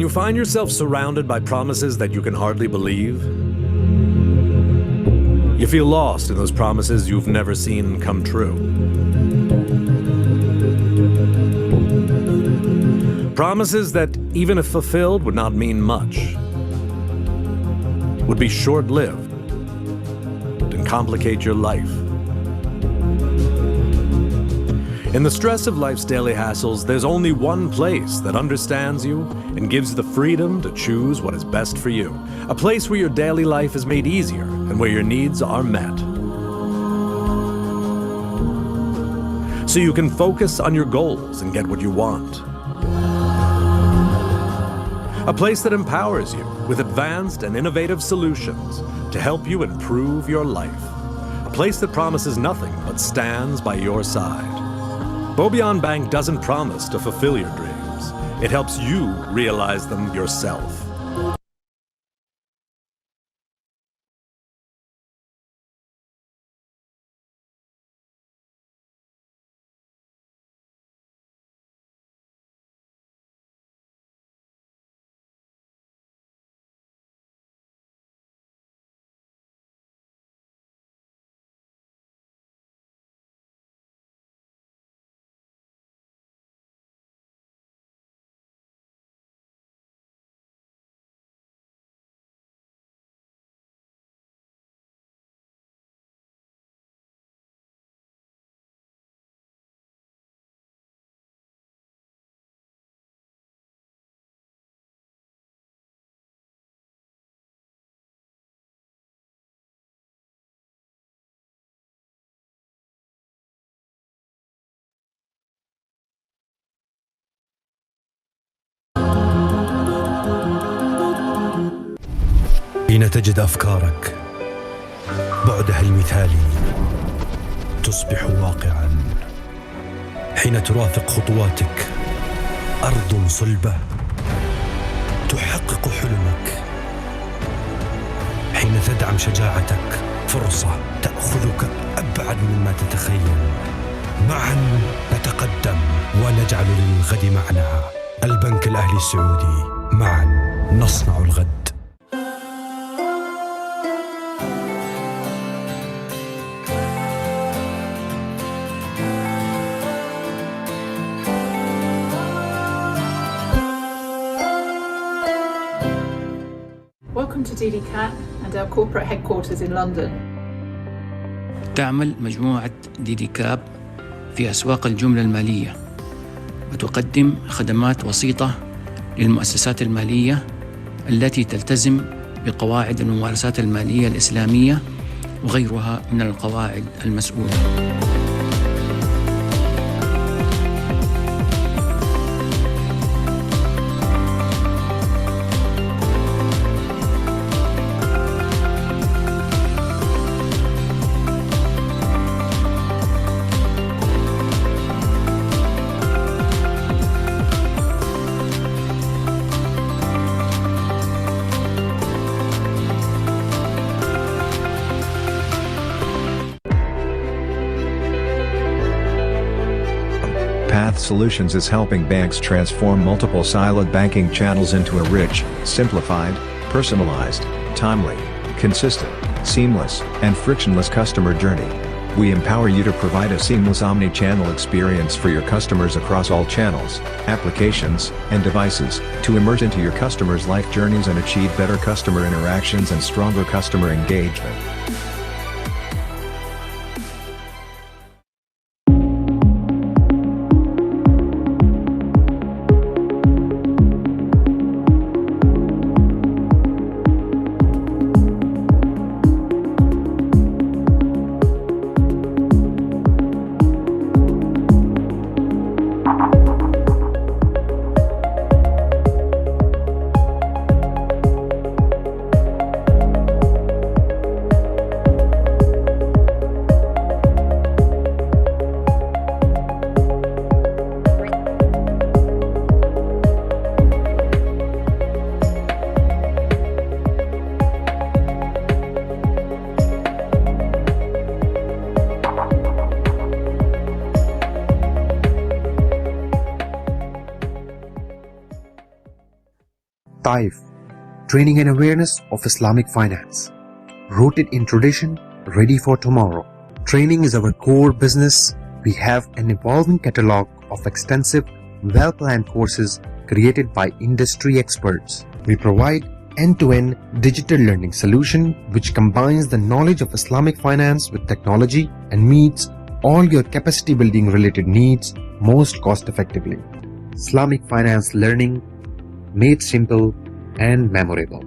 you find yourself surrounded by promises that you can hardly believe? You feel lost in those promises you've never seen come true. Promises that, even if fulfilled, would not mean much, would be short-lived and complicate your life. In the stress of life's daily hassles, there's only one place that understands you and gives you the freedom to choose what is best for you. A place where your daily life is made easier and where your needs are met. So you can focus on your goals and get what you want. A place that empowers you with advanced and innovative solutions to help you improve your life. A place that promises nothing but stands by your side. Bobion Bank doesn't promise to fulfill your dreams. It helps you realize them yourself. حين تجد أفكارك بعدها المثالي تصبح واقعاً. حين ترافق خطواتك أرض صلبة تحقق حلمك. حين تدعم شجاعتك فرصة تأخذك أبعد مما تتخيل. معاً نتقدم ونجعل للغد معنى. البنك الأهلي السعودي، معاً نصنع الغد. Welcome to DDCat and our corporate headquarters in London. تعمل مجموعة DDCap في أسواق الجملة المالية وتقدم خدمات وسيطة للمؤسسات المالية التي تلتزم بقواعد الممارسات المالية الإسلامية وغيرها من القواعد المسؤولة. Path Solutions is helping banks transform multiple siloed banking channels into a rich, simplified, personalized, timely, consistent, seamless, and frictionless customer journey. We empower you to provide a seamless omni-channel experience for your customers across all channels, applications, and devices, to emerge into your customers' life journeys and achieve better customer interactions and stronger customer engagement. Taif, training and awareness of Islamic finance. Rooted in tradition, ready for tomorrow. Training is our core business. We have an evolving catalog of extensive, well-planned courses created by industry experts. We provide end-to-end digital learning solution which combines the knowledge of Islamic finance with technology and meets all your capacity building related needs most cost effectively. Islamic finance learning made simple and memorable.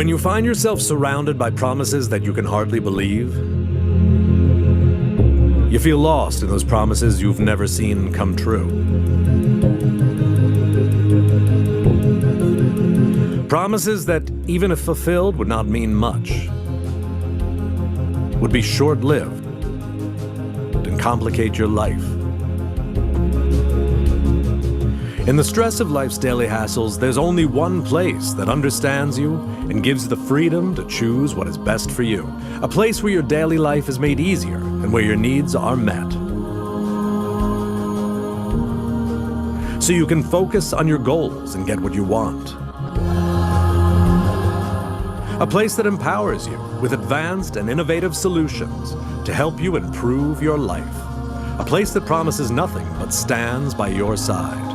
When you find yourself surrounded by promises that you can hardly believe, you feel lost in those promises you've never seen come true. Promises that, even if fulfilled, would not mean much, would be short-lived and complicate your life. In the stress of life's daily hassles, there's only one place that understands you and gives you the freedom to choose what is best for you. A place where your daily life is made easier and where your needs are met. So you can focus on your goals and get what you want. A place that empowers you with advanced and innovative solutions to help you improve your life. A place that promises nothing but stands by your side.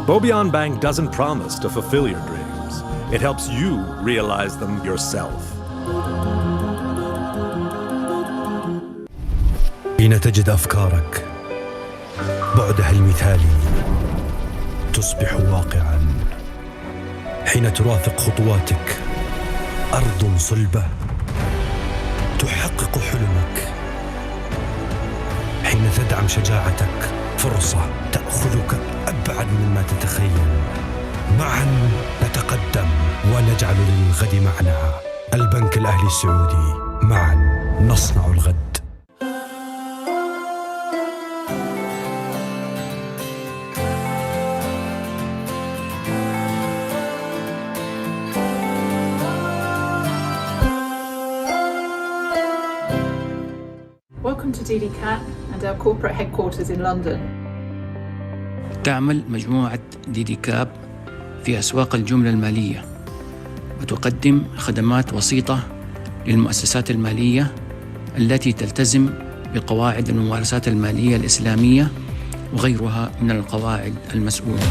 Bobian Bank doesn't promise to fulfill your dreams. It helps you realize them yourself. حين تجد أفكارك بعدها المثالي تصبح واقعا. حين ترافق خطواتك أرض صلبة تحقق حلمك. حين تدعم شجاعتك فرصة تأخذك أبعد مما تتخيل. معا نتقدم ونجعل للغد معنى. البنك الأهلي السعودي، معا نصنع الغد. Welcome to DDCAT and our corporate headquarters in London. تعمل مجموعة ديديكاب في أسواق الجملة المالية وتقدم خدمات وسيطة للمؤسسات المالية التي تلتزم بقواعد الممارسات المالية الإسلامية وغيرها من القواعد المسؤولة.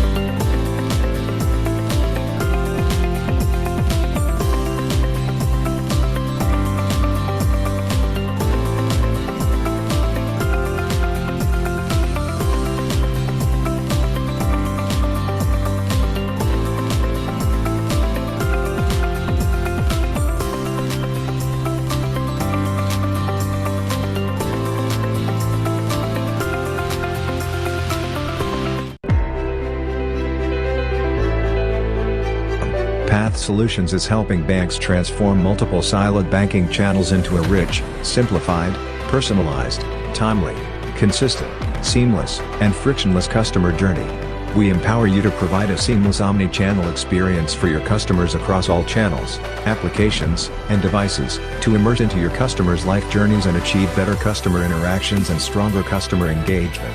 Solutions is helping banks transform multiple siloed banking channels into a rich, simplified, personalized, timely, consistent, seamless, and frictionless customer journey. We empower you to provide a seamless omni-channel experience for your customers across all channels, applications, and devices, to immerse into your customers' life journeys and achieve better customer interactions and stronger customer engagement.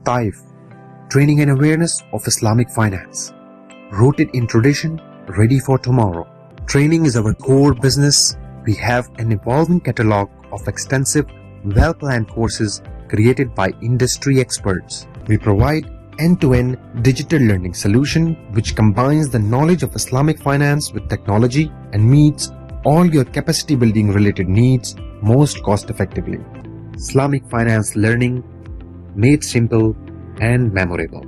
TAIF, Training and Awareness of Islamic Finance. Rooted in tradition, ready for tomorrow. Training is our core business. We have an evolving catalog of extensive, well-planned courses created by industry experts. We provide end-to-end digital learning solution which combines the knowledge of Islamic finance with technology and meets all your capacity building related needs most cost effectively. Islamic finance learning made simple and memorable.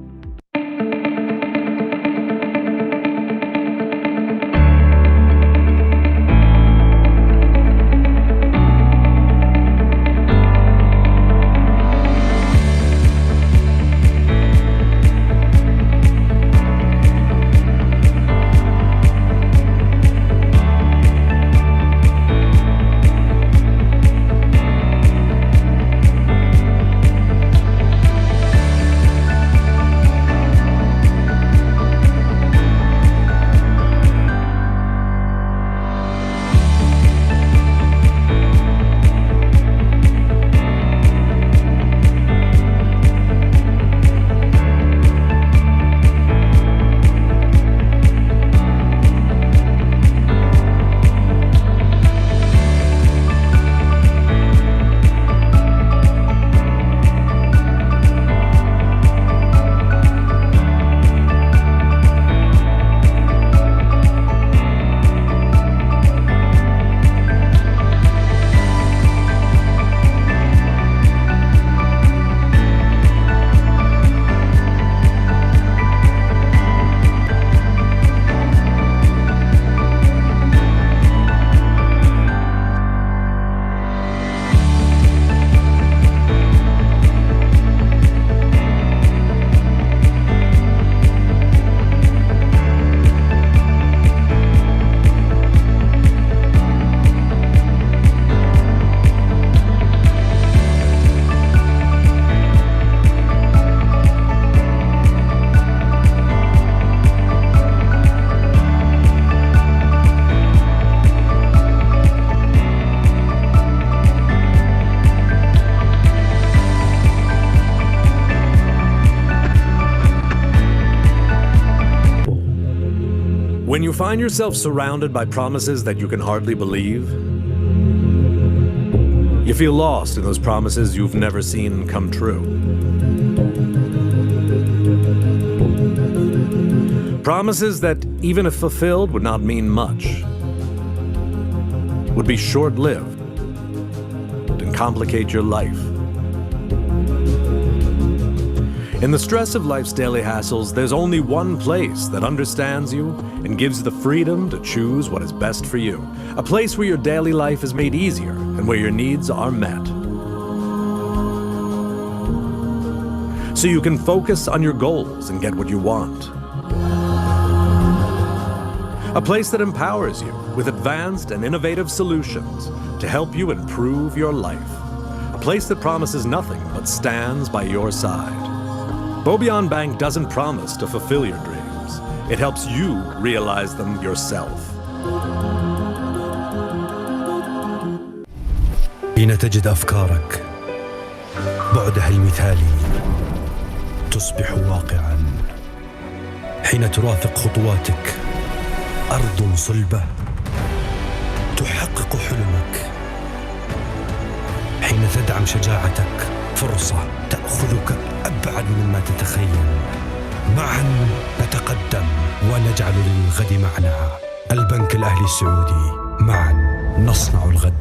When you find yourself surrounded by promises that you can hardly believe, you feel lost in those promises you've never seen come true. Promises that, even if fulfilled, would not mean much, would be short-lived and complicate your life. In the stress of life's daily hassles, there's only one place that understands you and gives you the freedom to choose what is best for you. A place where your daily life is made easier and where your needs are met. So you can focus on your goals and get what you want. A place that empowers you with advanced and innovative solutions to help you improve your life. A place that promises nothing but stands by your side. Bobian Bank doesn't promise to fulfill your dreams. It helps you realize them yourself. حين تجد أفكارك بعدها المثالي تصبح واقعا. حين ترافق خطواتك أرض صلبة تحقق حلمك. حين تدعم شجاعتك فرصة تأخذك أبعد مما تتخيل. معا نتقدم ونجعل للغد معنى. البنك الأهلي السعودي، معا نصنع الغد.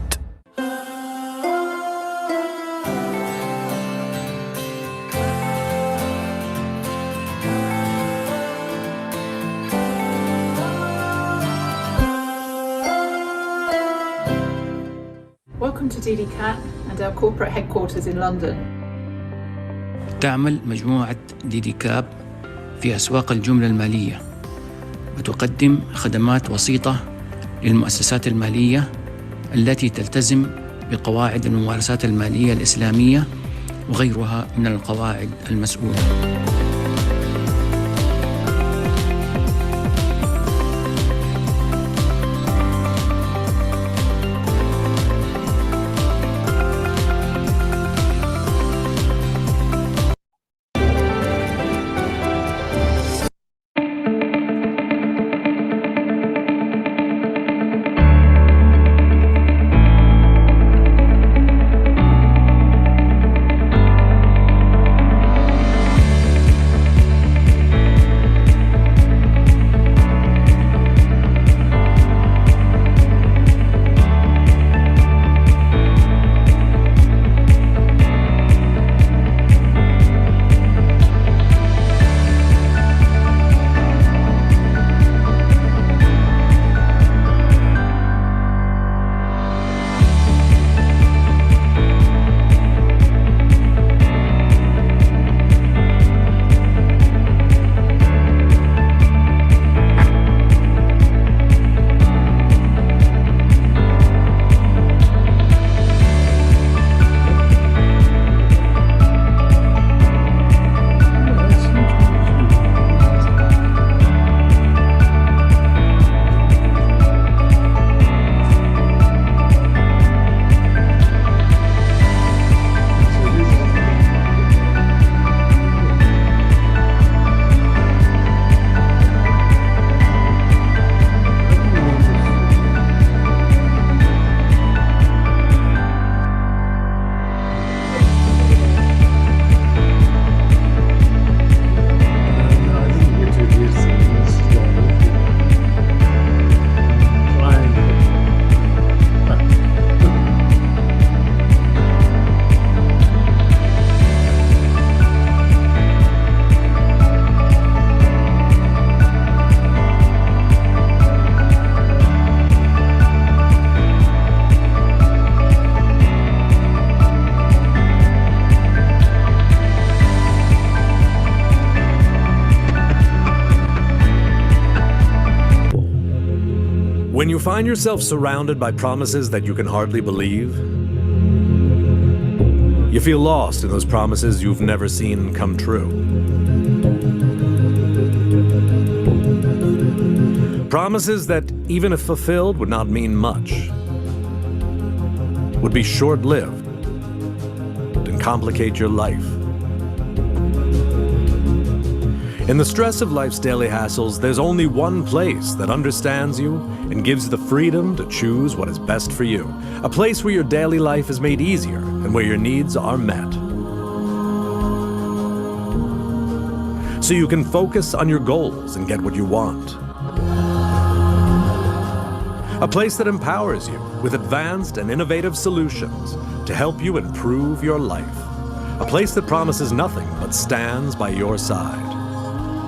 Welcome to DDCAT and our corporate headquarters in London. تعمل مجموعة ديديكاب في أسواق الجملة المالية وتقدم خدمات وسيطة للمؤسسات المالية التي تلتزم بقواعد الممارسات المالية الإسلامية وغيرها من القواعد المسؤولة. When you find yourself surrounded by promises that you can hardly believe, you feel lost in those promises you've never seen come true. Promises that, even if fulfilled, would not mean much, would be short-lived and complicate your life. In the stress of life's daily hassles, there's only one place that understands you and gives you the freedom to choose what is best for you. A place where your daily life is made easier and where your needs are met. So you can focus on your goals and get what you want. A place that empowers you with advanced and innovative solutions to help you improve your life. A place that promises nothing but stands by your side.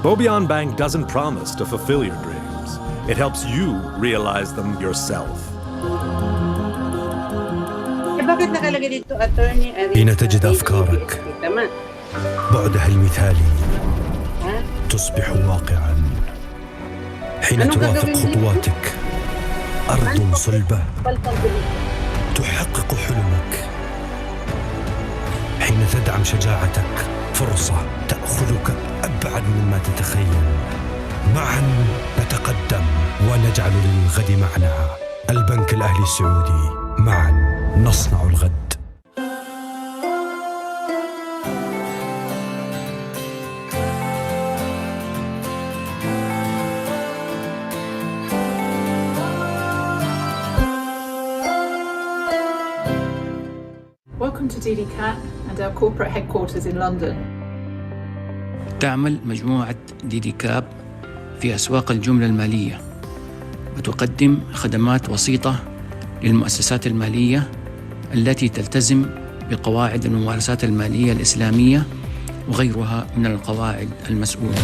Bobian Bank doesn't promise to fulfill your dreams. It helps you realize them yourself. Bakit nakalagay dito, Attorney? حين تجد أفكارك بعدها المثالي تصبح واقعا. حين ترافق خطواتك أرض صلبة تحقق حلمك. حين تدعم شجاعتك فرصة تأخذك أبعد مما تتخيل. معا نتقدم ونجعل للغد معنى. البنك الأهلي السعودي، معا نصنع الغد. Welcome to DDCAT and our corporate headquarters in London. تعمل مجموعة ديدي كاب في أسواق الجملة المالية وتقدم خدمات وسيطة للمؤسسات المالية التي تلتزم بقواعد الممارسات المالية الإسلامية وغيرها من القواعد المسؤولة.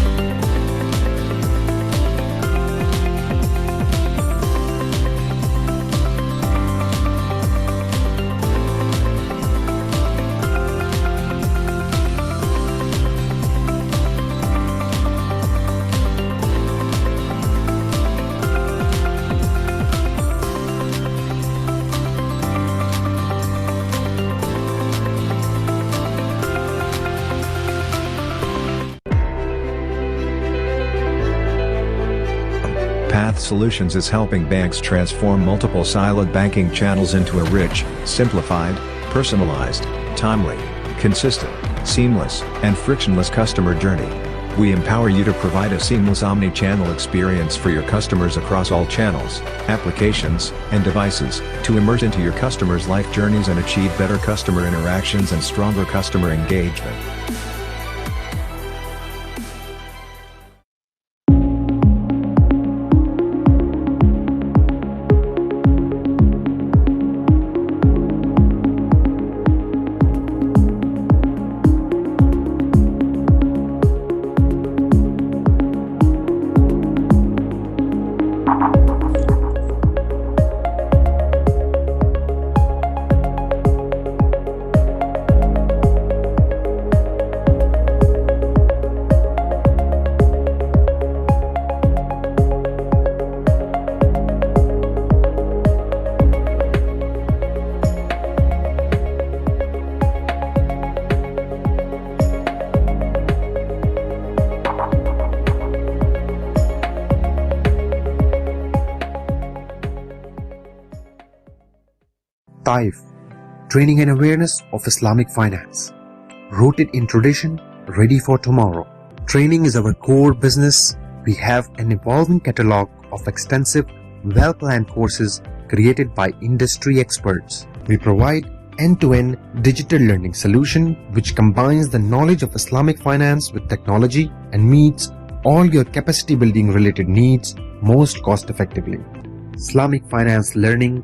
Path Solutions is helping banks transform multiple siloed banking channels into a rich, simplified, personalized, timely, consistent, seamless, and frictionless customer journey. We empower you to provide a seamless omni-channel experience for your customers across all channels, applications, and devices, to immerse into your customers' life journeys and achieve better customer interactions and stronger customer engagement. TAIF, Training and Awareness of Islamic Finance. Rooted in tradition, ready for tomorrow. Training is our core business. We have an evolving catalog of extensive, well-planned courses created by industry experts. We provide end-to-end digital learning solution which combines the knowledge of Islamic finance with technology and meets all your capacity building related needs most cost effectively. Islamic finance learning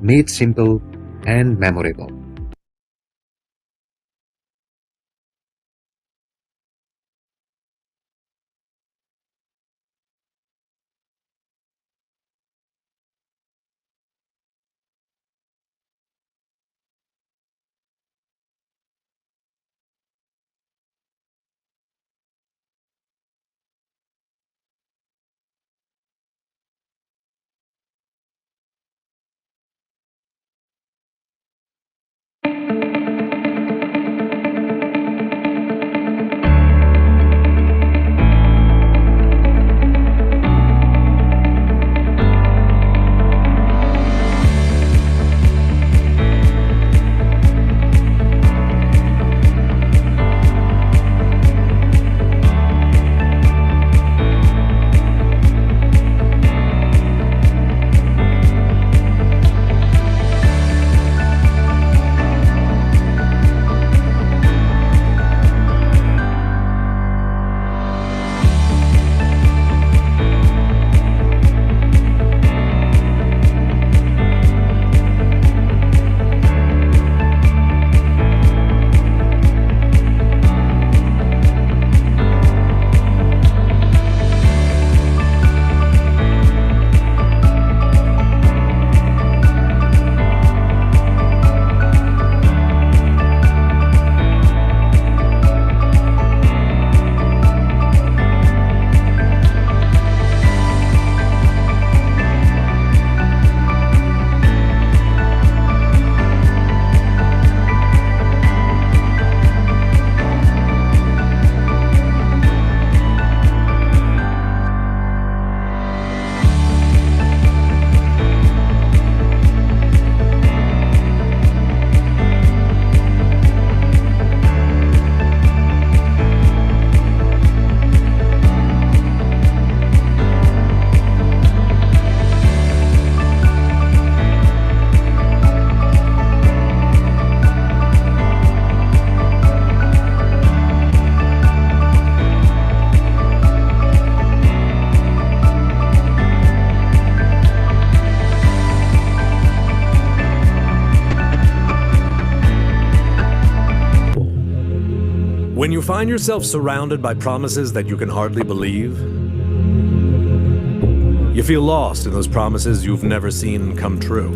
made simple and memorable. When you find yourself surrounded by promises that you can hardly believe, you feel lost in those promises you've never seen come true.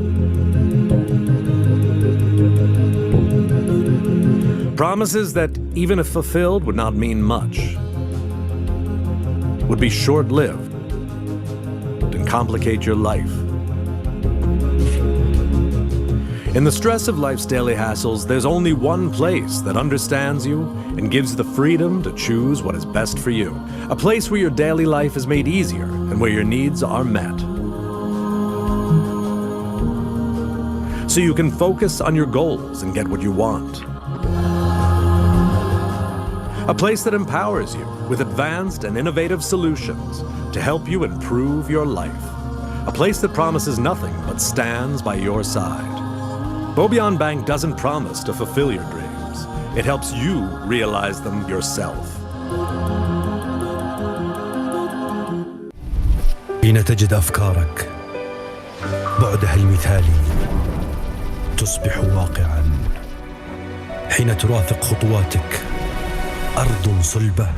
Promises that, even if fulfilled, would not mean much, would be short-lived and complicate your life. In the stress of life's daily hassles, there's only one place that understands you and gives you the freedom to choose what is best for you. A place where your daily life is made easier and where your needs are met. So you can focus on your goals and get what you want. A place that empowers you with advanced and innovative solutions to help you improve your life. A place that promises nothing but stands by your side. Bobian Bank doesn't promise to fulfill your dreams. It helps you realize them yourself. حين تجد أفكارك بعدها المثالي تصبح واقعا. حين ترافق خطواتك أرض صلبة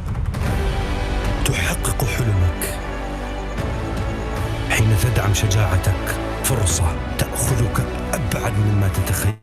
تحقق حلمك. حين تدعم شجاعتك فرصة تأخذك أبعد مما تتخيل.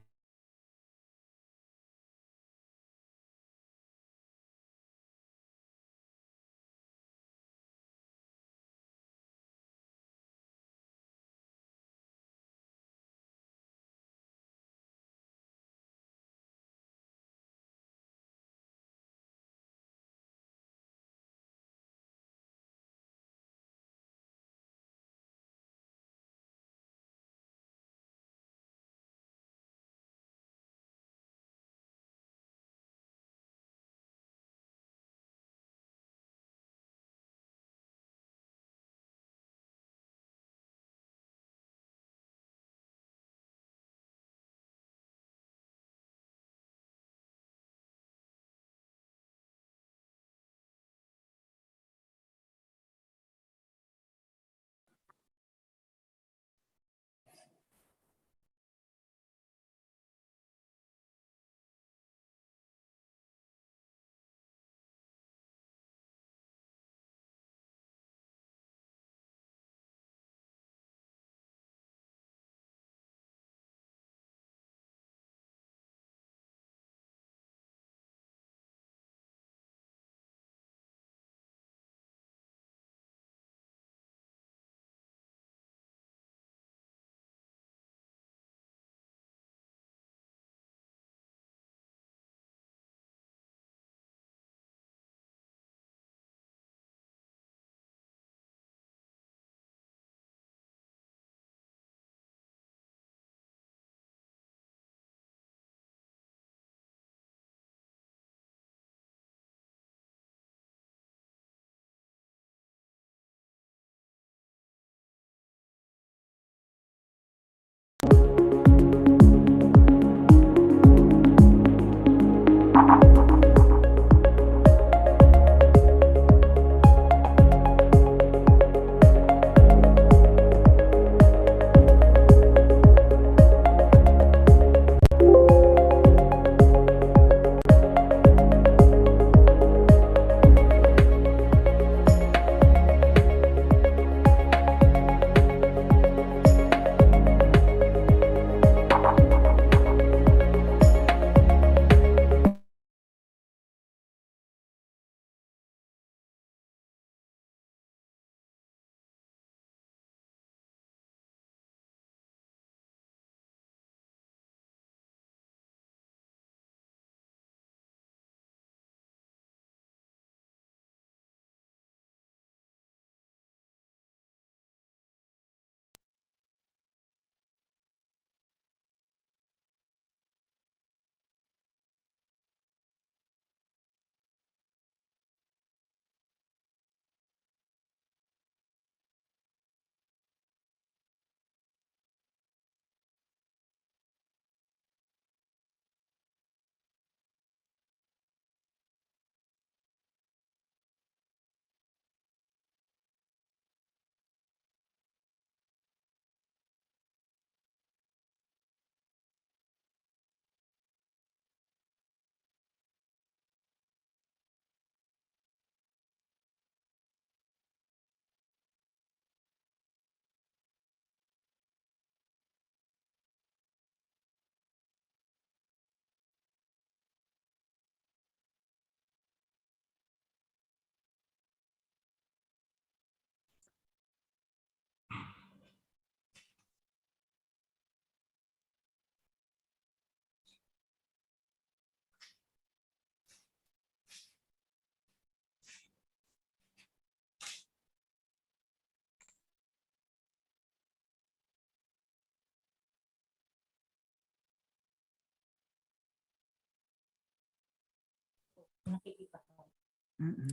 Mm-mm.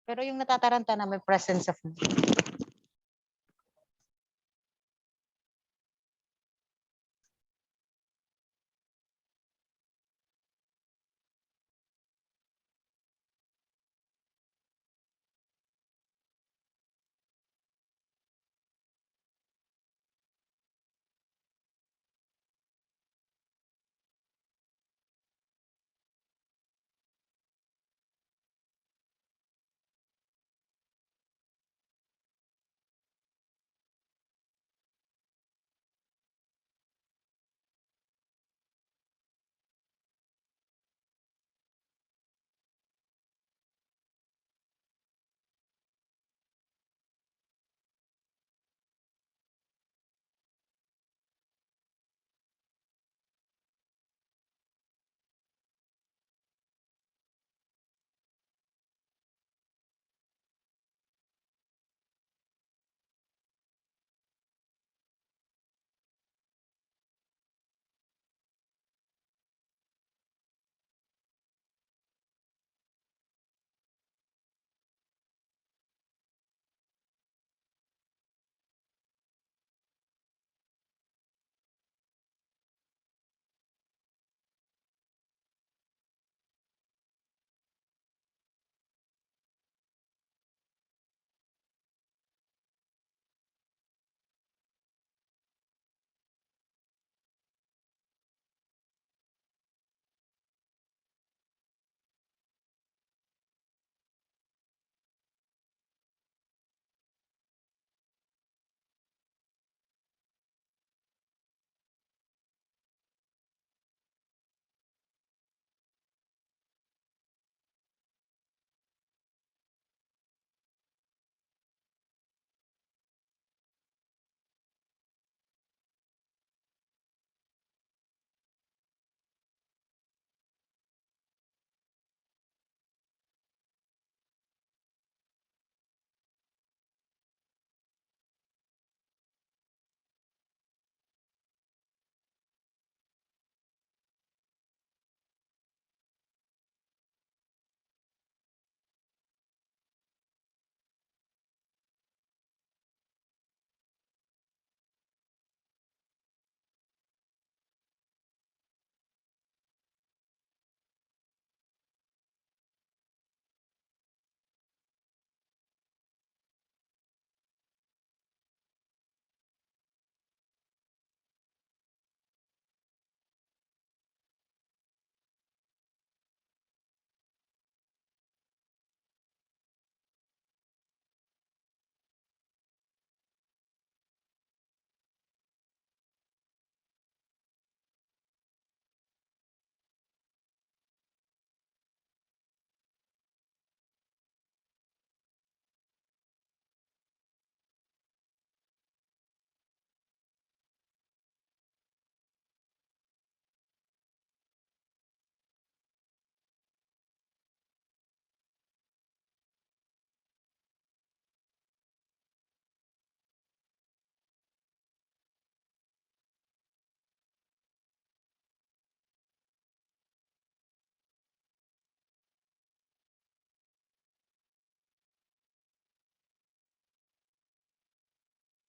Pero yung natataranta na may presence of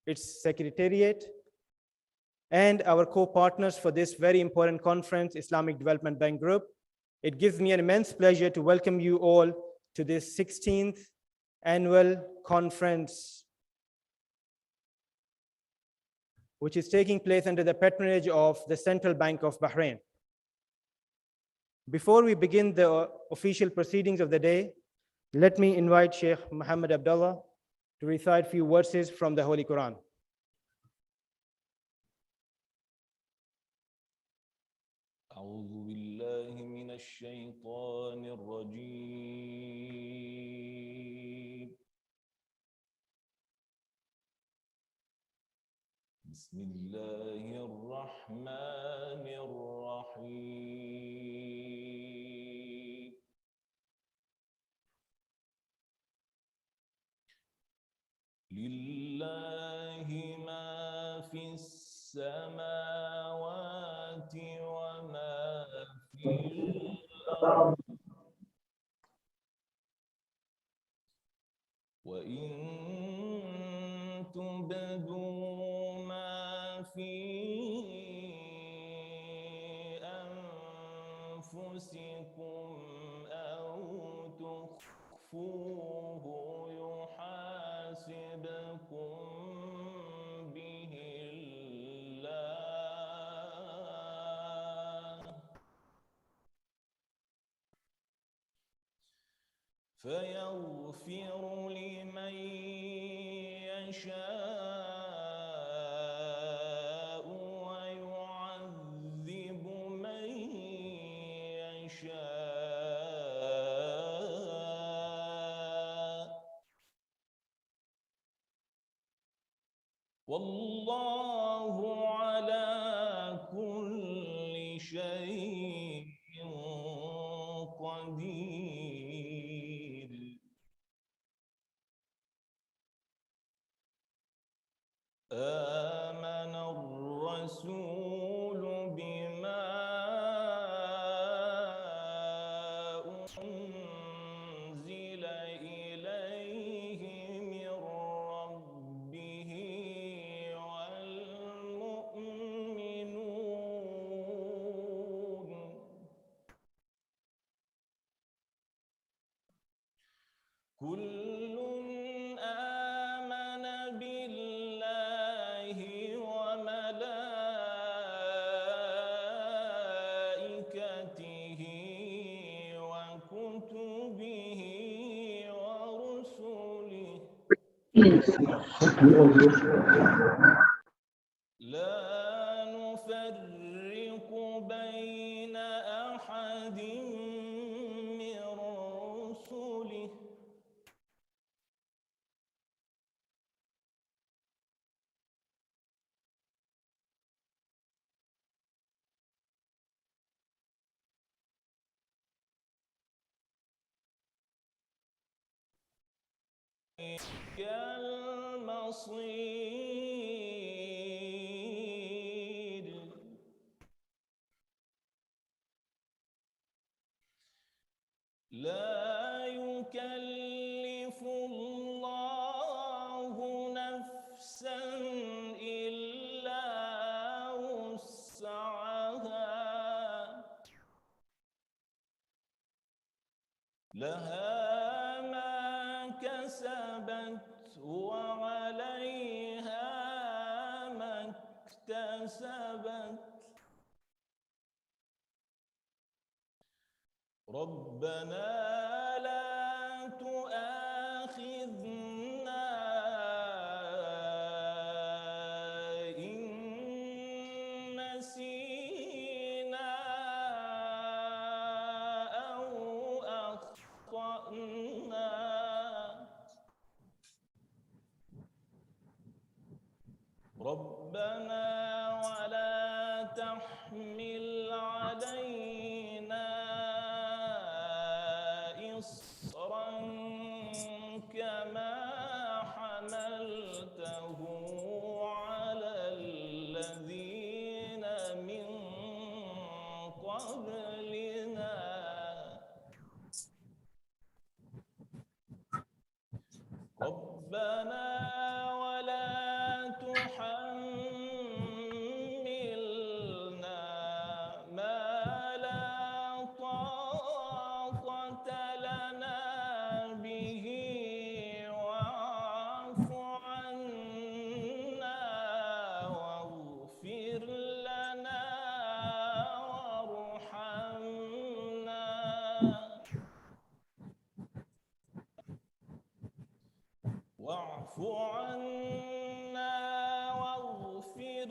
its secretariat, and our co-partners for this very important conference, Islamic Development Bank Group. It gives me an immense pleasure to welcome you all to this 16th annual conference, which is taking place under the patronage of the Central Bank of Bahrain. Before we begin the official proceedings of the day, let me invite Sheikh Muhammad Abdullah to recite a few verses from the Holy Quran. أعوذ بالله من الشيطان الرجيم. بسم الله الرحمن الرحيم. لله ما في السماوات وما في الأرض وإن تبدوا ما في أنفسكم أو تخفوه يحاسبكم به الله فيغفر لمن يشاء ويعذب من يشاء والله على كل شيء قدير. آمن الرسول بما أنزل إليه من ربه والمؤمنون كل آمن بالله وملائكته وكتبه ورسله لا نفرق بين أحد من رسله المصير. لا يكلف الله نفسا إلا وسعها لها ما كسبت وعليها ما اكتسبت ربنا لا تؤاخذنا إن نسينا أو أخطأنا ربنا ولا تحمل علينا إصرا كما حملته على الذين من قبلنا ربنا ولا عنا واغفر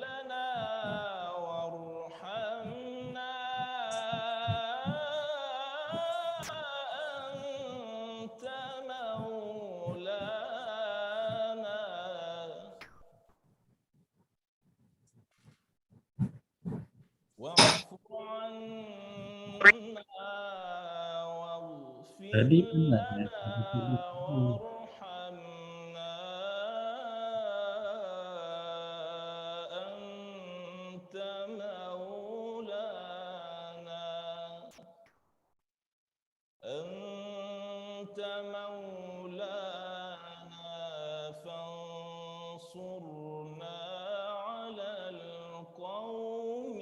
لنا وارحمنا أنت مولانا واعف عنا واغفر لنا وارحمنا أنت مولانا أنت مولانا فانصرنا على القوم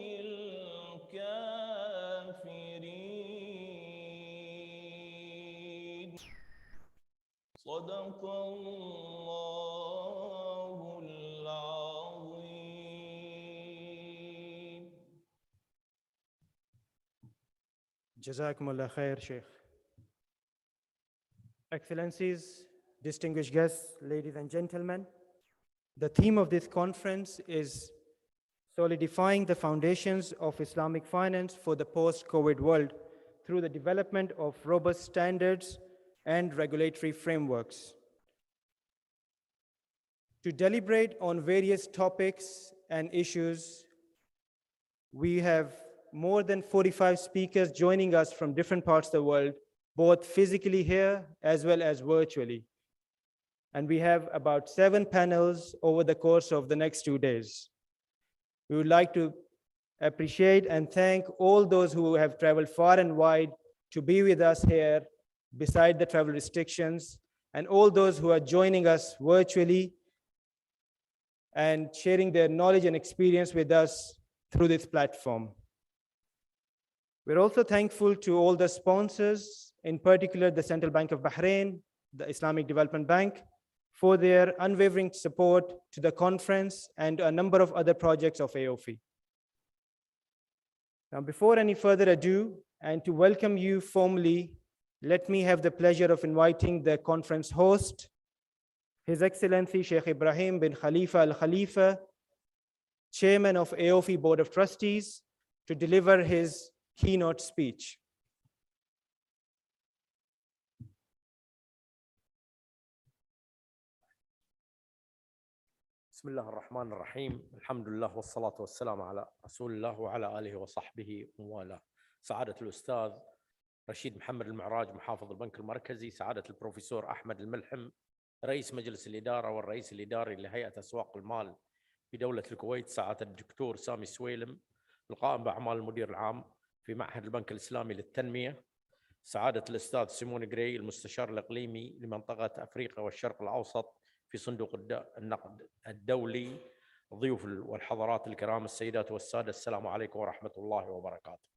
الكافرين صدق الله العظيم. Jazakumullah khair, Sheikh. Excellencies, distinguished guests, ladies and gentlemen, the theme of this conference is solidifying the foundations of Islamic finance for the post-COVID world through the development of robust standards and regulatory frameworks. To deliberate on various topics and issues, we have more than 45 speakers joining us from different parts of the world, both physically here as well as virtually. And we have about 7 panels over the course of the next 2 days. We would like to appreciate and thank all those who have traveled far and wide to be with us here beside the travel restrictions, and all those who are joining us virtually and sharing their knowledge and experience with us through this platform. We're also thankful to all the sponsors, in particular the Central Bank of Bahrain, the Islamic Development Bank, for their unwavering support to the conference and a number of other projects of AAOIFI. Now, before any further ado, and to welcome you formally, let me have the pleasure of inviting the conference host, His Excellency Sheikh Ibrahim bin Khalifa Al Khalifa, Chairman of AAOIFI Board of Trustees, to deliver his keynote speech. بسم الله الرحمن الرحيم الحمد لله والصلاة والسلام على رسول الله وعلى آله وصحبه وموالاه. سعادة الأستاذ رشيد محمد المعراج محافظ البنك المركزي، سعادة البروفيسور أحمد الملحم رئيس مجلس الإدارة والرئيس الإداري لهيئة أسواق المال في دولة الكويت، سعادة الدكتور سامي سويلم القائم بأعمال المدير العام في معهد البنك الإسلامي للتنمية، سعادة الأستاذ سيمون جراي المستشار الإقليمي لمنطقة أفريقيا والشرق الأوسط في صندوق النقد الدولي، ضيوف والحضرات الكرام السيدات والسادة، السلام عليكم ورحمة الله وبركاته.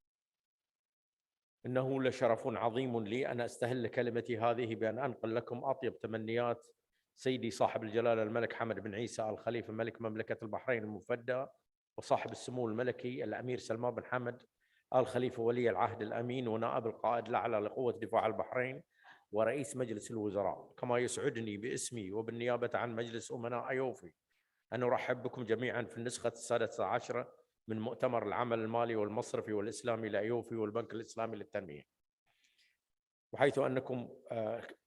إنه لشرف عظيم لي أن أستهل كلمتي هذه بأن أنقل لكم أطيب تمنيات سيدي صاحب الجلالة الملك حمد بن عيسى آل خليفة ملك مملكة البحرين المفدى، وصاحب السمو الملكي الأمير سلمان بن حمد آل خليفة ولي العهد الأمين ونائب القائد الأعلى لقوة دفاع البحرين ورئيس مجلس الوزراء. كما يسعدني باسمي وبالنيابة عن مجلس أمناء أيوفي أن أرحب بكم جميعا في النسخة 16 من مؤتمر العمل المالي والمصرفي والإسلامي لأيوفي والبنك الإسلامي للتنمية. وحيث أنكم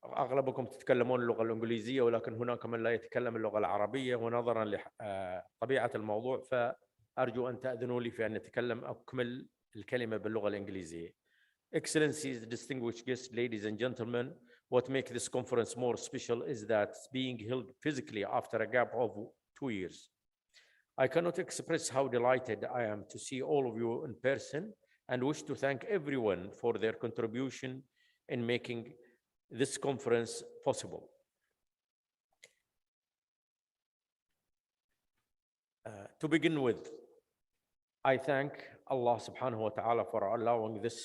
أغلبكم تتكلمون اللغة الإنجليزية، ولكن هناك من لا يتكلم اللغة العربية، ونظرا لطبيعة الموضوع فأرجو أن تأذنوا لي في أن نتكلم أكمل الكلمة باللغة الإنجليزية. Excellencies, distinguished guests, ladies and gentlemen, what makes this conference more special is that it's being held physically after a gap of 2 years. I cannot express how delighted I am to see all of you in person and wish to thank everyone for their contribution in making this conference possible. To begin with, I thank Allah subhanahu wa ta'ala for allowing this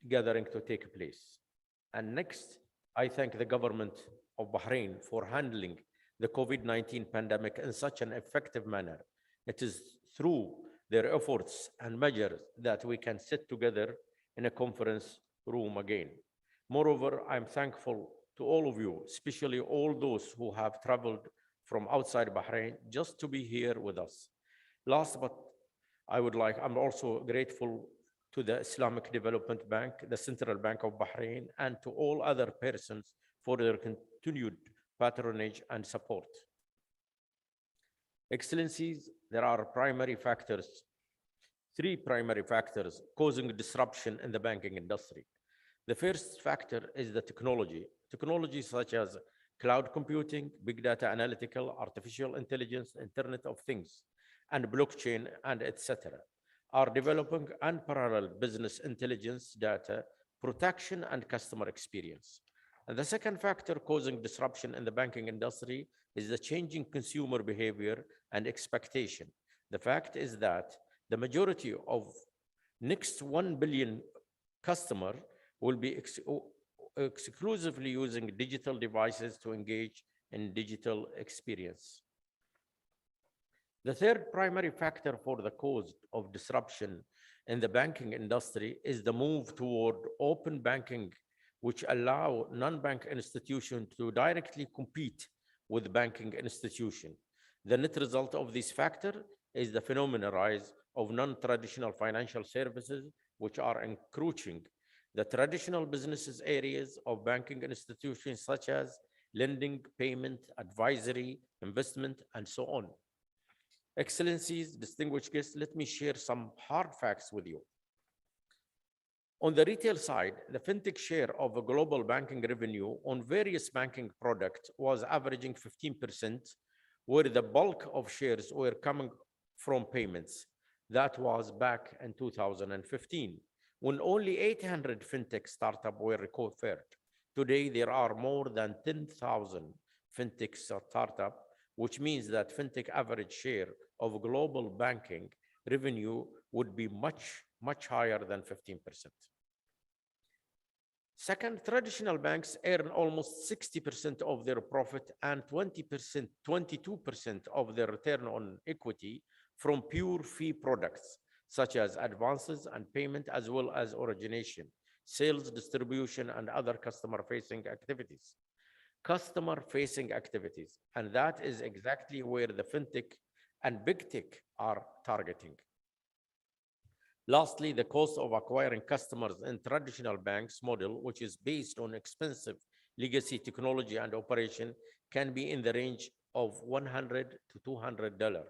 gathering to take place. And next, I thank the government of Bahrain for handling the COVID-19 pandemic in such an effective manner. It is through their efforts and measures that we can sit together in a conference room again. Moreover, I'm thankful to all of you, especially all those who have traveled from outside Bahrain just to be here with us. Last, but I'm also grateful to the Islamic Development Bank, the Central Bank of Bahrain, and to all other persons for their continued patronage and support. Excellencies, there are three primary factors causing disruption in the banking industry. The first factor is the technology. Technology such as cloud computing, big data analytical, artificial intelligence, Internet of Things, and blockchain, and etc. are developing unparalleled business intelligence, data, protection, and customer experience. And the second factor causing disruption in the banking industry is the changing consumer behavior and expectation. The fact is that the majority of next 1 billion customer will be exclusively using digital devices to engage in digital experience. The third primary factor for the cause of disruption in the banking industry is the move toward open banking, which allow non-bank institutions to directly compete with banking institutions. The net result of this factor is the phenomenal rise of non-traditional financial services, which are encroaching the traditional businesses areas of banking institutions such as lending, payment, advisory, investment, and so on. Excellencies, distinguished guests, let me share some hard facts with you. On the retail side, the fintech share of a global banking revenue on various banking products was averaging 15%, where the bulk of shares were coming from payments. That was back in 2015, when only 800 fintech startups were referred. Today, there are more than 10,000 fintech startups, which means that fintech average share of global banking revenue would be much, much higher than 15%. Second, traditional banks earn almost 60% of their profit and 22% of their return on equity from pure fee products, such as advances and payment, as well as origination, sales, distribution, and other customer-facing activities. And that is exactly where the fintech and big tech are targeting. Lastly, the cost of acquiring customers in traditional banks model, which is based on expensive legacy technology and operation, can be in the range of $100 to $200.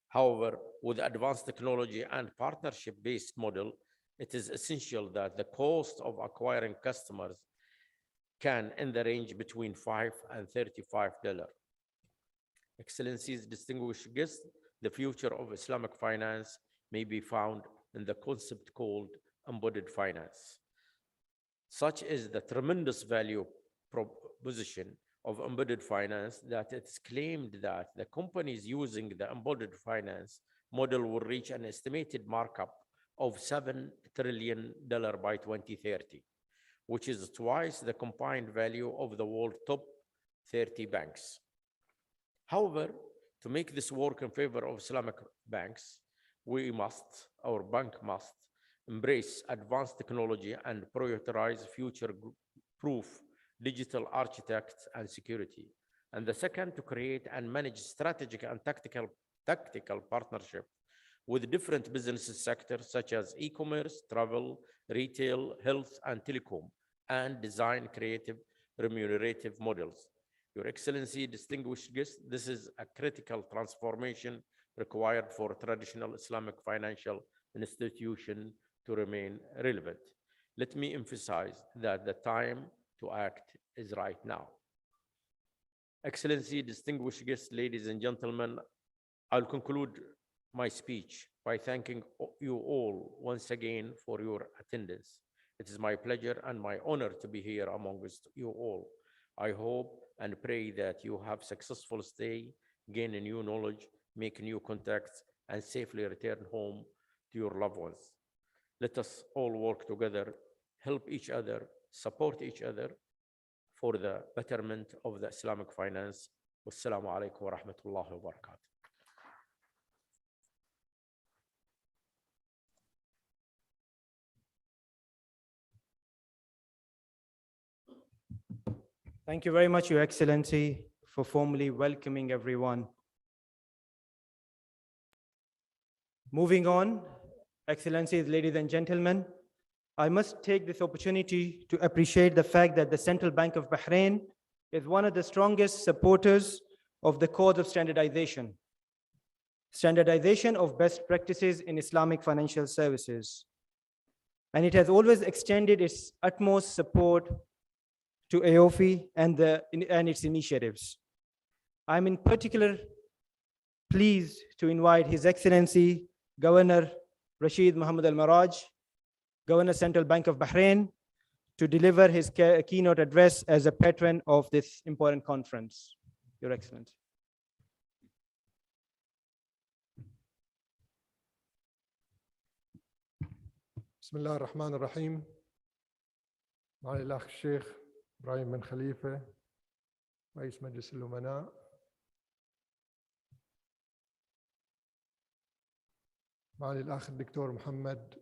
However, with advanced technology and partnership-based model, it is essential that the cost of acquiring customers can in the range between $5 and $35. Excellencies, distinguished guests, the future of Islamic finance may be found in the concept called embedded finance. Such is the tremendous value proposition of embedded finance that it's claimed that the companies using the embedded finance model will reach an estimated markup of $7 trillion by 2030, which is twice the combined value of the world top 30 banks. However, to make this work in favor of Islamic banks, our bank must embrace advanced technology and prioritize future-proof digital architects and security. And the second, to create and manage strategic and tactical partnership with different business sectors such as e-commerce, travel, retail, health, and telecom, and design creative remunerative models. Your Excellency, distinguished guests, this is a critical transformation required for traditional Islamic financial institution to remain relevant. Let me emphasize that the time to act is right now. Excellency, distinguished guests, ladies and gentlemen, I'll conclude my speech by thanking you all once again for your attendance. It is my pleasure and my honor to be here amongst you all. I hope and pray that you have successful stay, gain a new knowledge, make new contacts, and safely return home to your loved ones. Let us all work together, help each other, support each other for the betterment of the Islamic finance. Wassalamu alaikum wa rahmatullahi wa barakatuh. Thank you very much, Your Excellency, for formally welcoming everyone. Moving on, Excellencies, ladies and gentlemen, I must take this opportunity to appreciate the fact that the Central Bank of Bahrain is one of the strongest supporters of the cause of standardization of best practices in Islamic financial services. And it has always extended its utmost support to AAOIFI and its initiatives. I'm in particular pleased to invite His Excellency Governor Rashid Mohammed Al-Maraj, Governor Central Bank of Bahrain, to deliver his keynote address as a patron of this important conference. Your Excellency. بسم الله الرحمن الرحيم. معالي الأخ الشيخ إبراهيم بن خليفة رئيس مجلس الأمناء، معالي الأخ الدكتور محمد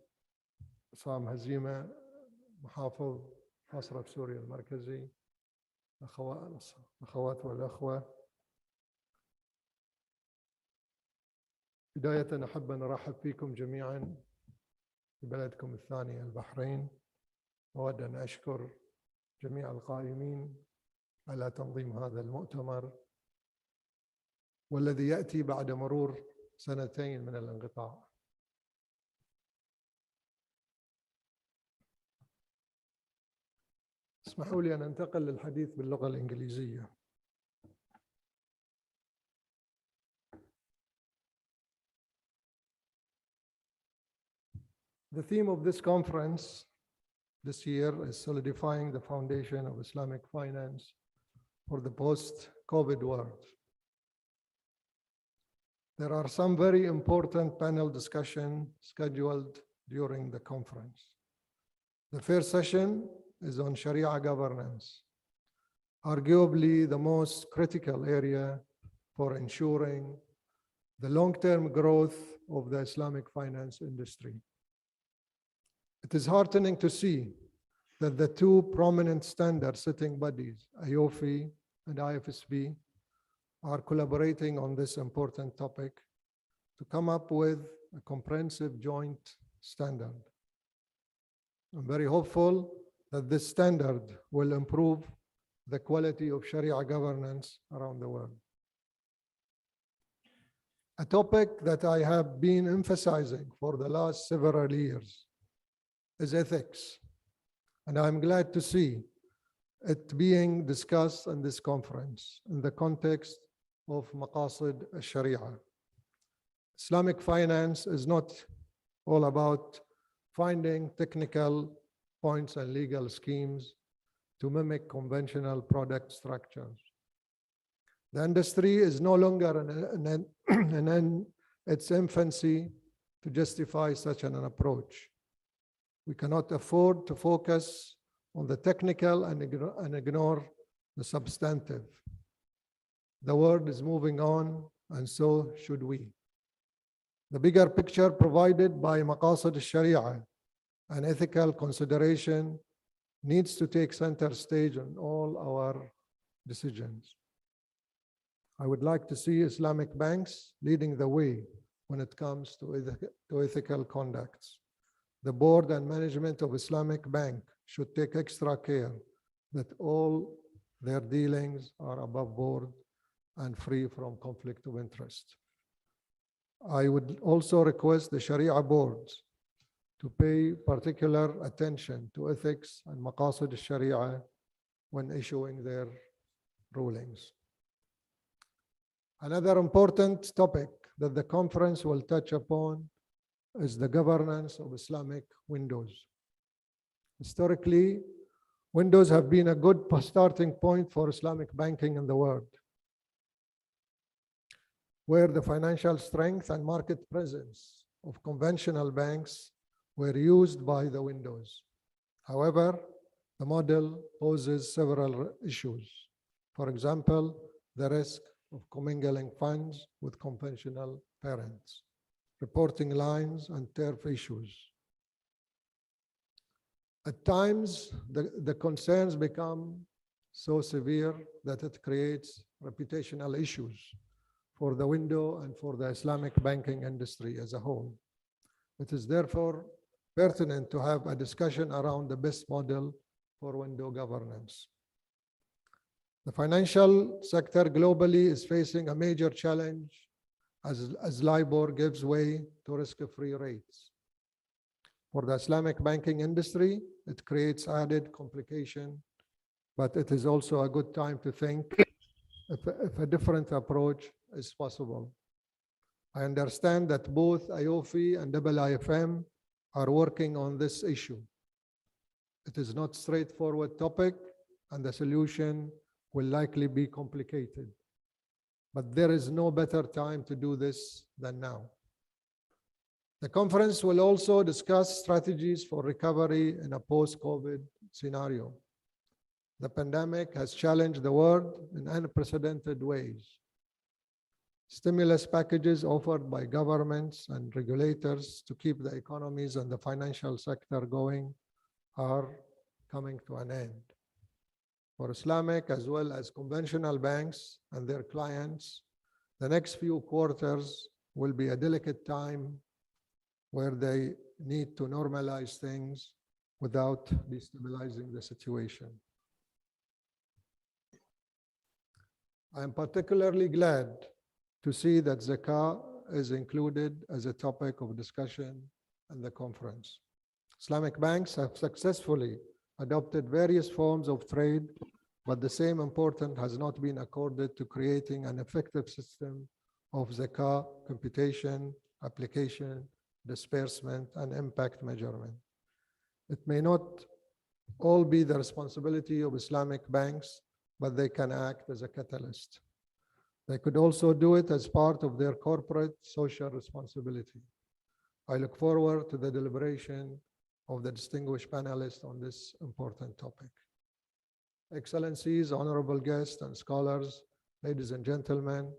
عصام هزيمة محافظ مصرف سوريا المركزي، الأخوات والأخوة، بداية أحب أن أرحب فيكم جميعاً في بلدكم الثاني البحرين. أود أن أشكر جميع القائمين على تنظيم هذا المؤتمر، والذي يأتي بعد مرور 2 من الانقطاع. اسمحوا لي أن أنتقل للحديث باللغة الإنجليزية. The theme of this conference this year is solidifying the foundation of Islamic finance for the post-COVID world. There are some very important panel discussions scheduled during the conference. The first session is on Sharia governance, arguably the most critical area for ensuring the long-term growth of the Islamic finance industry. It is heartening to see that the two prominent standard-setting bodies, AAOIFI and IFSB, are collaborating on this important topic to come up with a comprehensive joint standard. I'm very hopeful that this standard will improve the quality of Sharia governance around the world. A topic that I have been emphasizing for the last several years is ethics, and I'm glad to see it being discussed in this conference in the context of Maqasid al-Sharia. Islamic finance is not all about finding technical points and legal schemes to mimic conventional product structures. The industry is no longer in its infancy to justify such an approach. We cannot afford to focus on the technical and ignore the substantive. The world is moving on, and so should we. The bigger picture provided by Maqasid al-Sharia and ethical consideration needs to take center stage in all our decisions. I would like to see Islamic banks leading the way when it comes to ethical conducts. The board and management of Islamic Bank should take extra care that all their dealings are above board and free from conflict of interest. I would also request the Sharia boards to pay particular attention to ethics and Maqasid al-Sharia when issuing their rulings. Another important topic that the conference will touch upon is the governance of Islamic windows. Historically, windows have been a good starting point for Islamic banking in the world, where the financial strength and market presence of conventional banks were used by the windows. However, the model poses several issues. For example, the risk of commingling funds with conventional parents, reporting lines, and turf issues. At times, the concerns become so severe that it creates reputational issues for the window and for the Islamic banking industry as a whole. It is therefore pertinent to have a discussion around the best model for window governance. The financial sector globally is facing a major challenge as LIBOR gives way to risk-free rates. For the Islamic banking industry, it creates added complication, but it is also a good time to think if a different approach is possible. I understand that both AAOIFI and AAOIFM are working on this issue. It is not a straightforward topic, and the solution will likely be complicated. But there is no better time to do this than now. The conference will also discuss strategies for recovery in a post-COVID scenario. The pandemic has challenged the world in unprecedented ways. Stimulus packages offered by governments and regulators to keep the economies and the financial sector going are coming to an end. For Islamic as well as conventional banks and their clients, the next few quarters will be a delicate time where they need to normalize things without destabilizing the situation. I am particularly glad to see that Zakah is included as a topic of discussion in the conference. Islamic banks have successfully adopted various forms of trade, but the same importance has not been accorded to creating an effective system of Zakah computation, application, disbursement, and impact measurement. It may not all be the responsibility of Islamic banks, but they can act as a catalyst. They could also do it as part of their corporate social responsibility. I look forward to the deliberation of the distinguished panelists on this important topic. Excellencies, honorable guests, and scholars, ladies and gentlemen,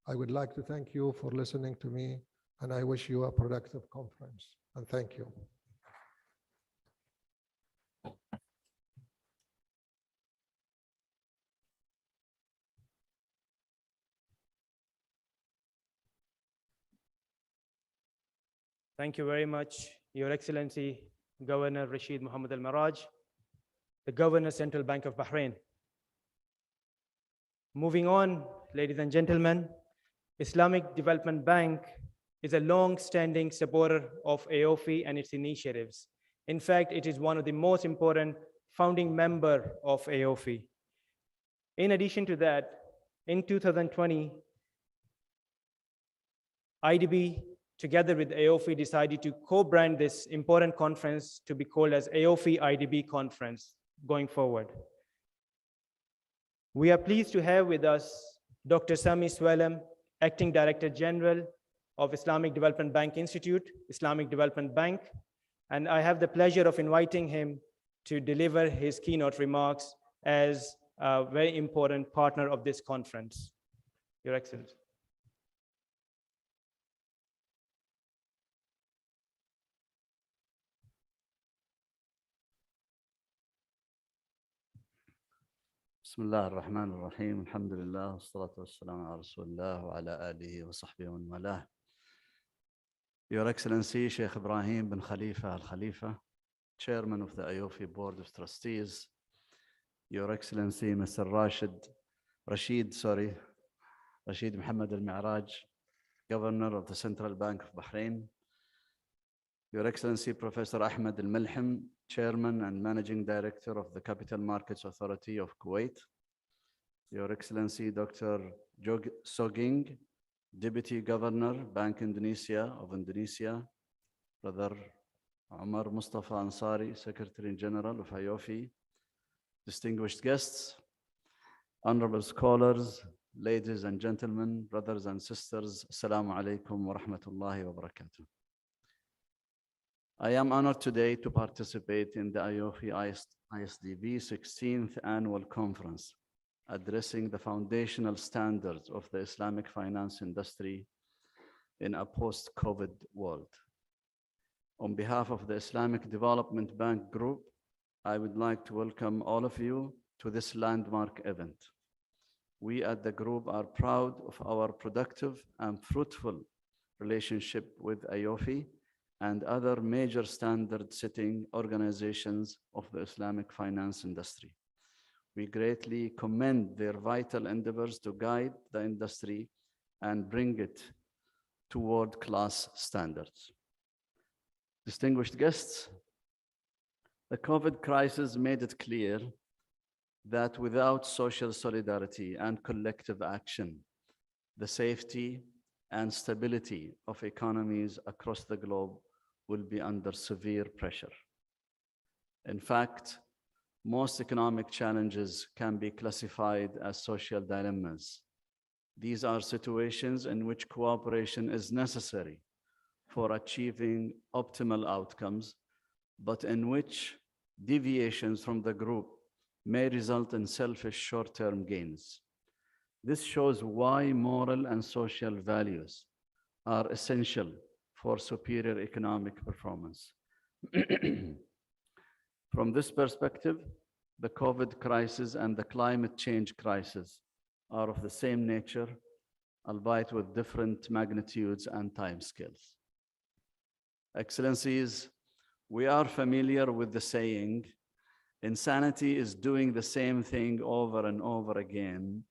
I would like to thank you for listening to me, and I wish you a productive conference. And thank you. Thank you very much, Your Excellency, Governor Rashid Mohammed Al-Maraj, the Governor, Central Bank of Bahrain. Moving on, ladies and gentlemen, Islamic Development Bank is a long-standing supporter of AAOIFI and its initiatives. In fact, it is one of the most important founding members of AAOIFI. In addition to that, in 2020, IDB, together with AAOIFI, decided to co-brand this important conference to be called as AAOIFI IDB Conference going forward. We are pleased to have with us Dr. Sami Swalem, Acting Director General of Islamic Development Bank Institute, Islamic Development Bank, and I have the pleasure of inviting him to deliver his keynote remarks as a very important partner of this conference. Your Excellency. بسم الله الرحمن الرحيم الحمد لله والصلاة والسلام على رسول الله وعلى آله وصحبه ومن والاه. Your Excellency Sheikh Ibrahim bin Khalifa Al Khalifa, Chairman of the AAOIFI Board of Trustees, Your Excellency Mr. Rashid Mohammed Al-Mi'raj, Governor of the Central Bank of Bahrain, Your Excellency Professor Ahmed Al-Milham, Chairman and Managing Director of the Capital Markets Authority of Kuwait, Your Excellency Dr. Jog Soging, Deputy Governor, Bank Indonesia of Indonesia, Brother Omar Mustafa Ansari, Secretary General of AAOIFI, distinguished guests, honorable scholars, ladies and gentlemen, brothers and sisters, Assalamu alaikum wa rahmatullahi wa barakatuh. I am honored today to participate in the AAOIFI ISDB 16th Annual Conference, addressing the foundational standards of the Islamic finance industry in a post-COVID world. On behalf of the Islamic Development Bank Group, I would like to welcome all of you to this landmark event. We at the group are proud of our productive and fruitful relationship with AAOIFI and other major standard-setting organizations of the Islamic finance industry. We greatly commend their vital endeavors to guide the industry and bring it to world-class standards. Distinguished guests, the COVID crisis made it clear that without social solidarity and collective action, the safety and stability of economies across the globe will be under severe pressure. In fact, most economic challenges can be classified as social dilemmas. These are situations in which cooperation is necessary for achieving optimal outcomes, but in which deviations from the group may result in selfish short-term gains. This shows why moral and social values are essential for superior economic performance. From this perspective, the COVID crisis and the climate change crisis are of the same nature, albeit with different magnitudes and timescales. Excellencies, we are familiar with the saying, insanity is doing the same thing over and over again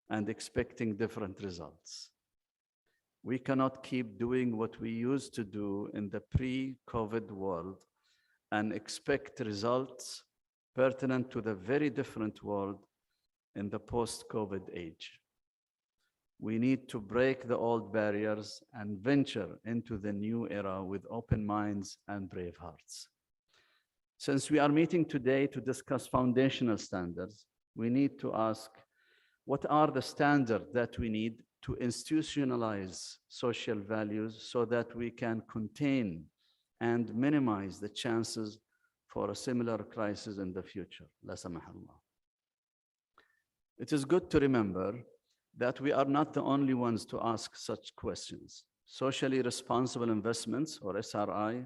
and expecting different results. We cannot keep doing what we used to do in the pre-COVID world and expect results pertinent to the very different world in the post-COVID age. We need to break the old barriers and venture into the new era with open minds and brave hearts. Since we are meeting today to discuss foundational standards, we need to ask, what are the standards that we need to institutionalize social values so that we can contain and minimize the chances for a similar crisis in the future? La samahallah. It is good to remember that we are not the only ones to ask such questions. Socially responsible investments, or SRI,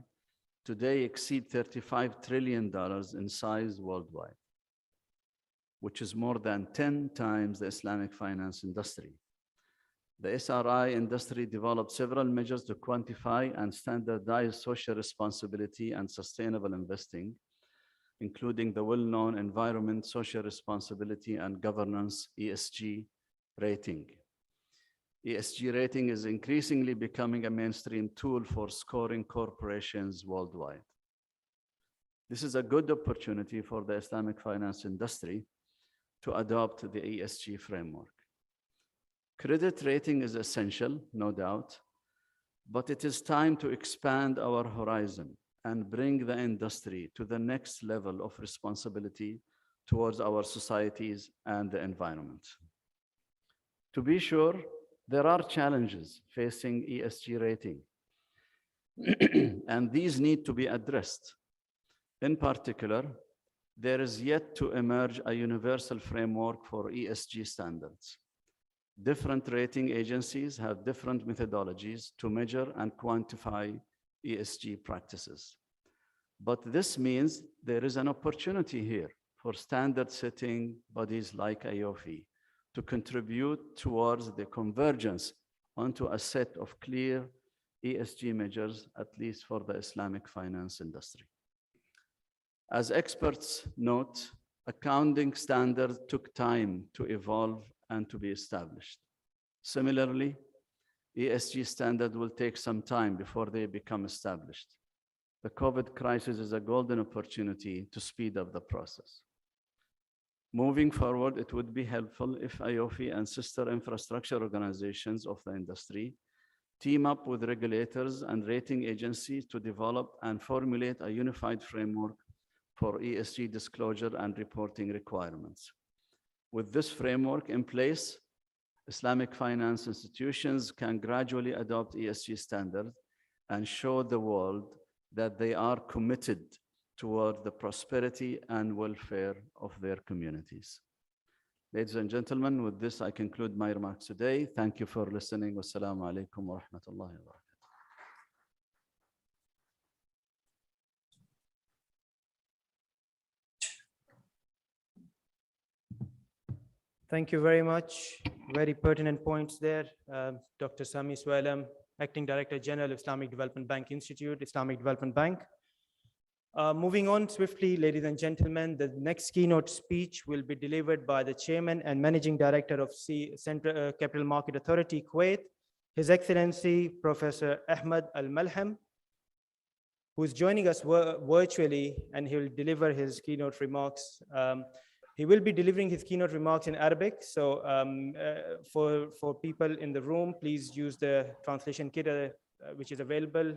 today exceed $35 trillion in size worldwide, which is more than 10 times the Islamic finance industry. The SRI industry developed several measures to quantify and standardize social responsibility and sustainable investing, including the well-known environment, social responsibility, and governance ESG rating. ESG rating is increasingly becoming a mainstream tool for scoring corporations worldwide. This is a good opportunity for the Islamic finance industry to adopt the ESG framework. Credit rating is essential, no doubt, but it is time to expand our horizon and bring the industry to the next level of responsibility towards our societies and the environment. To be sure, there are challenges facing ESG rating, and these need to be addressed. In particular, there is yet to emerge a universal framework for ESG standards. Different rating agencies have different methodologies to measure and quantify ESG practices. But this means there is an opportunity here for standard-setting bodies like AAOIFI to contribute towards the convergence onto a set of clear ESG measures, at least for the Islamic finance industry. As experts note, accounting standards took time to evolve and to be established. Similarly, ESG standards will take some time before they become established. The COVID crisis is a golden opportunity to speed up the process. Moving forward, it would be helpful if AAOIFI and sister infrastructure organizations of the industry team up with regulators and rating agencies to develop and formulate a unified framework for ESG disclosure and reporting requirements. With this framework in place, Islamic finance institutions can gradually adopt ESG standards and show the world that they are committed toward the prosperity and welfare of their communities. Ladies and gentlemen, with this, I conclude my remarks today. Thank you for listening. Wassalamu alaikum wa rahmatullahi wa barakatuh. Thank you very much. Very pertinent points there. Dr. Sami Swalam, Acting Director General, Islamic Development Bank Institute, Islamic Development Bank. Moving on swiftly, ladies and gentlemen, the next keynote speech will be delivered by the Chairman and Managing Director of Central Capital Market Authority, Kuwait, His Excellency, Professor Ahmed Al-Malham, who is joining us virtually, and he will deliver his keynote remarks. He will be delivering his keynote remarks in Arabic. So for people in the room, please use the translation kit which is available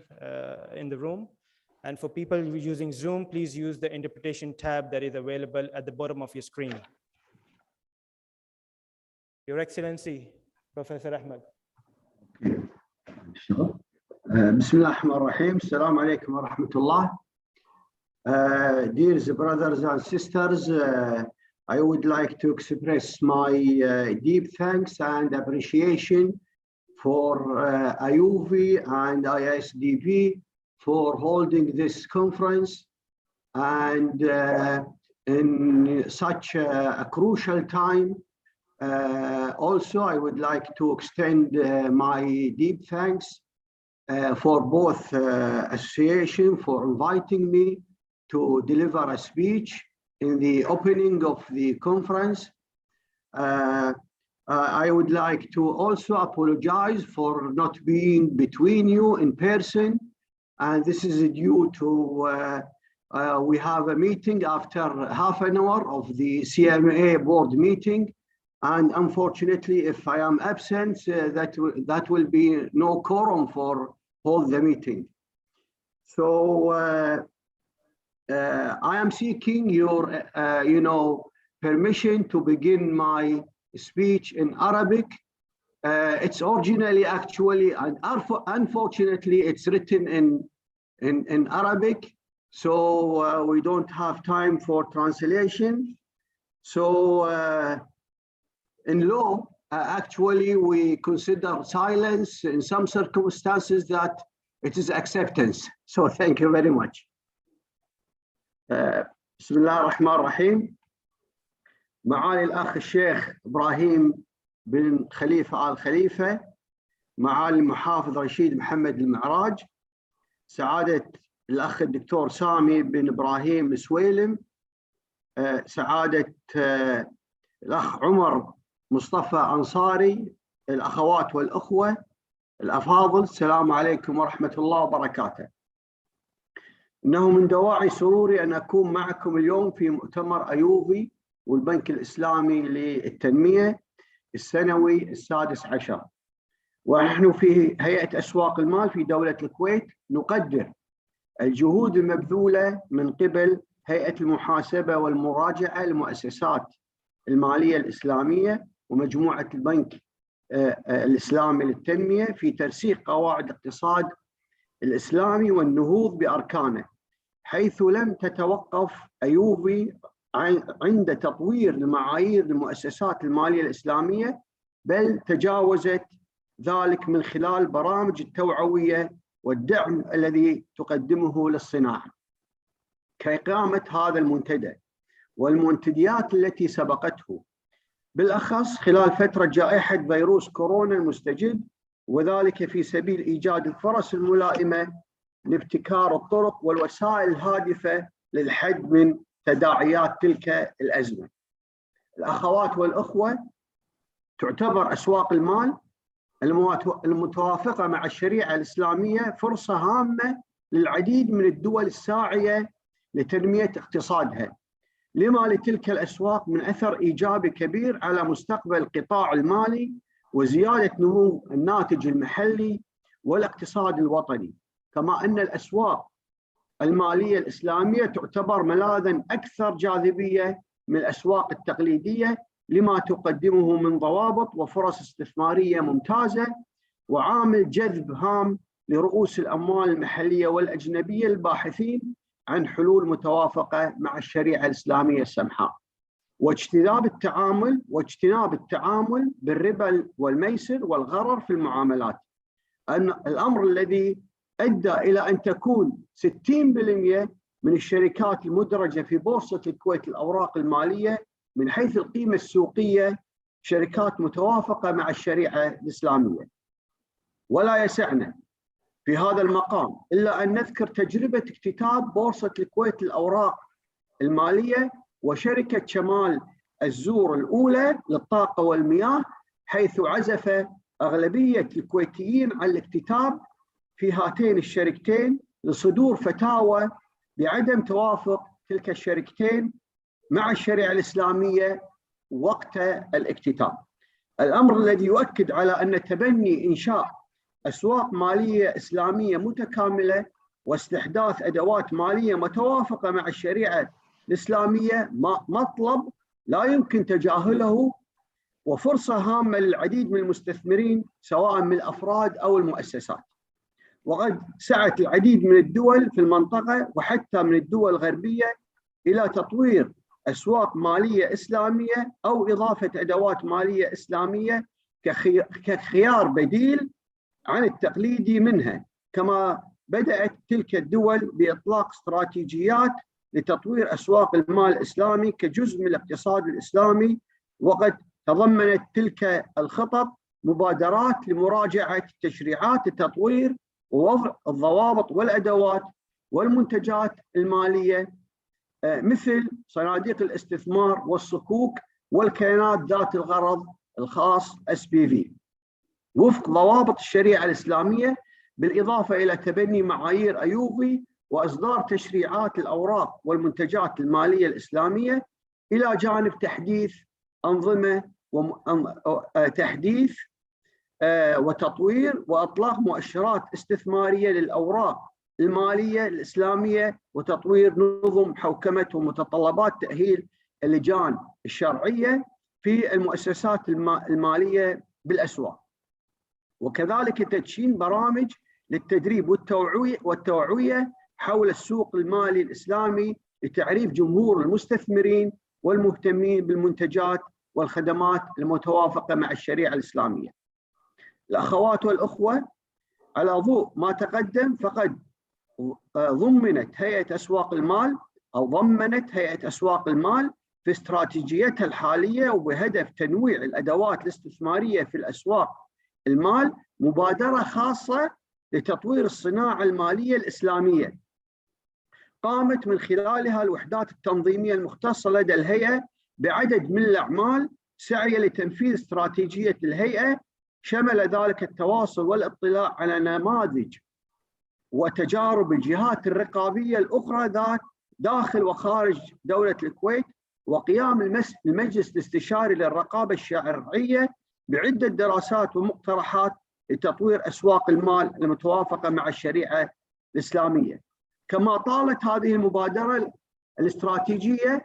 in the room. And for people using Zoom, please use the interpretation tab that is available at the bottom of your screen. Your Excellency, Professor Ahmed. بسم الله الرحمن الرحيم. السلام عليكم ورحمة الله. Dear brothers and sisters, I would like to express my deep thanks and appreciation for AAOIFI and IsDB for holding this conference, and in such a crucial time. Also, I would like to extend my deep thanks for both association for inviting me to deliver a speech in the opening of the conference. I would like to also apologize for not being between you in person, and this is due to we have a meeting after half an hour of the CMA board meeting, and unfortunately, if I am absent, that will be no quorum for hold the meeting. So I am seeking your, permission to begin my speech in Arabic. It's originally actually, and unfortunately, it's written in Arabic, so we don't have time for translation. So in law, actually, we consider silence in some circumstances that it is acceptance. So thank you very much. بسم الله الرحمن الرحيم. معالي الأخ الشيخ إبراهيم بن خليفة آل خليفة، معالي المحافظ رشيد محمد المعراج، سعادة الأخ الدكتور سامي بن إبراهيم سويلم، سعادة الأخ عمر مصطفى أنصاري، الأخوات والأخوة الأفاضل، السلام عليكم ورحمة الله وبركاته. إنه من دواعي سروري أن أكون معكم اليوم في مؤتمر AAOIFI والبنك الإسلامي للتنمية السنوي السادس عشر. ونحن في هيئة أسواق المال في دولة الكويت نقدر الجهود المبذولة من قبل هيئة المحاسبة والمراجعة للمؤسسات المالية الإسلامية ومجموعة البنك الإسلامي للتنمية في ترسيخ قواعد الاقتصاد الإسلامي والنهوض بأركانه، حيث لم تتوقف AAOIFI عند تطوير المعايير للمؤسسات المالية الإسلامية، بل تجاوزت ذلك من خلال برامج التوعوية والدعم الذي تقدمه للصناعة كإقامة هذا المنتدى والمنتديات التي سبقته، بالأخص خلال فترة جائحة فيروس كورونا المستجد، وذلك في سبيل إيجاد الفرص الملائمة لابتكار الطرق والوسائل الهادفة للحد من تداعيات تلك الأزمة. الأخوات والأخوة، تعتبر أسواق المال المتوافقة مع الشريعة الإسلامية فرصة هامة للعديد من الدول الساعية لتنمية اقتصادها، لما لتلك الأسواق من أثر إيجابي كبير على مستقبل القطاع المالي وزيادة نمو الناتج المحلي والاقتصاد الوطني. كما أن الأسواق المالية الإسلامية تعتبر ملاذاً أكثر جاذبية من الأسواق التقليدية لما تقدمه من ضوابط وفرص استثمارية ممتازة، وعامل جذب هام لرؤوس الأموال المحلية والأجنبية الباحثين عن حلول متوافقة مع الشريعة الإسلامية السمحاء، واجتناب التعامل بالربا والميسر والغرر في المعاملات، أن الأمر الذي أدى إلى أن تكون 60% من الشركات المدرجة في بورصة الكويت الأوراق المالية من حيث القيمة السوقية شركات متوافقة مع الشريعة الإسلامية. ولا يسعنا في هذا المقام إلا أن نذكر تجربة اكتتاب بورصة الكويت للأوراق المالية وشركة شمال الزور الأولى للطاقة والمياه، حيث عزف أغلبية الكويتيين على الاكتتاب في هاتين الشركتين لصدور فتاوى بعدم توافق تلك الشركتين مع الشريعة الإسلامية وقت الاكتتاب. الأمر الذي يؤكد على أن تبني إنشاء أسواق مالية إسلامية متكاملة واستحداث أدوات مالية متوافقة مع الشريعة الإسلامية مطلب لا يمكن تجاهله، وفرصة هامة للعديد من المستثمرين سواء من الأفراد أو المؤسسات. وقد سعت العديد من الدول في المنطقة وحتى من الدول الغربية إلى تطوير أسواق مالية إسلامية أو إضافة أدوات مالية إسلامية كخيار بديل عن التقليدي منها، كما بدأت تلك الدول بإطلاق استراتيجيات لتطوير أسواق المال الإسلامي كجزء من الاقتصاد الإسلامي. وقد تضمنت تلك الخطط مبادرات لمراجعة تشريعات التطوير ووضع الضوابط والأدوات والمنتجات المالية مثل صناديق الاستثمار والصكوك والكيانات ذات الغرض الخاص SPV وفق ضوابط الشريعة الإسلامية، بالإضافة إلى تبني معايير أيوفي وإصدار تشريعات الأوراق والمنتجات المالية الإسلامية، إلى جانب تحديث أنظمة تحديث وتطوير وإطلاق مؤشرات استثمارية للأوراق المالية الإسلامية وتطوير نظم حوكمة ومتطلبات تأهيل اللجان الشرعية في المؤسسات المالية بالأسواق، وكذلك تدشين برامج للتدريب والتوعية حول السوق المالي الإسلامي لتعريف جمهور المستثمرين والمهتمين بالمنتجات والخدمات المتوافقة مع الشريعة الإسلامية. الأخوات والأخوة، على ضوء ما تقدم فقد ضمنت هيئة أسواق المال في استراتيجيتها الحالية وبهدف تنويع الأدوات الاستثمارية في الأسواق المال مبادرة خاصة لتطوير الصناعة المالية الإسلامية قامت من خلالها الوحدات التنظيمية المختصة لدى الهيئة بعدد من الأعمال سعي لتنفيذ استراتيجية الهيئة، شمل ذلك التواصل والاطلاع على نماذج وتجارب الجهات الرقابية الأخرى ذات داخل وخارج دولة الكويت، وقيام المجلس الاستشاري للرقابة الشرعية بعدة دراسات ومقترحات لتطوير أسواق المال المتوافقة مع الشريعة الإسلامية. كما طالت هذه المبادرة الاستراتيجية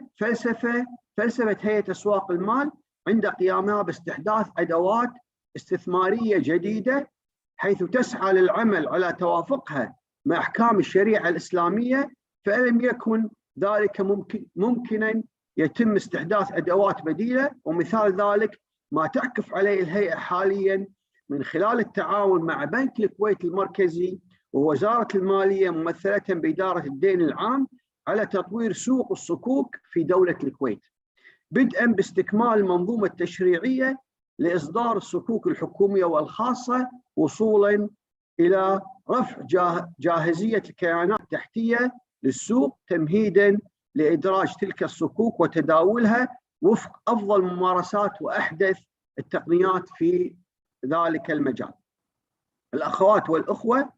فلسفة هيئة أسواق المال عند قيامها باستحداث أدوات استثمارية جديدة، حيث تسعى للعمل على توافقها مع أحكام الشريعة الإسلامية، فإن لم يكن ذلك ممكنا يتم استحداث أدوات بديلة، ومثال ذلك ما تعكف عليه الهيئة حاليا من خلال التعاون مع بنك الكويت المركزي ووزارة المالية ممثلة بإدارة الدين العام على تطوير سوق الصكوك في دولة الكويت، بدءا باستكمال المنظومة التشريعية لإصدار الصكوك الحكومية والخاصة، وصولا إلى رفع جاهزية الكيانات التحتية للسوق تمهيدا لإدراج تلك الصكوك وتداولها وفق أفضل ممارسات وأحدث التقنيات في ذلك المجال. الأخوات والأخوة،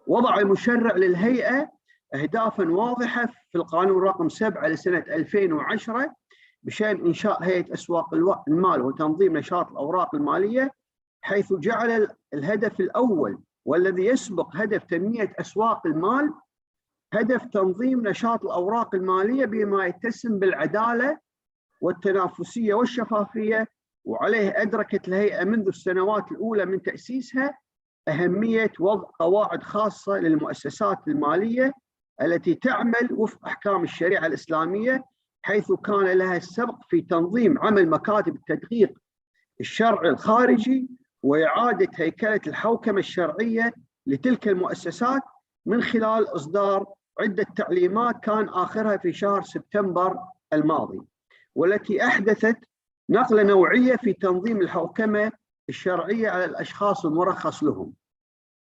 وضع المشرع للهيئة أهدافا واضحة في القانون رقم 7 لسنة 2010 بشأن إنشاء هيئة أسواق المال وتنظيم نشاط الأوراق المالية، حيث جعل الهدف الأول والذي يسبق هدف تنمية أسواق المال هدف تنظيم نشاط الأوراق المالية بما يتسم بالعدالة والتنافسية والشفافية، وعليه أدركت الهيئة منذ السنوات الأولى من تأسيسها أهمية وضع قواعد خاصة للمؤسسات المالية التي تعمل وفق أحكام الشريعة الإسلامية، حيث كان لها السبق في تنظيم عمل مكاتب التدقيق الشرعي الخارجي وإعادة هيكلة الحوكمة الشرعية لتلك المؤسسات من خلال إصدار عدة تعليمات كان آخرها في شهر سبتمبر الماضي، والتي أحدثت نقلة نوعية في تنظيم الحوكمة الشرعية على الأشخاص المرخص لهم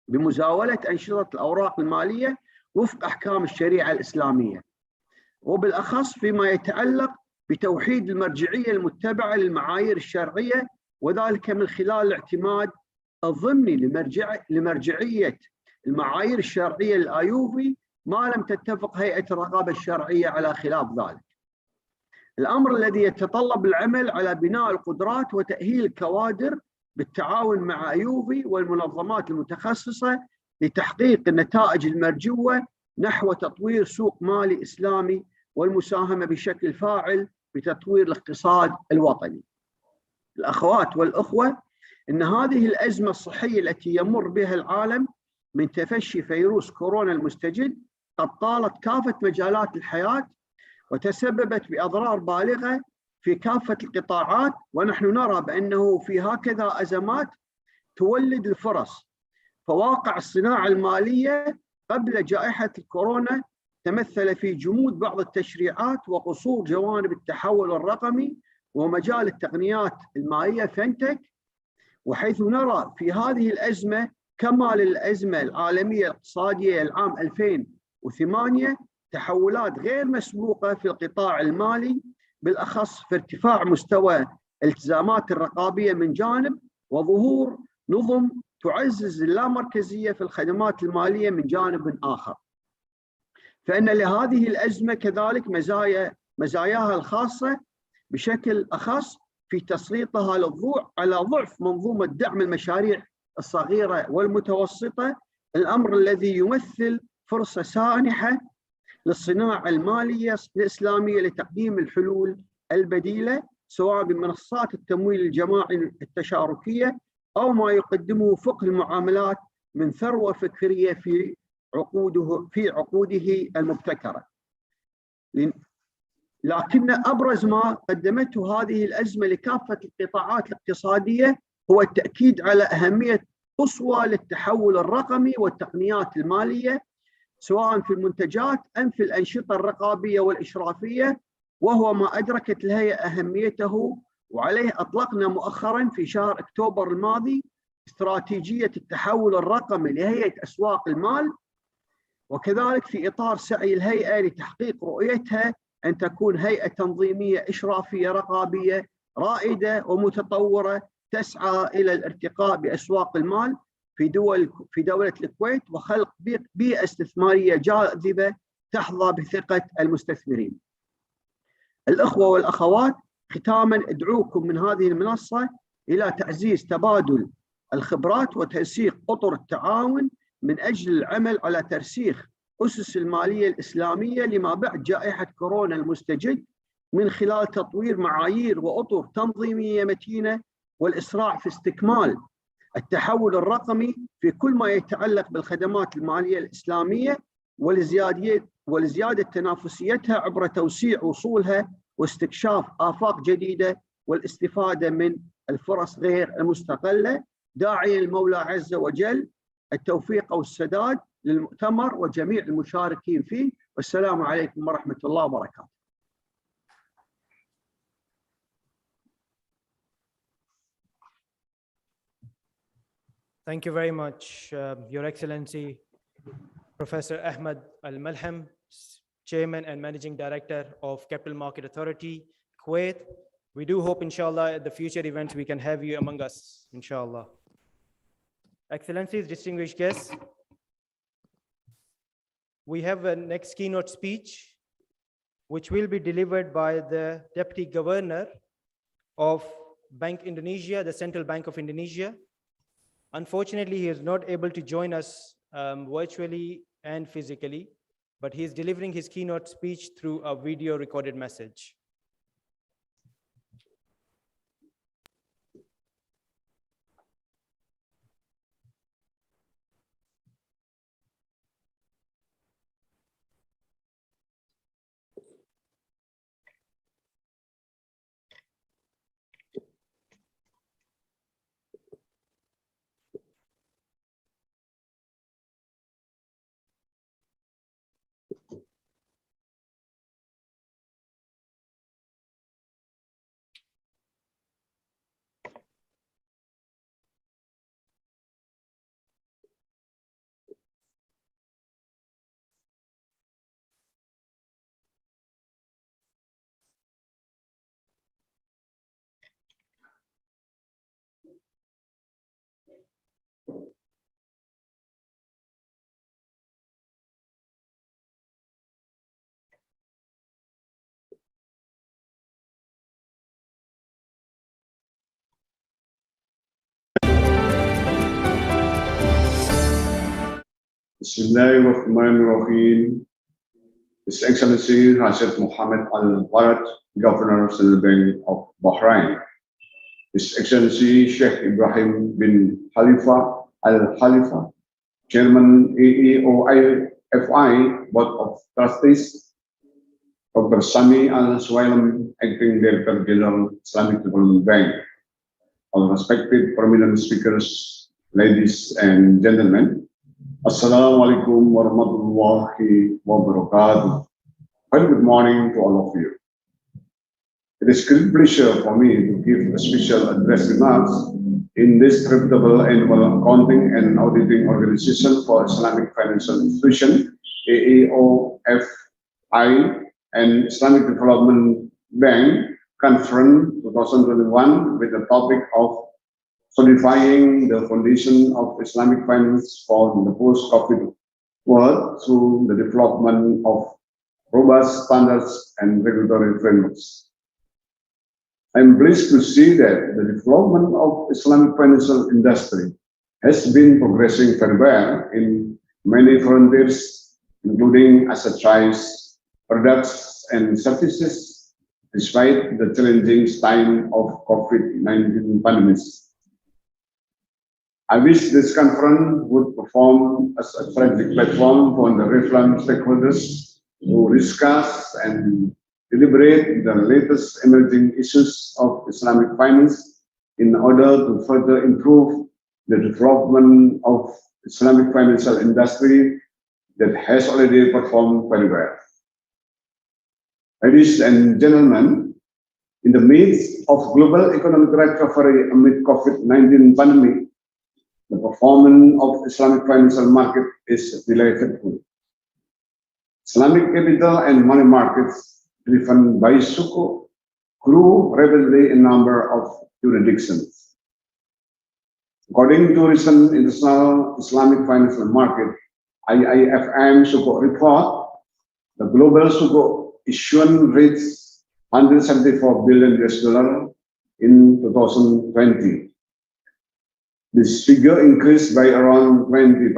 بمزاولة أنشطة الأوراق المالية وفق أحكام الشريعة الإسلامية، وبالأخص فيما يتعلق بتوحيد المرجعية المتبعة للمعايير الشرعية، وذلك من خلال الاعتماد الضمني لمرجعية المعايير الشرعية للآيوفي ما لم تتفق هيئة الرقابة الشرعية على خلاف ذلك. الأمر الذي يتطلب العمل على بناء القدرات وتأهيل الكوادر بالتعاون مع أيوفي والمنظمات المتخصصة لتحقيق النتائج المرجوة نحو تطوير سوق مالي إسلامي والمساهمة بشكل فاعل بتطوير الاقتصاد الوطني. الأخوات والأخوة، إن هذه الأزمة الصحية التي يمر بها العالم من تفشي فيروس كورونا المستجد قد طالت كافة مجالات الحياة وتسببت بأضرار بالغة في كافة القطاعات، ونحن نرى بأنه في هكذا أزمات تولد الفرص. فواقع الصناعة المالية قبل جائحة الكورونا تمثل في جمود بعض التشريعات وقصور جوانب التحول الرقمي ومجال التقنيات المالية فينتك، وحيث نرى في هذه الأزمة كما للأزمة العالمية الاقتصادية العام 2008 تحولات غير مسبوقة في القطاع المالي، بالأخص في ارتفاع مستوى الالتزامات الرقابية من جانب، وظهور نظم تعزز اللامركزية في الخدمات المالية من جانب آخر. فإن لهذه الأزمة كذلك مزاياها الخاصة بشكل أخص في تسليطها للضوء على ضعف منظومة دعم المشاريع الصغيرة والمتوسطة، الأمر الذي يمثل فرصة سانحة للصناعة المالية الإسلامية لتقديم الحلول البديلة سواء بمنصات التمويل الجماعي التشاركية أو ما يقدمه فقه المعاملات من ثروة فكرية في عقوده المبتكرة. لكن أبرز ما قدمته هذه الأزمة لكافة القطاعات الاقتصادية هو التأكيد على أهمية قصوى للتحول الرقمي والتقنيات المالية سواء في المنتجات أم في الأنشطة الرقابية والإشرافية، وهو ما أدركت الهيئة أهميته، وعليه أطلقنا مؤخرا في شهر أكتوبر الماضي استراتيجية التحول الرقمي لهيئة أسواق المال، وكذلك في إطار سعي الهيئة لتحقيق رؤيتها أن تكون هيئة تنظيمية إشرافية رقابية رائدة ومتطورة تسعى إلى الارتقاء بأسواق المال في دولة الكويت وخلق بيئة استثمارية جاذبة تحظى بثقة المستثمرين. الأخوة والأخوات، ختاما أدعوكم من هذه المنصة إلى تعزيز تبادل الخبرات وتنسيق أطر التعاون من أجل العمل على ترسيخ أسس المالية الإسلامية لما بعد جائحة كورونا المستجد من خلال تطوير معايير وأطر تنظيمية متينة والإسراع في استكمال التحول الرقمي في كل ما يتعلق بالخدمات المالية الإسلامية ولزيادة تنافسيتها عبر توسيع وصولها واستكشاف آفاق جديدة والاستفادة من الفرص غير المستقلة، داعيا المولى عز وجل التوفيق والسداد للمؤتمر وجميع المشاركين فيه، والسلام عليكم ورحمة الله وبركاته. Thank you very much, Your Excellency, Professor Ahmed Al-Malham, Chairman and Managing Director of Capital Market Authority, Kuwait. We do hope, inshallah, at the future events we can have you among us, inshallah. Excellencies, distinguished guests, we have a next keynote speech, which will be delivered by the Deputy Governor of Bank Indonesia, the Central Bank of Indonesia. Unfortunately, he is not able to join us virtually and physically, but he is delivering his keynote speech through a video recorded message. Bismillahirrahmanirrahim. His Excellency Rashid Mohammed Al Warad, Governor of Central Bank of Bahrain. His Excellency Sheikh Ibrahim bin Khalifa Al Khalifa, Chairman AAOIFI Board of Trustees. Dr. Sami Al Suwailam, Acting Director General Islamic Development Bank. All respected prominent speakers, ladies and gentlemen. Assalamualaikum warahmatullahi wabarakatuh. Very good morning to all of you. It is a great pleasure for me to give a special address remarks in this reputable annual accounting and auditing organization for Islamic Financial Institution, AAOIFI, and Islamic Development Bank Conference 2021 with the topic of solidifying the foundation of Islamic finance for the post-COVID world through the development of robust standards and regulatory frameworks. I am pleased to see that the development of Islamic financial industry has been progressing very well in many frontiers, including asset choice, products and services, despite the challenging time of COVID-19 pandemic. I wish this conference would perform as a strategic platform for the relevant stakeholders to discuss and deliberate the latest emerging issues of Islamic finance in order to further improve the development of Islamic financial industry that has already performed very well. Ladies and gentlemen, in the midst of global economic recovery amid COVID-19 pandemic, the performance of Islamic financial market is delightful. Islamic capital and money markets, driven by Sukuk, grew rapidly in number of jurisdictions. According to recent International Islamic Financial Market (IIFM) Sukuk report, the global Sukuk issuance reached $174 billion in 2020. This figure increased by around 20%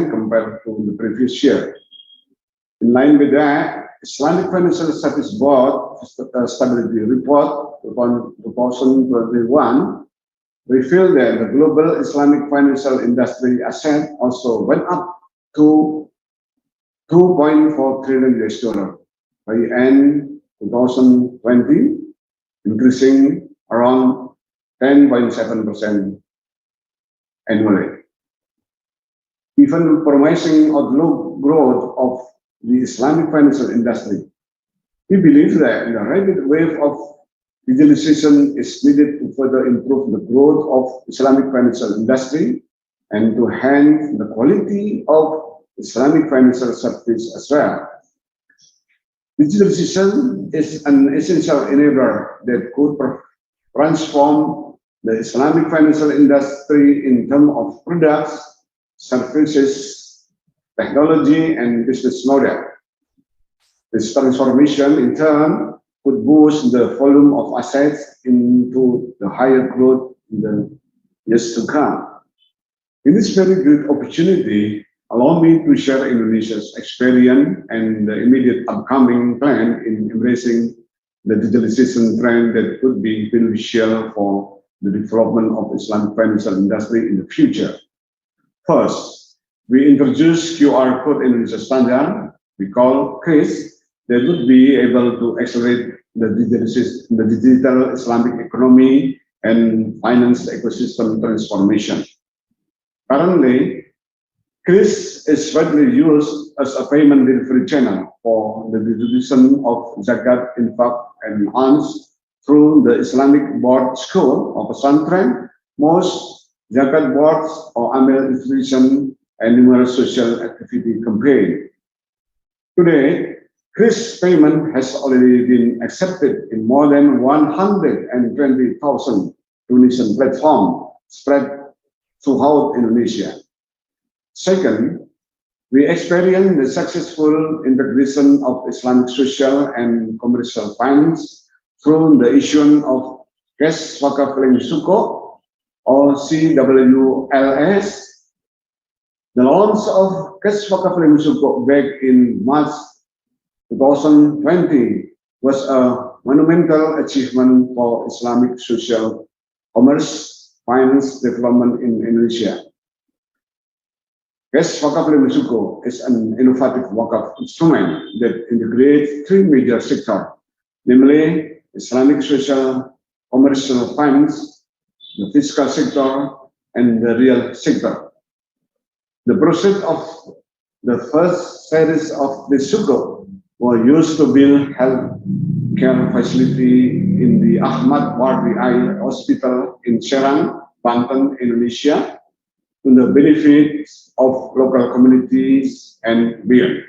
compared to the previous year. In line with that, Islamic Financial Services Board Stability Report 2021 revealed that the global Islamic financial industry asset also went up to $2.4 trillion by end 2020, increasing around 10.7% annually. Given promising outlook growth of the Islamic financial industry, we believe that the rapid wave of digitalization is needed to further improve the growth of Islamic financial industry and to enhance the quality of Islamic financial services as well. Digitalization is an essential enabler that could transform the Islamic financial industry in terms of products, services, technology, and business model. This transformation, in turn, could boost the volume of assets into the higher growth in the years to come. In this very good opportunity, allow me to share Indonesia's experience and the immediate upcoming plan in embracing the digitalization trend that could be beneficial for the development of Islamic financial industry in the future. First, we introduced QR Code Indonesia Standard, we call CRIS, that would be able to accelerate the digital Islamic economy and finance ecosystem transformation. Currently, CRIS is widely used as a payment delivery channel for the distribution of zakat, infak, and alms through the Islamic Board School of Pesantren, most zakat boards or amil distribution, and numerous social activity campaign. Today, CRIS payment has already been accepted in more than 120,000 donation platforms spread throughout Indonesia. Second, we experienced the successful integration of Islamic social and commercial finance through the issuance of Cash Wakaf Link Sukuk or CWLS The launch of Cash Wakaf Lemusuko back in March 2020 was a monumental achievement for Islamic social commerce finance development in Indonesia. Cash Wakaf Lemusuko is an innovative wakaf instrument that integrates three major sectors, namely Islamic social commercial finance, the fiscal sector, and the real sector. The proceeds of the first series of the sukuk were used to build health care facility in the Ahmad Wardi Eye Hospital in Serang, Banten, Indonesia, to the benefit of local communities and beyond.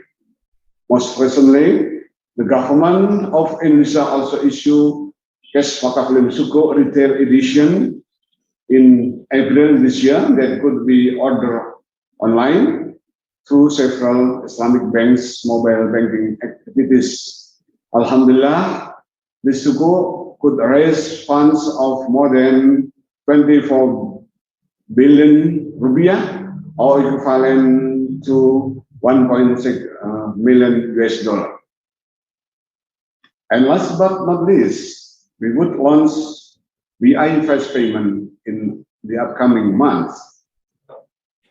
Most recently, the government of Indonesia also issued Cash Wakaf Lemusuko Retail Edition in April this year that could be ordered online through several Islamic banks' mobile banking activities. Alhamdulillah, this sukuk could raise funds of more than 24 billion rupiah, or equivalent to 1.6 million US dollar. And last but not least, we would launch BI fast payment in the upcoming months.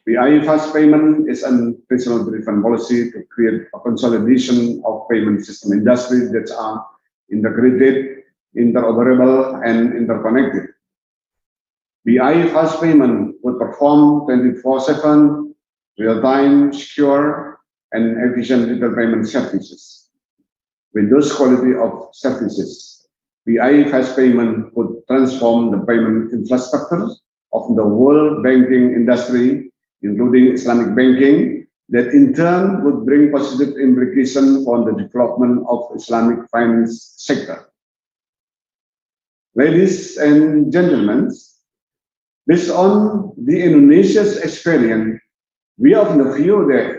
BI fast payment is a regional-driven policy to create a consolidation of payment system industry that are integrated, interoperable, and interconnected. BI fast payment would perform 24/7, real-time, secure, and efficient retail payment services. With those quality of services, BI fast payment would transform the payment infrastructure of the world banking industry, including Islamic banking, that in turn would bring positive implications for the development of Islamic finance sector. Ladies and gentlemen, based on the Indonesia's experience, we of the view that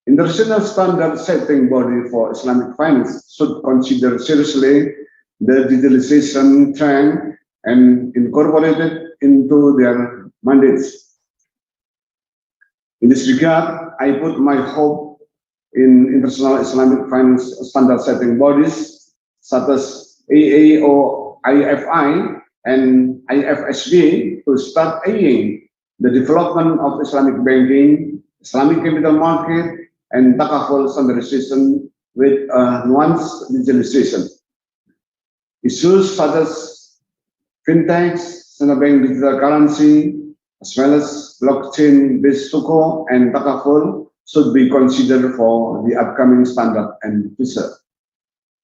international standard setting body for Islamic finance should consider seriously the digitalization trend and incorporate it into their mandates. In this regard, I put my hope in international Islamic finance standard setting bodies such as AAOIFI and IFSB to start aiding the development of Islamic banking, Islamic capital market, and takaful standardization with nuanced digitalization. Issues such as fintechs, central bank digital currency, as well as blockchain-based sukuk and takaful should be considered for the upcoming standard and future.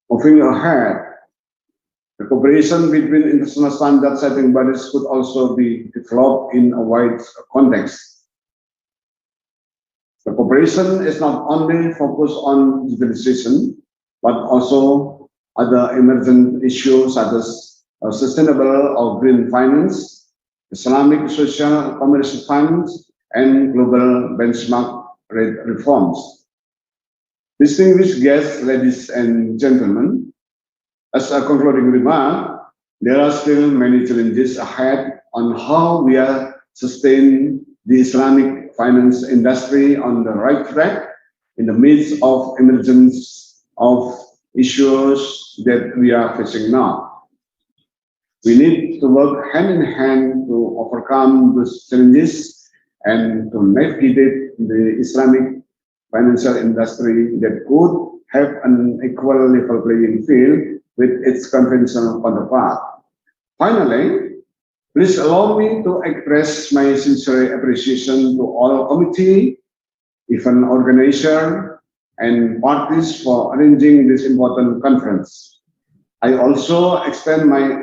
Moving ahead, the cooperation between international standard setting bodies could also be developed in a wide context. The cooperation is not only focused on digitalization, but also other emergent issues such as sustainable or green finance, Islamic social commercial finance, and global benchmark rate reforms. Distinguished guests, ladies and gentlemen, as a concluding remark, there are still many challenges ahead on how we are sustaining the Islamic finance industry on the right track in the midst of emergence of issues that we are facing now. We need to work hand in hand to overcome those challenges and to navigate the Islamic financial industry that could have an equal level playing field with its conventional counterpart. Finally, please allow me to express my sincere appreciation to all committee, event organizer, and parties for arranging this important conference. I also extend my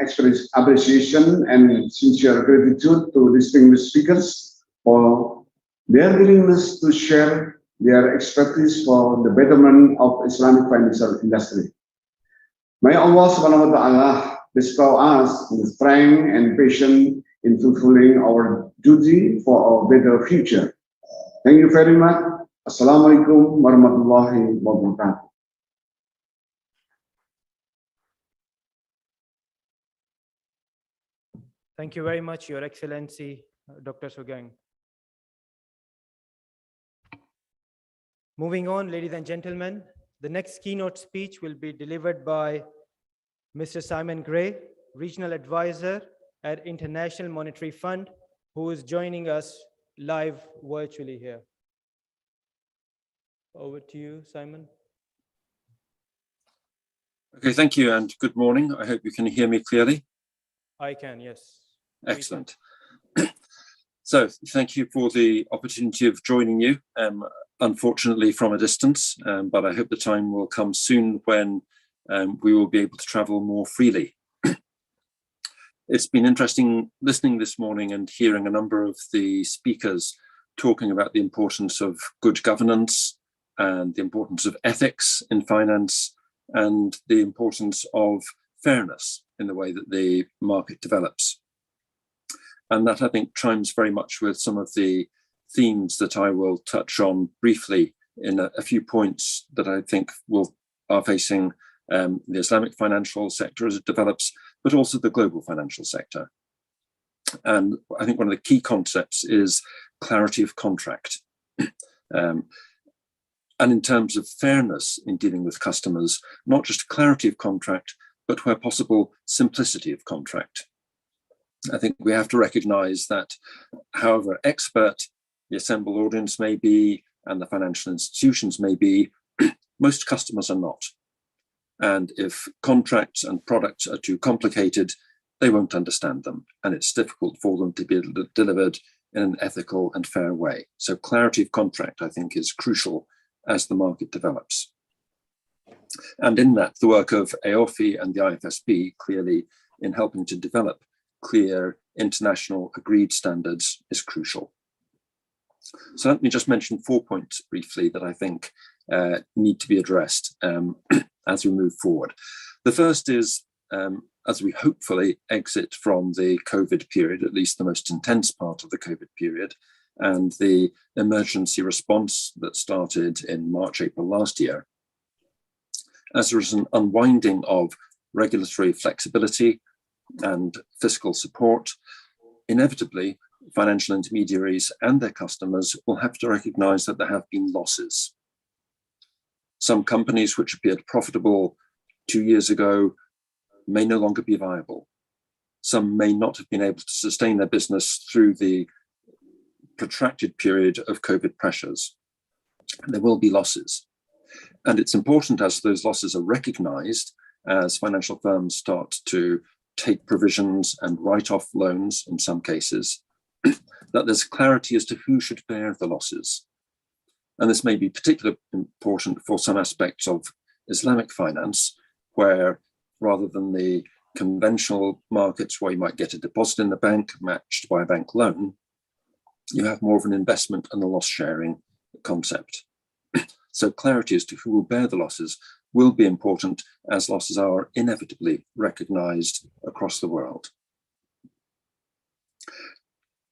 appreciation and sincere gratitude to distinguished speakers for their willingness to share their expertise for the betterment of Islamic financial industry. May Allah subhanahu wa ta'ala bestow us the strength and patience in fulfilling our duty for a better future. Thank you very much. Assalamualaikum warahmatullahi wabarakatuh. Thank you very much, Your Excellency, Dr. Sugeng. Moving on, ladies and gentlemen, the next keynote speech will be delivered by Mr. Simon Gray, Regional Advisor at International Monetary Fund, who is joining us live virtually here. Over to you, Simon. Okay, thank you and good morning. I hope you can hear me clearly. I can, yes. Excellent. So thank you for the opportunity of joining you, unfortunately from a distance, but I hope the time will come soon when we will be able to travel more freely. It's been interesting listening this morning and hearing a number of the speakers talking about the importance of good governance and the importance of ethics in finance and the importance of fairness in the way that the market develops. And that, I think, chimes very much with some of the themes that I will touch on briefly in a few points that I think are facing the Islamic financial sector as it develops, but also the global financial sector. And I think one of the key concepts is clarity of contract. And in terms of fairness in dealing with customers, not just clarity of contract, but where possible, simplicity of contract. I think we have to recognize that however expert the assembled audience may be and the financial institutions may be, most customers are not. And if contracts and products are too complicated, they won't understand them. And it's difficult for them to be delivered in an ethical and fair way. So clarity of contract, I think, is crucial as the market develops. And in that, the work of AAOIFI and the IFSB clearly in helping to develop clear international agreed standards is crucial. So let me just mention 4 points briefly that I think need to be addressed as we move forward. The first is, as we hopefully exit from the COVID period, at least the most intense part of the COVID period, and the emergency response that started in March, April last year, as there is an unwinding of regulatory flexibility and fiscal support, inevitably, financial intermediaries and their customers will have to recognize that there have been losses. Some companies which appeared profitable 2 years ago may no longer be viable. Some may not have been able to sustain their business through the protracted period of COVID pressures. There will be losses. And it's important as those losses are recognized, as financial firms start to take provisions and write off loans in some cases, that there's clarity as to who should bear the losses. And this may be particularly important for some aspects of Islamic finance, where rather than the conventional markets where you might get a deposit in the bank matched by a bank loan, you have more of an investment and a loss sharing concept. So clarity as to who will bear the losses will be important as losses are inevitably recognized across the world.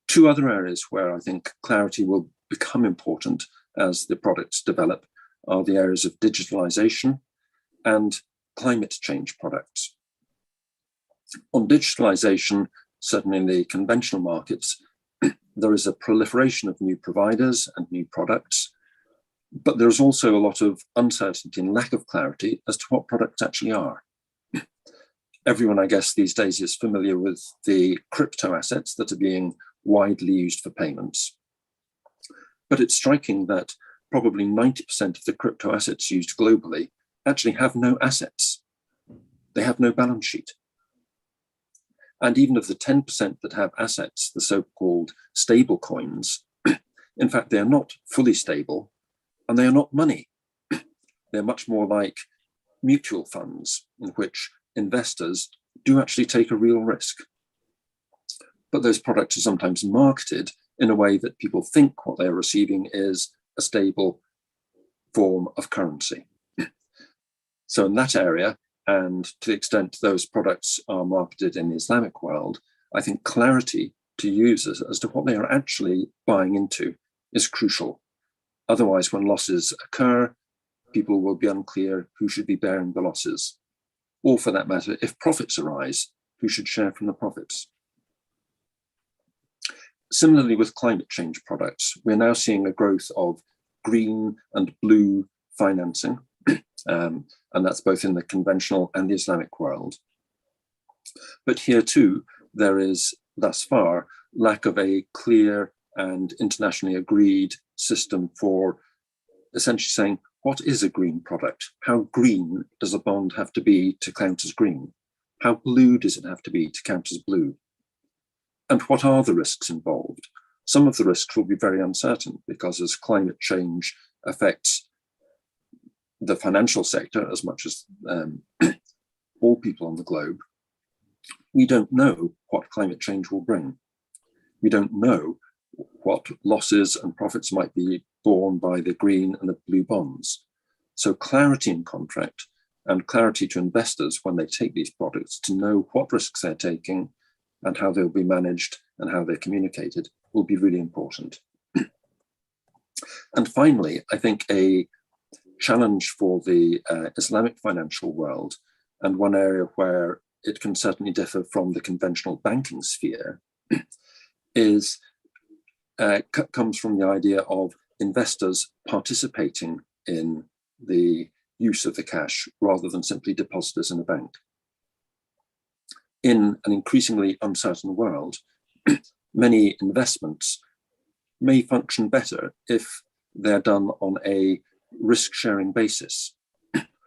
Two other areas where I think clarity will become important as the products develop are the areas of digitalization and climate change products. On digitalization, certainly in the conventional markets, there is a proliferation of new providers and new products, but there's also a lot of uncertainty and lack of clarity as to what products actually are. Everyone, I guess, these days is familiar with the crypto assets that are being widely used for payments. But it's striking that probably 90% of the crypto assets used globally actually have no assets. They have no balance sheet. And even of the 10% that have assets, the so-called stable coins, in fact, they are not fully stable and they are not money. They're much more like mutual funds in which investors do actually take a real risk. But those products are sometimes marketed in a way that people think what they're receiving is a stable form of currency. So in that area, and to the extent those products are marketed in the Islamic world, I think clarity to users as to what they are actually buying into is crucial. Otherwise, when losses occur, people will be unclear who should be bearing the losses. Or for that matter, if profits arise, who should share from the profits. Similarly with climate change products, we're now seeing a growth of green and blue financing, and that's both in the conventional and the Islamic world. But here too, there is thus far lack of a clear and internationally agreed system for essentially saying, what is a green product? How green does a bond have to be to count as green? How blue does it have to be to count as blue? And what are the risks involved? Some of the risks will be very uncertain because as climate change affects the financial sector as much as all people on the globe, we don't know what climate change will bring. We don't know what losses and profits might be borne by the green and the blue bonds. So clarity in contract and clarity to investors when they take these products to know what risks they're taking and how they'll be managed and how they're communicated will be really important. And finally, I think a challenge for the Islamic financial world, and one area where it can certainly differ from the conventional banking sphere, is comes from the idea of investors participating in the use of the cash rather than simply depositors in a bank. In an increasingly uncertain world, many investments may function better if they're done on a risk-sharing basis.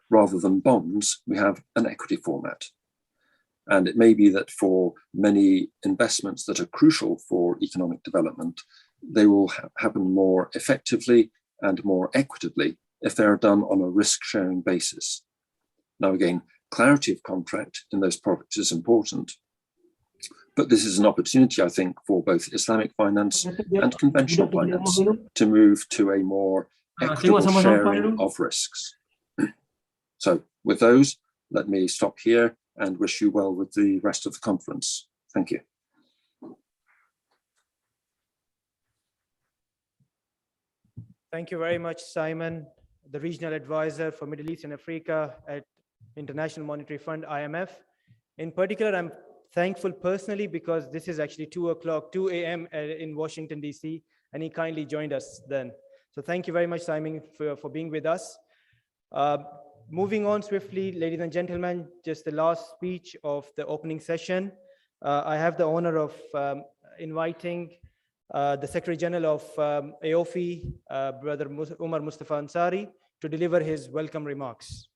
Rather than bonds, we have an equity format. And it may be that for many investments that are crucial for economic development, they will happen more effectively and more equitably if they are done on a risk-sharing basis. Now again, clarity of contract in those products is important, but this is an opportunity, I think, for both Islamic finance and conventional finance to move to a more equitable sharing of risks. So with those, let me stop here and wish you well with the rest of the conference. Thank you. Thank you very much, Simon, the Regional Advisor for Middle East and Africa at International Monetary Fund, IMF. In particular, I'm thankful personally because this is actually 2 a.m. in Washington, D.C., and he kindly joined us then. So thank you very much, Simon, for being with us. Moving on swiftly, ladies and gentlemen, just the last speech of the opening session. I have the honor of inviting the Secretary General of AAOIFI, Brother Umar Mustafa Ansari, to deliver his welcome remarks.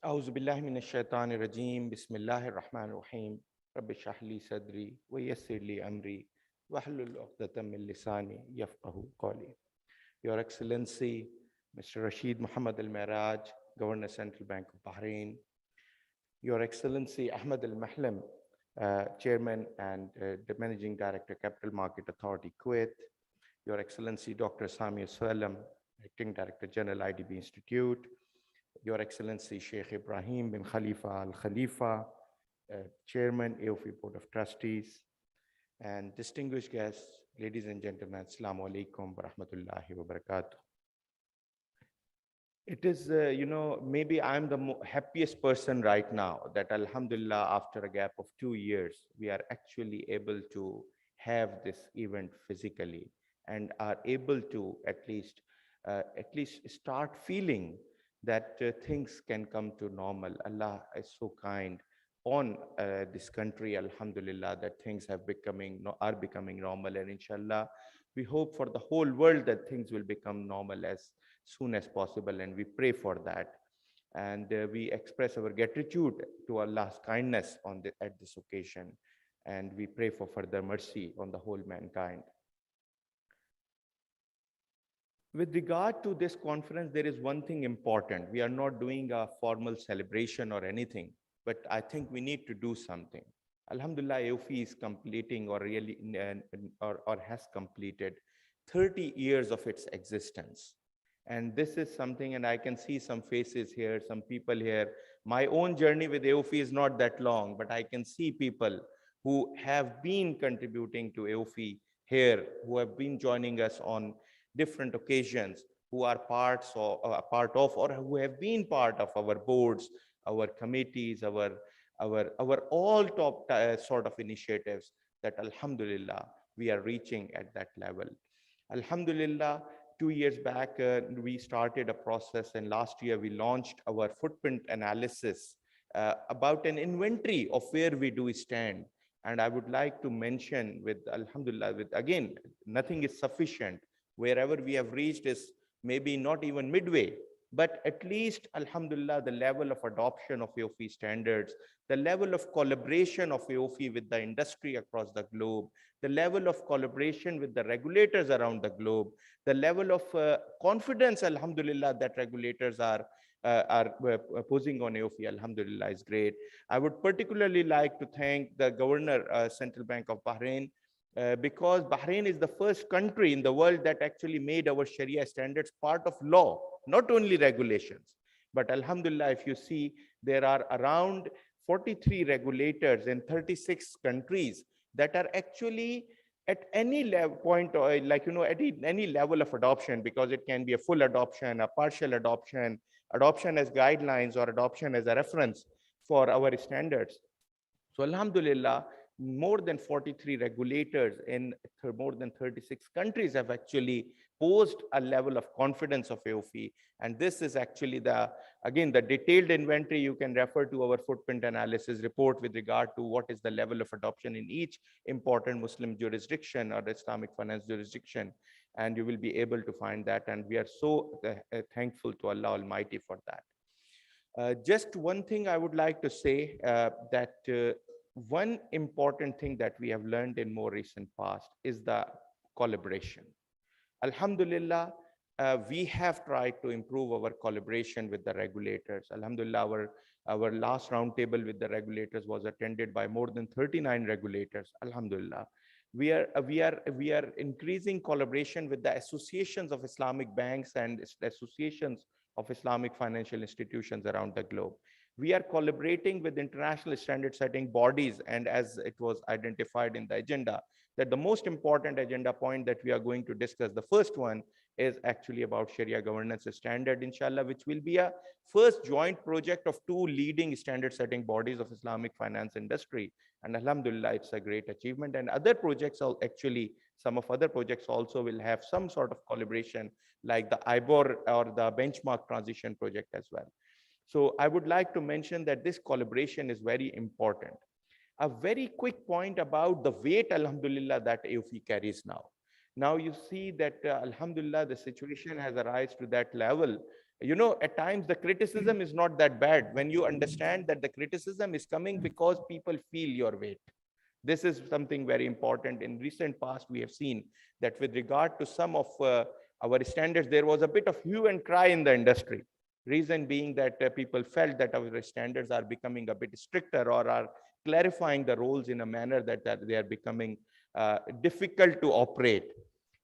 أعوذ بالله من الشيطان الرجيم بسم الله الرحمن الرحيم رب اشرح لي صدري ويسر لي أمري واحلل عقدة من لساني يفقهوا قولي. Your Excellency, Mr. Rashid Mohammed Al Miraj, Governor Central Bank of Bahrain, Your Excellency Ahmed Al Mahlam, Chairman and the Managing Director, Capital Market Authority, Kuwait, Your Excellency Dr. Sami Salam, Acting Director General, IDB Institute, Your Excellency Sheikh Ibrahim bin Khalifa Al Khalifa, Chairman, AAOIFI Board of Trustees, and distinguished guests, ladies and gentlemen, Assalamu alaikum wa rahmatullahi wa barakatuh. It is, maybe I'm the happiest person right now that Alhamdulillah, after a gap of 2 years, we are actually able to have this event physically and are able to at least start feeling that things can come to normal. Allah is so kind on this country, Alhamdulillah, that things are becoming normal, and inshallah, we hope for the whole world that things will become normal as soon as possible, and we pray for that. And we express our gratitude to Allah's kindness at this occasion, and we pray for further mercy on the whole mankind. With regard to this conference, there is one thing important. We are not doing a formal celebration or anything, but I think we need to do something. Alhamdulillah, AAOIFI is completing or has completed 30 years of its existence. And this is something, and I can see some faces here, some people here. My own journey with AAOIFI is not that long, but I can see people who have been contributing to AAOIFI here, who have been joining us on different occasions, who are part of or who have been part of our boards, our committees, our all top sort of initiatives, that Alhamdulillah, we are reaching at that level. Alhamdulillah, 2 years back, we started a process, and last year we launched our footprint analysis about an inventory of where we do stand. And I would like to mention with Alhamdulillah, with again, nothing is sufficient. Wherever we have reached is maybe not even midway, but at least Alhamdulillah, the level of adoption of AAOIFI standards, the level of collaboration of AAOIFI with the industry across the globe, the level of collaboration with the regulators around the globe, the level of confidence, Alhamdulillah, that regulators are posing on AAOIFI, Alhamdulillah, is great. I would particularly like to thank the Governor, Central Bank of Bahrain, because Bahrain is the first country in the world that actually made our Sharia standards part of law, not only regulations. But Alhamdulillah, if you see, there are around 43 regulators in 36 countries that are actually at any point, or like, at any level of adoption, because it can be a full adoption, a partial adoption, adoption as guidelines, or adoption as a reference for our standards. So Alhamdulillah, more than 43 regulators in more than 36 countries have actually posed a level of confidence of AAOIFI. And this is actually again, the detailed inventory. You can refer to our footprint analysis report with regard to what is the level of adoption in each important Muslim jurisdiction or Islamic finance jurisdiction. And you will be able to find that. And we are so thankful to Allah Almighty for that. Just one thing I would like to say, that one important thing that we have learned in more recent past is the collaboration. Alhamdulillah, we have tried to improve our collaboration with the regulators. Alhamdulillah, our last roundtable with the regulators was attended by more than 39 regulators. Alhamdulillah. We are increasing collaboration with the associations of Islamic banks and associations of Islamic financial institutions around the globe. We are collaborating with international standard setting bodies, and as it was identified in the agenda, that the most important agenda point that we are going to discuss, the first one, is actually about Sharia governance standard, inshallah, which will be a first joint project of two leading standard setting bodies of Islamic finance industry. And Alhamdulillah, it's a great achievement. And other projects, actually, some of other projects also will have some sort of collaboration, like the IBOR or the benchmark transition project as well. So I would like to mention that this collaboration is very important. A very quick point about the weight, Alhamdulillah, that AAOIFI carries now. Now you see that, Alhamdulillah, the situation has arisen to that level. At times the criticism is not that bad when you understand that the criticism is coming because people feel your weight. This is something very important. In recent past, we have seen that with regard to some of our standards, there was a bit of hue and cry in the industry. Reason being that people felt that our standards are becoming a bit stricter or are clarifying the roles in a manner that they are becoming difficult to operate.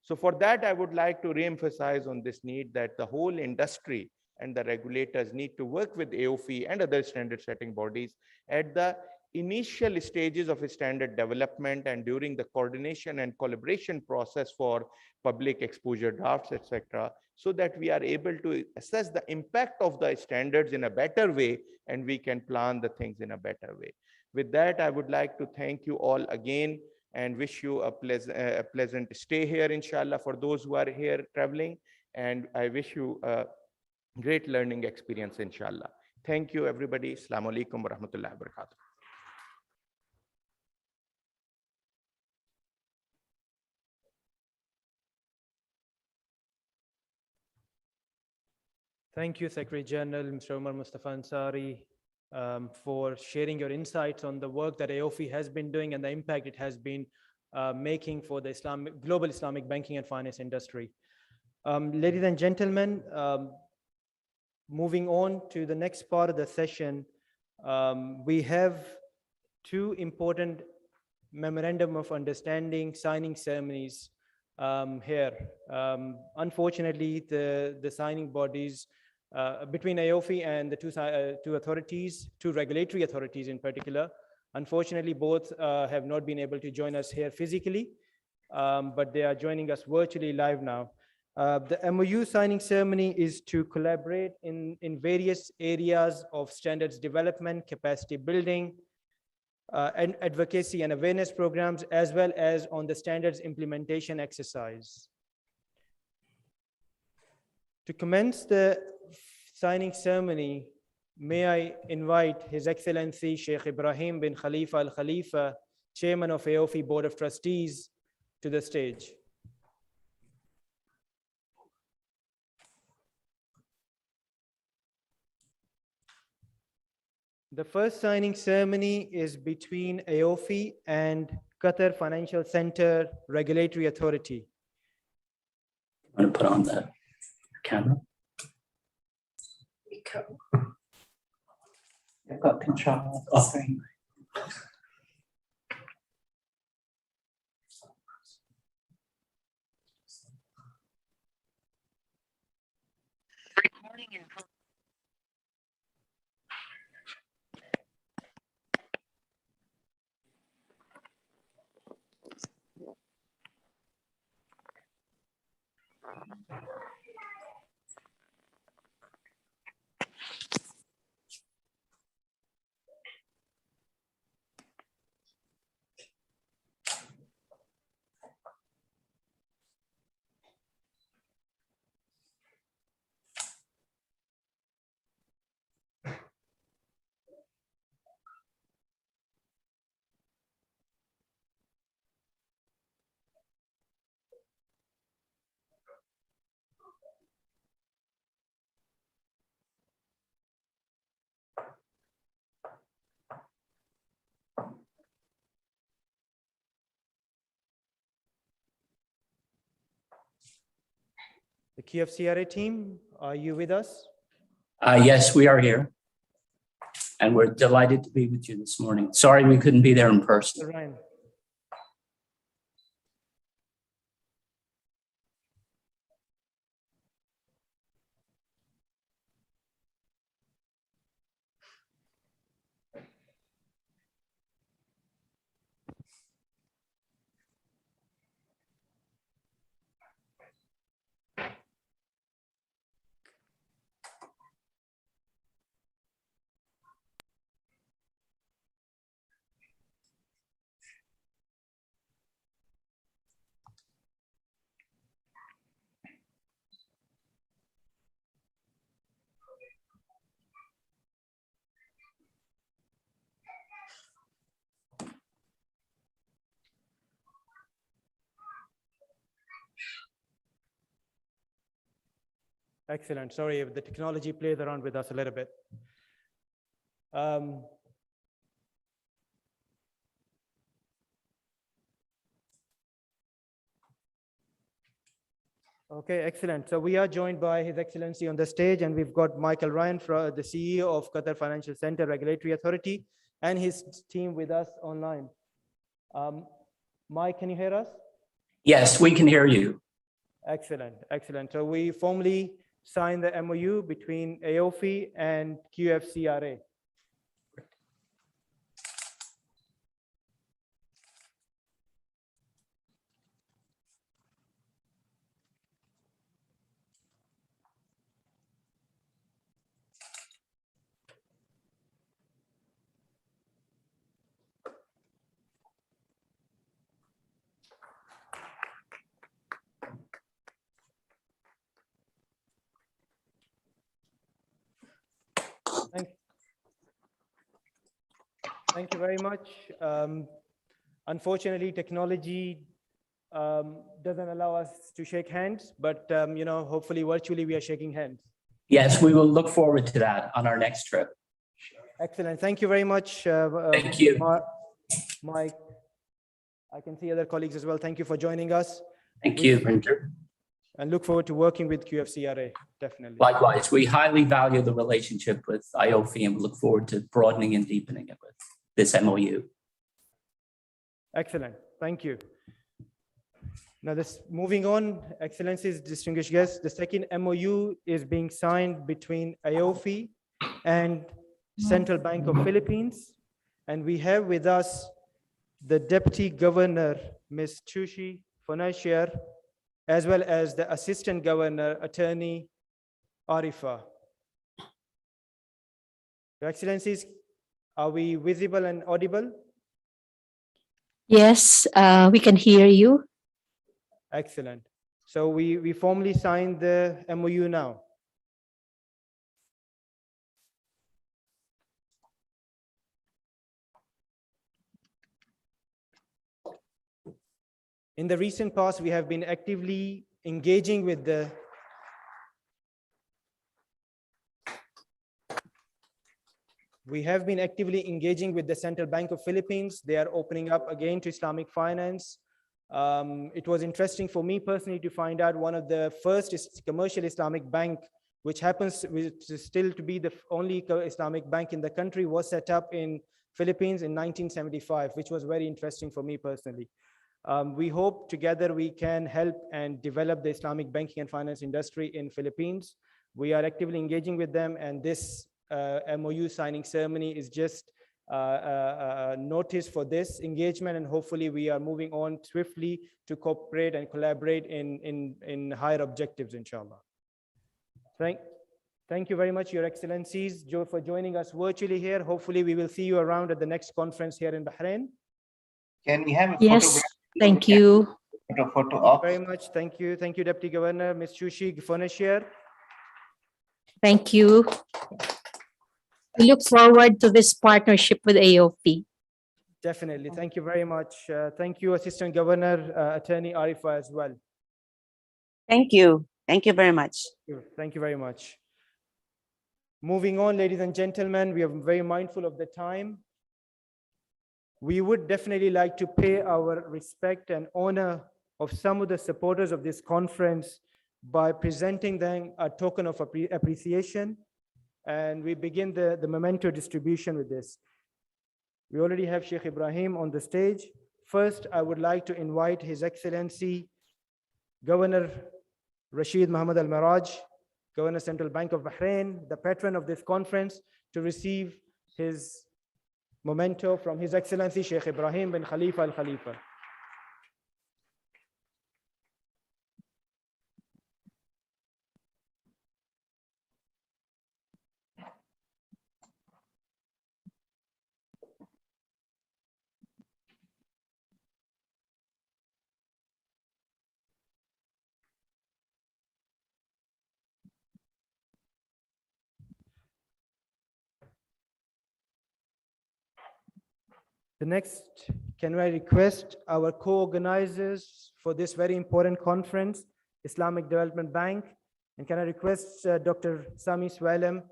So for that, I would like to re-emphasize on this need that the whole industry and the regulators need to work with AAOIFI and other standard setting bodies at the initial stages of standard development and during the coordination and collaboration process for public exposure drafts, etc., so that we are able to assess the impact of the standards in a better way and we can plan the things in a better way. With that, I would like to thank you all again and wish you a pleasant stay here, inshallah, for those who are here traveling. And I wish you a great learning experience, inshallah. Thank you, everybody. Assalamu alaikum wa rahmatullahi wa barakatuh. Thank you, Secretary General, Mr. Umar Mustafa Ansari, for sharing your insights on the work that AAOIFI has been doing and the impact it has been making for the global Islamic banking and finance industry. Ladies and gentlemen, moving on to the next part of the session, we have two important memorandum of understanding signing ceremonies here. Unfortunately, the signing bodies between AAOIFI and the two authorities, two regulatory authorities in particular, unfortunately, both have not been able to join us here physically, but they are joining us virtually live now. The MOU signing ceremony is to collaborate in various areas of standards development, capacity building, and advocacy and awareness programs, as well as on the standards implementation exercise. To commence the signing ceremony, may I invite His Excellency Sheikh Ibrahim bin Khalifa Al Khalifa, Chairman of AAOIFI Board of Trustees, to the stage. The first signing ceremony is between AAOIFI and Qatar Financial Center Regulatory Authority. I'm going to put on the camera. I've got control of the screen. The QFCRA team, are you with us? Yes, we are here. And we're delighted to be with you this morning. Sorry we couldn't be there in person. Ryan. Excellent. Sorry if the technology plays around with us a little bit. Okay, excellent. So we are joined by His Excellency on the stage, and we've got Michael Ryan, the CEO of Qatar Financial Center Regulatory Authority, and his team with us online. Mike, can you hear us? Yes, we can hear you. Excellent, excellent. So we formally signed the MOU between AAOIFI and QFCRA. Thank you very much. Unfortunately, technology doesn't allow us to shake hands, but hopefully virtually we are shaking hands. Yes, we will look forward to that on our next trip. Excellent. Thank you very much. Thank you. Mike, I can see other colleagues as well. Thank you for joining us. Thank you, Printer. And look forward to working with QFCRA, definitely. Likewise, we highly value the relationship with AAOIFI and we look forward to broadening and deepening it with this MOU. Excellent. Thank you. Now, moving on, Excellencies, distinguished guests, the second MOU is being signed between AAOIFI and Central Bank of Philippines. And we have with us the Deputy Governor, Ms. Chushi Fonashiar, as well as the Assistant Governor, Attorney AAOIFI. Your Excellencies, are we visible and audible? Yes, we can hear you. Excellent. So we formally signed the MOU now. In the recent past, we have been actively engaging with the Central Bank of Philippines. They are opening up again to Islamic finance. It was interesting for me personally to find out one of the first commercial Islamic bank, which is still to be the only Islamic bank in the country, was set up in Philippines in 1975, which was very interesting for me personally. We hope together we can help and develop the Islamic banking and finance industry in Philippines. We are actively engaging with them, and this MOU signing ceremony is just a notice for this engagement, and hopefully we are moving on swiftly to cooperate and collaborate in higher objectives, inshallah. Thank you very much, Your Excellencies, for joining us virtually here. Hopefully we will see you around at the next conference here in Bahrain. Can we have a Yes, thank you. photo Thank you very much. Thank you. Thank you, Deputy Governor, Ms. Shushi Gfonashir. Thank you. We look forward to this partnership with AOP. Definitely. Thank you very much. Thank you, Assistant Governor, Attorney AAOIFI as well. Thank you. Thank you very much. Thank you very much. Moving on, ladies and gentlemen, we are very mindful of the time. We would definitely like to pay our respect and honor of some of the supporters of this conference by presenting them a token of appreciation. And we begin the memento distribution with this. We already have Sheikh Ibrahim on the stage. First, I would like to invite His Excellency Governor Rashid Mohammed Al Miraj, Governor Central Bank of Bahrain, the patron of this conference, to receive his memento from His Excellency Sheikh Ibrahim bin Khalifa Al Khalifa. The next, can I request our co-organizers for this very important conference, Islamic Development Bank, and can I request Dr. Sami Swalem,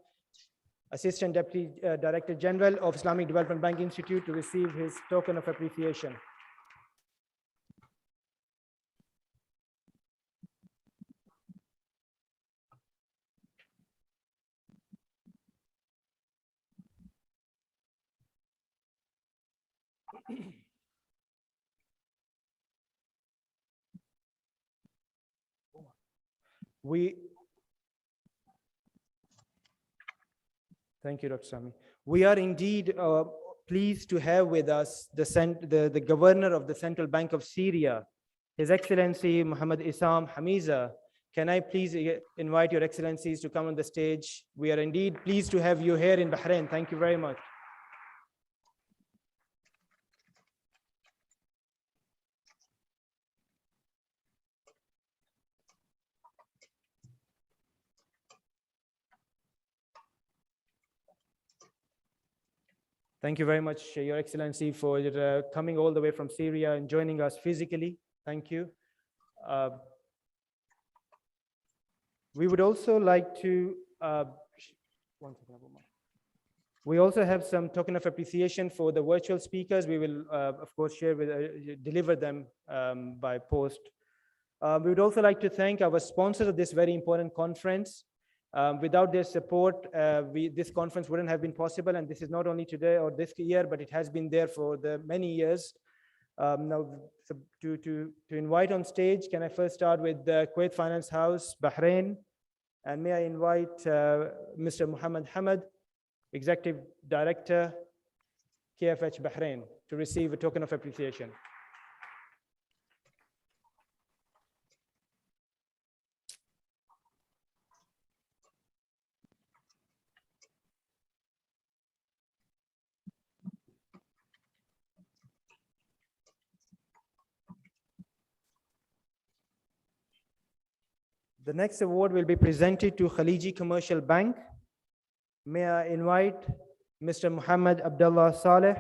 Assistant Deputy Director General of Islamic Development Bank Institute, to receive his token of appreciation. Thank you, Dr. Sami. We are indeed pleased to have with us the Governor of the Central Bank of Syria, His Excellency Muhammad Isam Hamiza. Can I please invite Your Excellencies to come on the stage? We are indeed pleased to have you here in Bahrain. Thank you very much. Thank you very much, Your Excellency, for coming all the way from Syria and joining us physically. Thank you. We would also like to, we also have some token of appreciation for the virtual speakers. We will, of course, deliver them by post. We would also like to thank our sponsors of this very important conference. Without their support, this conference wouldn't have been possible, and this is not only today or this year, but it has been there for the many years. Now, to invite on stage, can I first start with the Kuwait Finance House, Bahrain, and may I invite Mr. Muhammad Hamad, Executive Director, KFH Bahrain, to receive a token of appreciation. The next award will be presented to Khaliji Commercial Bank. May I invite Mr. Muhammad Abdullah Saleh,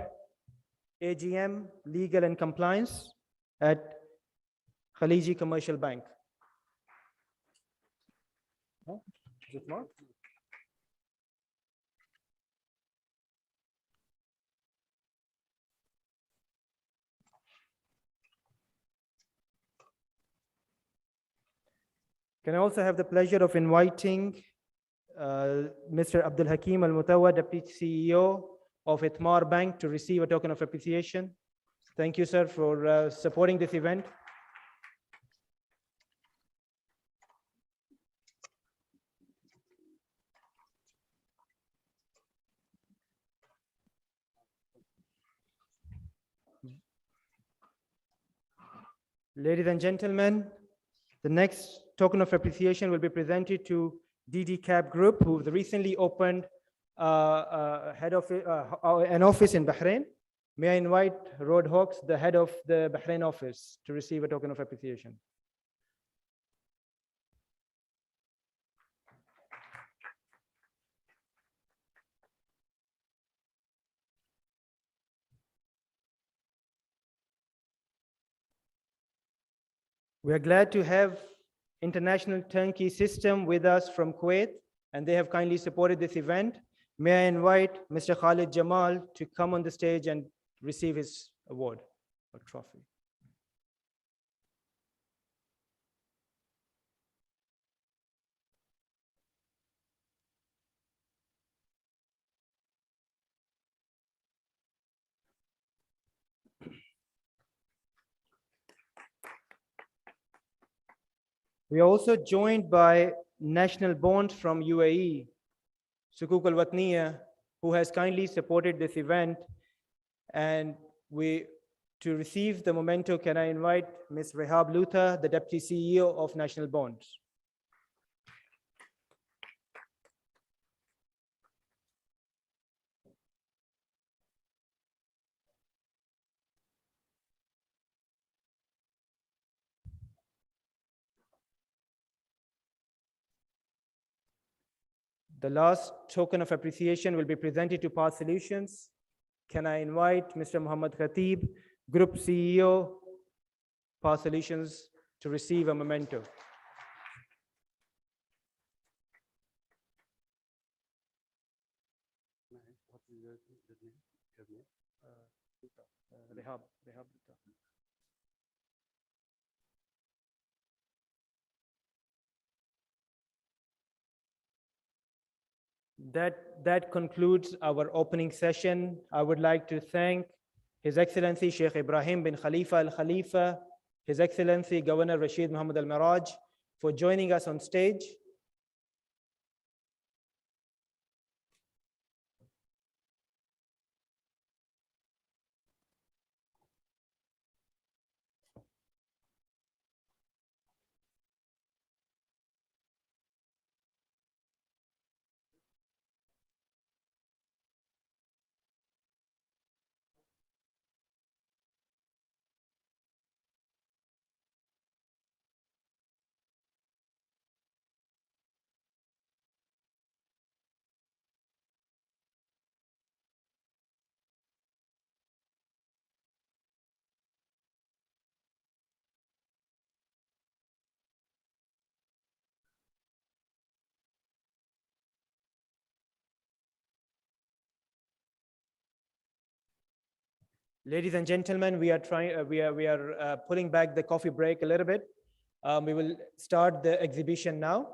AGM, Legal and Compliance at Khaliji Commercial Bank. Oh, is it not? Can I also have the pleasure of inviting Mr. Abdul Hakim Al Mutawa, Deputy CEO of Itmar Bank, to receive a token of appreciation. Thank you, sir, for supporting this event. Ladies and gentlemen, the next token of appreciation will be presented to DD Cap Group, who recently opened an office in Bahrain. May I invite Rod Hawks, the head of the Bahrain office, to receive a token of appreciation. We are glad to have International Turnkey System with us from Kuwait, and they have kindly supported this event. May I invite Mr. Khalid Jamal to come on the stage and receive his award or trophy. We are also joined by National Bond from UAE, Sukuk Al Watniya, who has kindly supported this event. And to receive the memento, can I invite Ms. Rehab Lutha, the Deputy CEO of National Bonds. The last token of appreciation will be presented to Path Solutions. Can I invite Mr. Muhammad Khatib, Group CEO, Path Solutions, to receive a memento. Rehab. That concludes our opening session. I would like to thank His Excellency Sheikh Ibrahim bin Khalifa Al Khalifa, His Excellency Governor Rashid Muhammad Al Miraj, for joining us on stage. Ladies and gentlemen, we are pulling back the coffee break a little bit. We will start the exhibition now.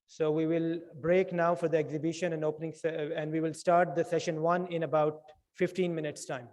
So we will break now for the exhibition and opening, and we will start the session 1 in about 15 minutes time.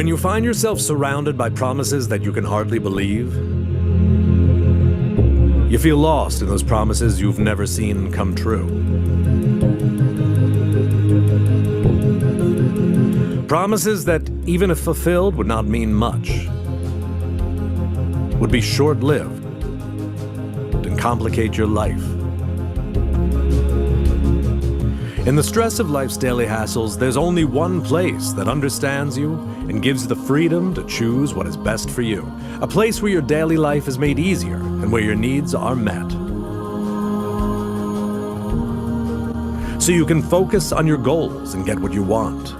When you find yourself surrounded by promises that you can hardly believe, you feel lost in those promises you've never seen come true. Promises that, even if fulfilled, would not mean much, would be short-lived and complicate your life. In the stress of life's daily hassles, there's only one place that understands you and gives you the freedom to choose what is best for you. A place where your daily life is made easier and where your needs are met. So you can focus on your goals and get what you want.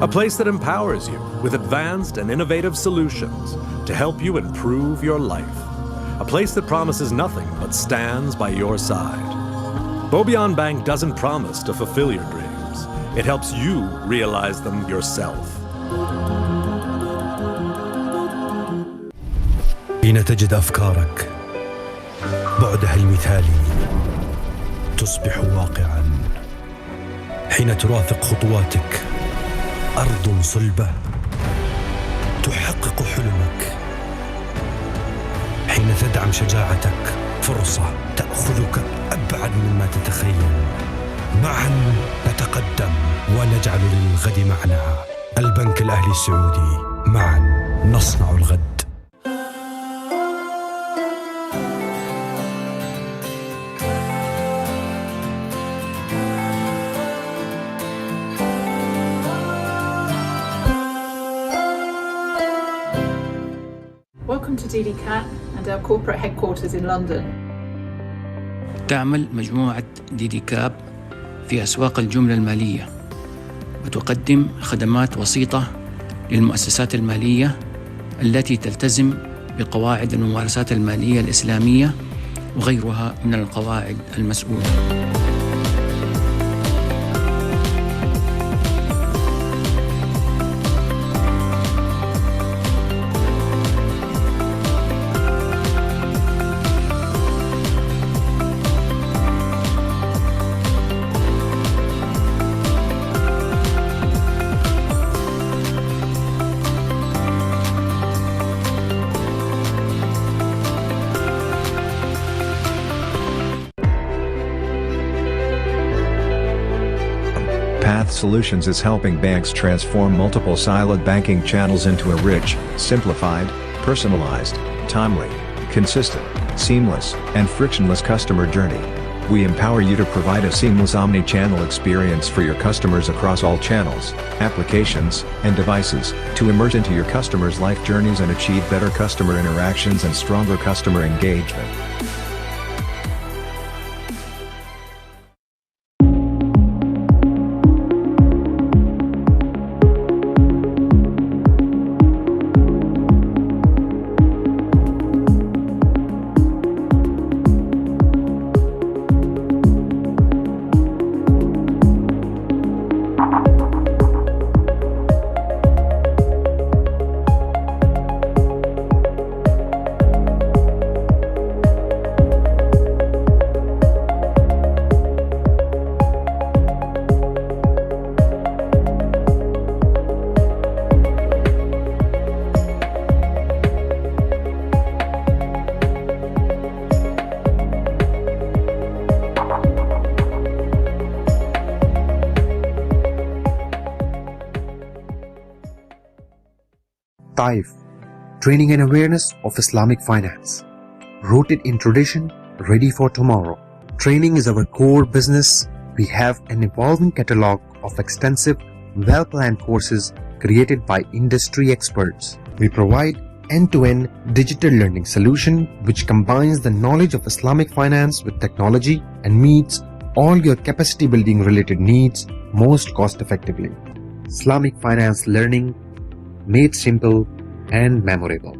A place that empowers you with advanced and innovative solutions to help you improve your life. A place that promises nothing but stands by your side. Bobian Bank doesn't promise to fulfill your dreams. It helps you realize them yourself. حين تجد أفكارك بعدها المثالي تصبح واقعا. حين ترافق خطواتك أرض صلبة تحقق حلمك. حين تدعم شجاعتك فرصة تأخذك أبعد مما تتخيل. معا نتقدم ونجعل للغد معنى. البنك الأهلي السعودي، معا نصنع الغد. Welcome to DDCAT and our corporate headquarters in London. تعمل مجموعة ديديكاب في أسواق الجملة المالية وتقدم خدمات وسيطة للمؤسسات المالية التي تلتزم بقواعد الممارسات المالية الإسلامية وغيرها من القواعد المسؤولة. Path Solutions is helping banks transform multiple siloed banking channels into a rich, simplified, personalized, timely, consistent, seamless, and frictionless customer journey. We empower you to provide a seamless omni-channel experience for your customers across all channels, applications, and devices, to immerse into your customers' life journeys and achieve better customer interactions and stronger customer engagement. TAIF, Training and Awareness of Islamic Finance. Rooted in tradition, ready for tomorrow. Training is our core business. We have an evolving catalog of extensive, well-planned courses created by industry experts. We provide end-to-end digital learning solution which combines the knowledge of Islamic finance with technology and meets all your capacity building related needs most cost effectively. Islamic finance learning made simple and memorable.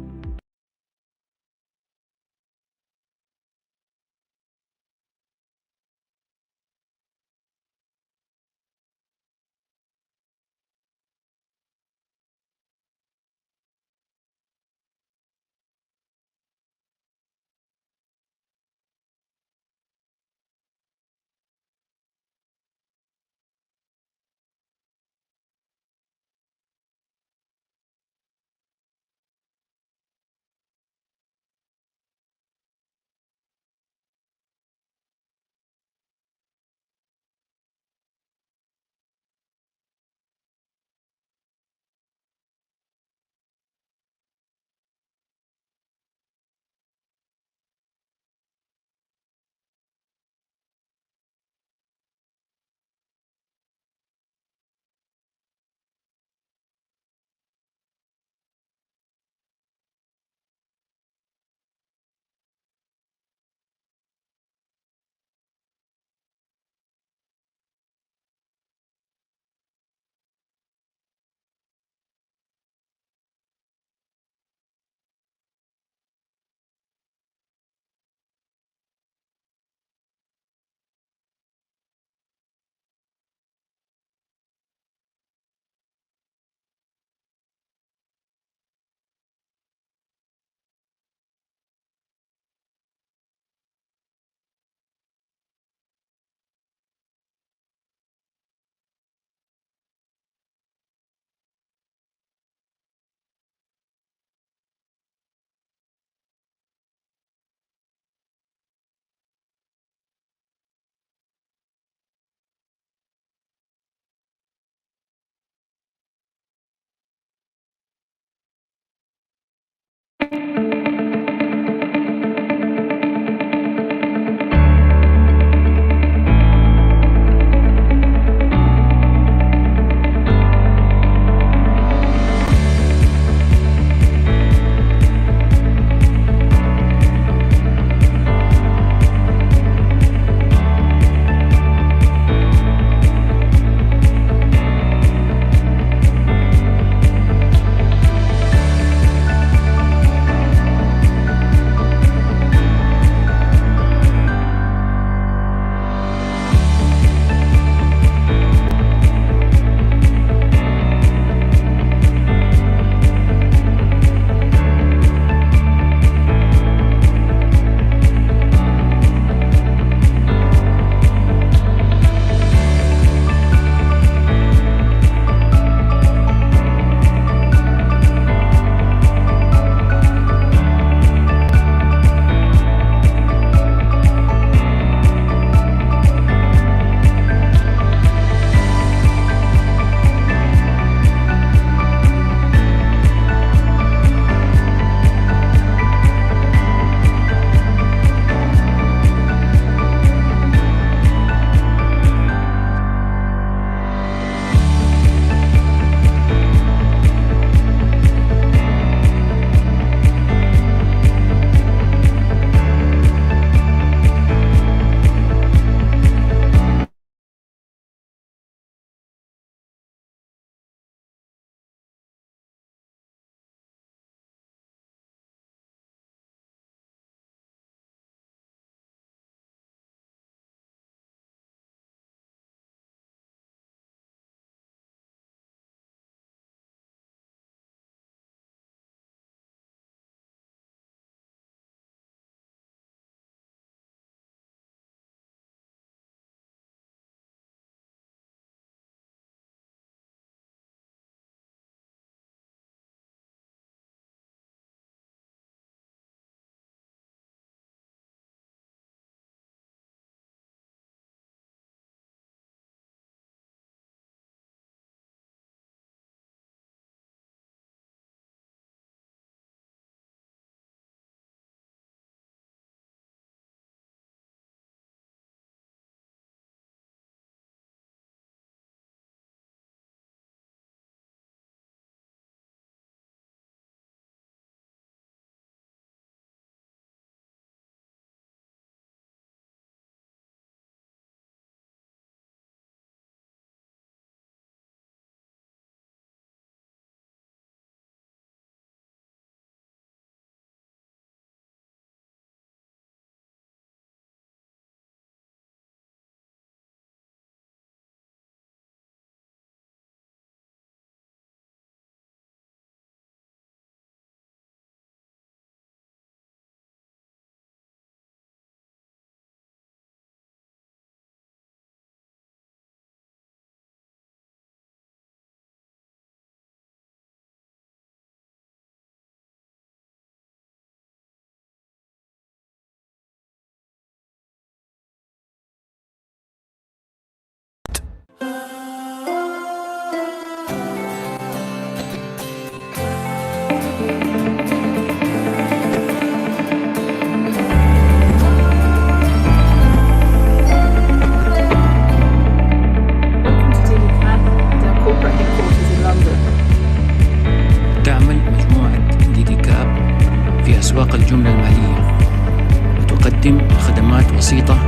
وسيطة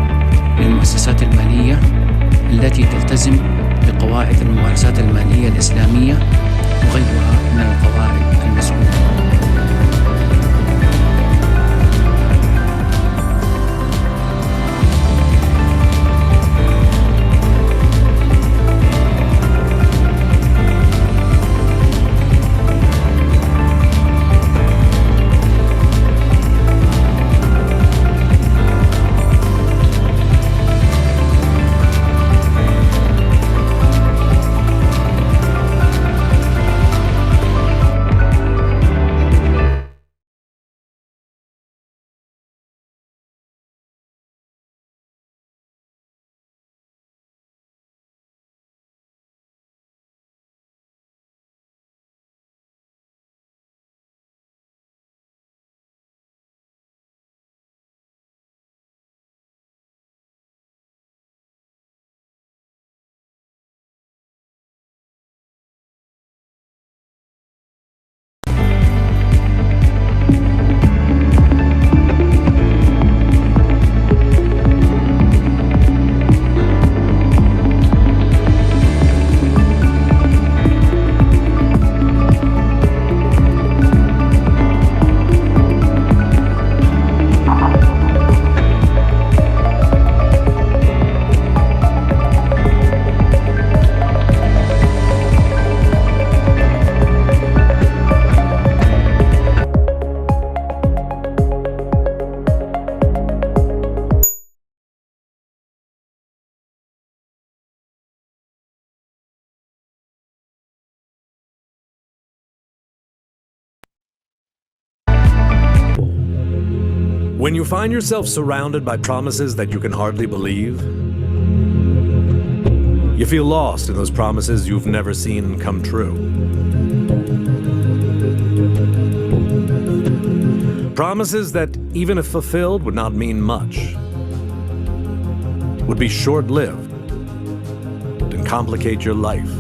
للمؤسسات المالية التي تلتزم بقواعد الممارسات المالية الإسلامية وغيرها من القواعد المسؤولة. When you find yourself surrounded by promises that you can hardly believe, you feel lost in those promises you've never seen come true. Promises that, even if fulfilled, would not mean much, would be short-lived and complicate your life.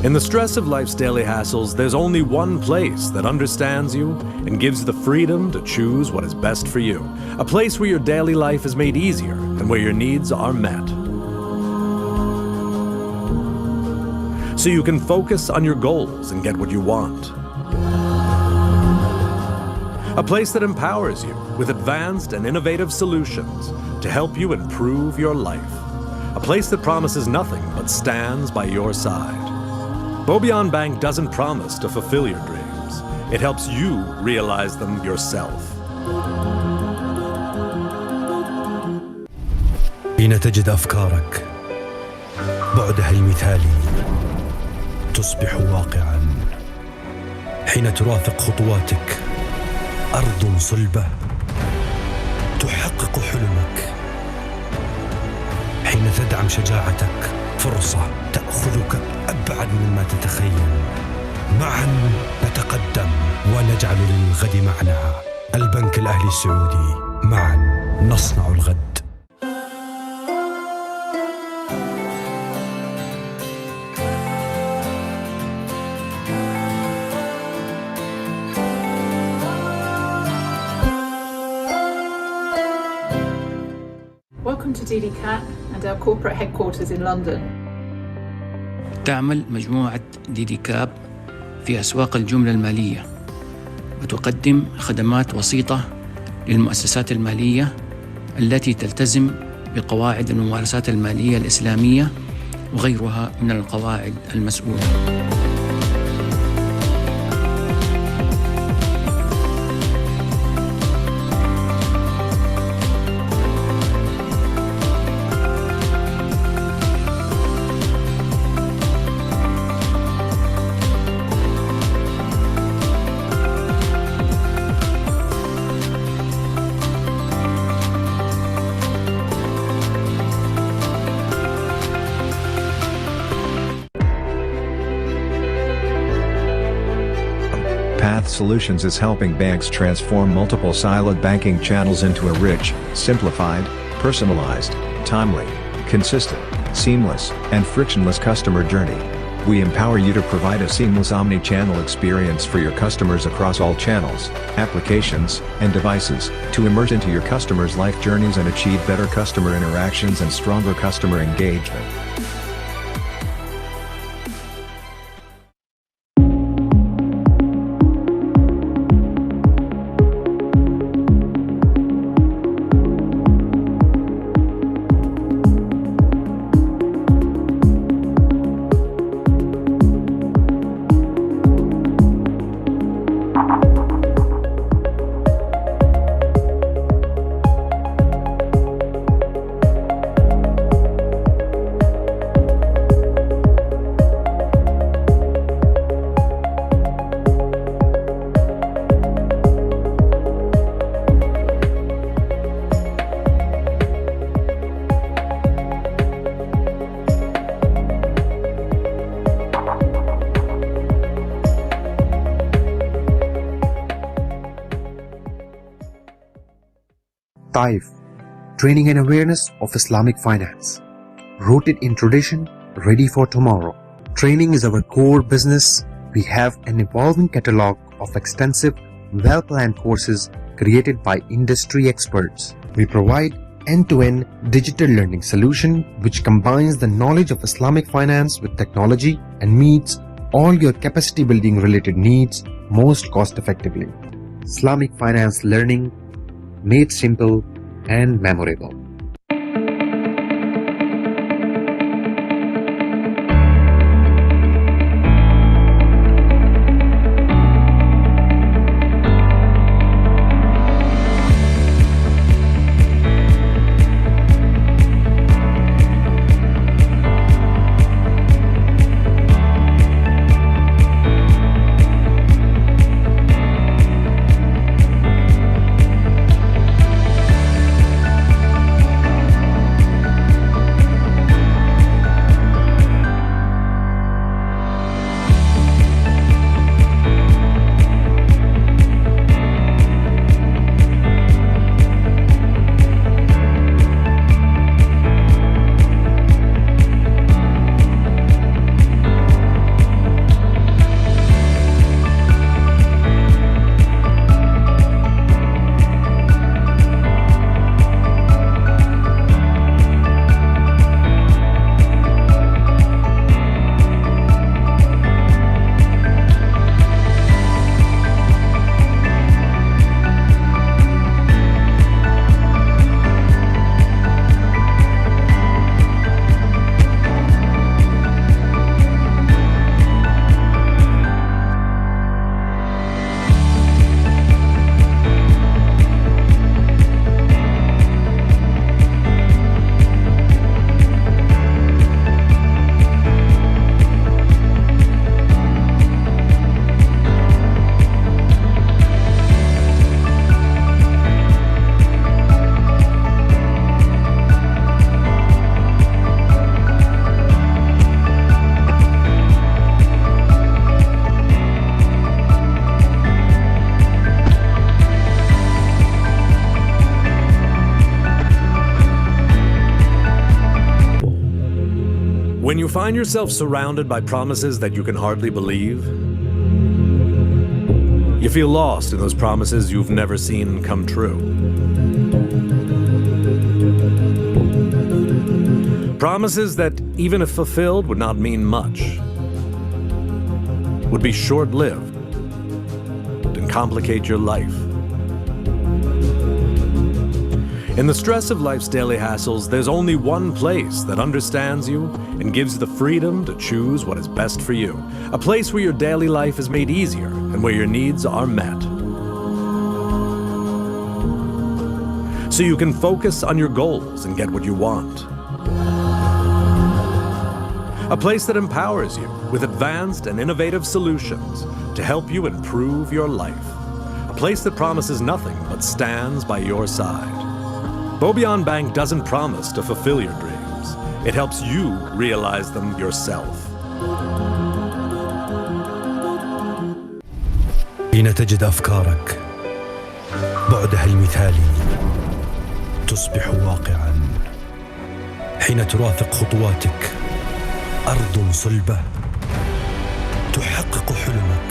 In the stress of life's daily hassles, there's only one place that understands you and gives you the freedom to choose what is best for you. A place where your daily life is made easier and where your needs are met. So you can focus on your goals and get what you want. A place that empowers you with advanced and innovative solutions to help you improve your life. A place that promises nothing but stands by your side. Bobian Bank doesn't promise to fulfill your dreams. It helps you realize them yourself. حين تجد أفكارك بعدها المثالي تصبح واقعا. حين ترافق خطواتك أرض صلبة تحقق حلمك. حين تدعم شجاعتك فرصة تأخذك أبعد مما تتخيل. معا نتقدم ونجعل للغد معنى. البنك الأهلي السعودي، معا نصنع الغد. Welcome to DDCAT and our corporate headquarters in London. تعمل مجموعة ديديكاب في أسواق الجملة المالية وتقدم خدمات وسيطة للمؤسسات المالية التي تلتزم بقواعد الممارسات المالية الإسلامية وغيرها من القواعد المسؤولة. Path Solutions is helping banks transform multiple siloed banking channels into a rich, simplified, personalized, timely, consistent, seamless, and frictionless customer journey. We empower you to provide a seamless omni-channel experience for your customers across all channels, applications, and devices, to immerse into your customers' life journeys and achieve better customer interactions and stronger customer engagement. TAIF, Training and Awareness of Islamic Finance. Rooted in tradition, ready for tomorrow. Training is our core business. We have an evolving catalog of extensive, well-planned courses created by industry experts. We provide end-to-end digital learning solution which combines the knowledge of Islamic finance with technology and meets all your capacity building related needs most cost effectively. Islamic finance learning made simple and memorable. When you find yourself surrounded by promises that you can hardly believe, you feel lost in those promises you've never seen come true. Promises that, even if fulfilled, would not mean much, would be short-lived and complicate your life. In the stress of life's daily hassles, there's only one place that understands you and gives you the freedom to choose what is best for you. A place where your daily life is made easier and where your needs are met. So you can focus on your goals and get what you want. A place that empowers you with advanced and innovative solutions to help you improve your life. A place that promises nothing but stands by your side. Bobian Bank doesn't promise to fulfill your dreams. It helps you realize them yourself. حين تجد أفكارك بعدها المثالي تصبح واقعا. حين ترافق خطواتك أرض صلبة تحقق حلمك.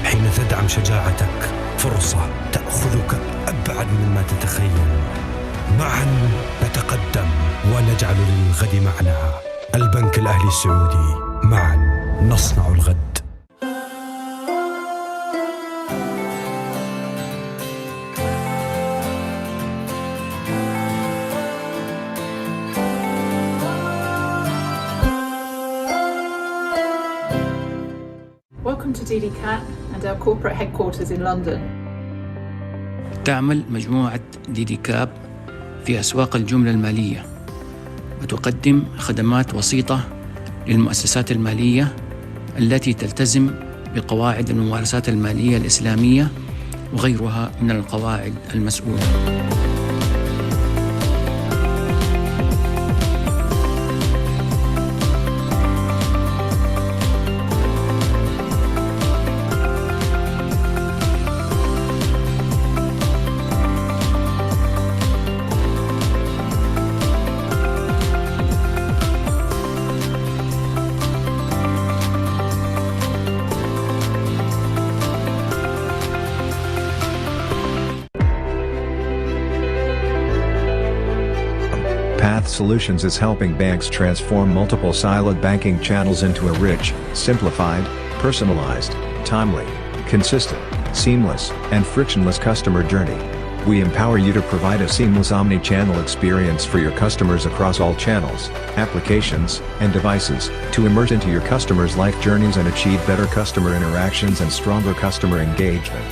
حين تدعم شجاعتك فرصة تأخذك أبعد مما تتخيل. معا نتقدم ونجعل للغد معنى. البنك الأهلي السعودي، معا نصنع الغد. Welcome to DDCAT and our corporate headquarters in London. تعمل مجموعة ديديكاب في أسواق الجملة المالية وتقدم خدمات وسيطة للمؤسسات المالية التي تلتزم بقواعد الممارسات المالية الإسلامية وغيرها من القواعد المسؤولة. Path Solutions is helping banks transform multiple siloed banking channels into a rich, simplified, personalized, timely, consistent, seamless, and frictionless customer journey. We empower you to provide a seamless omni-channel experience for your customers across all channels, applications, and devices, to immerse into your customers' life journeys and achieve better customer interactions and stronger customer engagement.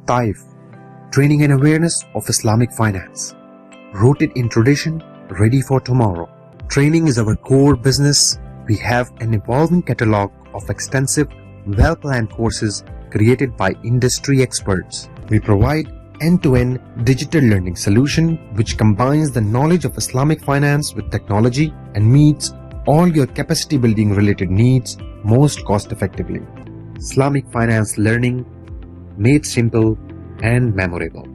TAIF, Training and Awareness of Islamic Finance. Rooted in tradition, ready for tomorrow. Training is our core business. We have an evolving catalog of extensive, well-planned courses created by industry experts. We provide end-to-end digital learning solution which combines the knowledge of Islamic finance with technology and meets all your capacity building related needs most cost effectively. Islamic finance learning made simple and memorable.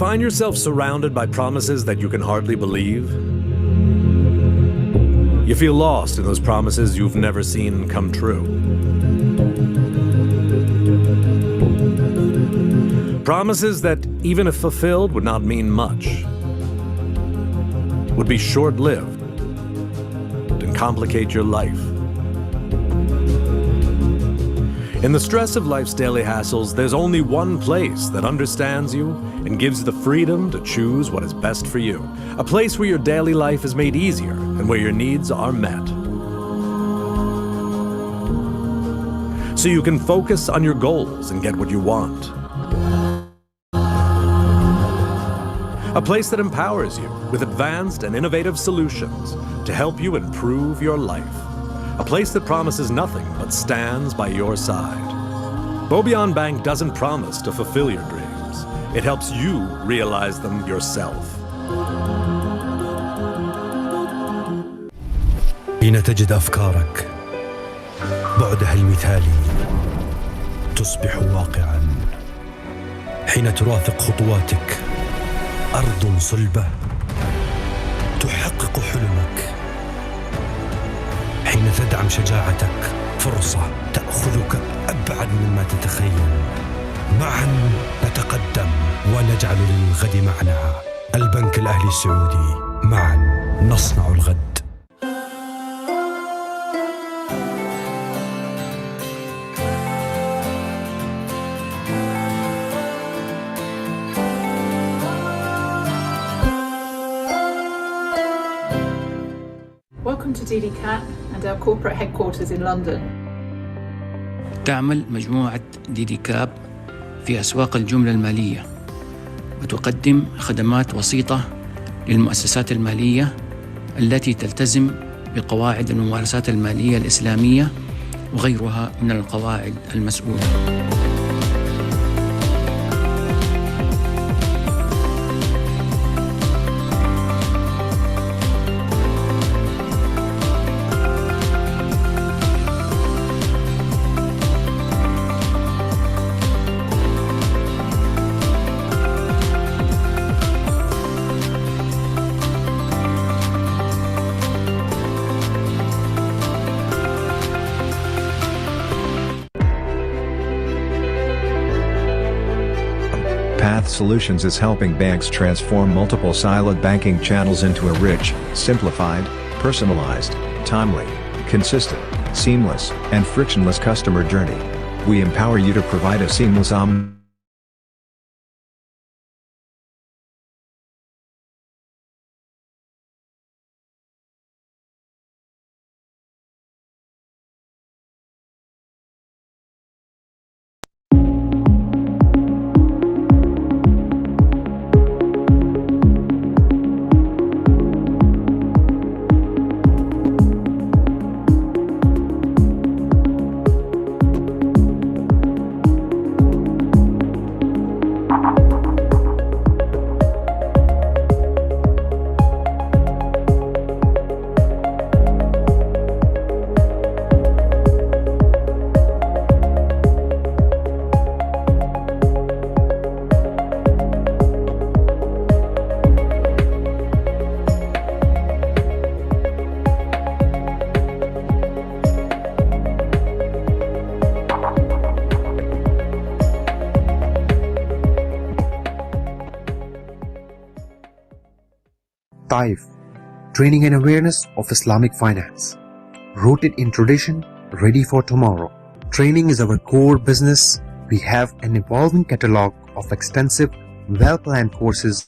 find yourself surrounded by promises that you can hardly believe? You feel lost in those promises you've never seen come true. Promises that, even if fulfilled, would not mean much, would be short-lived and complicate your life. In the stress of life's daily hassles, there's only one place that understands you and gives you the freedom to choose what is best for you. A place where your daily life is made easier and where your needs are met. So you can focus on your goals and get what you want. A place that empowers you with advanced and innovative solutions to help you improve your life. A place that promises nothing but stands by your side. Bobian Bank doesn't promise to fulfill your dreams. It helps you realize them yourself. حين تجد أفكارك بعدها المثالي تصبح واقعا. حين ترافق خطواتك أرض صلبة تحقق حلمك. حين تدعم شجاعتك فرصة تأخذك أبعد مما تتخيل. معا نتقدم ونجعل للغد معنى. البنك الأهلي السعودي، معا نصنع الغد. Welcome to DDCAT and our corporate headquarters in London. تعمل مجموعة ديدي كاب في أسواق الجملة المالية وتقدم خدمات وسيطة للمؤسسات المالية التي تلتزم بقواعد الممارسات المالية الإسلامية وغيرها من القواعد المسؤولة. Path Solutions is helping banks transform multiple siloed banking channels into a rich, simplified, personalized, timely, consistent, seamless, and frictionless customer journey. We empower you to provide a seamless TAIF, Training and Awareness of Islamic Finance. Rooted in tradition, ready for tomorrow. Training is our core business. We have an evolving catalog of extensive, well-planned courses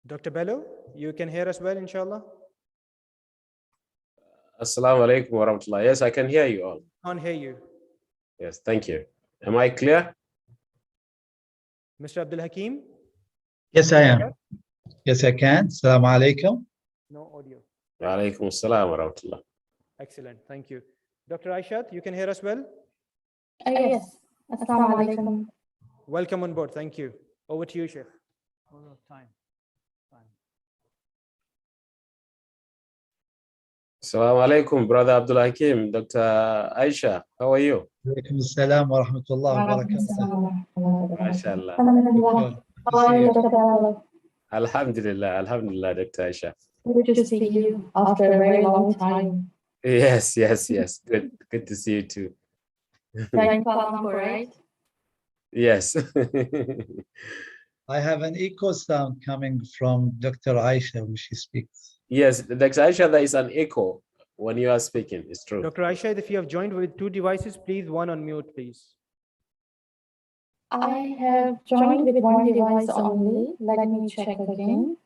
Dr. Bello, you can hear us well, inshallah? Assalamu alaikum wa rahmatullah. Yes, I can hear you all. Can't hear you. Yes, thank you. Am I clear? Mr. Abdul Hakim? Yes, I am. Yes, I can. Assalamu alaikum. No audio. Wa alaikum assalam wa rahmatullah. Excellent, thank you. Dr. Aishat, you can hear us well? Yes. Assalamu alaikum. Welcome on board, thank you. Over to you, Sheikh. Time. Assalamu alaikum, Brother Abdul Hakim. Dr. Aisha, how are you? Alaikum assalam wa rahmatullah wa barakatuh. MashaAllah. How are you, Dr. Alhamdulillah, Alhamdulillah, Dr. Aisha. Good to see you after a very long time. Yes, yes, yes. Good to see you too. Thank you, right? Yes. I have an echo sound coming from Dr. Aisha when she speaks. Yes, Dr. Aisha, there is an echo when you are speaking. It's true. Dr. Aisha, if you have joined with two devices, please one on mute, please. I have joined with one device only. Let me check again.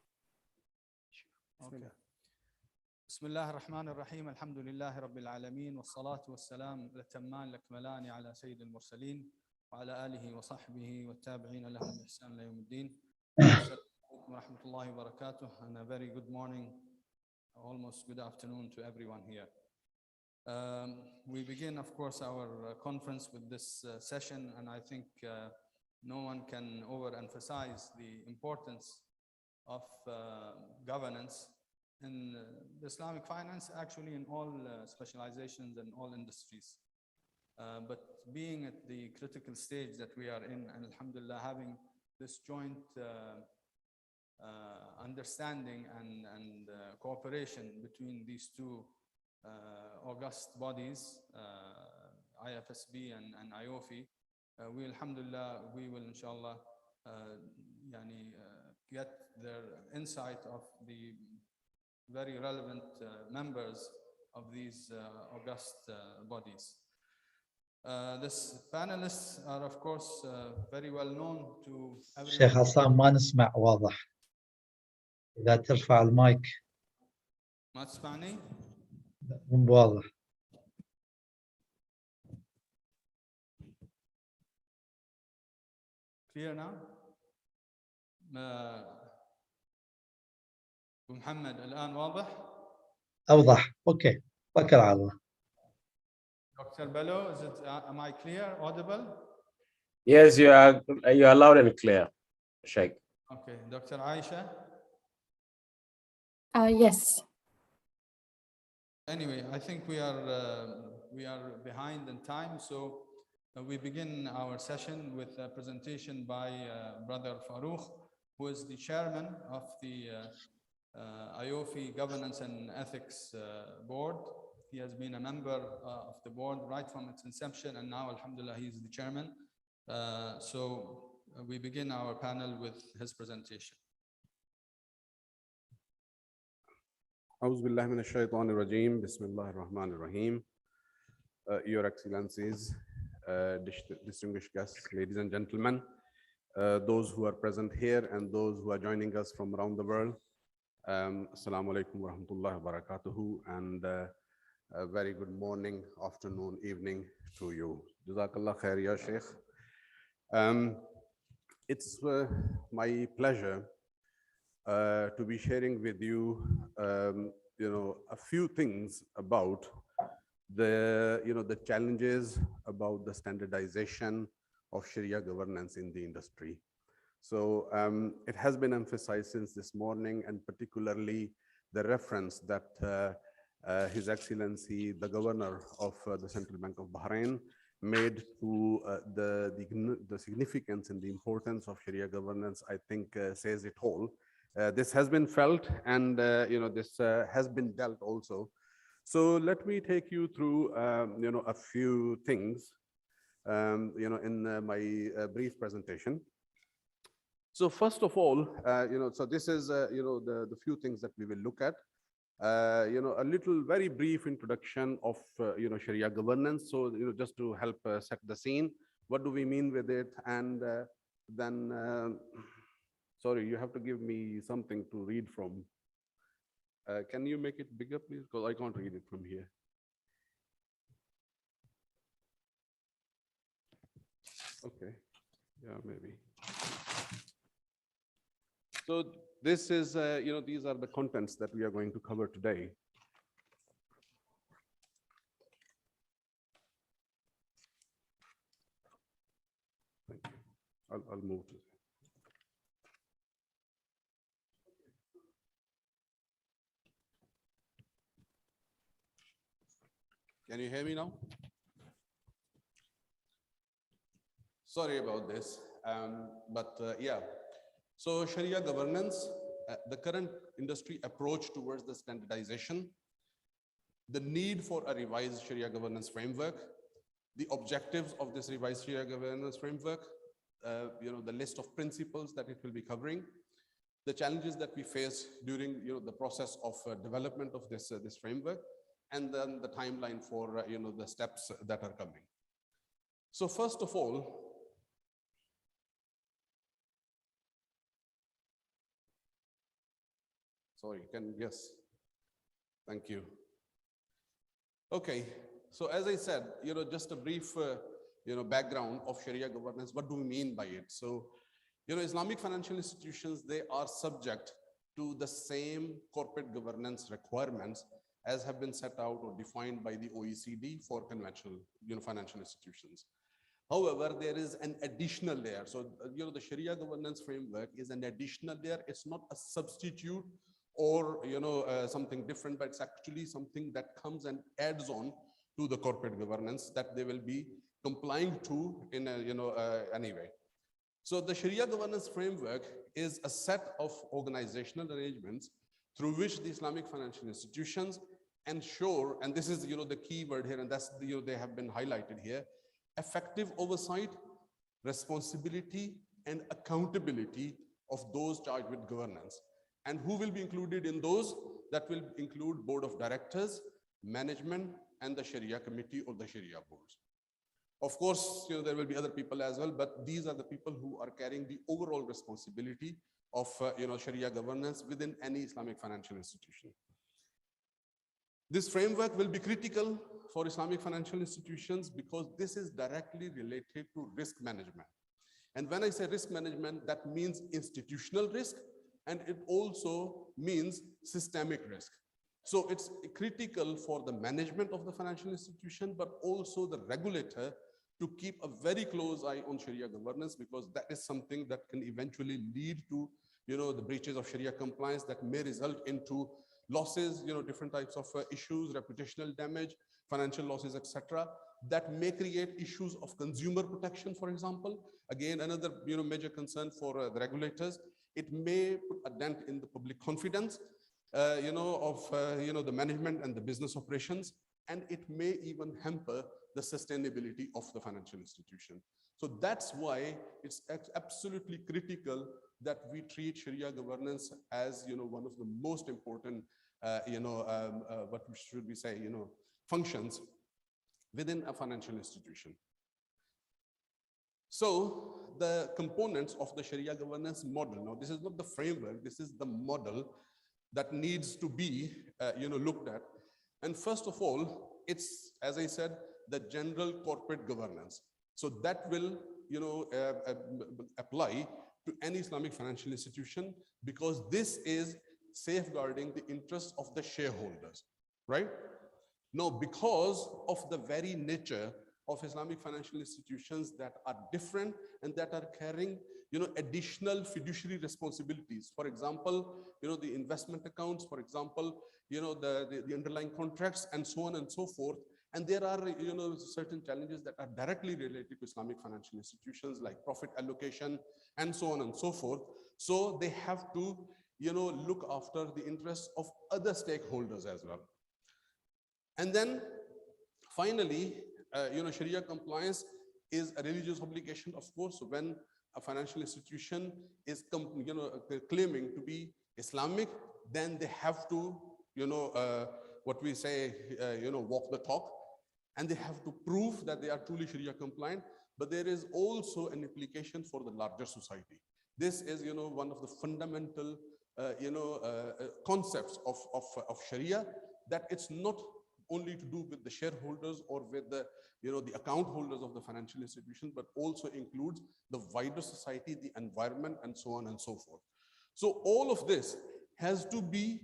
بسم الله الرحمن الرحيم الحمد لله رب العالمين والصلاة والسلام الأتمان الأكملان على سيد المرسلين وعلى آله وصحبه والتابعين لهم بإحسان إلى يوم الدين. السلام عليكم ورحمة الله وبركاته and a very good morning, almost good afternoon to everyone here. We begin, of course, our conference with this session, and I think no one can overemphasize the importance of governance in the Islamic finance, actually in all specializations and all industries. But being at the critical stage that we are in, and alhamdulillah, having this joint understanding and cooperation between these two august bodies, IFSB and IOFI, we alhamdulillah, we will inshallah get their insight of the very relevant members of these august bodies. This panelists are of course very well known to everyone. شيخ عصام ما نسمع واضح. إذا ترفع المايك. ما تسمعني؟ مو واضح. Clear now? محمد الآن واضح؟ أوضح. أوكي. توكل على الله. Dr. Bello, am I clear, audible? Yes, you are loud and clear, Sheikh. Okay, Dr. Aisha? Yes. Anyway, I think we are behind in time, so we begin our session with a presentation by Brother Farouk, who is the chairman of the IOFI Governance and Ethics Board. He has been a member of the board right from its inception, and now, alhamdulillah, he is the chairman. So we begin our panel with his presentation. أعوذ بالله من الشيطان الرجيم بسم الله الرحمن الرحيم. Your Excellencies, distinguished guests, ladies and gentlemen, those who are present here and those who are joining us from around the world, Assalamu alaikum wa rahmatullahi wa barakatuhu, and a very good morning, afternoon, evening to you. Jazakallah khair, ya Sheikh. It's my pleasure to be sharing with you, a few things about the challenges about the standardization of Sharia governance in the industry. So it has been emphasized since this morning, and particularly the reference that His Excellency, the Governor of the Central Bank of Bahrain, made to the significance and the importance of Sharia governance, I think says it all. This has been felt, and this has been dealt also. So let me take you through a few things in my brief presentation. So first of all, so this is the few things that we will look at. A little very brief introduction of Sharia governance. So just to help set the scene, what do we mean with it, and then Sorry, you have to give me something to read from. Can you make it bigger, please? Because I can't read it from here. Okay, yeah, maybe. So this is, these are the contents that we are going to cover today. Thank you. I'll move to. Can you hear me now? Sorry about this, yeah. So Sharia governance, the current industry approach towards the standardization, the need for a revised Sharia governance framework, the objectives of this revised Sharia governance framework, the list of principles that it will be covering, the challenges that we face during the process of development of this framework, and then the timeline for the steps that are coming. So first of all, sorry, yes, thank you. Okay, so as I said, just a brief background of Sharia governance. What do we mean by it? So, Islamic financial institutions, they are subject to the same corporate governance requirements as have been set out or defined by the OECD for conventional financial institutions. However, there is an additional layer. So, the Sharia governance framework is an additional layer. It's not a substitute or something different, but it's actually something that comes and adds on to the corporate governance that they will be complying to in any way. So the Sharia governance framework is a set of organizational arrangements through which the Islamic financial institutions ensure, and this is the key word here, and that's they have been highlighted here, effective oversight, responsibility, and accountability of those charged with governance. And who will be included in those? That will include board of directors, management, and the Sharia committee or the Sharia boards. Of course, there will be other people as well, but these are the people who are carrying the overall responsibility of Sharia governance within any Islamic financial institution. This framework will be critical for Islamic financial institutions because this is directly related to risk management. And when I say risk management, that means institutional risk, and it also means systemic risk. So it's critical for the management of the financial institution, but also the regulator to keep a very close eye on Sharia governance, because that is something that can eventually lead to the breaches of Sharia compliance that may result into losses, different types of issues, reputational damage, financial losses, etc. That may create issues of consumer protection, for example. Again, another major concern for the regulators. It may put a dent in the public confidence, of the management and the business operations, and it may even hamper the sustainability of the financial institution. So that's why it's absolutely critical that we treat Sharia governance as one of the most important what should we say functions within a financial institution. So the components of the Sharia governance model, now this is not the framework, this is the model that needs to be looked at. And first of all, it's, as I said, the general corporate governance. So that will apply to any Islamic financial institution, because this is safeguarding the interests of the shareholders, right? Now, because of the very nature of Islamic financial institutions that are different and that are carrying additional fiduciary responsibilities. For example, the investment accounts, for example, the underlying contracts, and so on and so forth. And there are certain challenges that are directly related to Islamic financial institutions, like profit allocation and so on and so forth. So they have to look after the interests of other stakeholders as well. And then finally, Sharia compliance is a religious obligation, of course. So when a financial institution is claiming to be Islamic, then they have to what we say walk the talk, and they have to prove that they are truly Sharia compliant. But there is also an implication for the larger society, This is, one of the fundamental, concepts of Sharia, that it's not only to do with the shareholders or with the, the account holders of the financial institution, but also includes the wider society, the environment, and so on and so forth. So all of this has to be,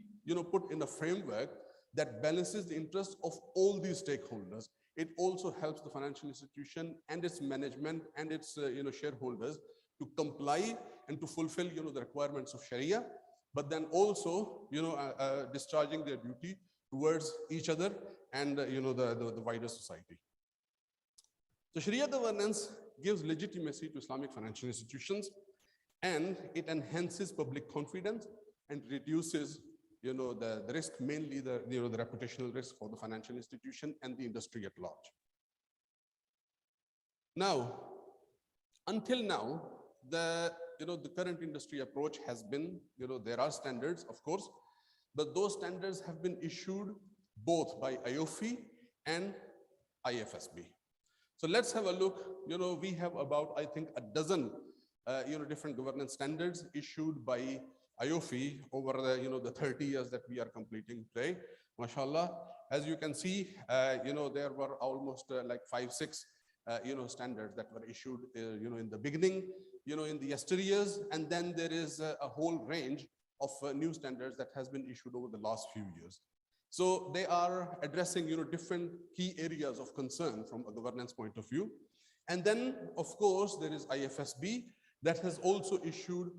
put in a framework that balances the interests of all these stakeholders. It also helps the financial institution and its management and its, shareholders to comply and to fulfill, the requirements of Sharia, but then also, discharging their duty towards each other and, the wider society. So Sharia governance gives legitimacy to Islamic financial institutions, and it enhances public confidence and reduces, the risk, mainly the reputational risk for the financial institution and the industry at large. Now, until now, the current industry approach has been, there are standards, of course, but those standards have been issued both by AAOIFI and IFSB. So let's have a look. We have about, I think, a dozen, different governance standards issued by AAOIFI over the, the 30 years that we are completing today. MashaAllah, as you can see, there were almost like 5-6, standards that were issued, in the beginning, in the yesteryears, and then there is a whole range of new standards that has been issued over the last few years. So they are addressing, different key areas of concern from a governance point of view. And then, of course, there is IFSB that has also issued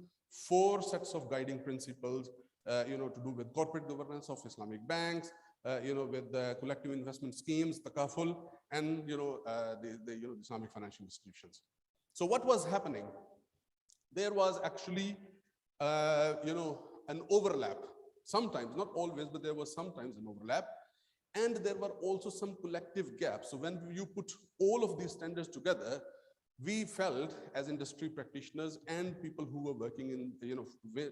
4 sets of guiding principles, to do with corporate governance of Islamic banks, with the collective investment schemes, takaful, and, the Islamic financial institutions. So what was happening? There was actually, an overlap. Sometimes, not always, but there was sometimes an overlap. And there were also some collective gaps. So when you put all of these standards together, we felt as industry practitioners and people who were working in,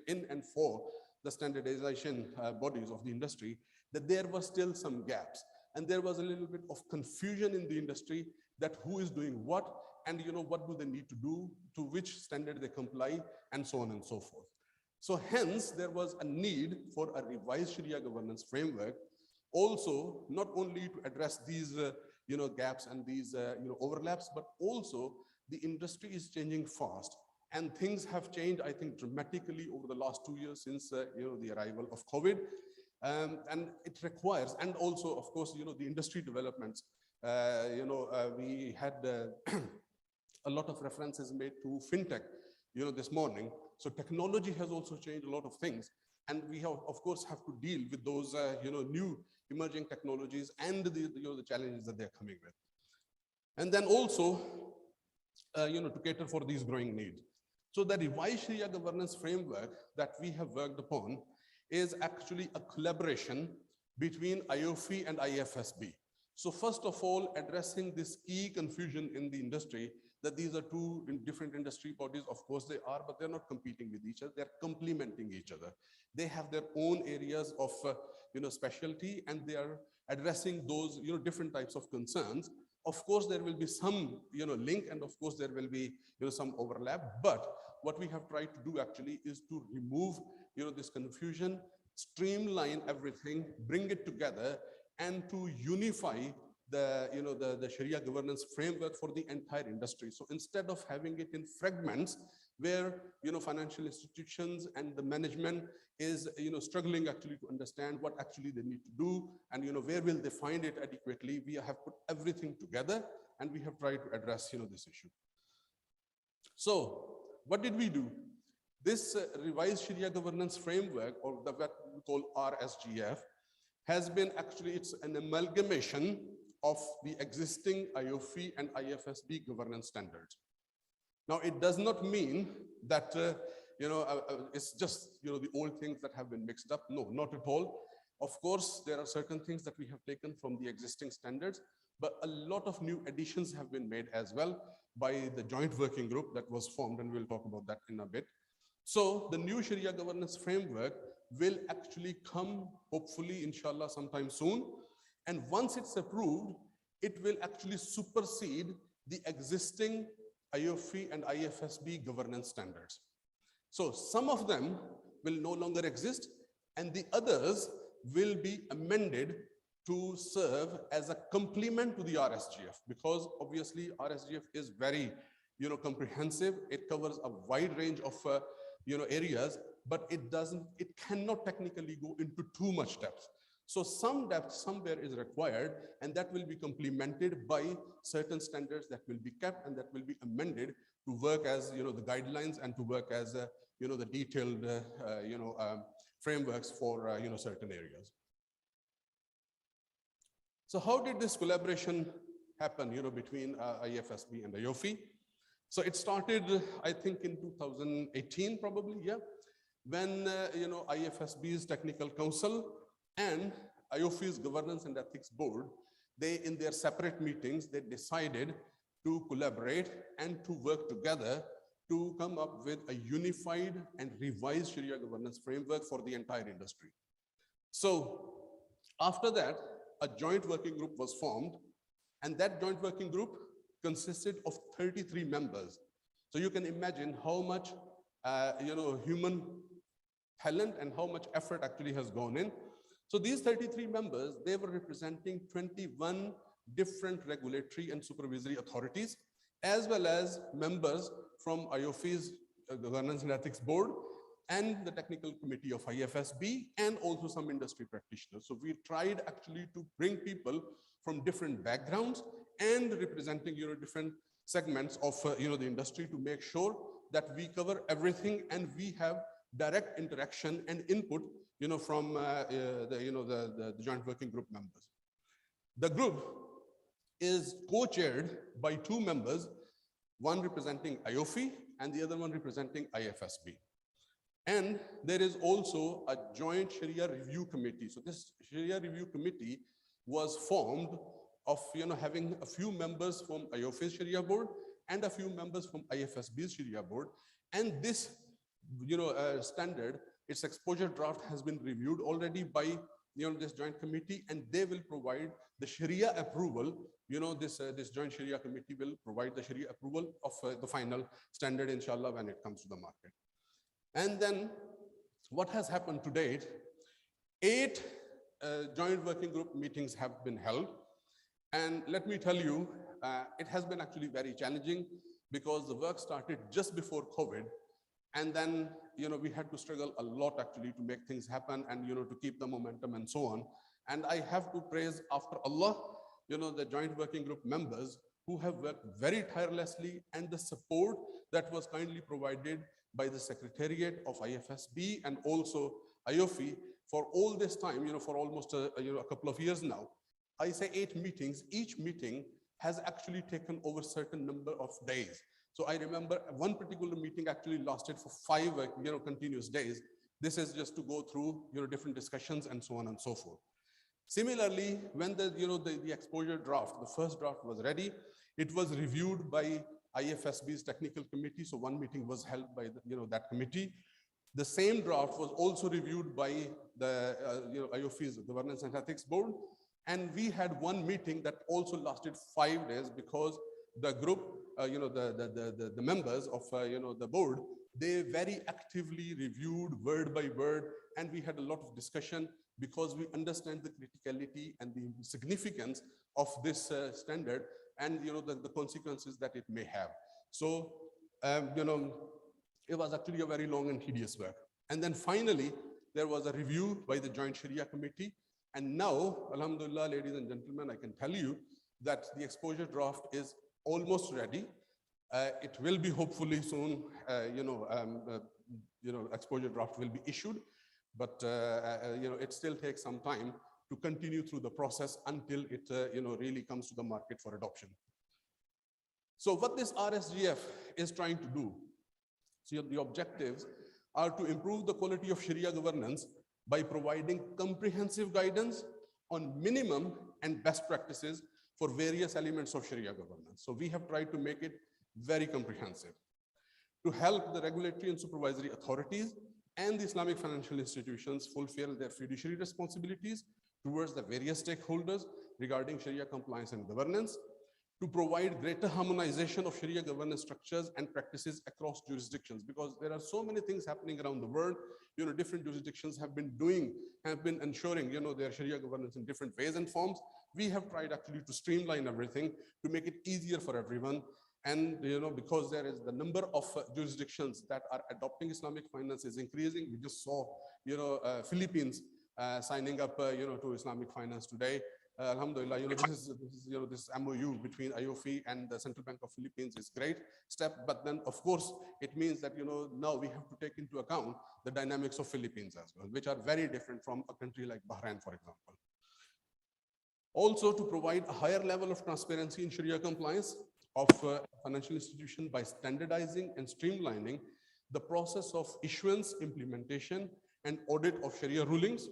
in and for the standardization bodies of the industry, that there were still some gaps. And there was a little bit of confusion in the industry that who is doing what, and what do they need to do, to which standard they comply, and so on and so forth. So hence, there was a need for a revised Sharia governance framework, also not only to address these gaps and these overlaps, but also the industry is changing fast, and things have changed, I think, dramatically over the last 2 years since the arrival of COVID, and it requires, and also, of course, the industry developments. We had a lot of references made to fintech, this morning. So technology has also changed a lot of things, and we have, of course, have to deal with those, new emerging technologies and the challenges that they're coming with. And then also, to cater for these growing needs. So the revised Sharia governance framework that we have worked upon is actually a collaboration between AAOIFI and IFSB. So first of all, addressing this key confusion in the industry, that these are 2 different industry bodies. Of course they are, but they're not competing with each other. They're complementing each other. They have their own areas of, specialty, and they are addressing those, different types of concerns. Of course, there will be some, link, and of course there will be, some overlap. But what we have tried to do actually is to remove, this confusion, streamline everything, bring it together, and to unify the, the Sharia governance framework for the entire industry. So instead of having it in fragments, where financial institutions and the management is struggling actually to understand what actually they need to do, and where will they find it adequately, we have put everything together, and we have tried to address this issue. So what did we do? This revised Sharia governance framework, or what we call RSGF, has been actually, it's an amalgamation of the existing AAOIFI and IFSB governance standards. Now, it does not mean that, it's just, the old things that have been mixed up. No, not at all. Of course, there are certain things that we have taken from the existing standards, but a lot of new additions have been made as well by the joint working group that was formed, and we'll talk about that in a bit. So the new Sharia governance framework will actually come, hopefully, inshallah, sometime soon. And once it's approved, it will actually supersede the existing AAOIFI and IFSB governance standards. So some of them will no longer exist, and the others will be amended to serve as a complement to the RSGF, because obviously RSGF is very, comprehensive. It covers a wide range of, areas, but it cannot technically go into too much depth. So some depth somewhere is required, and that will be complemented by certain standards that will be kept and that will be amended to work as, the guidelines and to work as, the detailed, frameworks for, certain areas. So how did this collaboration happen, between IFSB and AAOIFI? So it started, I think, in 2018, probably, yeah, when, IFSB's Technical Council and AAOIFI's Governance and Ethics Board, they, in their separate meetings, they decided to collaborate and to work together to come up with a unified and revised Sharia governance framework for the entire industry. So after that, a joint working group was formed, and that joint working group consisted of 33 members. So you can imagine how much, human talent and how much effort actually has gone in. So these 33 members, they were representing 21 different regulatory and supervisory authorities, as well as members from AAOIFI's Governance and Ethics Board and the Technical Committee of IFSB, and also some industry practitioners. So we tried actually to bring people from different backgrounds and representing, different segments of, the industry to make sure that we cover everything and we have direct interaction and input, from the joint working group members. The group is co-chaired by two members, one representing AAOIFI and the other one representing IFSB. And there is also a joint Sharia review committee. So this Sharia review committee was formed of, having a few members from AAOIFI's Sharia board and a few members from IFSB's Sharia board. And this, standard, its exposure draft has been reviewed already by, this joint committee, and they will provide the Sharia approval. This joint Sharia committee will provide the Sharia approval of the final standard, inshallah, when it comes to the market. And then what has happened to date, 8 joint working group meetings have been held. And let me tell you, it has been actually very challenging because the work started just before COVID. And then, we had to struggle a lot actually to make things happen and, to keep the momentum and so on. And I have to praise, after Allah, the joint working group members who have worked very tirelessly, and the support that was kindly provided by the Secretariat of IFSB and also AAOIFI for all this time, for almost a couple of years now. I say 8 meetings, each meeting has actually taken over a certain number of days. So I remember one particular meeting actually lasted for 5 continuous days. This is just to go through different discussions and so on and so forth. Similarly, when the exposure draft, the first draft was ready, it was reviewed by IFSB's technical committee. So one meeting was held by that committee. The same draft was also reviewed by the AAOIFI's Governance and Ethics Board. And we had one meeting that also lasted 5 days because the group, the members of the board, they very actively reviewed word by word, and we had a lot of discussion because we understand the criticality and the significance of this standard and the consequences that it may have. So it was actually a very long and tedious work. And then finally, there was a review by the Joint Sharia Committee. And now, alhamdulillah, ladies and gentlemen, I can tell you that the exposure draft is almost ready. It will be hopefully soon, exposure draft will be issued, but it still takes some time to continue through the process until it really comes to the market for adoption. So what this RSGF is trying to do, so the objectives are to improve the quality of Sharia governance by providing comprehensive guidance on minimum and best practices for various elements of Sharia governance. So we have tried to make it very comprehensive to help the regulatory and supervisory authorities and the Islamic financial institutions fulfill their fiduciary responsibilities towards the various stakeholders regarding Sharia compliance and governance, to provide greater harmonization of Sharia governance structures and practices across jurisdictions, because there are so many things happening around the world. Different jurisdictions have been ensuring, their Sharia governance in different ways and forms. We have tried actually to streamline everything to make it easier for everyone. And, because there is the number of jurisdictions that are adopting Islamic finance is increasing. We just saw, Philippines signing up, to Islamic finance today. Alhamdulillah, this MOU between AAOIFI and the Central Bank of Philippines is great step. But then, of course, it means that, now we have to take into account the dynamics of Philippines as well, which are very different from a country like Bahrain, for example. Also, to provide a higher level of transparency in Sharia compliance of financial institution by standardizing and streamlining the process of issuance, implementation, and audit of Sharia rulings,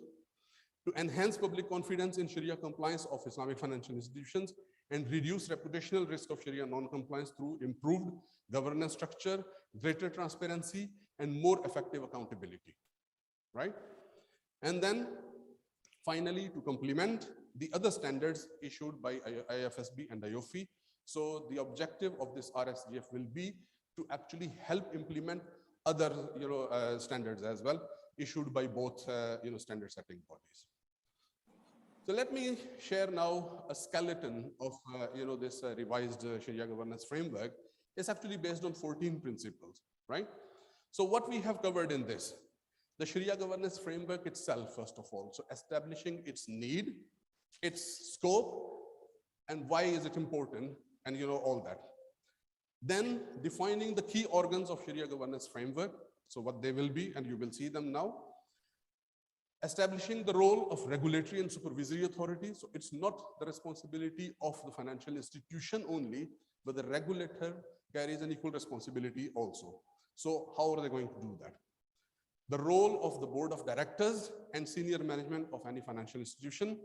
to enhance public confidence in Sharia compliance of Islamic financial institutions and reduce reputational risk of Sharia non-compliance through improved governance structure, greater transparency, and more effective accountability, right? And then finally, to complement the other standards issued by IFSB and AAOIFI. So the objective of this RSGF will be to actually help implement other standards as well, issued by both standard setting bodies. So let me share now a skeleton of this revised Sharia governance framework. It's actually based on 14 principles, right? So what we have covered in this, the Sharia governance framework itself, first of all, so establishing its need, its scope, and why is it important, and all that. Then defining the key organs of Sharia governance framework, so what they will be, and you will see them now. Establishing the role of regulatory and supervisory authority. So it's not the responsibility of the financial institution only, but the regulator carries an equal responsibility also. So how are they going to do that? The role of the board of directors and senior management of any financial institution.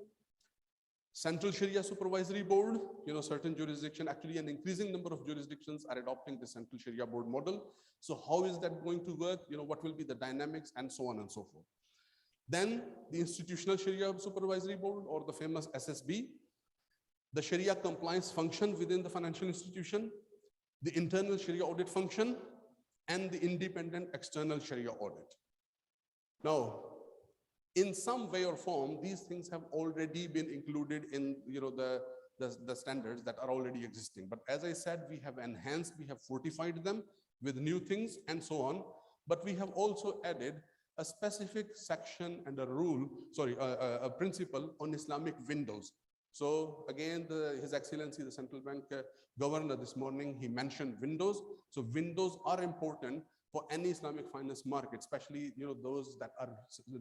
Central Sharia Supervisory Board, certain jurisdiction, actually an increasing number of jurisdictions are adopting the Central Sharia Board model. So how is that going to work? What will be the dynamics, and so on and so forth. Then the Institutional Sharia Supervisory Board, or the famous SSB, the Sharia compliance function within the financial institution, the internal Sharia audit function, and the independent external Sharia audit. Now, in some way or form, these things have already been included in the standards that are already existing. But as I said, we have enhanced, we have fortified them with new things and so on. But we have also added a specific section and a principle on Islamic windows. So again, His Excellency, the Central Bank Governor this morning, he mentioned windows. So windows are important for any Islamic finance market, especially those that are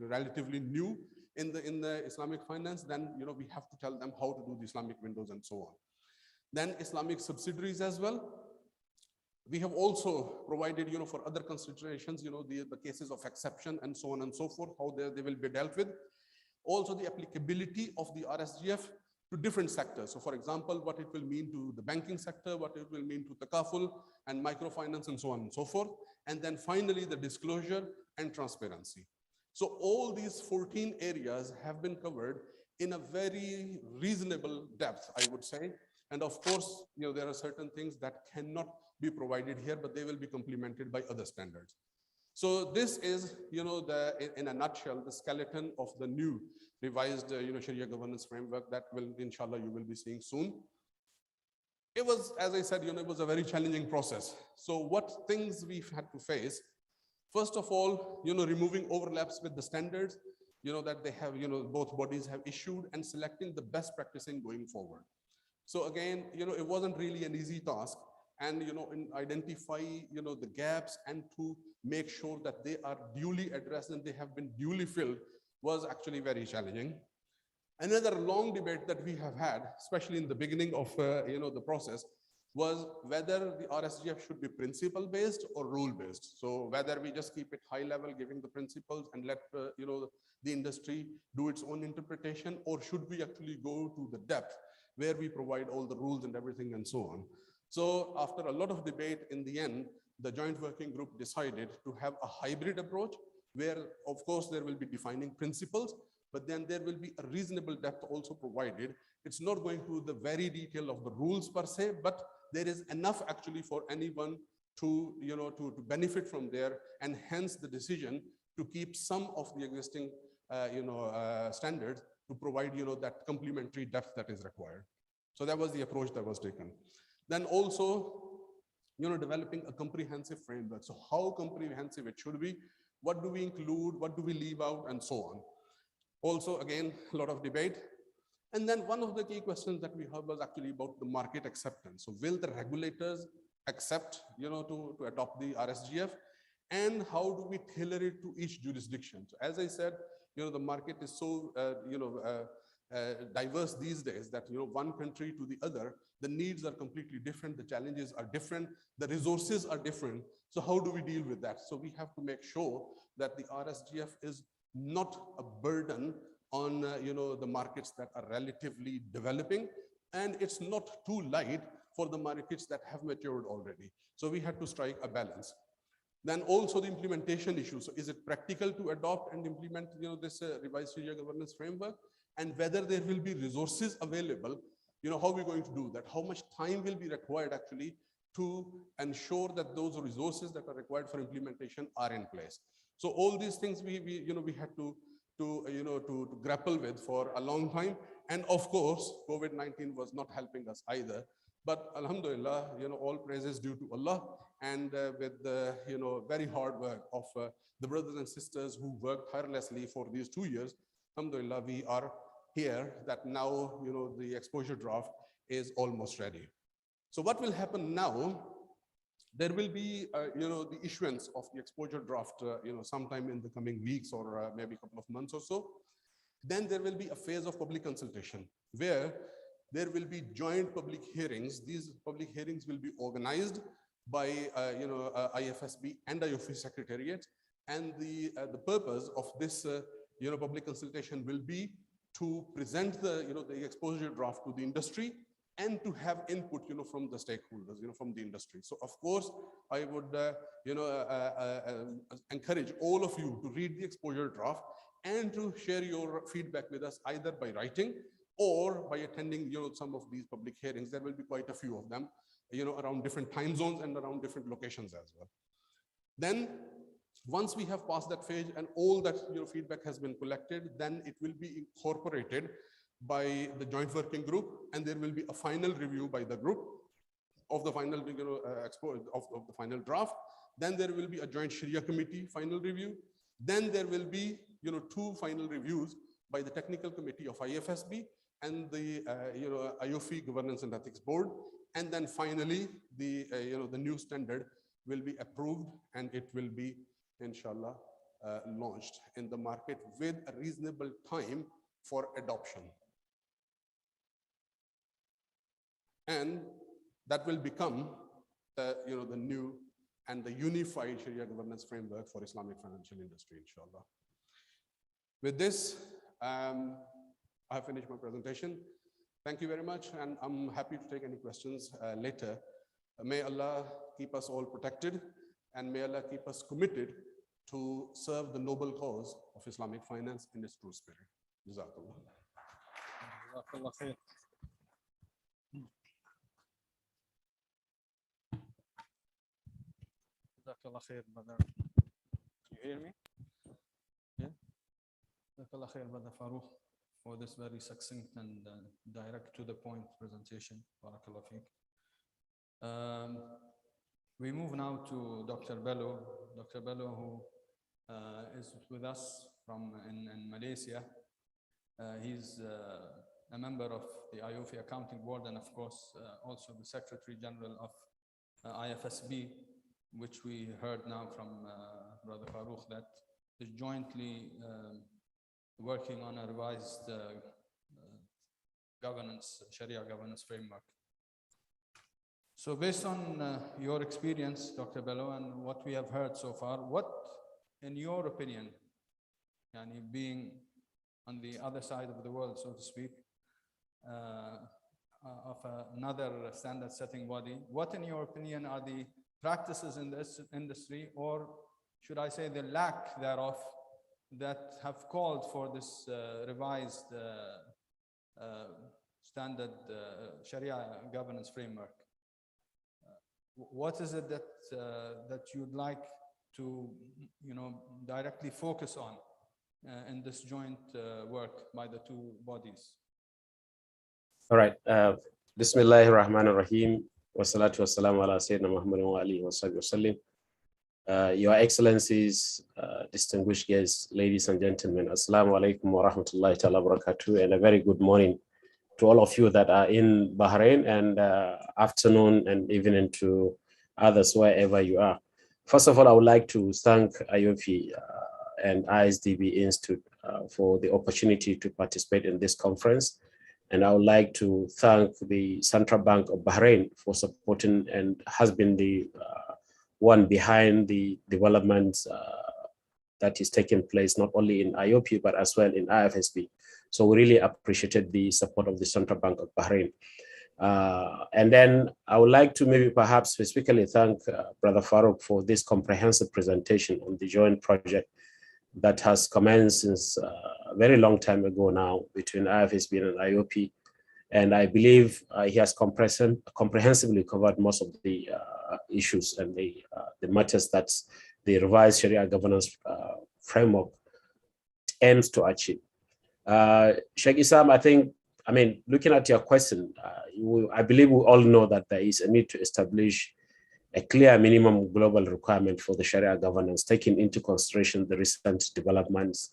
relatively new in the Islamic finance. Then we have to tell them how to do the Islamic windows and so on. Then Islamic subsidiaries as well. We have also provided, for other considerations, the cases of exception and so on and so forth, how they will be dealt with. Also the applicability of the RSGF to different sectors. So for example, what it will mean to the banking sector, what it will mean to takaful and microfinance and so on and so forth. And then finally, the disclosure and transparency. So all these 14 areas have been covered in a very reasonable depth, I would say. And of course, there are certain things that cannot be provided here, but they will be complemented by other standards. So this is, in a nutshell, the skeleton of the new revised, Sharia governance framework that will, inshallah, you will be seeing soon. It was, as I said, it was a very challenging process. So what things we've had to face? First of all, removing overlaps with the standards, that they have, both bodies have issued, and selecting the best practicing going forward. So again, it wasn't really an easy task. And in identify the gaps and to make sure that they are duly addressed and they have been duly filled was actually very challenging. Another long debate that we have had, especially in the beginning of the process, was whether the RSGF should be principle based or rule based. So whether we just keep it high level, giving the principles and let the industry do its own interpretation, or should we actually go to the depth where we provide all the rules and everything and so on. So after a lot of debate, in the end, the joint working group decided to have a hybrid approach, where of course there will be defining principles, but then there will be a reasonable depth also provided. It's not going to the very detail of the rules per se, but there is enough actually for anyone to, to benefit from there, and hence the decision to keep some of the existing, standards to provide, that complementary depth that is required. So that was the approach that was taken. Then also, developing a comprehensive framework. So how comprehensive it should be, what do we include, what do we leave out, and so on. Also, again, a lot of debate. And then one of the key questions that we heard was actually about the market acceptance. So will the regulators accept, to adopt the RSGF, and how do we tailor it to each jurisdiction? So as I said, the market is so, diverse these days that, one country to the other, the needs are completely different, the challenges are different, the resources are different. So how do we deal with that? So we have to make sure that the RSGF is not a burden on, the markets that are relatively developing, and it's not too light for the markets that have matured already. So we had to strike a balance. Then also the implementation issue. So is it practical to adopt and implement, this revised Sharia governance framework, and whether there will be resources available, how are we going to do that? How much time will be required actually to ensure that those resources that are required for implementation are in place? So all these things we had to grapple with for a long time. And of course, COVID-19 was not helping us either. But alhamdulillah, all praises due to Allah, and with the very hard work of the brothers and sisters who worked tirelessly for these 2 years, alhamdulillah, we are here that now the exposure draft is almost ready. So what will happen now? There will be the issuance of the exposure draft sometime in the coming weeks, or maybe a couple of months or so. Then there will be a phase of public consultation where there will be joint public hearings. These public hearings will be organized by IFSB and IOFI Secretariat, and the purpose of this public consultation will be to present the the exposure draft to the industry and to have input from the stakeholders, from the industry. So of course I would encourage all of you to read the exposure draft and to share your feedback with us, either by writing or by attending some of these public hearings. There will be quite a few of them, around different time zones and around different locations as well. Then once we have passed that phase and all that feedback has been collected, then it will be incorporated by the joint working group, and there will be a final review by the group of the final of the final draft. Then there will be a joint Sharia committee final review. Then there will be 2 final reviews by the technical committee of IFSB and the IOFI Governance and Ethics Board. And then finally the the new standard will be approved, and it will be inshallah launched in the market with a reasonable time for adoption. And that will become the the new and the unified Sharia governance framework for Islamic financial industry, inshallah. With this, I have finished my presentation. Thank you very much, and I'm happy to take any questions later. May Allah keep us all protected, and may Allah keep us committed to serve the noble cause of Islamic finance in its true spirit. Jazakallah. Jazakallah khair. Jazakallah khair, brother. You hear me? Yeah. Jazakallah khair, brother Farooq, for this very succinct and direct to the point presentation. Barakallah feek. We move now to Dr. Bello. Dr. Bello, who is with us from in Malaysia. He's a member of the IOFI Accounting Board, and of course also the Secretary General of IFSB, which we heard now from Brother Farooq, that is jointly working on a revised Sharia governance framework. So based on your experience, Dr. Bello, and what we have heard so far, what, in your opinion, being on the other side of the world, so to speak, of another standard setting body, what in your opinion are the practices in this industry or should I say, the lack thereof that have called for this revised standard Sharia governance framework. What is it that that you'd like to, directly focus on in this joint work by the two bodies? All right. Bismillahir Rahmanir Rahim. Wassalatu wassalamu ala Sayyidina Muhammadin wa alihi wa sahbihi wasallim. Your Excellencies, distinguished guests, ladies and gentlemen, Assalamu alaikum wa rahmatullahi ta'ala wa barakatuh, and a very good morning to all of you that are in Bahrain, and afternoon and evening to others wherever you are. First of all, I would like to thank AAOIFI and IsDB Institute for the opportunity to participate in this conference. And I would like to thank the Central Bank of Bahrain for supporting and has been the one behind the developments that is taking place not only in AAOIFI but as well in IFSB. So we really appreciated the support of the Central Bank of Bahrain. And then I would like to maybe perhaps specifically thank Brother Farouk for this comprehensive presentation on the joint project that has commenced since a very long time ago now between IFSB and AAOIFI. And I believe he has comprehensively covered most of the issues and the matters that the revised Sharia governance framework aims to achieve. Sheikh Isam, I mean, looking at your question, I believe we all know that there is a need to establish a clear minimum global requirement for the Sharia governance, taking into consideration the recent developments,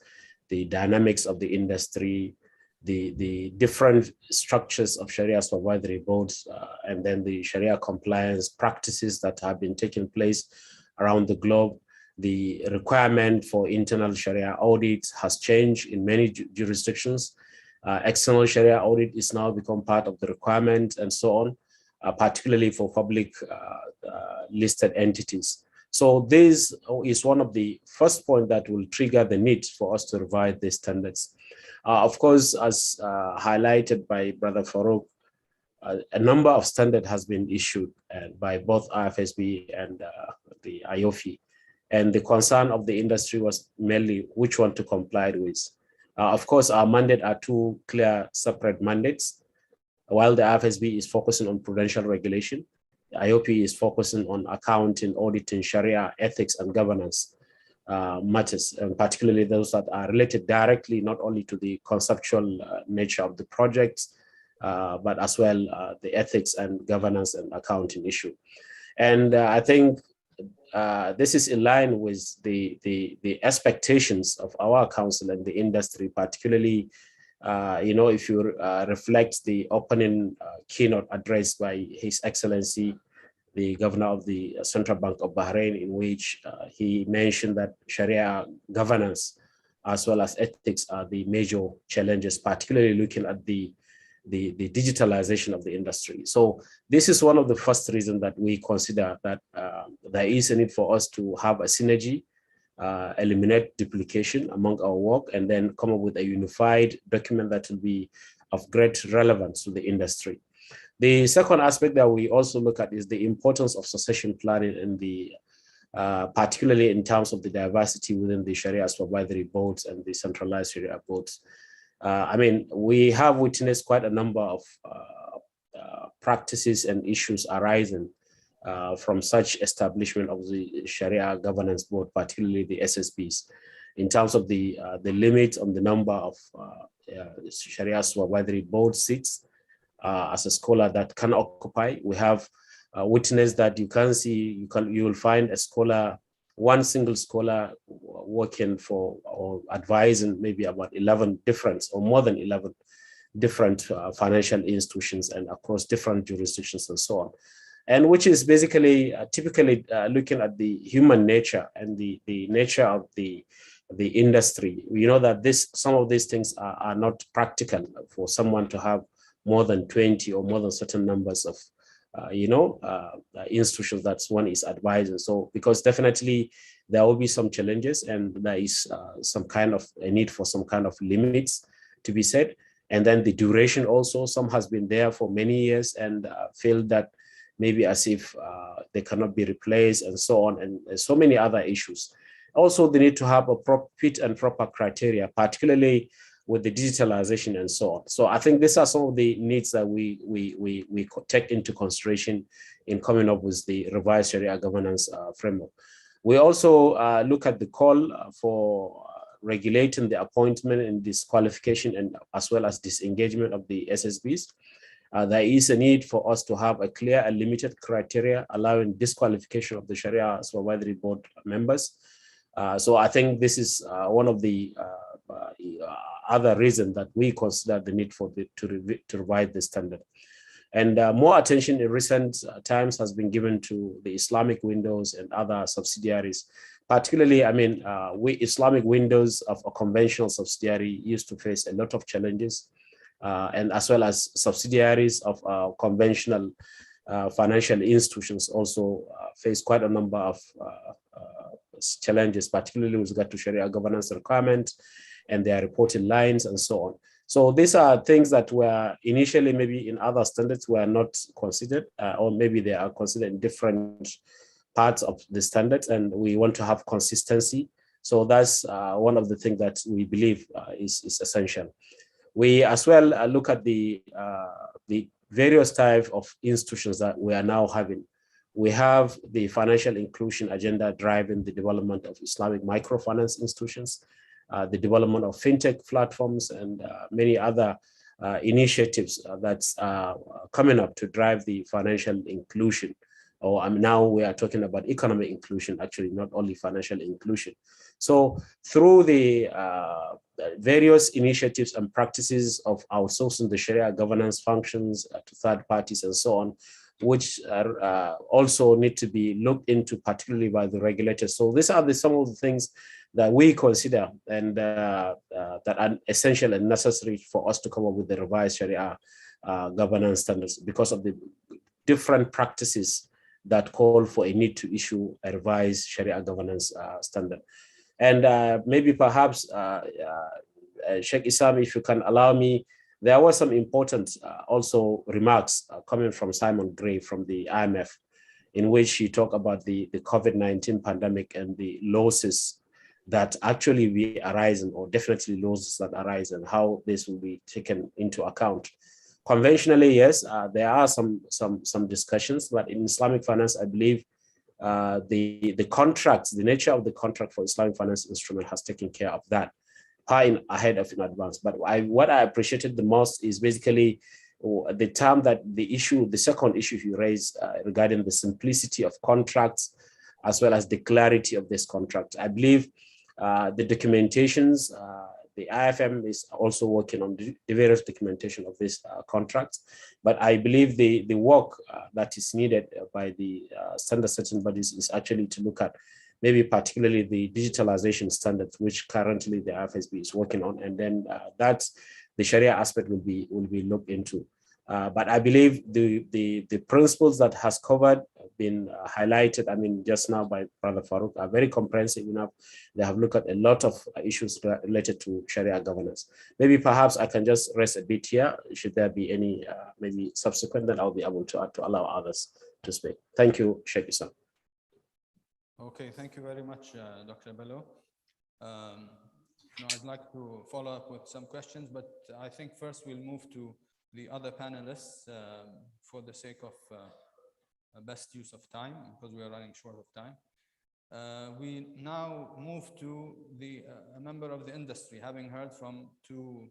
the dynamics of the industry, the different structures of Sharia supervisory boards, and then the Sharia compliance practices that have been taking place around the globe. The requirement for internal Sharia audits has changed in many jurisdictions. External Sharia audit is now become part of the requirement and so on, particularly for public listed entities. So this is one of the first points that will trigger the need for us to revise these standards. Of course, as highlighted by Brother Farouk, a number of standards has been issued by both IFSB and the AAOIFI. And the concern of the industry was mainly which one to comply with. Of course, our mandate are two clear separate mandates. While the IFSB is focusing on prudential regulation, the AAOIFI is focusing on accounting, auditing, Sharia, ethics, and governance matters, and particularly those that are related directly not only to the conceptual nature of the projects, but as well the ethics and governance and accounting issue. And I think this is in line with the expectations of our council and the industry, particularly, if you reflect the opening keynote address by His Excellency, the Governor of the Central Bank of Bahrain, in which he mentioned that Sharia governance as well as ethics are the major challenges, particularly looking at the digitalization of the industry. So this is one of the first reasons that we consider that there is a need for us to have a synergy, eliminate duplication among our work, and then come up with a unified document that will be of great relevance to the industry. The second aspect that we also look at is the importance of succession planning in the particularly in terms of the diversity within the Sharia supervisory boards and the centralized Sharia boards. I mean, we have witnessed quite a number of practices and issues arising from such establishment of the Sharia governance board, particularly the SSBs, in terms of the limit on the number of Sharia supervisory board seats as a scholar that can occupy. We have witnessed that you will find a scholar, one single scholar working for or advising maybe about 11 different or more than 11 different financial institutions and across different jurisdictions and so on. And which is basically typically looking at the human nature and the nature of the industry. We know that some of these things are not practical for someone to have more than 20 or more than certain numbers of institutions that one is advising. So because definitely there will be some challenges and there is some kind of a need for some kind of limits to be set. And then the duration also, some has been there for many years and feel that maybe as if they cannot be replaced and so on, and so many other issues. Also, they need to have a fit and proper criteria, particularly with the digitalization and so on. So I think these are some of the needs that we take into consideration in coming up with the revised Sharia governance framework. We also look at the call for regulating the appointment and disqualification and as well as disengagement of the SSBs. There is a need for us to have a clear and limited criteria allowing disqualification of the Sharia Supervisory Board members. So I think this is one of the other reasons that we consider the need for to revise the standard. And more attention in recent times has been given to the Islamic windows and other subsidiaries. Particularly, I mean, Islamic windows of a conventional subsidiary used to face a lot of challenges, and as well as subsidiaries of conventional financial institutions also face quite a number of challenges, particularly with regard to Sharia governance requirements and their reporting lines and so on. So these are things that were initially maybe in other standards were not considered, or maybe they are considered in different parts of the standards, and we want to have consistency. So that's one of the things that we believe is essential. We as well look at the various types of institutions that we are now having. We have the financial inclusion agenda driving the development of Islamic microfinance institutions, the development of fintech platforms, and many other initiatives that's coming up to drive the financial inclusion. Or now we are talking about economic inclusion, actually, not only financial inclusion. So through the various initiatives and practices of outsourcing the Sharia governance functions to third parties and so on, which also need to be looked into, particularly by the regulators. So these are some of the things that we consider and that are essential and necessary for us to come up with the revised Sharia governance standards, because of the different practices that call for a need to issue a revised Sharia governance standard. And maybe perhaps, Sheikh Isam, if you can allow me, there were some important also remarks coming from Simon Gray from the IMF, in which he talked about the COVID-19 pandemic and the losses that actually be arising, or definitely losses that arise, and how this will be taken into account. Conventionally, yes, there are some discussions, but in Islamic finance, I believe the contracts, the nature of the contract for Islamic finance instrument has taken care of that ahead of in advance. But what I appreciated the most is basically the term that the second issue you raised regarding the simplicity of contracts, as well as the clarity of this contract. I believe the documentations, the IFM is also working on the various documentation of this contract, but I believe the work that is needed by the standard setting bodies is actually to look at maybe particularly the digitalization standards, which currently the IFSB is working on, and then that's the Sharia aspect will be looked into. But I believe the principles that has covered, been highlighted, I mean, just now by Brother Farouk, are very comprehensive enough. They have looked at a lot of issues related to Sharia governance. Maybe perhaps I can just rest a bit here. Should there be any maybe subsequent, that I'll be able to allow others to speak. Thank you, Sheikh Isam. Okay, thank you very much, Dr. Bello. Now I'd like to follow up with some questions, but I think first we'll move to the other panelists for the sake of best use of time, because we are running short of time. We now move to a member of the industry, having heard from two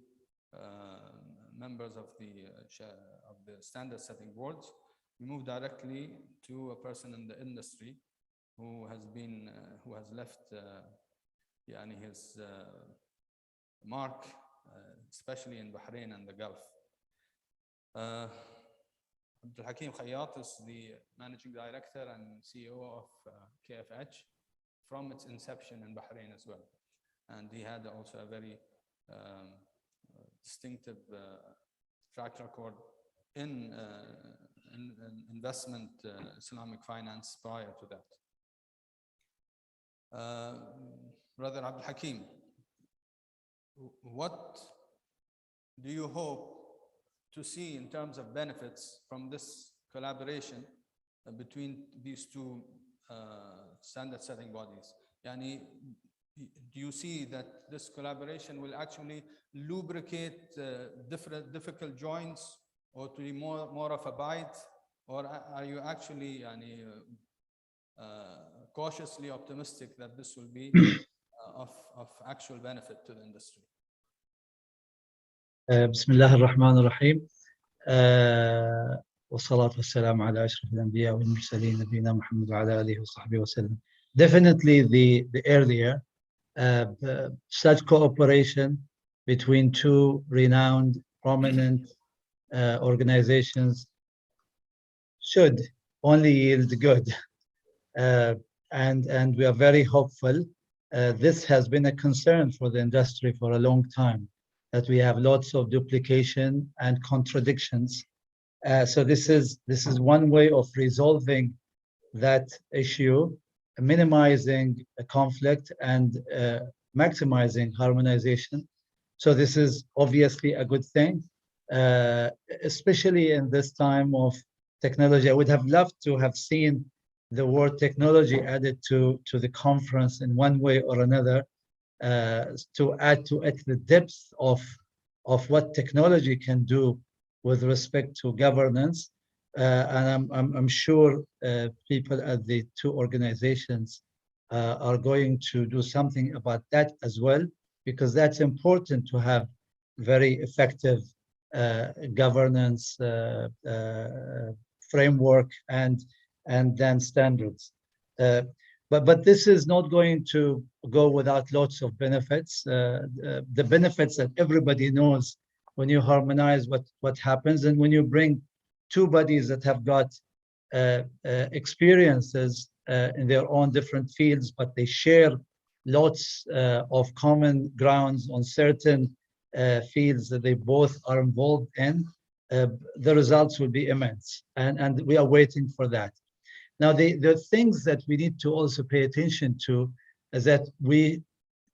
members of the standard setting boards. We move directly to a person in the industry who has left his mark, especially in Bahrain and the Gulf. Abdul Hakim Khayyat is the managing director and CEO of KFH from its inception in Bahrain as well. And he had also a very distinctive track record in investment Islamic finance prior to that. Brother Abdul Hakim, what do you hope to see in terms of benefits from this collaboration between these two standard setting bodies? يعني, do you see that this collaboration will actually lubricate different difficult joints, or to be more of a bite, or are you actually يعني, cautiously optimistic that this will be of actual benefit to the industry? بسم الله الرحمن الرحيم والصلاة والسلام على أشرف الأنبياء والمرسلين نبينا محمد وعلى آله وصحبه وسلم. Definitely the earlier such cooperation between two renowned, prominent organizations should only yield good. And we are very hopeful. This has been a concern for the industry for a long time, that we have lots of duplication and contradictions. So this is one way of resolving that issue, minimizing a conflict and maximizing harmonization. So this is obviously a good thing, especially in this time of technology. I would have loved to have seen the word technology added to the conference in one way or another, to add to it the depth of what technology can do with respect to governance. And I'm sure people at the two organizations are going to do something about that as well, because that's important to have very effective governance framework and then standards. But this is not going to go without lots of benefits. The benefits that everybody knows when you harmonize what happens, and when you bring two bodies that have got experiences in their own different fields, but they share lots of common grounds on certain fields that they both are involved in, the results will be immense, and we are waiting for that. Now, the things that we need to also pay attention to is that we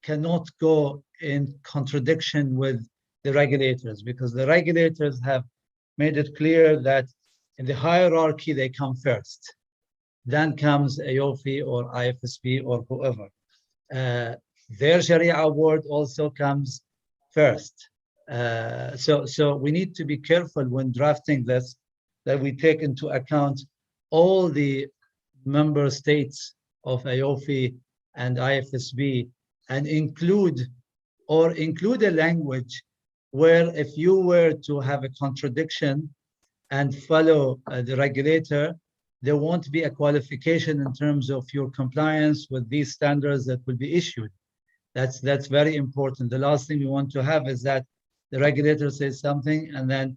cannot go in contradiction with the regulators, because the regulators have made it clear that in the hierarchy, they come first. Then comes AAOIFI or IFSB or whoever. Their Sharia award also comes first. So we need to be careful when drafting this, that we take into account all the member states of AAOIFI and IFSB, and include a language where if you were to have a contradiction and follow the regulator, there won't be a qualification in terms of your compliance with these standards that will be issued. That's very important. The last thing we want to have is that the regulator says something and then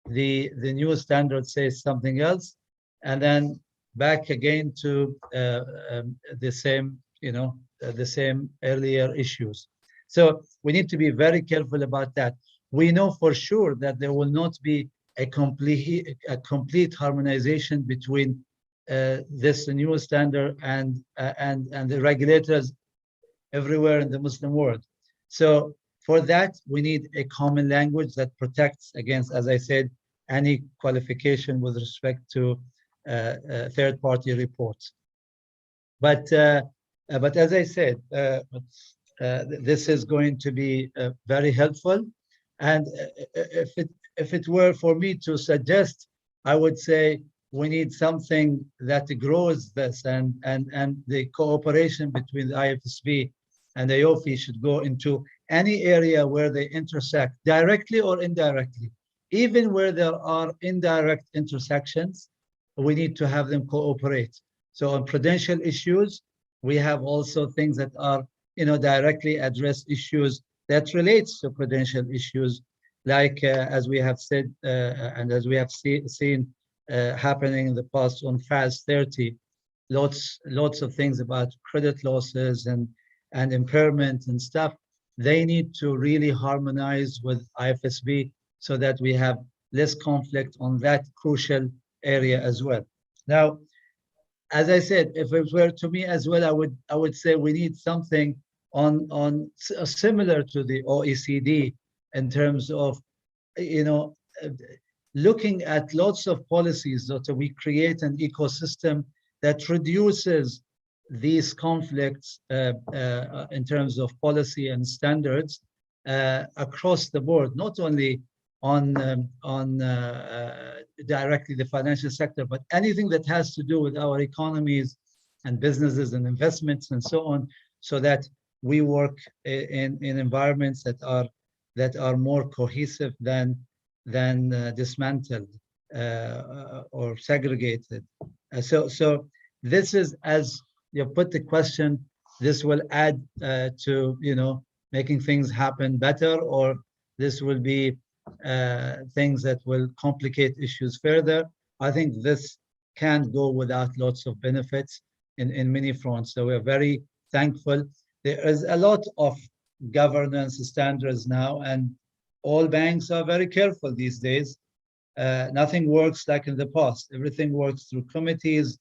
the new standard says something else, and then back again to the same, the same earlier issues. So we need to be very careful about that. We know for sure that there will not be a complete harmonization between this new standard and the regulators everywhere in the Muslim world. So for that, we need a common language that protects against, as I said, any qualification with respect to third-party reports. But as I said, this is going to be very helpful. And if it were for me to suggest, I would say we need something that grows this, and the cooperation between the IFSB and the AAOIFI should go into any area where they intersect, directly or indirectly. Even where there are indirect intersections, we need to have them cooperate. So on prudential issues, we have also things that are, directly address issues that relates to prudential issues, like as we have said, and as we have seen happening in the past on FAS 30, lots of things about credit losses and impairment and stuff. They need to really harmonize with IFSB so that we have less conflict on that crucial area as well. Now, as I said, if it were to me as well, I would say we need something on similar to the OECD in terms of, looking at lots of policies that we create an ecosystem that reduces these conflicts in terms of policy and standards across the board, not only on directly the financial sector, but anything that has to do with our economies and businesses and investments and so on, so that we work in environments that are more cohesive than dismantled or segregated. So this is, as you put the question, this will add to making things happen better, or this will be things that will complicate issues further. I think this can't go without lots of benefits in many fronts. So we're very thankful. There is a lot of governance standards now, and all banks are very careful these days. Nothing works like in the past. Everything works through committees,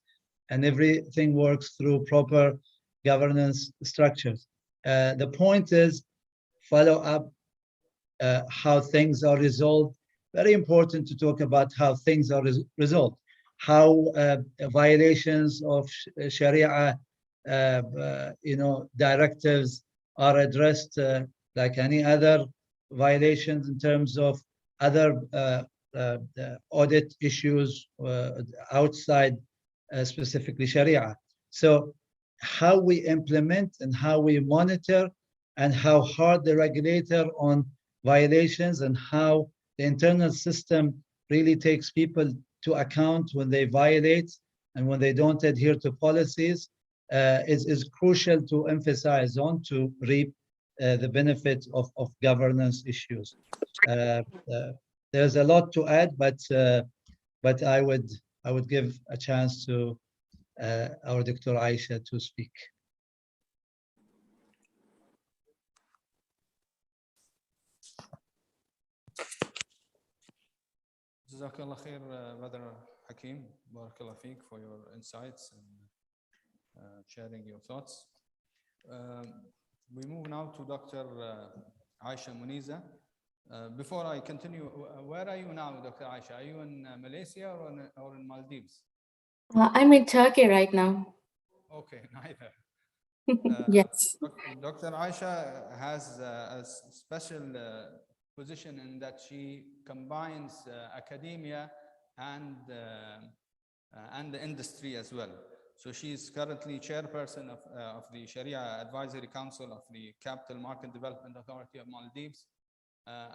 and everything works through proper governance structures. The point is follow up how things are resolved. Very important to talk about how things are resolved, how violations of Sharia directives are addressed like any other violations in terms of other audit issues outside specifically Sharia. So how we implement and how we monitor and how hard the regulator on violations and how the internal system really takes people to account when they violate and when they don't adhere to policies is crucial to emphasize on to reap the benefit of governance issues. There's a lot to add, but I would give a chance to our Dr. Aisha to speak. Jazakallah khair, Brother Hakim. Barakallah feek for your insights and sharing your thoughts. We move now to Dr. Aisha Muniza. Before I continue, where are you now, Dr. Aisha? Are you in Malaysia or in Maldives? I'm in Turkey right now. Okay, neither. Yes. Dr. Aisha has a special position in that she combines academia and the industry as well. So she is currently chairperson of the Sharia Advisory Council of the Capital Market Development Authority of Maldives.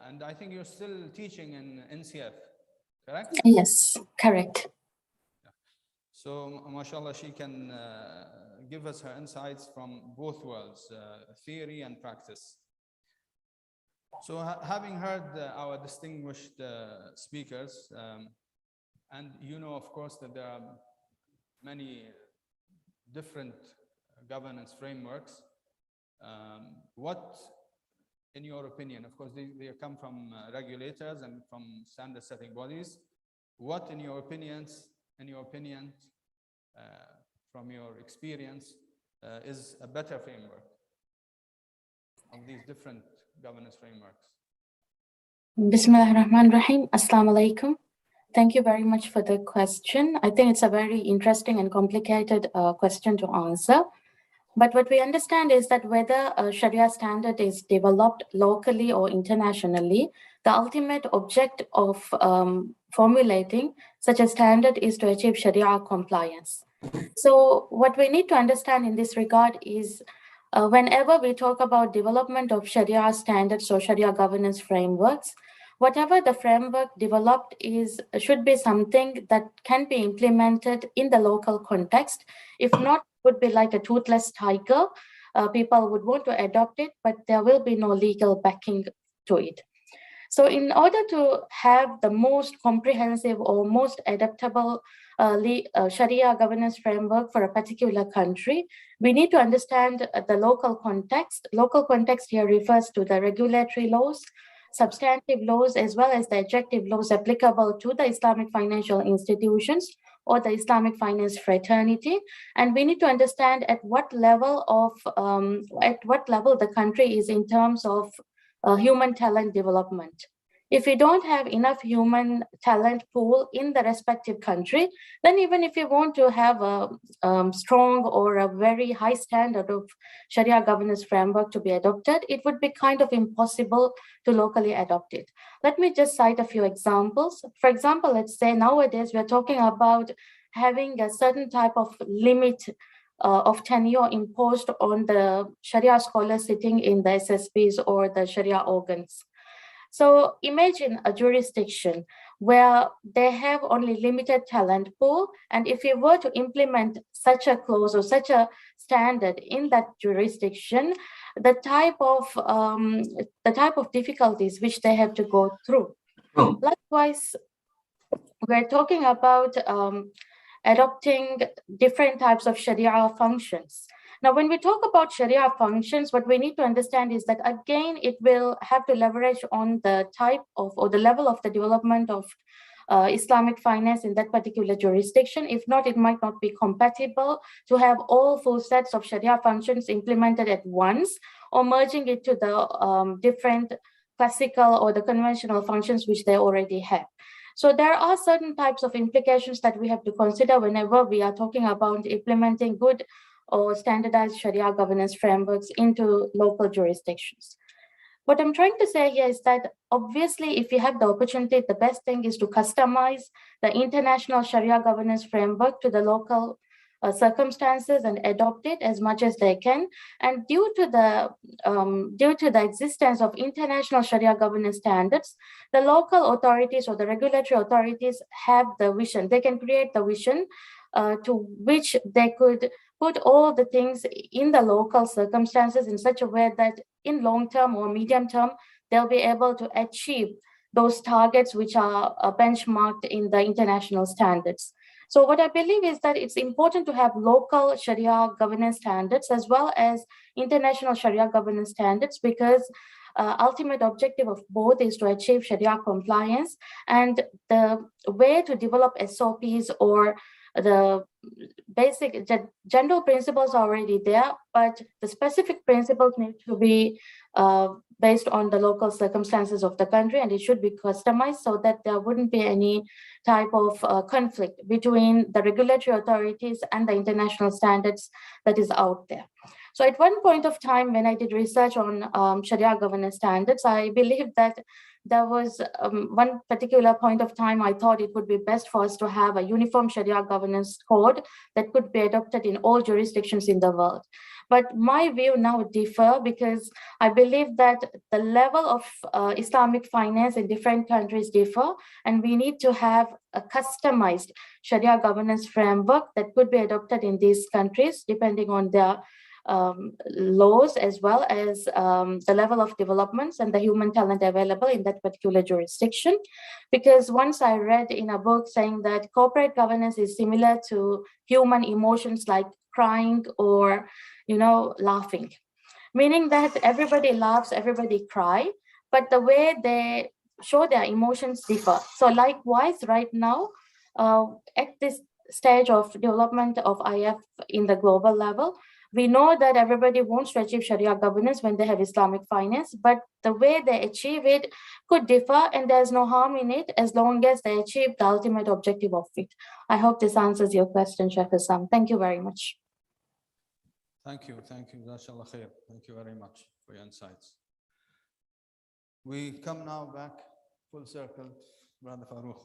And I think you're still teaching in NCF, correct? Yes, correct. So, mashallah, she can give us her insights from both worlds, theory and practice. So, having heard our distinguished speakers, and you know, of course, that there are many different governance frameworks. What, in your opinion, of course, they come from regulators and from standard setting bodies. What, in your opinion, from your experience, is a better framework of these different governance frameworks? Bismillah ar-Rahman ar-Rahim. Assalamu alaikum. Thank you very much for the question. I think it's a very interesting and complicated question to answer. But what we understand is that whether a Sharia standard is developed locally or internationally, the ultimate object of formulating such a standard is to achieve Sharia compliance. So what we need to understand in this regard is whenever we talk about development of Sharia standards or Sharia governance frameworks, whatever the framework developed should be something that can be implemented in the local context. If not, it would be like a toothless tiger. People would want to adopt it, but there will be no legal backing to it. So in order to have the most comprehensive or most adaptable Sharia governance framework for a particular country, we need to understand the local context. Local context here refers to the regulatory laws, substantive laws, as well as the adjective laws applicable to the Islamic financial institutions or the Islamic finance fraternity. And we need to understand at what level the country is in terms of human talent development. If you don't have enough human talent pool in the respective country, then even if you want to have a strong or a very high standard of Sharia governance framework to be adopted, it would be kind of impossible to locally adopt it. Let me just cite a few examples. For example, let's say nowadays we're talking about having a certain type of limit of tenure imposed on the Sharia scholars sitting in the SSPs or the Sharia organs. So imagine a jurisdiction where they have only limited talent pool, and if you were to implement such a clause or such a standard in that jurisdiction, the type of difficulties which they have to go through. Likewise, we're talking about adopting different types of Sharia functions. Now, when we talk about Sharia functions, what we need to understand is that, again, it will have to leverage on the type of or the level of the development of Islamic finance in that particular jurisdiction. If not, it might not be compatible to have all full sets of Sharia functions implemented at once, or merging it to the different classical or the conventional functions which they already have. So there are certain types of implications that we have to consider whenever we are talking about implementing good or standardized Sharia governance frameworks into local jurisdictions. What I'm trying to say here is that obviously, if you have the opportunity, the best thing is to customize the international Sharia governance framework to the local circumstances and adopt it as much as they can. And due to the existence of international Sharia governance standards, the local authorities or the regulatory authorities have the vision. They can create the vision to which they could put all the things in the local circumstances in such a way that in long term or medium term, they'll be able to achieve those targets which are benchmarked in the international standards. So what I believe is that it's important to have local Sharia governance standards as well as international Sharia governance standards, because ultimate objective of both is to achieve Sharia compliance, and the way to develop SOPs or the basic general principles are already there, but the specific principles need to be based on the local circumstances of the country, and it should be customized so that there wouldn't be any type of conflict between the regulatory authorities and the international standards that is out there. So at one point of time, when I did research on Sharia governance standards, I believe that there was one particular point of time I thought it would be best for us to have a uniform Sharia governance code that could be adopted in all jurisdictions in the world. But my view now differ, because I believe that the level of Islamic finance in different countries differ, and we need to have a customized Sharia governance framework that could be adopted in these countries depending on their laws, as well as the level of developments and the human talent available in that particular jurisdiction. Because once I read in a book saying that corporate governance is similar to human emotions like crying or, laughing, meaning that everybody laughs, everybody cry, but the way they show their emotions differ. So likewise, right now, at this stage of development of IF in the global level, we know that everybody wants to achieve Sharia governance when they have Islamic finance, but the way they achieve it could differ, and there's no harm in it as long as they achieve the ultimate objective of it. I hope this answers your question, Sheikh Hassan. Thank you very much. Thank you, Jazakallah khair. Thank you very much for your insights. We come now back full circle, Brother Farouk.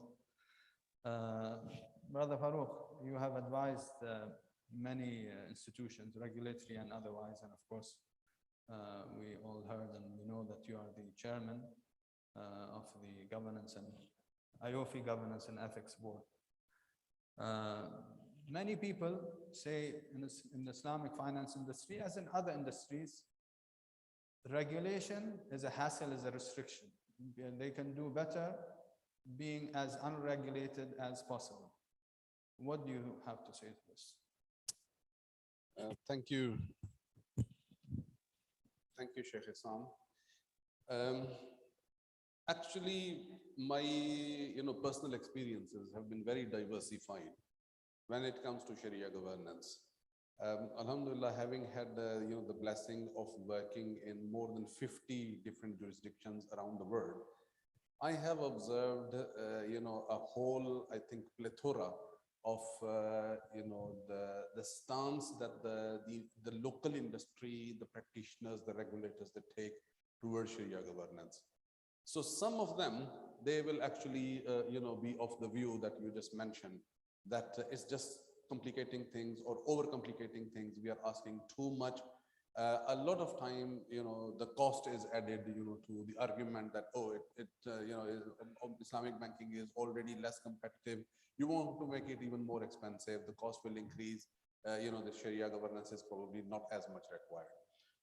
Brother Farouk, you have advised many institutions, regulatory and otherwise, and of course, we all heard and we know that you are the chairman of the governance and AAOIFI Governance and Ethics Board. Many people say in the Islamic finance industry, as in other industries, regulation is a hassle, is a restriction. They can do better being as unregulated as possible. What do you have to say to this? Thank you. Thank you, Sheikh Hassan. Actually, my personal experiences have been very diversified when it comes to Sharia governance. Alhamdulillah, having had the blessing of working in more than 50 different jurisdictions around the world, I have observed, a whole, I think, plethora of, the stance that the local industry, the practitioners, the regulators, they take towards Sharia governance. So some of them, they will actually, be of the view that you just mentioned, that it's just complicating things or overcomplicating things. We are asking too much. A lot of time, the cost is added, to the argument that, oh, Islamic banking is already less competitive. You want to make it even more expensive. The cost will increase. The Sharia governance is probably not as much required.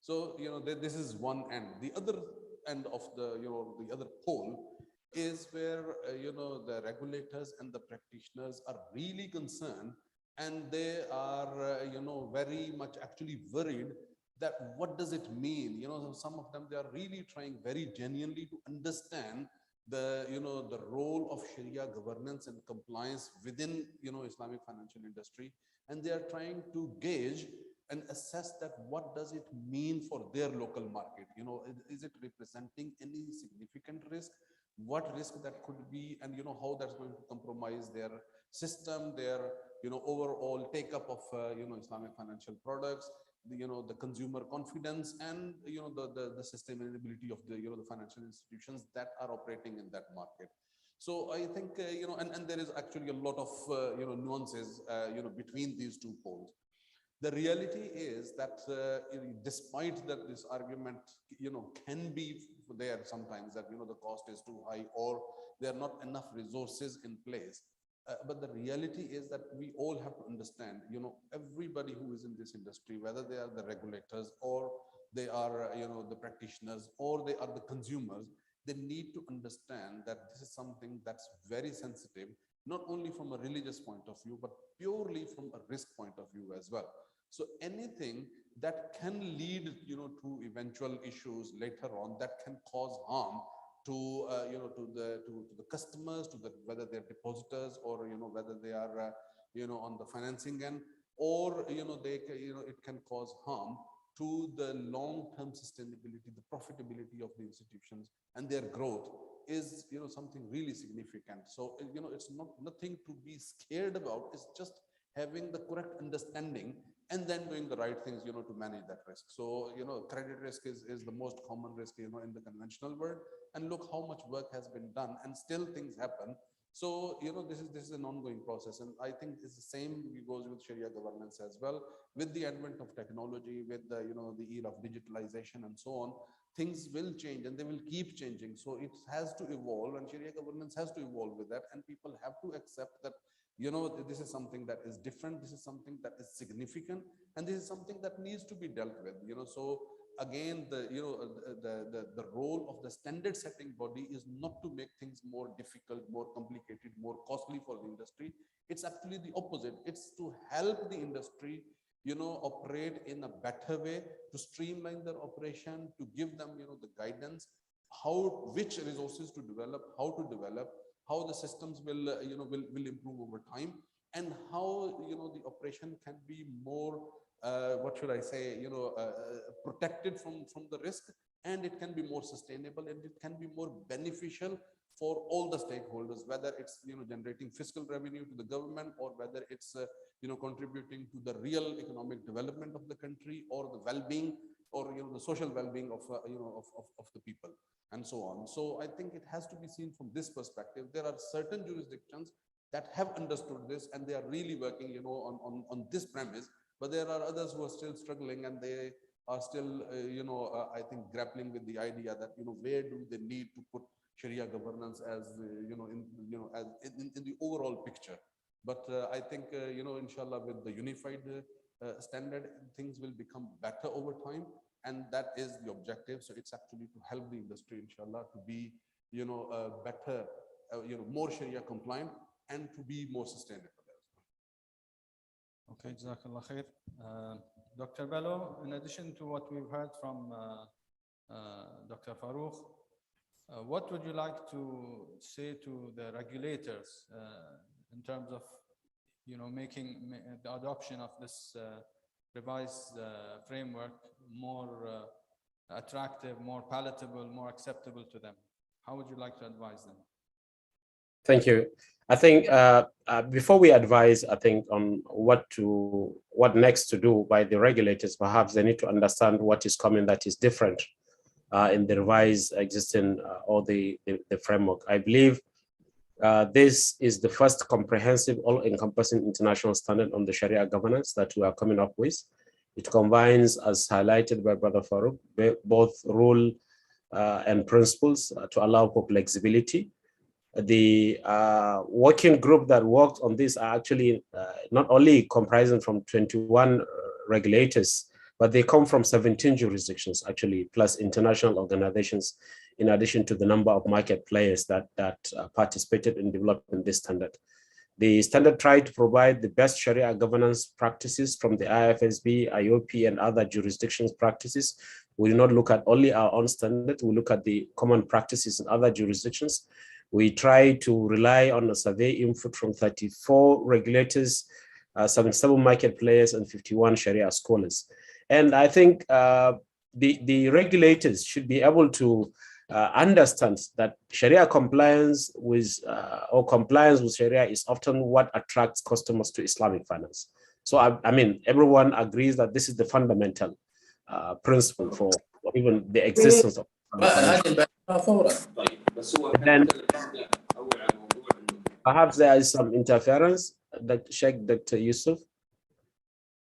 So, this is one end. The other end of the other pole is where, the regulators and the practitioners are really concerned, and they are, very much actually worried that what does it mean? Some of them, they are really trying very genuinely to understand the, the role of Sharia governance and compliance within, Islamic financial industry. And they are trying to gauge and assess that what does it mean for their local market? Is it representing any significant risk? What risk that could be, and how that's going to compromise their system, their overall take-up of Islamic financial products, the consumer confidence, and the sustainability of the financial institutions that are operating in that market. So I think and there is actually a lot of nuances between these two poles. The reality is that despite that this argument can be there sometimes, that the cost is too high or there are not enough resources in place, but the reality is that we all have to understand, everybody who is in this industry, whether they are the regulators or they are the practitioners or they are the consumers, they need to understand that this is something that's very sensitive, not only from a religious point of view, but purely from a risk point of view as well. So anything that can lead to eventual issues later on, that can cause harm to to the customers, to whether they're depositors or whether they are on the financing end, or it can cause harm to the long-term sustainability, the profitability of the institutions, and their growth is something really significant. So it's nothing to be scared about. It's just having the correct understanding and then doing the right things to manage that risk. So credit risk is the most common risk in the conventional world, and look how much work has been done, and still things happen. So this is an ongoing process, and I think it's the same goes with Sharia governance as well. With the advent of technology, with the the era of digitalization and so on, things will change and they will keep changing. So it has to evolve, and Sharia governance has to evolve with that, and people have to accept that this is something that is different, this is something that is significant, and this is something that needs to be dealt with. So again, the role of the standard setting body is not to make things more difficult, more complicated, more costly for the industry. It's actually the opposite. It's to help the industry operate in a better way, to streamline their operation, to give them the guidance, which resources to develop, how to develop, how the systems will will improve over time, and how the operation can be more what should I say, protected from the risk, and it can be more sustainable, and it can be more beneficial for all the stakeholders, whether it's generating fiscal revenue to the government, or whether it's contributing to the real economic development of the country, or the well-being, or the social well-being of of the people, and so on. So I think it has to be seen from this perspective. There are certain jurisdictions that have understood this, and they are really working on this premise, but there are others who are still struggling, and they are still I think grappling with the idea that where do they need to put Sharia governance as in the overall picture. But I think inshallah, with the unified standard, things will become better over time, and that is the objective. So it's actually to help the industry, inshallah, to be better, more Sharia compliant, and to be more sustainable. Okay, Jazakallah khair. Dr. Bello, in addition to what we've heard from Dr. Farouk, what would you like to say to the regulators in terms of making the adoption of this revised framework more attractive, more palatable, more acceptable to them? How would you like to advise them? Thank you. I think before we advise, I think on what next to do by the regulators, perhaps they need to understand what is coming that is different in the revised existing or the framework. I believe this is the first comprehensive, all-encompassing international standard on the Sharia governance that we are coming up with. It combines, as highlighted by Brother Farouk, both rule and principles to allow for flexibility. The working group that worked on this are actually not only comprising from 21 regulators, but they come from 17 jurisdictions actually, plus international organizations, in addition to the number of market players that participated in developing this standard. The standard tried to provide the best Sharia governance practices from the IFSB, IOP, and other jurisdictions' practices. We do not look at only our own standard, we look at the common practices in other jurisdictions. We try to rely on a survey input from 34 regulators, 77 market players, and 51 Sharia scholars. And I think the regulators should be able to understand that Sharia compliance with or compliance with Sharia is often what attracts customers to Islamic finance. So I mean, everyone agrees that this is the fundamental principle for even the existence of. Then perhaps there is some interference that Sheikh Dr. Yusuf.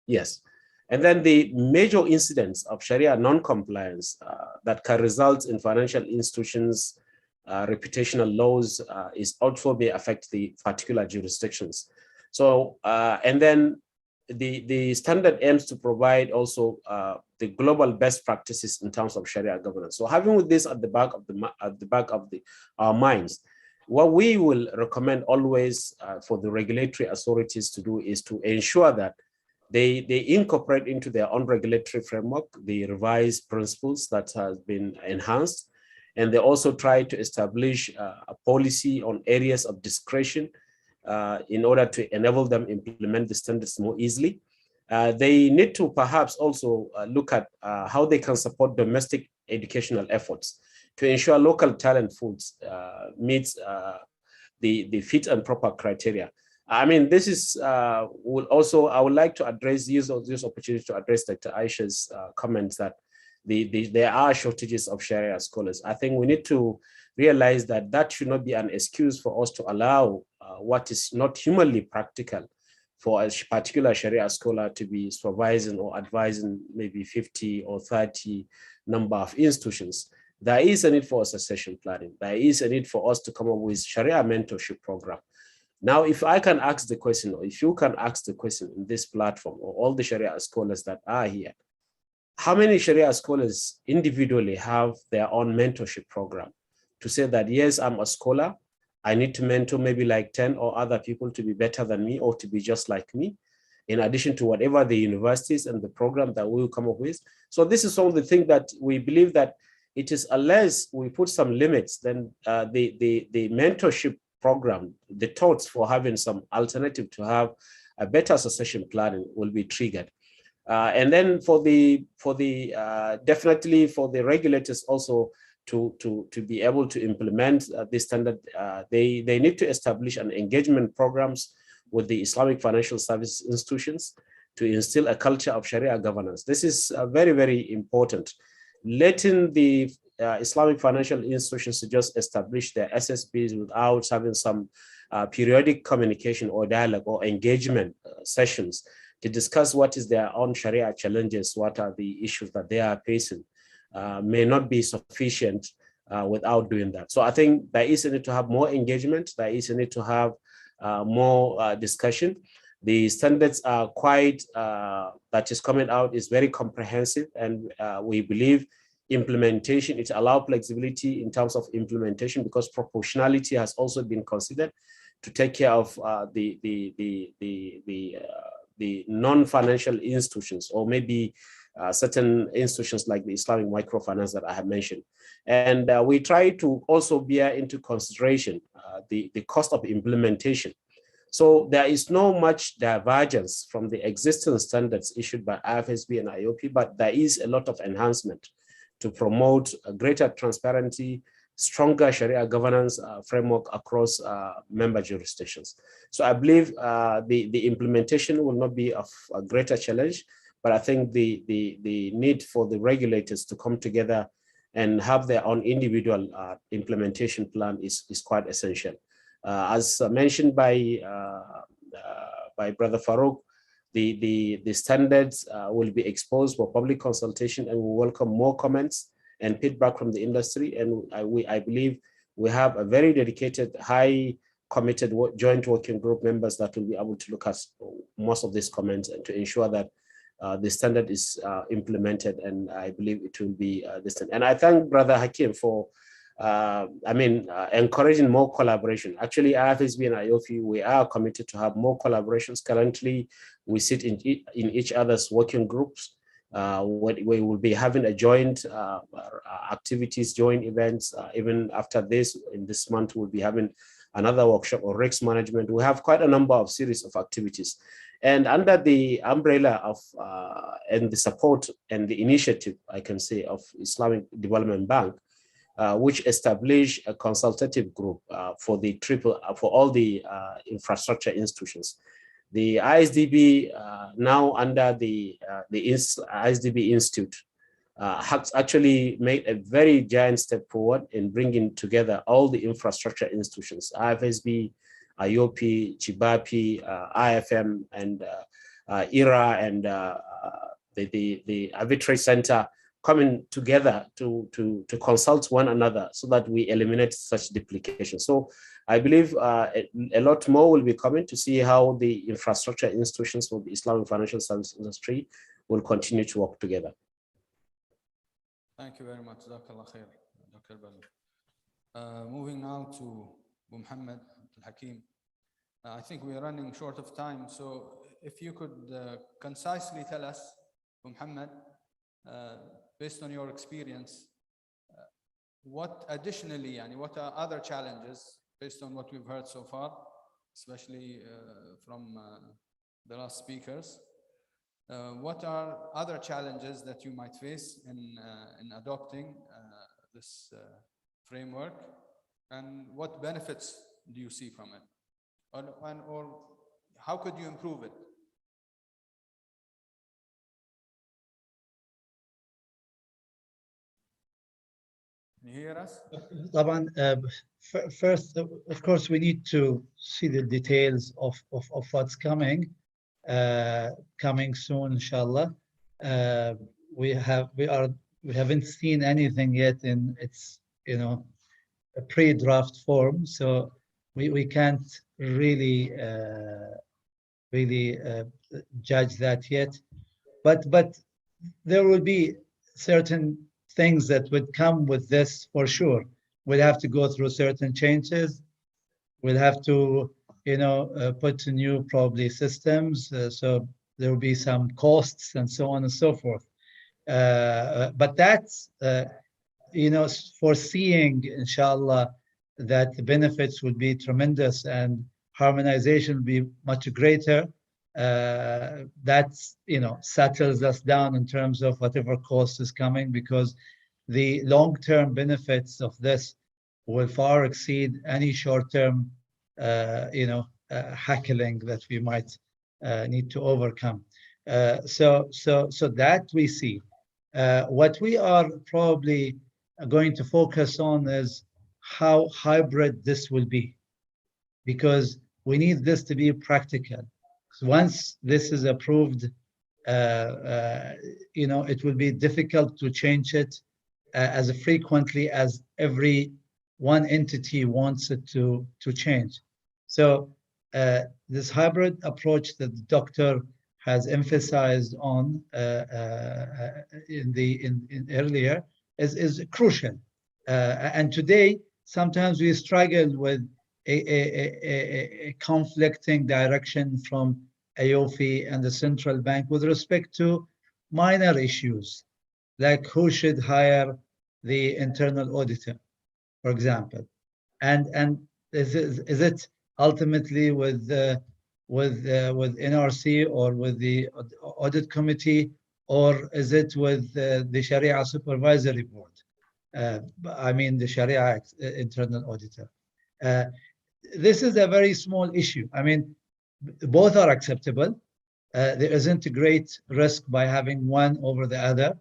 Yes. And then the major incidents of Sharia non-compliance that can result in financial institutions, reputational laws is also may affect the particular jurisdictions. So, and then the standard aims to provide also the global best practices in terms of Sharia governance. So having this at the back of our minds, what we will recommend always for the regulatory authorities to do is to ensure that they incorporate into their own regulatory framework the revised principles that has been enhanced, and they also try to establish a policy on areas of discretion in order to enable them implement the standards more easily. They need to perhaps also look at how they can support domestic educational efforts to ensure local talent pools meets the fit and proper criteria. I mean, this is I would like to use this opportunity to address Dr. Aisha's comments that there are shortages of Sharia scholars. I think we need to realize that that should not be an excuse for us to allow what is not humanly practical for a particular Sharia scholar to be supervising or advising maybe 50 or 30 number of institutions. There is a need for a succession planning. There is a need for us to come up with Sharia mentorship program. Now, if I can ask the question, or if you can ask the question in this platform, or all the Sharia scholars that are here, how many Sharia scholars individually have their own mentorship program to say that, yes, I'm a scholar, I need to mentor maybe like 10 or other people to be better than me or to be just like me, in addition to whatever the universities and the program that we will come up with. So this is some of the things that we believe that it is, unless we put some limits, then the mentorship program, the thoughts for having some alternative to have a better succession planning will be triggered. And then definitely for the regulators also to be able to implement this standard, they need to establish an engagement programs with the Islamic financial services institutions to instill a culture of Sharia governance. This is very, very important. Letting the Islamic financial institutions to just establish their SSBs without having some periodic communication or dialogue or engagement sessions to discuss what is their own Sharia challenges, what are the issues that they are facing, may not be sufficient without doing that. So I think there is a need to have more engagement, there is a need to have more discussion. The standards are quite, that is coming out is very comprehensive, and we believe implementation, it allows flexibility in terms of implementation because proportionality has also been considered to take care of the non-financial institutions, or maybe certain institutions like the Islamic microfinance that I have mentioned. And we try to also bear into consideration the cost of implementation. So there is no much divergence from the existing standards issued by IFSB and IOP, but there is a lot of enhancement to promote a greater transparency, stronger Sharia governance framework across member jurisdictions. So I believe the implementation will not be of a greater challenge, but I think the need for the regulators to come together and have their own individual implementation plan is quite essential. As mentioned by Brother Farouk, the standards will be exposed for public consultation, and we welcome more comments and feedback from the industry. And I believe we have a very dedicated, high committed joint working group members that will be able to look at most of these comments and to ensure that the standard is implemented, and I believe it will be distant. And I thank Brother Hakim for encouraging more collaboration. Actually, IFSB and IOFI, we are committed to have more collaborations. Currently, we sit in each other's working groups. We will be having a joint activities, joint events. Even after this, in this month, we'll be having another workshop on risk management. We have quite a number of series of activities. And under the umbrella of and the support and the initiative, I can say, of Islamic Development Bank, which established a consultative group for all the infrastructure institutions. The ISDB now under the ISDB Institute has actually made a very giant step forward in bringing together all the infrastructure institutions, IFSB, IOP, Chibapi, IFM, and IRA, and the Arbitrage Center coming together to consult one another so that we eliminate such duplication. So I believe a lot more will be coming to see how the infrastructure institutions for the Islamic financial service industry will continue to work together. Thank you very much, Dr. Bali. Moving now to Muhammad Al-Hakim. I think we are running short of time, so if you could concisely tell us, Muhammad, based on your experience, what additionally, what are other challenges based on what we've heard so far, especially from the last speakers? What are other challenges that you might face in adopting this framework, and what benefits do you see from it, or how could you improve it? Can you hear us? First, of course, we need to see the details of what's coming soon, inshallah. We haven't seen anything yet in its a pre-draft form, so we can't really judge that yet. But there will be certain things that would come with this for sure. We'll have to go through certain changes. We'll have to put new probably systems, so there will be some costs and so on and so forth. But that's foreseeing, inshallah, that the benefits would be tremendous and harmonization will be much greater. That's settles us down in terms of whatever cost is coming, because the long-term benefits of this will far exceed any short-term hackling that we might need to overcome. So that we see. What we are probably going to focus on is how hybrid this will be, because we need this to be practical. Once this is approved, it will be difficult to change it as frequently as every one entity wants it to change. So this hybrid approach that the doctor has emphasized on earlier is crucial. And today, sometimes we struggle with a conflicting direction from AOFI and the central bank with respect to minor issues, like who should hire the internal auditor, for example, and is it ultimately with NRC or with the audit committee, or is it with the Sharia supervisory board? I mean the Sharia internal auditor. This is a very small issue. I mean, both are acceptable. There isn't a great risk by having one over the other.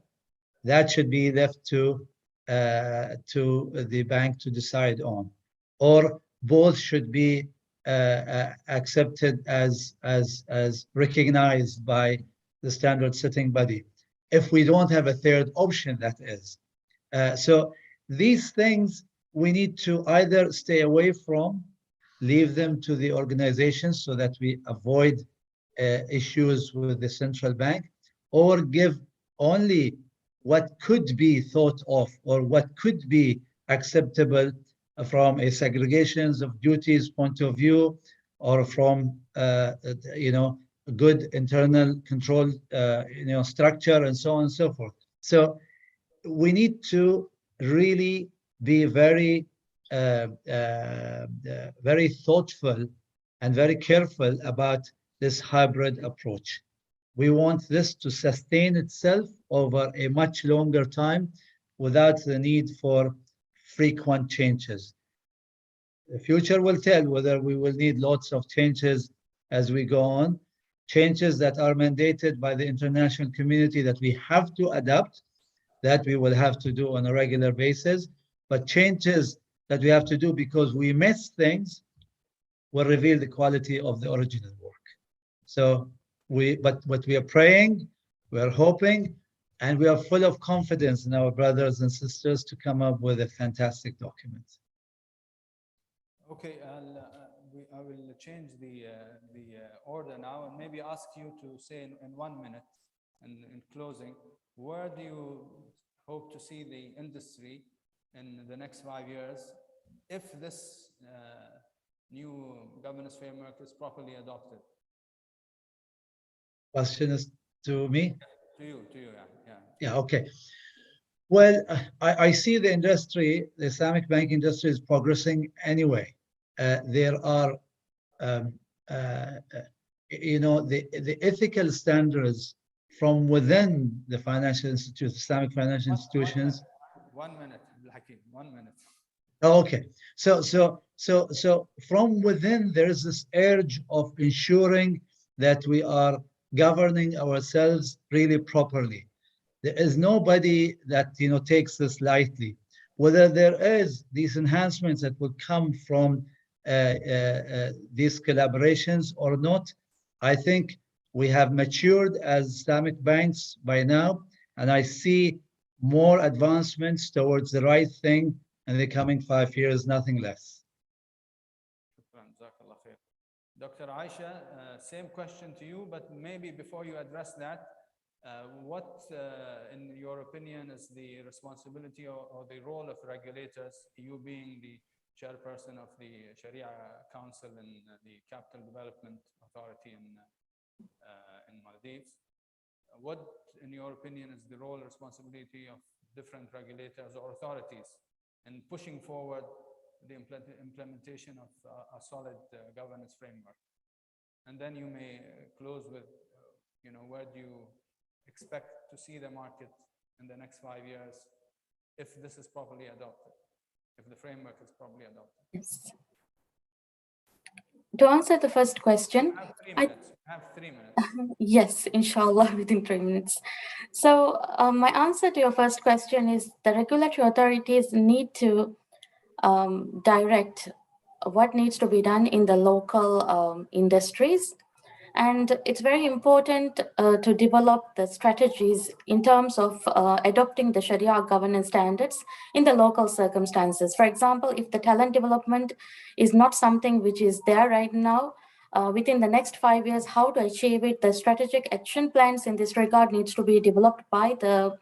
That should be left to the bank to decide on, or both should be accepted as recognized by the standard setting body. If we don't have a third option, that is. So these things we need to either stay away from, leave them to the organizations so that we avoid issues with the central bank, or give only what could be thought of or what could be acceptable from a segregations of duties point of view, or from good internal control structure, and so on and so forth. So we need to really be very very thoughtful and very careful about this hybrid approach. We want this to sustain itself over a much longer time without the need for frequent changes. The future will tell whether we will need lots of changes as we go on, changes that are mandated by the international community that we have to adapt, that we will have to do on a regular basis, but changes that we have to do because we miss things will reveal the quality of the original work. So but we are praying, we are hoping, and we are full of confidence in our brothers and sisters to come up with a fantastic document. Okay, I will change the order now and maybe ask you to say in 1 minute, and in closing, where do you hope to see the industry in the next 5 years if this new governance framework is properly adopted? Question is to me? To you, yeah. Yeah, okay. Well, I see the industry, the Islamic banking industry is progressing anyway. There are, the ethical standards from within the financial institutions, Islamic financial institutions. 1 minute, Hakim, 1 minute. Okay, so from within there is this urge of ensuring that we are governing ourselves really properly. There is nobody that takes this lightly. Whether there is these enhancements that will come from these collaborations or not, I think we have matured as Islamic banks by now, and I see more advancements towards the right thing in the coming 5 years, nothing less. Dr. Aisha, same question to you, but maybe before you address that, what, in your opinion, is the responsibility or the role of regulators, you being the chairperson of the Sharia Council and the Capital Development Authority in Maldives? What, in your opinion, is the role and responsibility of different regulators or authorities in pushing forward the implementation of a solid governance framework? And then you may close with, where do you expect to see the market in the next 5 years if this is properly adopted, if the framework is properly adopted? Yes. To answer the first question, I have 3 minutes. Yes, inshallah, within 3 minutes. So my answer to your first question is the regulatory authorities need to direct what needs to be done in the local industries. And it's very important to develop the strategies in terms of adopting the Sharia governance standards in the local circumstances. For example, if the talent development is not something which is there right now, within the next 5 years, how to achieve it, the strategic action plans in this regard needs to be developed by the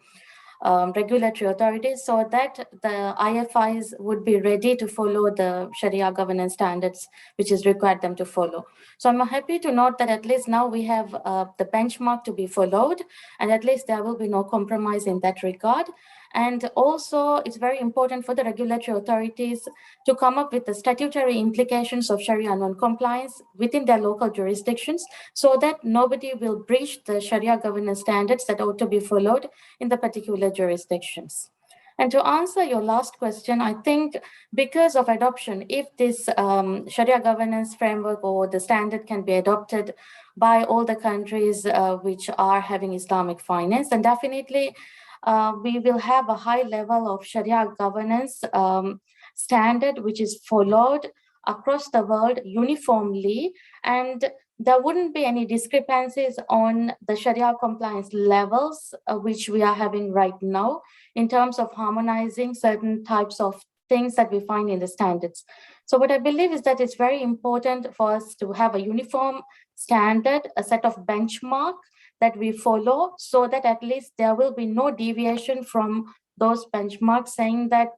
regulatory authorities so that the IFIs would be ready to follow the Sharia governance standards, which is required them to follow. So I'm happy to note that at least now we have the benchmark to be followed, and at least there will be no compromise in that regard. And also, it's very important for the regulatory authorities to come up with the statutory implications of Sharia non-compliance within their local jurisdictions so that nobody will breach the Sharia governance standards that ought to be followed in the particular jurisdictions. And to answer your last question, I think because of adoption, if this Sharia governance framework or the standard can be adopted by all the countries which are having Islamic finance, then definitely we will have a high level of Sharia governance standard which is followed across the world uniformly, and there wouldn't be any discrepancies on the Sharia compliance levels which we are having right now in terms of harmonizing certain types of things that we find in the standards. So what I believe is that it's very important for us to have a uniform standard, a set of benchmark that we follow, so that at least there will be no deviation from those benchmarks, saying that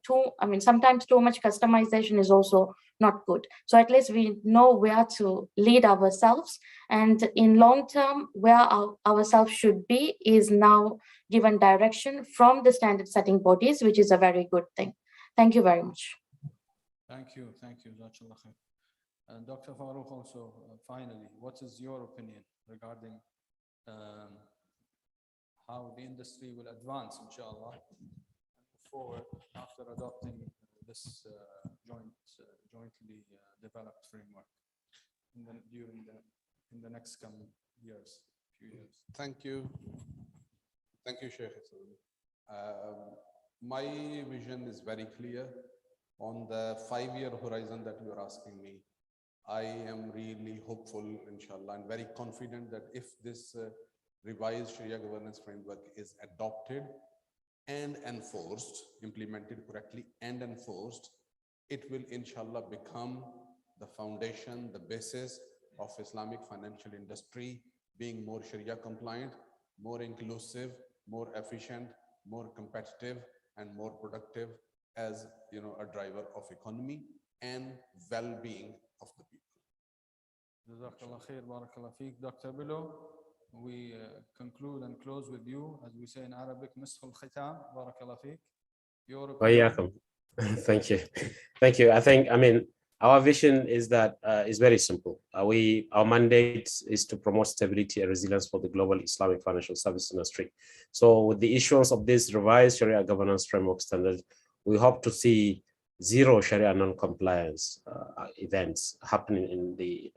sometimes too much customization is also not good. So at least we know where to lead ourselves, and in long term, where ourselves should be is now given direction from the standard setting bodies, which is a very good thing. Thank you very much. Thank you. Jazakallah khair. Dr. Farouk, also, finally, what is your opinion regarding how the industry will advance, inshallah, forward after adopting this jointly developed framework in the next coming few years? Thank you, Sheikh. My vision is very clear. On the 5-year horizon that you're asking me, I am really hopeful, inshallah, and very confident that if this revised Sharia governance framework is adopted and enforced, implemented correctly and enforced, it will, inshallah, become the foundation, the basis of Islamic financial industry being more Sharia compliant, more inclusive, more efficient, more competitive, and more productive as a driver of economy and well-being of the people. Jazakallah khair, barakallah feek. Dr. Bello, we conclude and close with you, as we say in Arabic, Miskhul Khitam, barakallah feek. Your opinion. Thank you. Our vision is that is very simple. Our mandate is to promote stability and resilience for the global Islamic financial service industry. So with the issuance of this revised Sharia governance framework standard, we hope to see zero Sharia non-compliance events happening in the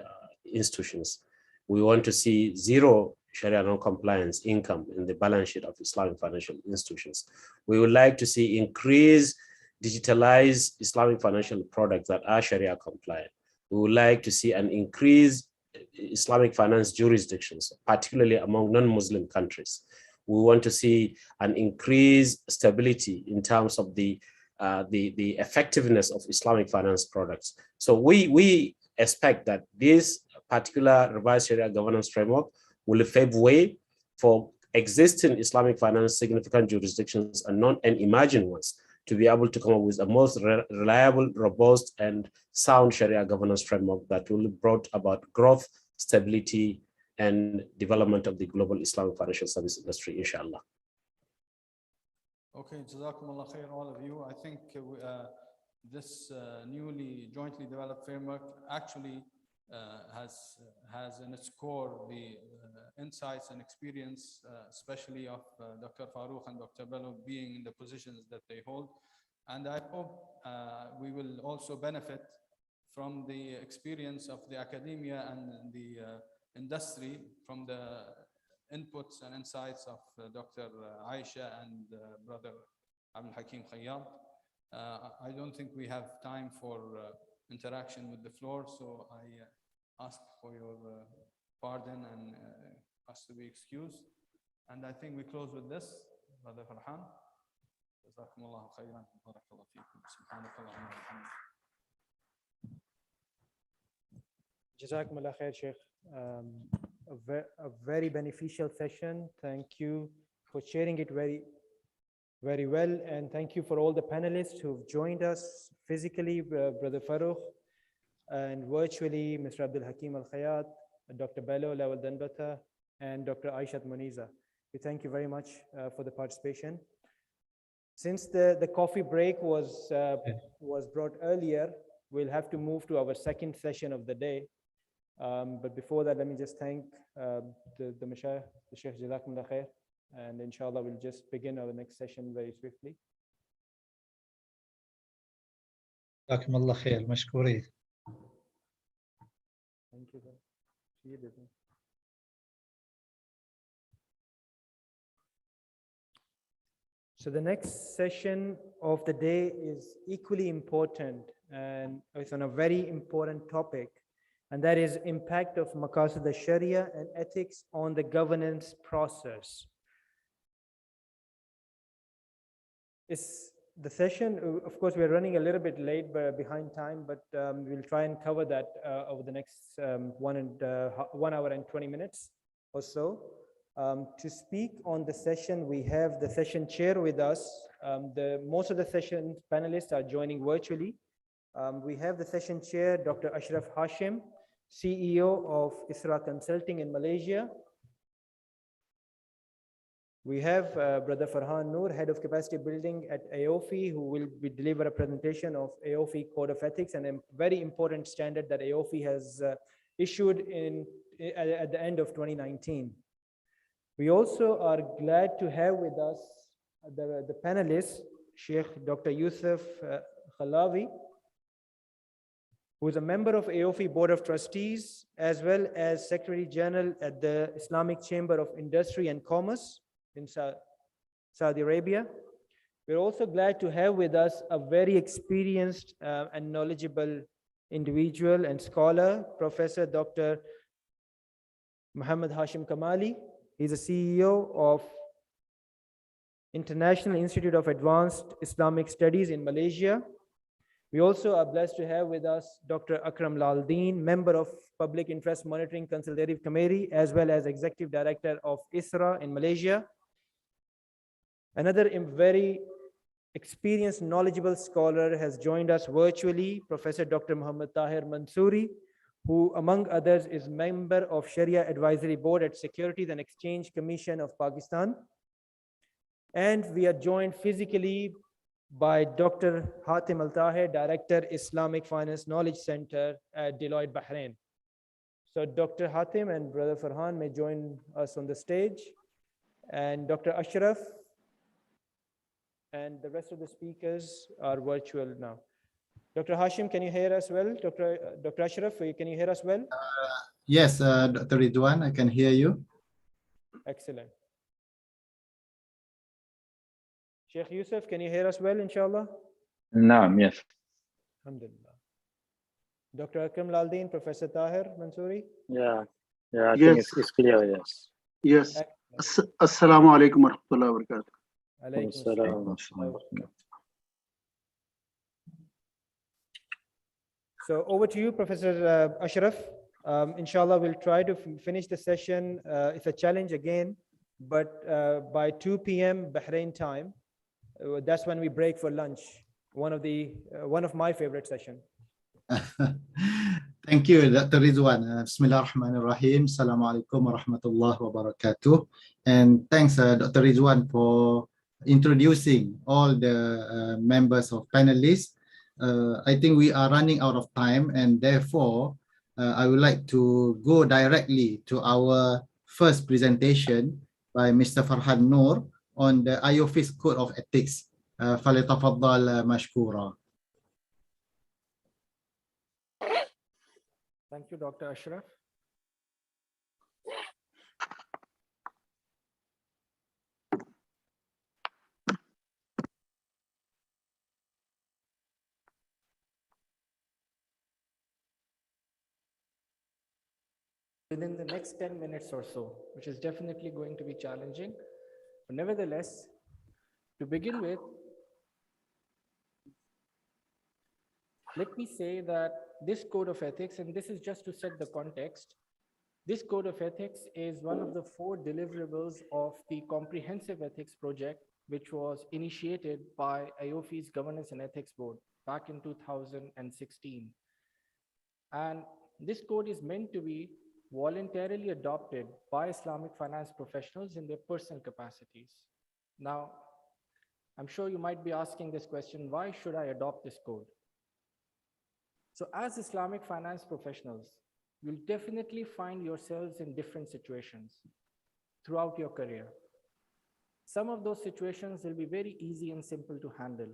institutions. We want to see zero Sharia non-compliance income in the balance sheet of Islamic financial institutions. We would like to see increased digitalized Islamic financial products that are Sharia compliant. We would like to see an increased Islamic finance jurisdictions, particularly among non-Muslim countries. We want to see an increased stability in terms of the effectiveness of Islamic finance products. So we expect that this particular revised Sharia governance framework will pave way for existing Islamic finance significant jurisdictions and emerging ones to be able to come up with a most reliable, robust, and sound Sharia governance framework that will bring about growth, stability, and development of the global Islamic financial service industry, inshallah. Okay, Jazakumullah khair, all of you. I think this newly jointly developed framework actually has in its core the insights and experience, especially of Dr. Farouk and Dr. Bello being in the positions that they hold. And I hope we will also benefit from the experience of the academia and the industry, from the inputs and insights of Dr. Aisha and Brother Abdul Hakim Khayyam. I don't think we have time for interaction with the floor, so I ask for your pardon and us to be excused. And I think we close with this, Brother Farhan. Jazakumullahu khairan. Barakallahu feekum. Subhanakallah wa bihamdik. Jazakumullah khair, Sheikh. A very beneficial session. Thank you for sharing it very, very well. And thank you for all the panelists who've joined us physically, Brother Farouk, and virtually, Mr. Abdul Hakim Al-Khayat, Dr. Bello Lawal Danbata, and Dr. Aishat Muniza. We thank you very much for the participation. Since the coffee break was brought earlier, we'll have to move to our second session of the day. But before that, let me just thank the Mashayikh, the Sheikh Jazakumullah Khair, and inshallah we'll just begin our next session very swiftly. جزاكم الله خير مشكورين. Thank you. See you later. So the next session of the day is equally important, and it's on a very important topic, and that is impact of Maqasid al-Sharia and ethics on the governance process. It's the session, of course, we're running a little bit late, behind time, but we'll try and cover that over the next 1 hour and 20 minutes or so. To speak on the session, we have the session chair with us. Most of the session panelists are joining virtually. We have the session chair, Dr. Ashraf Hashim, CEO of ISRA Consulting in Malaysia. We have Brother Farhan Noor, Head of Capacity Building at AAOIFI, who will deliver a presentation of AAOIFI Code of Ethics, and a very important standard that AAOIFI has issued at the end of 2019. We also are glad to have with us the panelists, Sheikh Dr. Yusuf Khalawi, who is a member of AAOIFI Board of Trustees, as well as Secretary General at the Islamic Chamber of Industry and Commerce in Saudi Arabia. We're also glad to have with us a very experienced and knowledgeable individual and scholar, Professor Dr. Muhammad Hashim Kamali. He's the CEO of International Institute of Advanced Islamic Studies in Malaysia. We also are blessed to have with us Dr. Akram Laldeen, member of Public Interest Monitoring Consultative Committee, as well as Executive Director of ISRA in Malaysia. Another very experienced, knowledgeable scholar has joined us virtually, Professor Dr. Muhammad Tahir Mansouri, who, among others, is member of Sharia Advisory Board at Securities and Exchange Commission of Pakistan. And we are joined physically by Dr. Hatim Al-Tahir, Director, Islamic Finance Knowledge Center at Deloitte, Bahrain. So Dr. Hatim and Brother Farhan may join us on the stage, and Dr. Ashraf and the rest of the speakers are virtual now. Dr. Hashim, can you hear us well? Dr. Ashraf, can you hear us well? Yes, Dr. Ridwan, I can hear you. Excellent. Sheikh Yusuf, can you hear us well, inshallah? Naam, yes. Alhamdulillah. Dr. Akram Laldeen, Professor Tahir Mansouri? Yeah, I think it's clear, yes. Yes. Assalamu alaikum wa rahmatullahi wa barakatuh. So over to you, Professor Ashraf. Inshallah, we'll try to finish the session. It's a challenge again, but by 2 p.m. Bahrain time, that's when we break for lunch. One of my favorite sessions. Thank you, Dr. Ridwan. Bismillah ar-Rahman ar-Rahim. Assalamu alaikum wa rahmatullahi wa barakatuh. And thanks, Dr. Ridwan, for introducing all the members of panelists. I think we are running out of time, and therefore, I would like to go directly to our first presentation by Mr. Farhan Noor on the IOFI's Code of Ethics. فليتفضل مشكورا. Thank you, Dr. Ashraf. Within the next 10 minutes or so, which is definitely going to be challenging. But nevertheless, to begin with, let me say that this code of ethics, and this is just to set the context, this code of ethics is one of the 4 deliverables of the Comprehensive Ethics Project, which was initiated by AAOIFI's Governance and Ethics Board back in 2016. And this code is meant to be voluntarily adopted by Islamic finance professionals in their personal capacities. Now, I'm sure you might be asking this question, why should I adopt this code? So as Islamic finance professionals, you'll definitely find yourselves in different situations throughout your career. Some of those situations will be very easy and simple to handle.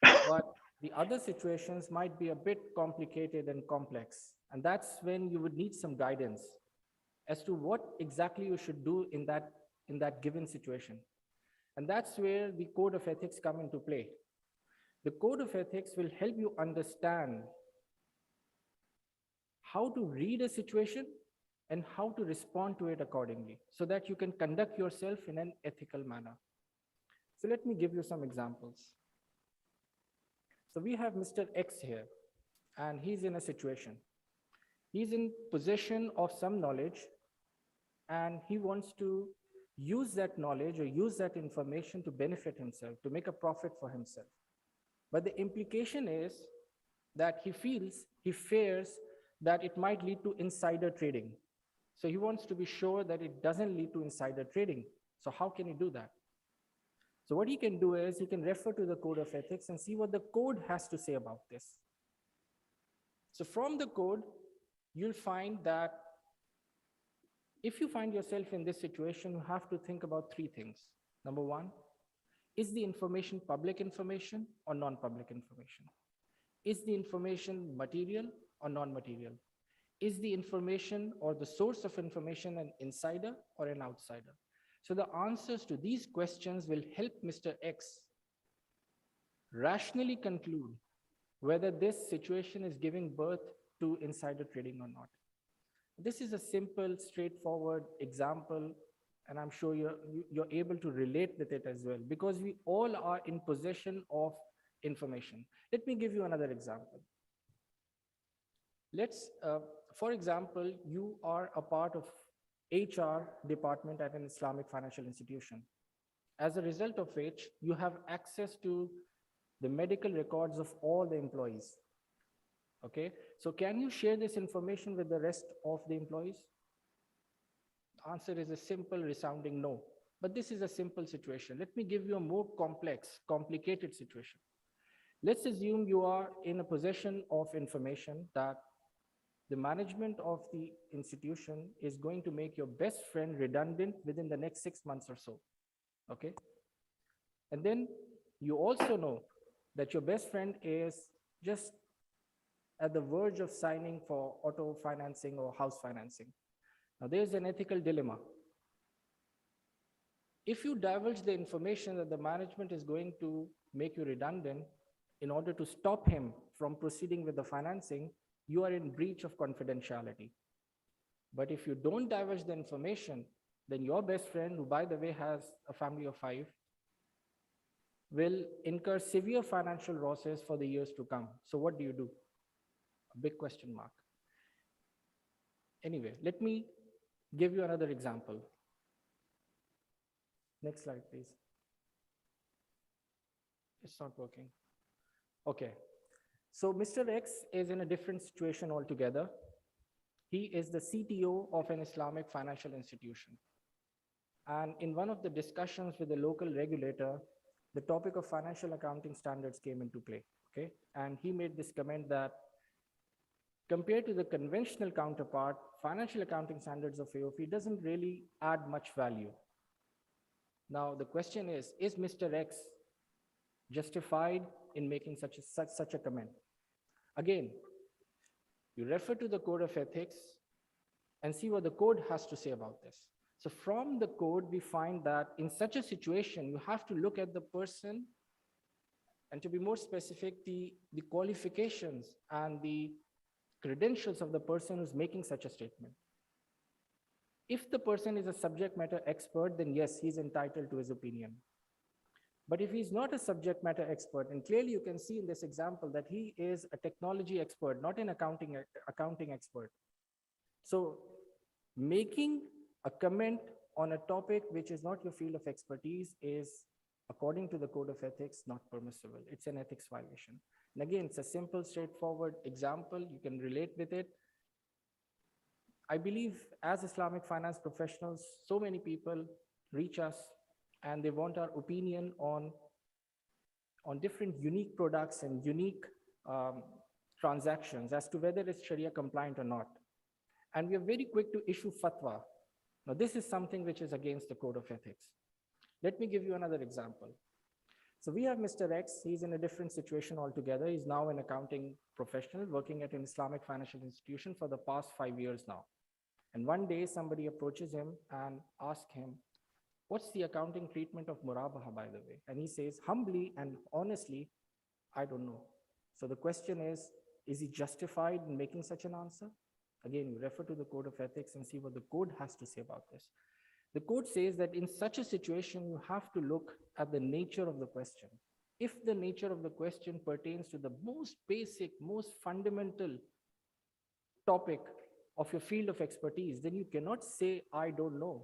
But The other situations might be a bit complicated and complex, and that's when you would need some guidance as to what exactly you should do in that given situation. And that's where the code of ethics come into play. The code of ethics will help you understand how to read a situation and how to respond to it accordingly so that you can conduct yourself in an ethical manner. So let me give you some examples. So we have Mr. X here, and he's in a situation. He's in possession of some knowledge, and he wants to use that knowledge or use that information to benefit himself, to make a profit for himself. But the implication is that he fears that it might lead to insider trading. So he wants to be sure that it doesn't lead to insider trading. So how can he do that? So what he can do is he can refer to the code of ethics and see what the code has to say about this. So from the code, you'll find that if you find yourself in this situation, you have to think about three things. Number one, is the information public information or non-public information? Is the information material or non-material? Is the information or the source of information an insider or an outsider? So the answers to these questions will help Mr. X rationally conclude whether this situation is giving birth to insider trading or not. This is a simple, straightforward example, and I'm sure you're able to relate with it as well, because we all are in possession of information. Let me give you another example. For example, you are a part of HR department at an Islamic financial institution. As a result of which, you have access to the medical records of all the employees. Okay, so can you share this information with the rest of the employees? The answer is a simple, resounding no. But this is a simple situation. Let me give you a more complex, complicated situation. Let's assume you are in a possession of information that the management of the institution is going to make your best friend redundant within the next 6 months or so. Okay. And then you also know that your best friend is just at the verge of signing for auto financing or house financing. Now there's an ethical dilemma. If you divulge the information that the management is going to make you redundant in order to stop him from proceeding with the financing, you are in breach of confidentiality. But if you don't divulge the information, then your best friend, who by the way has a family of 5, will incur severe financial losses for the years to come. So what do you do? A big question mark. Anyway, let me give you another example. Next slide, please. It's not working. Okay. So Mr. X is in a different situation altogether. He is the CTO of an Islamic financial institution. And in one of the discussions with the local regulator, the topic of financial accounting standards came into play. Okay. And he made this comment that compared to the conventional counterpart, financial accounting standards of AAOIFI doesn't really add much value. Now, the question is Mr. X justified in making such a comment? Again, you refer to the code of ethics and see what the code has to say about this. So from the code, we find that in such a situation, you have to look at the person, and to be more specific, the qualifications and the credentials of the person who's making such a statement. If the person is a subject matter expert, then yes, he's entitled to his opinion. But if he's not a subject matter expert, and clearly you can see in this example that he is a technology expert, not an accounting expert. So making a comment on a topic which is not your field of expertise is, according to the code of ethics, not permissible. It's an ethics violation. And again, it's a simple, straightforward example. You can relate with it. I believe as Islamic finance professionals, so many people reach us and they want our opinion on different unique products and unique transactions as to whether it's Sharia compliant or not. And we are very quick to issue fatwa. Now, this is something which is against the code of ethics. Let me give you another example. So we have Mr. X, he's in a different situation altogether. He's now an accounting professional working at an Islamic financial institution for the past 5 years now. And one day somebody approaches him and asks him, what's the accounting treatment of Murabaha, by the way? And he says, humbly and honestly, I don't know. So the question is he justified in making such an answer? Again, you refer to the code of ethics and see what the code has to say about this. The code says that in such a situation, you have to look at the nature of the question. If the nature of the question pertains to the most basic, most fundamental topic of your field of expertise, then you cannot say, I don't know.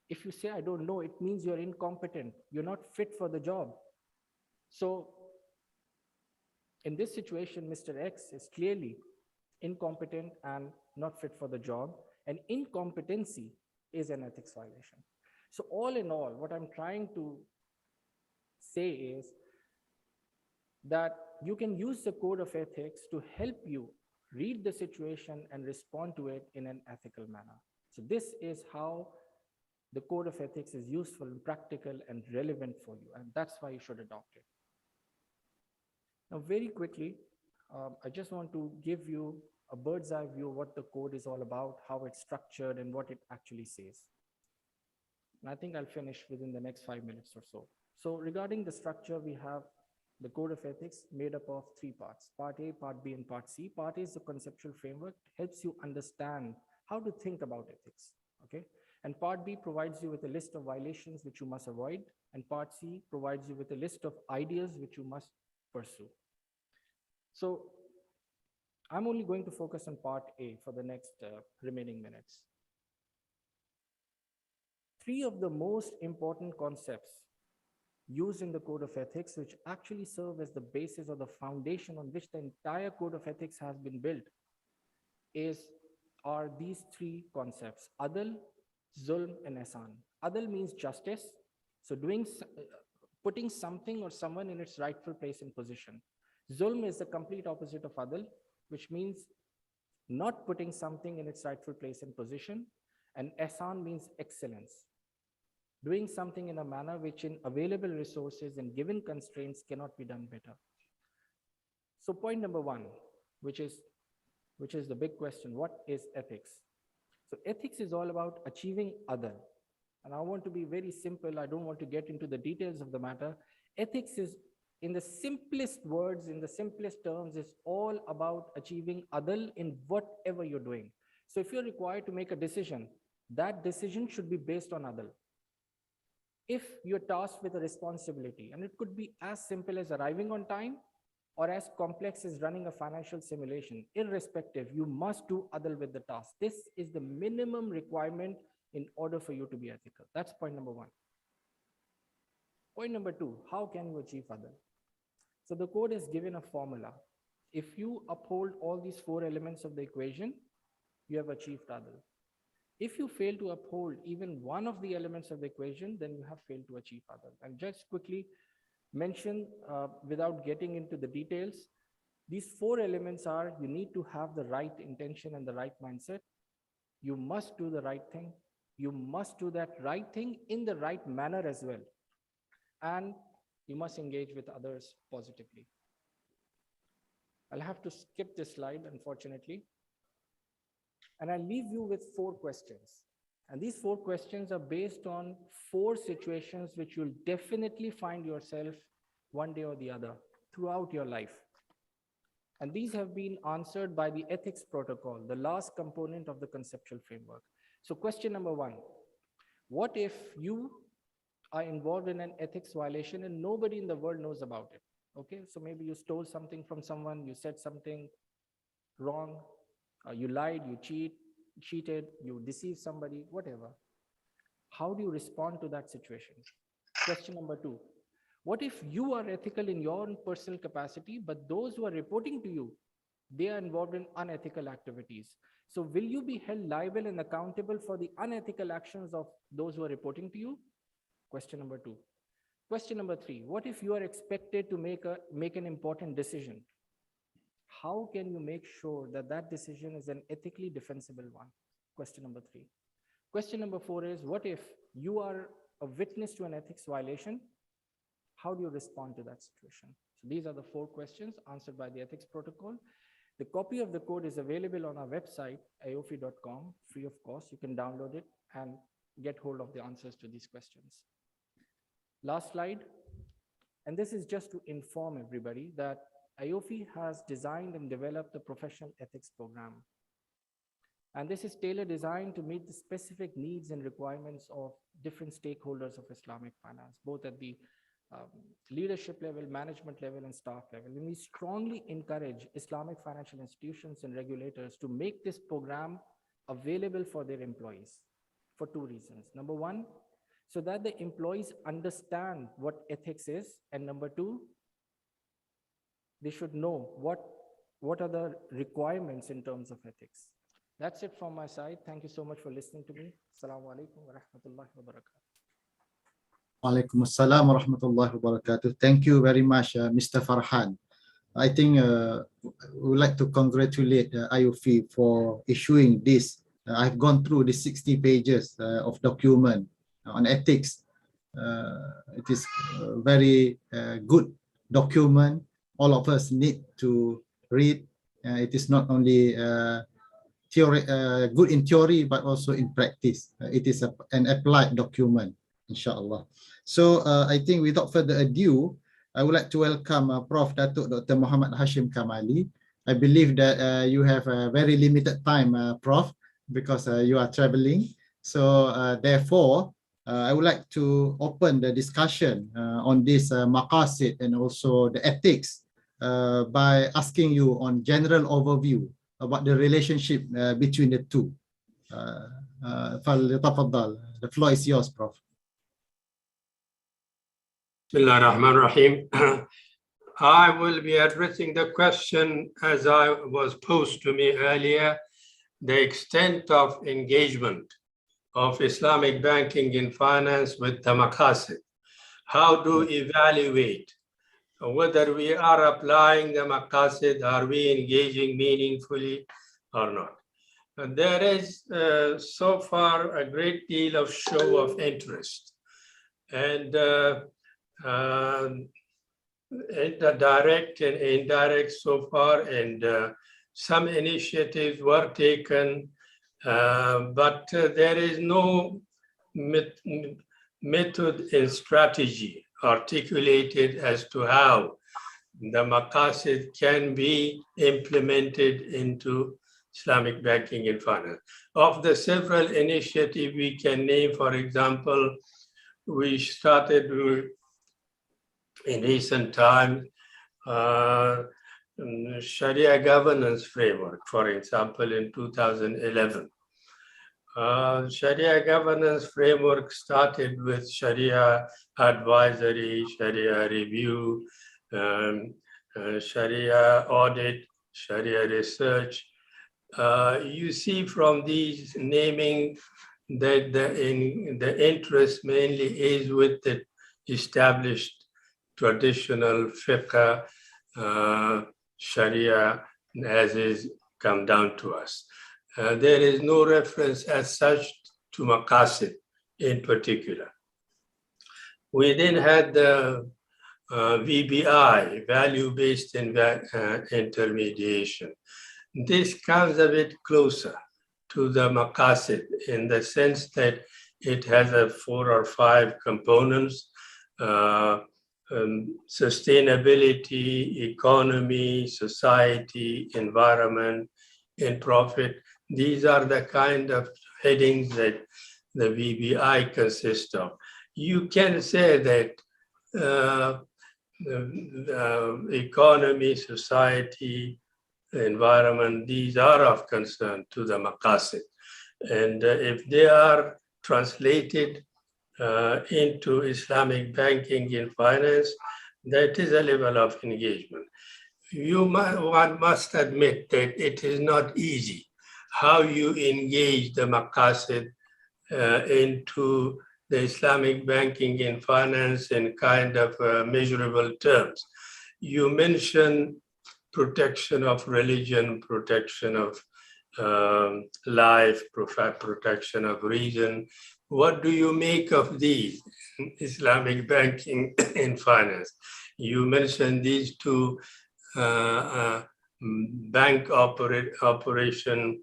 If you say, I don't know, it means you're incompetent. You're not fit for the job. So in this situation, Mr. X is clearly incompetent and not fit for the job. And incompetency is an ethics violation. So all in all, what I'm trying to say is that you can use the code of ethics to help you read the situation and respond to it in an ethical manner. So this is how the code of ethics is useful, practical, and relevant for you. And that's why you should adopt it. Now, very quickly, I just want to give you a bird's eye view of what the code is all about, how it's structured, and what it actually says. And I think I'll finish within the next 5 minutes or so. So regarding the structure, we have the code of ethics made up of 3 parts, part A, part B, and part C. Part A is the conceptual framework, helps you understand how to think about ethics, okay? And part B provides you with a list of violations which you must avoid. And part C provides you with a list of ideas which you must pursue. So I'm only going to focus on part A for the next remaining minutes. 3 of the most important concepts used in the code of ethics, which actually serve as the basis or the foundation on which the entire code of ethics has been built, are these 3 concepts: adl, zulm, and ihsan. Adl means justice. So putting something or someone in its rightful place and position. Zulm is the complete opposite of adl, which means not putting something in its rightful place and position. And ihsan means excellence, doing something in a manner which in available resources and given constraints cannot be done better. So point number 1, which is the big question, what is ethics? So ethics is all about achieving adl. And I want to be very simple. I don't want to get into the details of the matter. Ethics is, in the simplest words, in the simplest terms, is all about achieving adl in whatever you're doing. So if you're required to make a decision, that decision should be based on adl. If you're tasked with a responsibility, and it could be as simple as arriving on time or as complex as running a financial simulation, irrespective, you must do adl with the task. This is the minimum requirement in order for you to be ethical. That's point number 1. Point number 2, how can you achieve adl? So the code is given a formula. If you uphold all these 4 elements of the equation, you have achieved adl. If you fail to uphold even one of the elements of the equation, then you have failed to achieve adl. And just quickly mention, without getting into the details, these 4 elements are: you need to have the right intention and the right mindset. You must do the right thing. You must do that right thing in the right manner as well. And you must engage with others positively. I'll have to skip this slide, unfortunately. And I'll leave you with 4 questions. And these 4 questions are based on 4 situations which you'll definitely find yourself one day or the other throughout your life. And these have been answered by the ethics protocol, the last component of the conceptual framework. So question number 1, what if you are involved in an ethics violation and nobody in the world knows about it? Okay, so maybe you stole something from someone, you said something wrong, you lied, you cheated, you deceived somebody, whatever. How do you respond to that situation? Question number 2, what if you are ethical in your own personal capacity, but those who are reporting to you, they are involved in unethical activities? So will you be held liable and accountable for the unethical actions of those who are reporting to you? Question number 2. Question number 3, what if you are expected to make an important decision? How can you make sure that that decision is an ethically defensible one? Question number 3. Question number 4 is, what if you are a witness to an ethics violation? How do you respond to that situation? So these are the 4 questions answered by the ethics protocol. The copy of the code is available on our website, AAOIFI.com, free of cost. You can download it and get hold of the answers to these questions. Last slide. And this is just to inform everybody that AAOIFI has designed and developed a professional ethics program. And this is tailored designed to meet the specific needs and requirements of different stakeholders of Islamic finance, both at the leadership level, management level, and staff level. And we strongly encourage Islamic financial institutions and regulators to make this program available for their employees for 2 reasons. Number 1, so that the employees understand what ethics is. And number 2, they should know what are the requirements in terms of ethics. That's it from my side. Thank you so much for listening to me. Assalamu alaikum wa rahmatullahi wa barakatuh. Walaikum assalam wa rahmatullahi wa barakatuh. Thank you very much, Mr. Farhan. I think we would like to congratulate IOFI for issuing this. I've gone through the 60 pages of document on ethics. It is a very good document. All of us need to read. It is not only theory, good in theory, but also in practice. It is an applied document, inshallah. So I think without further ado, I would like to welcome Prof. Datuk Dr. Muhammad Hashim Kamali. I believe that you have a very limited time, Prof, because you are traveling. So therefore, I would like to open the discussion on this maqasid and also the ethics by asking you on general overview about the relationship between the two. The floor is yours, Prof. Bismillah ar-Rahman ar-Rahim. I will be addressing the question as I was posed to me earlier, the extent of engagement of Islamic banking in finance with the maqasid. How to evaluate whether we are applying the maqasid, are we engaging meaningfully or not? And there is so far a great deal of show of interest. And the direct and indirect so far, and some initiatives were taken, but there is no method and strategy articulated as to how the maqasid can be implemented into Islamic banking and finance. Of the several initiatives we can name, for example, we started in recent times Sharia governance framework, for example, in 2011. Sharia governance framework started with Sharia advisory, Sharia review, Sharia audit, Sharia research. You see from these naming that the interest mainly is with the established traditional fiqh, Sharia as is come down to us. There is no reference as such to maqasid in particular. We then had the VBI, value-based intermediation. This comes a bit closer to the maqasid in the sense that it has 4 or 5 components: sustainability, economy, society, environment, and profit. These are the kind of headings that the VBI consists of. You can say that economy, society, environment, these are of concern to the maqasid. And if they are translated into Islamic banking and finance, that is a level of engagement. One must admit that it is not easy how you engage the maqasid into the Islamic banking and finance in kind of measurable terms. You mention protection of religion, protection of life, protection of reason, what do you make of these Islamic banking in finance? You mentioned these two bank operation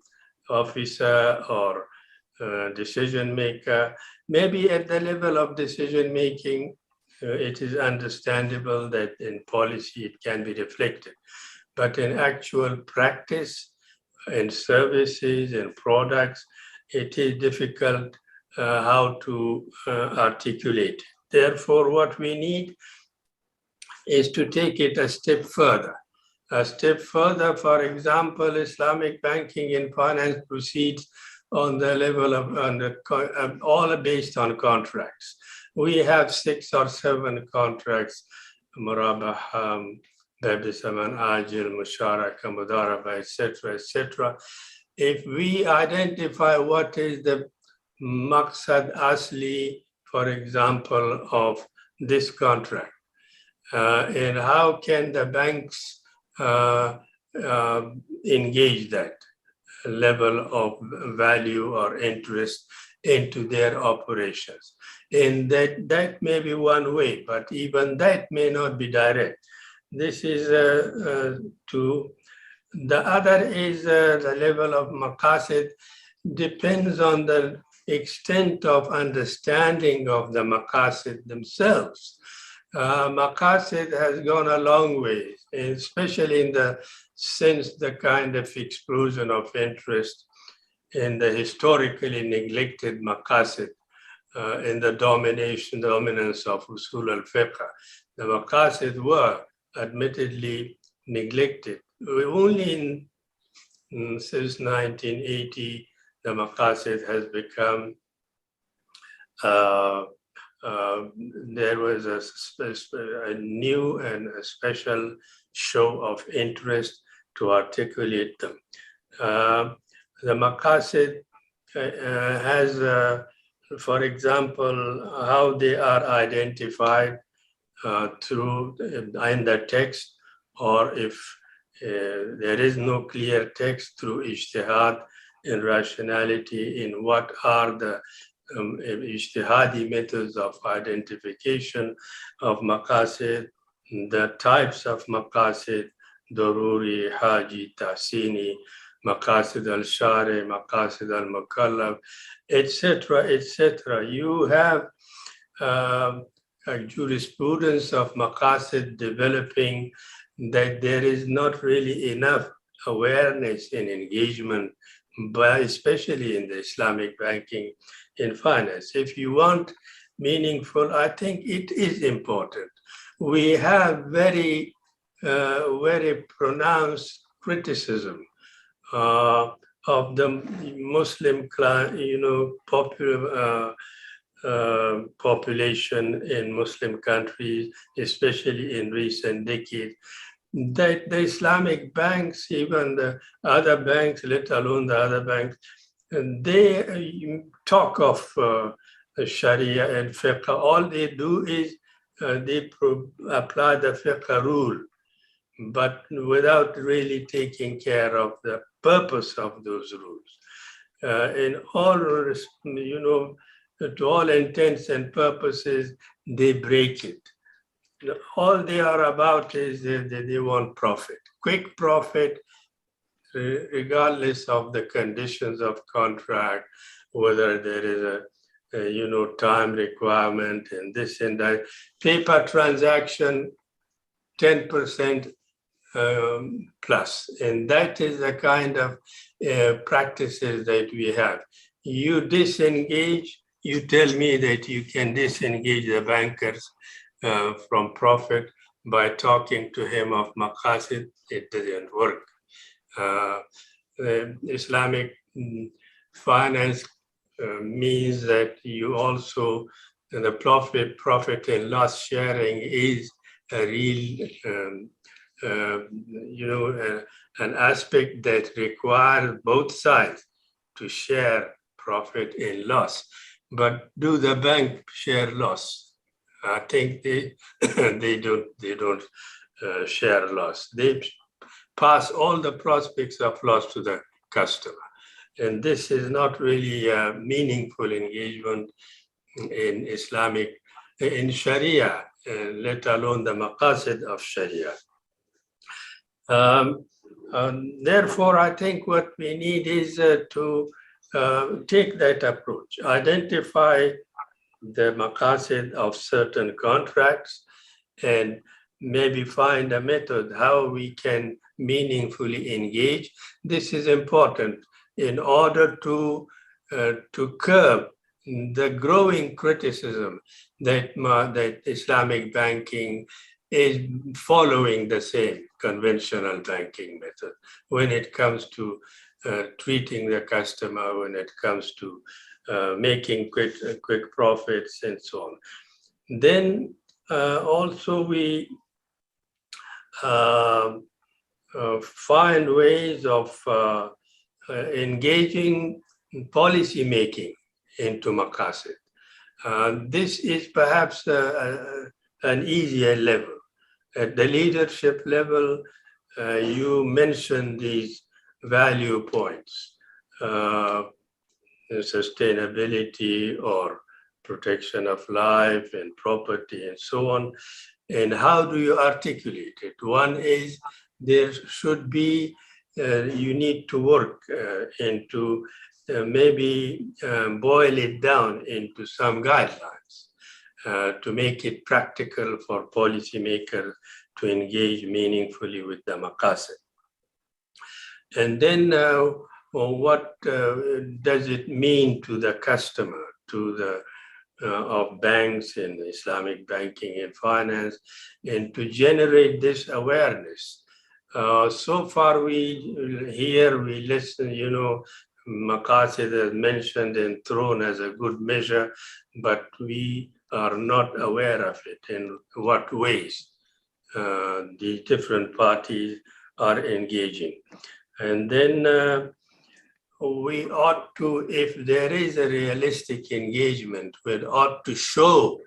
officer or decision maker. Maybe at the level of decision making, it is understandable that in policy it can be reflected. But in actual practice, in services and products, it is difficult how to articulate. Therefore, what we need is to take it a step further. A step further, for example, Islamic banking and finance proceeds on the level of all based on contracts. We have 6 or 7 contracts, Murabah, Babi Saman, Ajil, Musharaka, Mudaraba, etc., etc. If we identify what is the maqsad asli, for example, of this contract, and how can the banks engage that level of value or interest into their operations. And that may be one way, but even that may not be direct. This is to the other is the level of maqasid depends on the extent of understanding of the maqasid themselves. Maqasid has gone a long way, especially since the kind of explosion of interest in the historically neglected maqasid, in the dominance of usul al-fiqh. The maqasid were admittedly neglected. Only since 1980, the maqasid has become there was a new and a special show of interest to articulate them. The maqasid has, for example, how they are identified through in the text, or if there is no clear text, through ijtihad and rationality in what are the ijtihadi methods of identification of maqasid, the types of maqasid, daruri, haji, tahsini, maqasid al-shari, maqasid al-mukallaf, etc., etc. You have a jurisprudence of maqasid developing that there is not really enough awareness and engagement, but especially in the Islamic banking and finance. If you want meaningful, I think it is important. We have very pronounced criticism of the Muslim, population in Muslim countries, especially in recent decades, that the Islamic banks, even the other banks, let alone the other banks, they talk of Sharia and fiqh. All they do is they apply the fiqh rule, but without really taking care of the purpose of those rules. In all, to all intents and purposes, they break it. All they are about is that they want profit, quick profit, regardless of the conditions of contract, whether there is a time requirement and this and that. Paper transaction, 10% plus, and that is the kind of practices that we have. You disengage, you tell me that you can disengage the bankers from profit by talking to him of maqasid. It doesn't work. Islamic finance means that you also, the profit and loss sharing is a real, an aspect that requires both sides to share profit and loss. But do the bank share loss? I think they don't share loss. They pass all the prospects of loss to the customer. And this is not really a meaningful engagement in in Sharia, let alone the maqasid of Sharia. Therefore, I think what we need is to take that approach, identify the maqasid of certain contracts, and maybe find a method how we can meaningfully engage. This is important in order to curb the growing criticism that that Islamic banking is following the same conventional banking method when it comes to treating the customer, when it comes to making quick profits and so on. Then also we find ways of engaging policy making into maqasid. This is perhaps an easier level. At the leadership level, you mentioned these value points, sustainability or protection of life and property and so on. And how do you articulate it? One is there should be, you need to work into maybe boil it down into some guidelines to make it practical for policymakers to engage meaningfully with the maqasid. And then what does it mean to the customer, to the of banks and Islamic banking and finance, and to generate this awareness. So far we listen, you know, maqasid is mentioned and thrown as a good measure, but we are not aware of it in what ways the different parties are engaging. And then we ought to, if there is a realistic engagement, we ought to show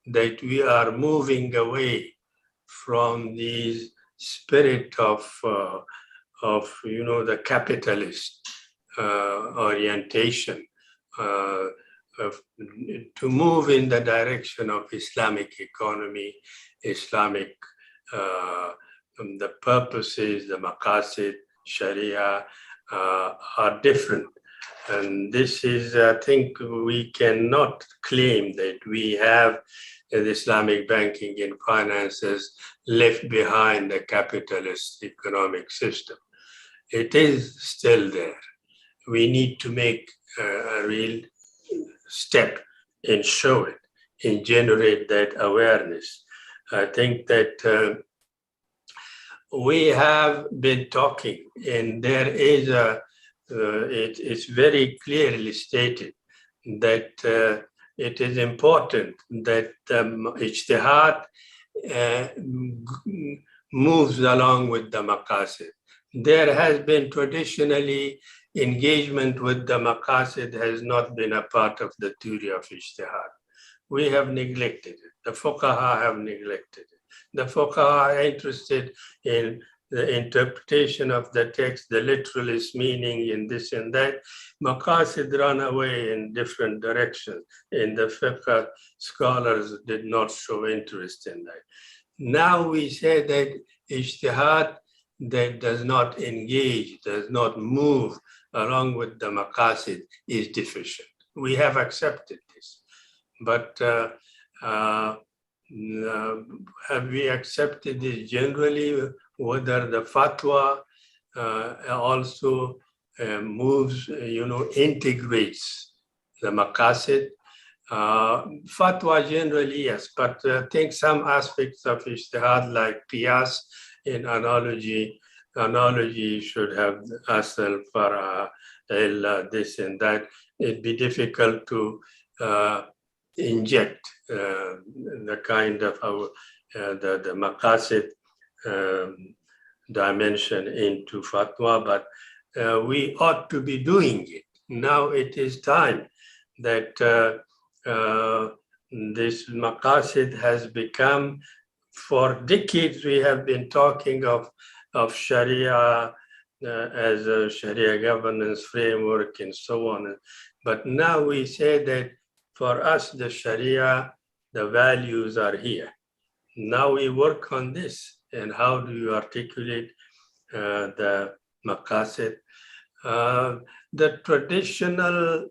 that we are moving away from the spirit of you know, the capitalist orientation, to move in the direction of Islamic economy, Islamic, the purposes, the maqasid, Sharia, are different. And this is, I think we cannot claim that we have the Islamic banking and finances left behind the capitalist economic system. It is still there. We need to make a real step and show it and generate that awareness. I think that we have been talking, and there is it's very clearly stated that it is important that ijtihad moves along with the maqasid. There has been traditionally engagement with the maqasid has not been a part of the theory of ijtihad. We have neglected it. The fuqaha have neglected it. The fuqaha are interested in the interpretation of the text, the literalist meaning in this and that. Maqasid run away in different directions, and the fiqh scholars did not show interest in that. Now we say that ijtihad that does not engage, does not move along with the maqasid is deficient. We have accepted this, but have we accepted this generally? Whether the fatwa also moves, you know, integrates the maqasid. Fatwa generally, yes, but I think some aspects of ijtihad like qiyas in analogy should have asal, farah, illa, this and that. It'd be difficult to inject the kind of the maqasid dimension into fatwa, but we ought to be doing it. Now it is time that this maqasid has become, for decades we have been talking of Sharia as a Sharia governance framework and so on. But now we say that for us, the Sharia, the values are here. Now we work on this. And how do you articulate the maqasid? The traditional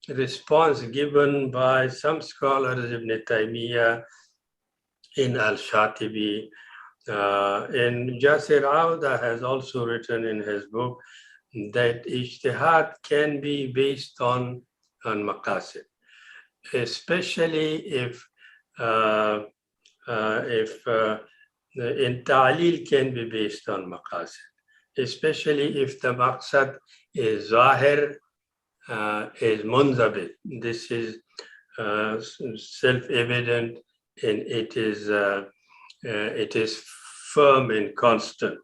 response given by some scholars, Ibn Taymiyyah, in Al-Shatibi, and Jasir Auda has also written in his book that ijtihad can be based on maqasid, especially if in ta'lil can be based on maqasid, especially if the maqsad is zahir, is munzabit. This is self-evident, and it is firm and constant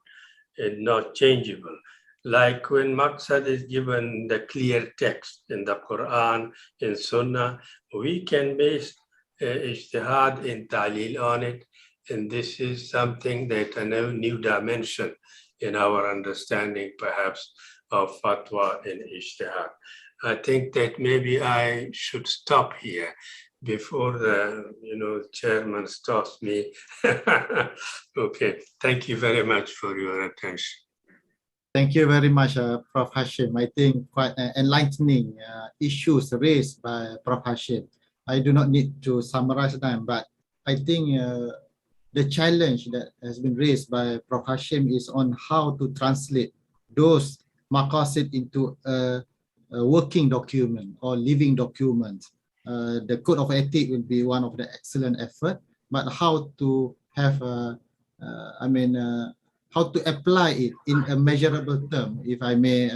and not changeable. Like when maqsad is given the clear text in the Quran, in Sunnah, we can base ijtihad in ta'lil on it. And this is something that a new dimension in our understanding, perhaps, of fatwa and ijtihad. I think that maybe I should stop here before the chairman stops me. Okay, thank you very much for your attention. Thank you very much, Prof. Hashim. I think quite enlightening issues raised by Prof. Hashim. I do not need to summarize them, but I think the challenge that has been raised by Prof. Hashim is on how to translate those maqasid into a working document or living document. The code of ethics will be one of the excellent effort, but how to have how to apply it in a measurable term, if I may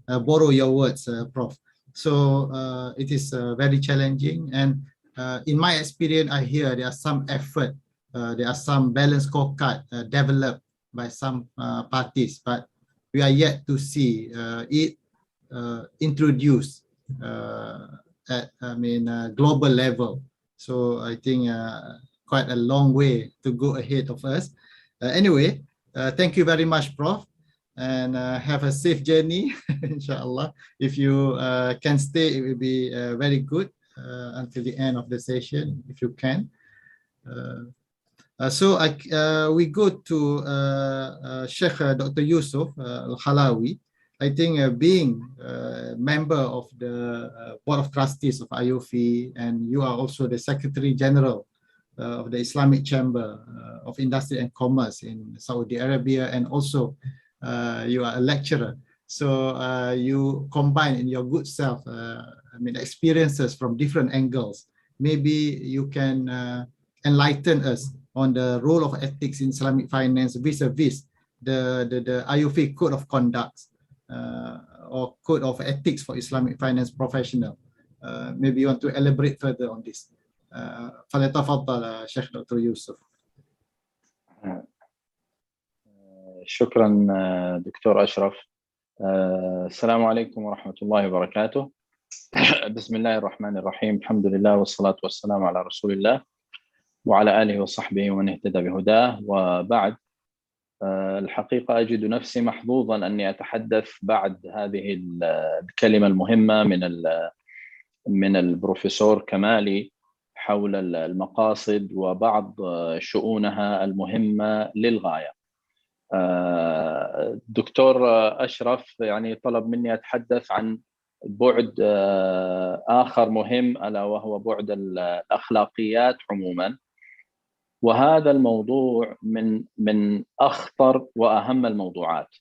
borrow your words, Prof. So it is very challenging, and in my experience, I hear there are some effort, there are some balance scorecard developed by some parties, but we are yet to see it introduced at global level. So I think quite a long way to go ahead of us. Anyway, thank you very much, Prof, and have a safe journey, inshallah. If you can stay, it will be very good until the end of the session, if you can. So we go to Sheikh Dr. Yusuf Al-Halawi. I think being a member of the Board of Trustees of IOFI, and you are also the Secretary General of the Islamic Chamber of Industry and Commerce in Saudi Arabia, and also you are a lecturer. So you combine in your good self, experiences from different angles. Maybe you can enlighten us on the role of ethics in Islamic finance vis-a-vis the IOFI Code of Conduct or Code of Ethics for Islamic Finance Professional. Maybe you want to elaborate further on this. فليتفضل شيخ دكتور يوسف. شكرا دكتور أشرف. السلام عليكم ورحمة الله وبركاته. بسم الله الرحمن الرحيم. الحمد لله والصلاة والسلام على رسول الله وعلى آله وصحبه ومن اهتدى بهداه. وبعد، الحقيقة أجد نفسي محظوظا أني أتحدث بعد هذه الكلمة المهمة من البروفيسور كمالي حول المقاصد وبعض شؤونها المهمة للغاية. الدكتور أشرف طلب مني أتحدث عن بعد آخر مهم، ألا وهو بعد الأخلاقيات عموما، وهذا الموضوع من أخطر وأهم الموضوعات،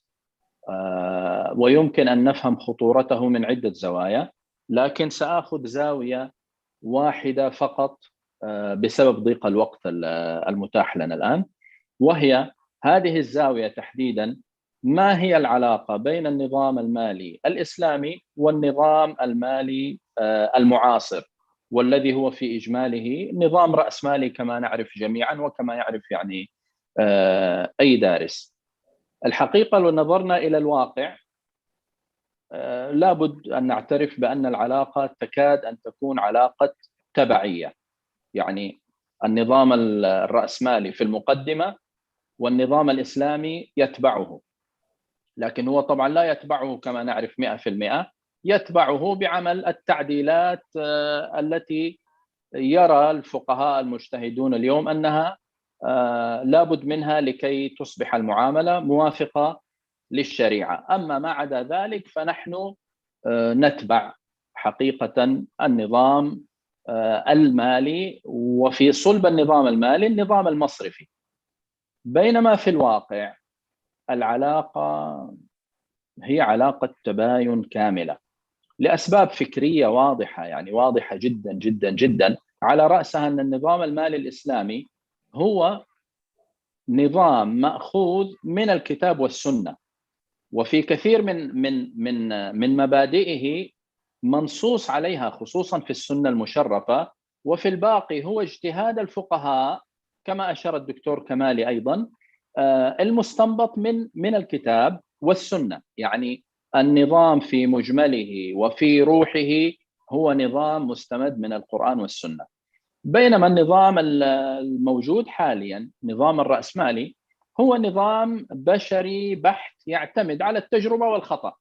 ويمكن أن نفهم خطورته من عدة زوايا، لكن سأخذ زاوية واحدة فقط بسبب ضيق الوقت المتاح لنا الآن، وهي هذه الزاوية تحديدا: ما هي العلاقة بين النظام المالي الإسلامي والنظام المالي المعاصر، والذي هو في إجماله نظام رأسمالي كما نعرف جميعا وكما يعرف أي دارس. الحقيقة لو نظرنا إلى الواقع لابد أن نعترف بأن العلاقة تكاد أن تكون علاقة تبعية، يعني النظام الرأسمالي في المقدمة والنظام الإسلامي يتبعه. لكن هو طبعا لا يتبعه كما نعرف 100%، يتبعه بعمل التعديلات التي يرى الفقهاء المجتهدون اليوم أنها لابد منها لكي تصبح المعاملة موافقة للشريعة. أما ما عدا ذلك فنحن نتبع حقيقة النظام المالي، وفي صلب النظام المالي النظام المصرفي. بينما في الواقع العلاقة هي علاقة تباين كاملة لأسباب فكرية واضحة، يعني واضحة جدا جدا جدا، على رأسها أن النظام المالي الإسلامي هو نظام مأخوذ من الكتاب والسنة، وفي كثير من مبادئه منصوص عليها خصوصا في السنة المشرفة، وفي الباقي هو اجتهاد الفقهاء كما أشار الدكتور كمالي أيضا، المستنبط من الكتاب والسنة. يعني النظام في مجمله وفي روحه هو نظام مستمد من القرآن والسنة. بينما النظام الموجود حاليا نظام الرأسمالي هو نظام بشري بحت، يعتمد على التجربة والخطأ،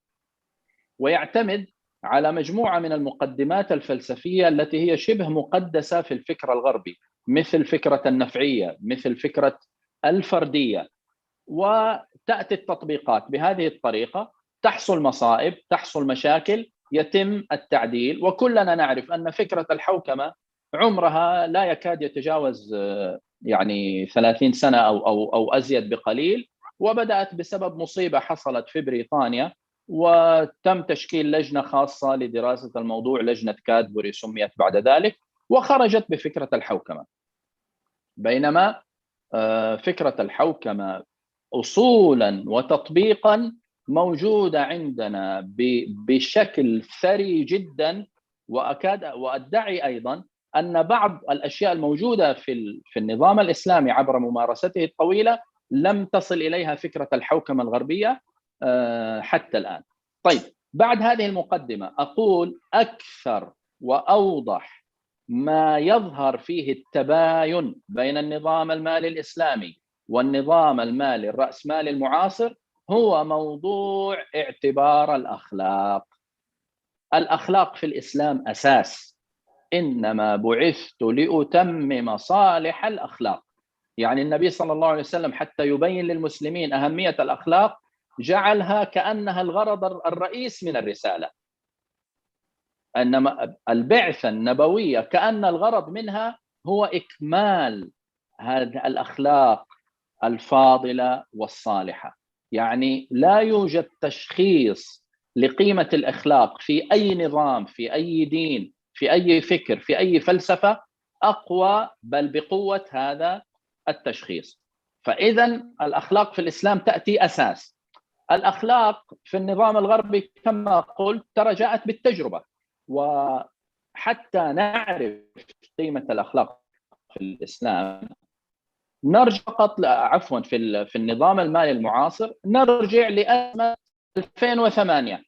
ويعتمد على مجموعة من المقدمات الفلسفية التي هي شبه مقدسة في الفكر الغربي، مثل فكرة النفعية، مثل فكرة الفردية. وتأتي التطبيقات بهذه الطريقة، تحصل مصائب، تحصل مشاكل، يتم التعديل. وكلنا نعرف أن فكرة الحوكمة عمرها لا يكاد يتجاوز يعني 30 سنة أو أزيد بقليل، وبدأت بسبب مصيبة حصلت في بريطانيا، وتم تشكيل لجنة خاصة لدراسة الموضوع، لجنة كادبوري سميت بعد ذلك، وخرجت بفكرة الحوكمة. بينما فكرة الحوكمة أصولا وتطبيقا موجودة عندنا بشكل ثري جدا، وأدعي أيضا أن بعض الأشياء الموجودة في النظام الإسلامي عبر ممارسته الطويلة لم تصل إليها فكرة الحوكمة الغربية حتى الآن. طيب، بعد هذه المقدمة أقول أكثر وأوضح ما يظهر فيه التباين بين النظام المالي الإسلامي والنظام المالي الرأسمالي المعاصر هو موضوع اعتبار الأخلاق. الأخلاق في الإسلام أساس، إنما بعثت لأتمم صالح الأخلاق. يعني النبي صلى الله عليه وسلم حتى يبين للمسلمين أهمية الأخلاق جعلها كأنها الغرض الرئيس من الرسالة، إنما البعثة النبوية كأن الغرض منها هو إكمال هذه الأخلاق الفاضلة والصالحة. يعني لا يوجد تشخيص لقيمة الأخلاق في أي نظام، في أي دين، في أي فكر، في أي فلسفة أقوى بل بقوة هذا التشخيص. فإذا الأخلاق في الإسلام تأتي أساس. الأخلاق في النظام الغربي كما قلت ترى جاءت بالتجربة، وحتى نعرف قيمة الأخلاق في الإسلام نرجع فقط عفوا في النظام المالي المعاصر، نرجع لأزمة 2008.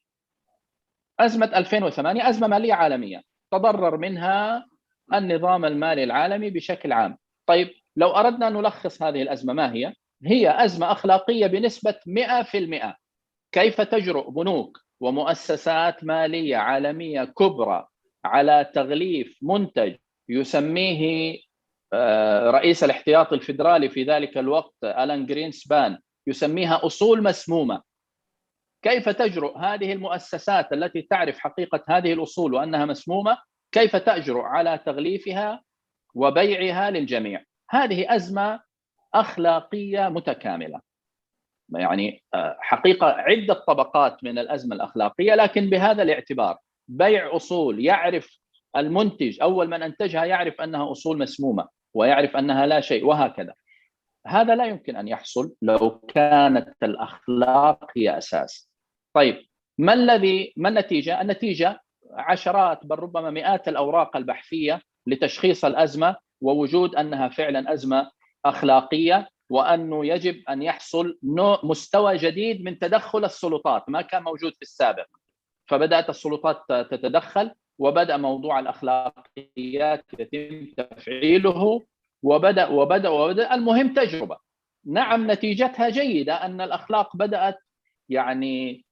أزمة 2008 أزمة مالية عالمية تضرر منها النظام المالي العالمي بشكل عام. طيب، لو أردنا أن نلخص هذه الأزمة ما هي؟ هي أزمة أخلاقية بنسبة 100%. كيف تجرؤ بنوك ومؤسسات مالية عالمية كبرى على تغليف منتج يسميه رئيس الاحتياط الفيدرالي في ذلك الوقت ألان جرينسبان يسميها أصول مسمومة؟ كيف تجرؤ هذه المؤسسات التي تعرف حقيقة هذه الأصول وأنها مسمومة، كيف تجرؤ على تغليفها وبيعها للجميع؟ هذه أزمة أخلاقية متكاملة. يعني حقيقة عدة طبقات من الأزمة الأخلاقية، لكن بهذا الاعتبار بيع أصول يعرف المنتج أول من أنتجها يعرف أنها أصول مسمومة ويعرف أنها لا شيء، وهكذا. هذا لا يمكن أن يحصل لو كانت الأخلاق هي أساس. طيب، ما النتيجة؟ النتيجة عشرات بل ربما مئات الأوراق البحثية لتشخيص الأزمة ووجود أنها فعلا أزمة أخلاقية، وأنه يجب أن يحصل مستوى جديد من تدخل السلطات ما كان موجود في السابق. فبدأت السلطات تتدخل، وبدأ موضوع الأخلاقيات يتم تفعيله، وبدأ المهم تجربة. نعم، نتيجتها جيدة، أن الأخلاق بدأت يعني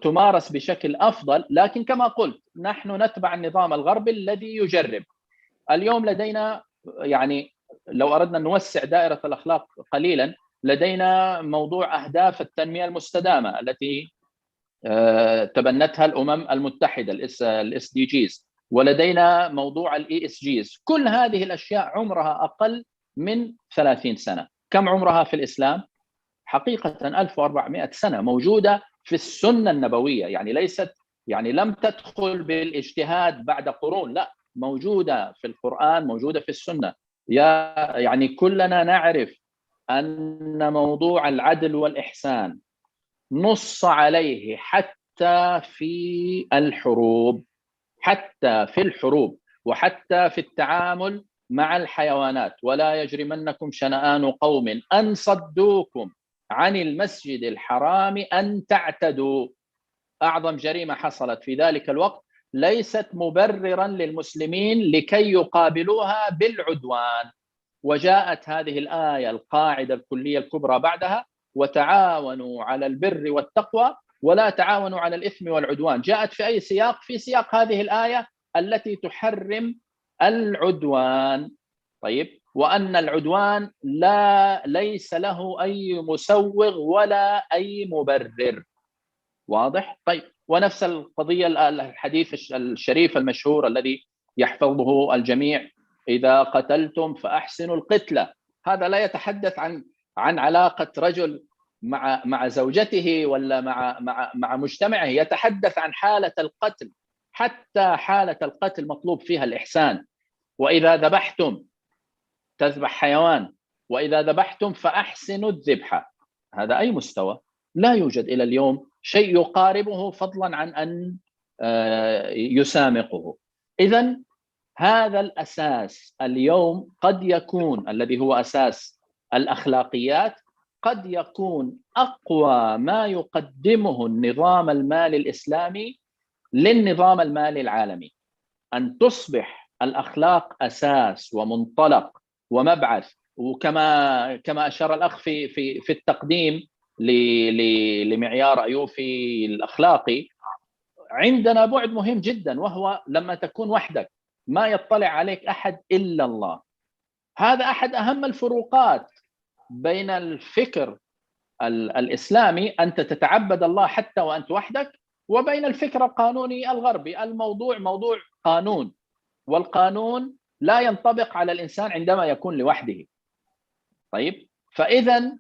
تمارس بشكل أفضل. لكن كما قلت نحن نتبع النظام الغربي الذي يجرب. اليوم لدينا يعني لو أردنا أن نوسع دائرة الأخلاق قليلا، لدينا موضوع أهداف التنمية المستدامة التي تبنتها الأمم المتحدة الSDGs، ولدينا موضوع الESGs. كل هذه الأشياء عمرها أقل من 30 سنة. كم عمرها في الإسلام؟ حقيقة 1400 سنة، موجودة في السنة النبوية، يعني ليست يعني لم تدخل بالاجتهاد بعد قرون، لا، موجودة في القرآن، موجودة في السنة. يعني كلنا نعرف أن موضوع العدل والإحسان نص عليه حتى في الحروب، حتى في الحروب وحتى في التعامل مع الحيوانات. ولا يجرمنكم شنآن قوم أن صدوكم عن المسجد الحرام أن تعتدوا. أعظم جريمة حصلت في ذلك الوقت ليست مبررا للمسلمين لكي يقابلوها بالعدوان. وجاءت هذه الآية القاعدة الكلية الكبرى بعدها: وتعاونوا على البر والتقوى ولا تعاونوا على الإثم والعدوان. جاءت في أي سياق؟ في سياق هذه الآية التي تحرم العدوان. طيب، وأن العدوان ليس له أي مسوغ ولا أي مبرر. واضح؟ طيب، ونفس القضية الحديث الشريف المشهور الذي يحفظه الجميع: إذا قتلتم فأحسنوا القتلة. هذا لا يتحدث عن علاقة رجل مع زوجته ولا مع مجتمعه، يتحدث عن حالة القتل. حتى حالة القتل مطلوب فيها الإحسان. وإذا ذبحتم، تذبح حيوان، وإذا ذبحتم فأحسنوا الذبحة. هذا أي مستوى؟ لا يوجد إلى اليوم شيء يقاربه، فضلا عن أن يسامقه. إذن هذا الأساس اليوم قد يكون الذي هو أساس الأخلاقيات، قد يكون أقوى ما يقدمه النظام المالي الإسلامي للنظام المالي العالمي. أن تصبح الأخلاق أساس ومنطلق ومبعث. وكما أشار الأخ في التقديم لمعيار أيوفي الأخلاقي، عندنا بعد مهم جدا، وهو لما تكون وحدك ما يطلع عليك أحد إلا الله. هذا أحد أهم الفروقات بين الفكر الإسلامي، أنت تتعبد الله حتى وأنت وحدك، وبين الفكر القانوني الغربي. الموضوع موضوع قانون، والقانون لا ينطبق على الإنسان عندما يكون لوحده. طيب، فإذا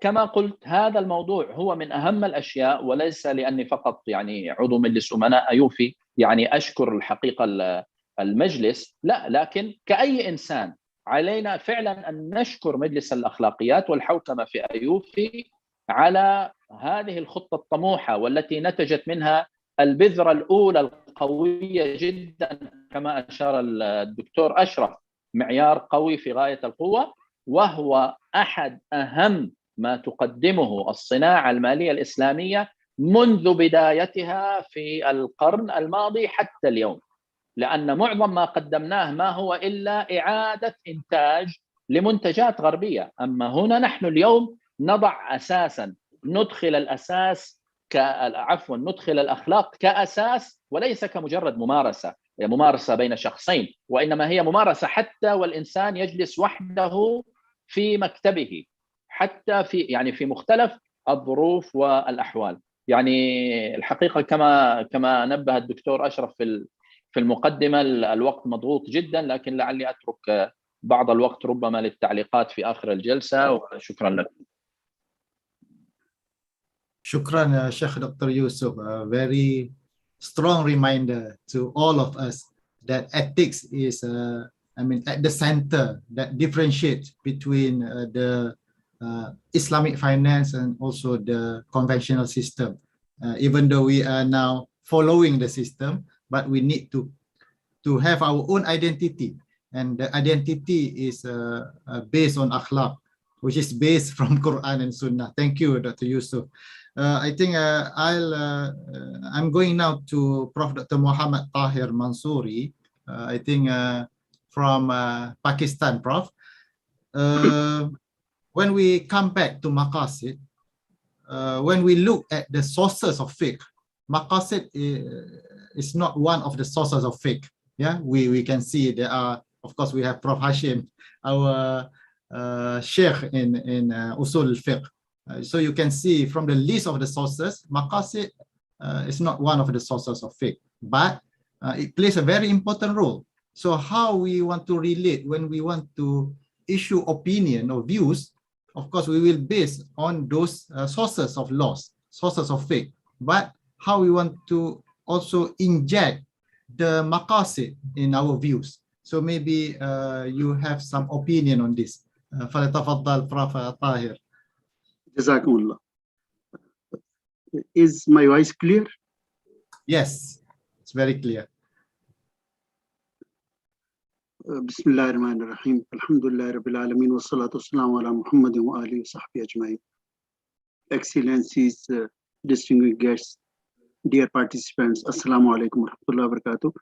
كما قلت هذا الموضوع هو من أهم الأشياء، وليس لأني فقط يعني عضو مجلس أمناء أيوفي يعني أشكر الحقيقة المجلس، لا، لكن كأي إنسان علينا فعلا أن نشكر مجلس الأخلاقيات والحوكمة في أيوفي على هذه الخطة الطموحة، والتي نتجت منها البذرة الأولى القوية جدا كما أشار الدكتور أشرف، معيار قوي في غاية القوة، وهو أحد أهم ما تقدمه الصناعة المالية الإسلامية منذ بدايتها في القرن الماضي حتى اليوم. لأن معظم ما قدمناه ما هو إلا إعادة إنتاج لمنتجات غربية. أما هنا نحن اليوم نضع أساسا، ندخل الأخلاق كأساس، وليس كمجرد ممارسة بين شخصين، وإنما هي ممارسة حتى والإنسان يجلس وحده في مكتبه، حتى في مختلف الظروف والأحوال. يعني الحقيقة كما نبه الدكتور أشرف في المقدمة، الوقت مضغوط جدا، لكن لعلي أترك بعض الوقت ربما للتعليقات في آخر الجلسة. وشكرا لكم. Shukran, Sheikh Dr. Yusuf. A very strong reminder to all of us that ethics is, at the center, that differentiates between the Islamic finance and also the conventional system. Even though we are now following the system, but we need to have our own identity, and the identity is based on akhlaq, which is based from Quran and Sunnah. Thank you, Dr. Yusuf. I think I'm going now to Prof. Dr. Muhammad Tahir Mansouri. I think from Pakistan, Prof. When we come back to Maqasid, when we look at the sources of fiqh, maqasid is not one of the sources of fiqh. Yeah, we can see there are, of course, we have Prof. Hashim, our sheikh in usul fiqh. So you can see from the list of the sources, maqasid is not one of the sources of fiqh, but it plays a very important role. So how we want to relate when we want to issue opinion or views, of course, we will base on those sources of laws, sources of fiqh, but how we want to also inject the maqasid in our views. So maybe you have some opinion on this. فليتفضل Prof. Tahir. Jazakumullah. Is my voice clear? Yes, it's very clear. Bismillah ar-Rahman ar-Rahim. Alhamdulillah Rabbil Alameen wa salatu wassalamu ala Muhammadin wa alihi wa sahbihi ajma'in. Excellencies, distinguished guests, dear participants, Assalamu alaikum wa rahmatullahi wa barakatuh.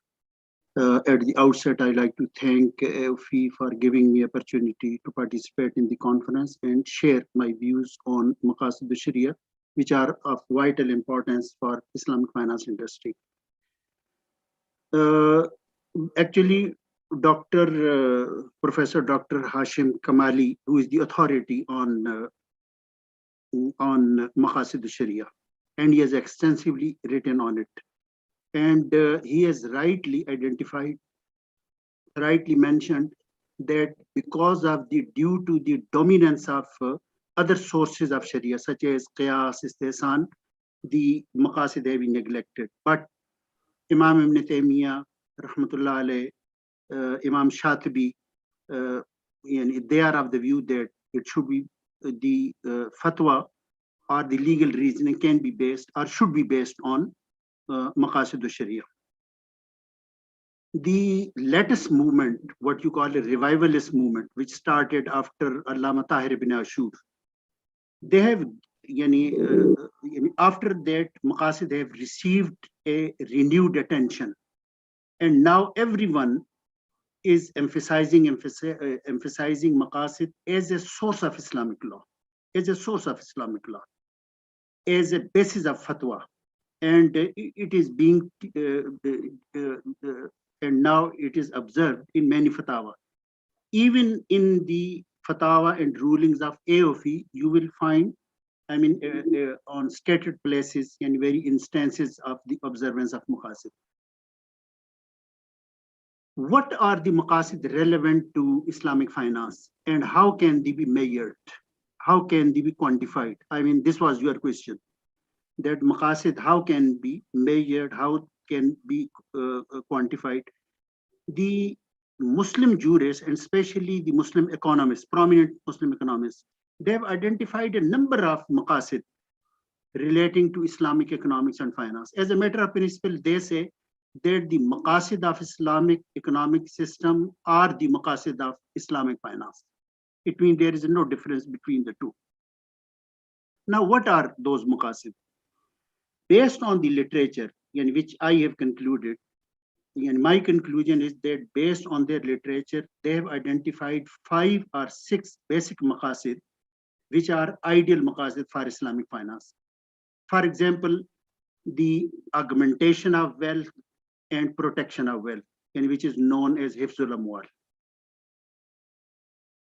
At the outset, I'd like to thank AAOIFI for giving me opportunity to participate in the conference and share my views on Maqasid al-Sharia, which are of vital importance for Islamic finance industry. Actually, Professor Dr. Hashim Kamali, who is the authority on Maqasid al-Sharia, and he has extensively written on it. And he has rightly identified, rightly mentioned that because of due to the dominance of other sources of Sharia, such as Qiyas, Istihsan, the Maqasid have been neglected. But Imam Ibn Taymiyyah, Rahmatullah alayh, Imam Shatibi, they are of the view that it should be the fatwa or the legal reasoning can be based or should be based on Maqasid al-Sharia. The latest movement, what you call a revivalist movement, which started after Allama Tahir ibn Ashur, they have, after that, Maqasid have received a renewed attention. And now everyone is emphasizing Maqasid as a source of Islamic law, as a source of Islamic law, as a basis of fatwa. And it is being, and now it is observed in many fatawa. Even in the fatawa and rulings of AAOIFI, you will find, on scattered places and very instances of the observance of Maqasid. What are the Maqasid relevant to Islamic finance, and how can they be measured? How can they be quantified? This was your question. That Maqasid, how can be measured, how can be quantified? The Muslim jurists, and especially the Muslim economists, prominent Muslim economists, they have identified a number of Maqasid relating to Islamic economics and finance. As a matter of principle, they say that the Maqasid of Islamic economic system are the Maqasid of Islamic finance. It means there is no difference between the two. Now, what are those Maqasid? Based on the literature in which I have concluded, and my conclusion is that based on their literature, they have identified 5 or 6 basic maqasid, which are ideal maqasid for Islamic finance. For example, the augmentation of wealth and protection of wealth, and which is known as hifzul amwal.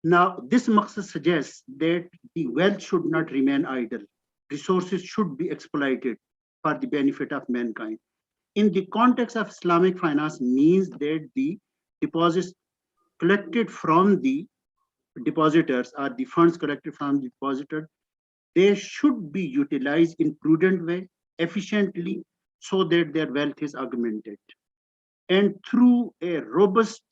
Now, this maqsad suggests that the wealth should not remain idle. Resources should be exploited for the benefit of mankind. In the context of Islamic finance means that the deposits collected from the depositors or the funds collected from the depositor, they should be utilized in prudent way, efficiently, so that their wealth is augmented. And through a robust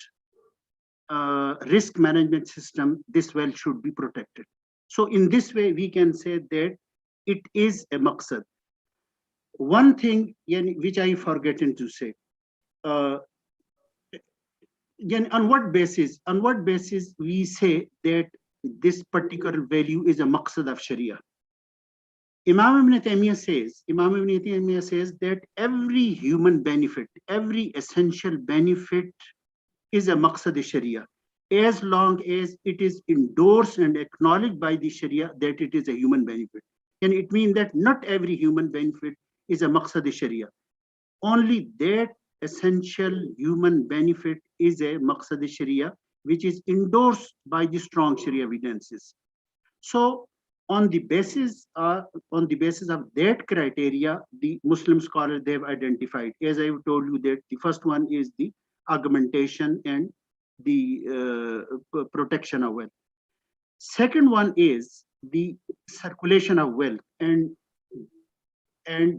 risk management system, this wealth should be protected. So in this way, we can say that it is a maqsad. One thing which I forgotten to say, again, on what basis we say that this particular value is a maqsad of Sharia? Imam Ibn Taymiyyah says that every human benefit, every essential benefit is a maqsad of Sharia, as long as it is endorsed and acknowledged by the Sharia that it is a human benefit. And it means that not every human benefit is a maqsad sharia. Only that essential human benefit is a maqsad sharia, which is endorsed by the strong sharia evidences. So on the basis of that criteria, the Muslim scholars, they've identified, as I've told you, that the first one is the augmentation and the protection of wealth. Second one is the circulation of wealth and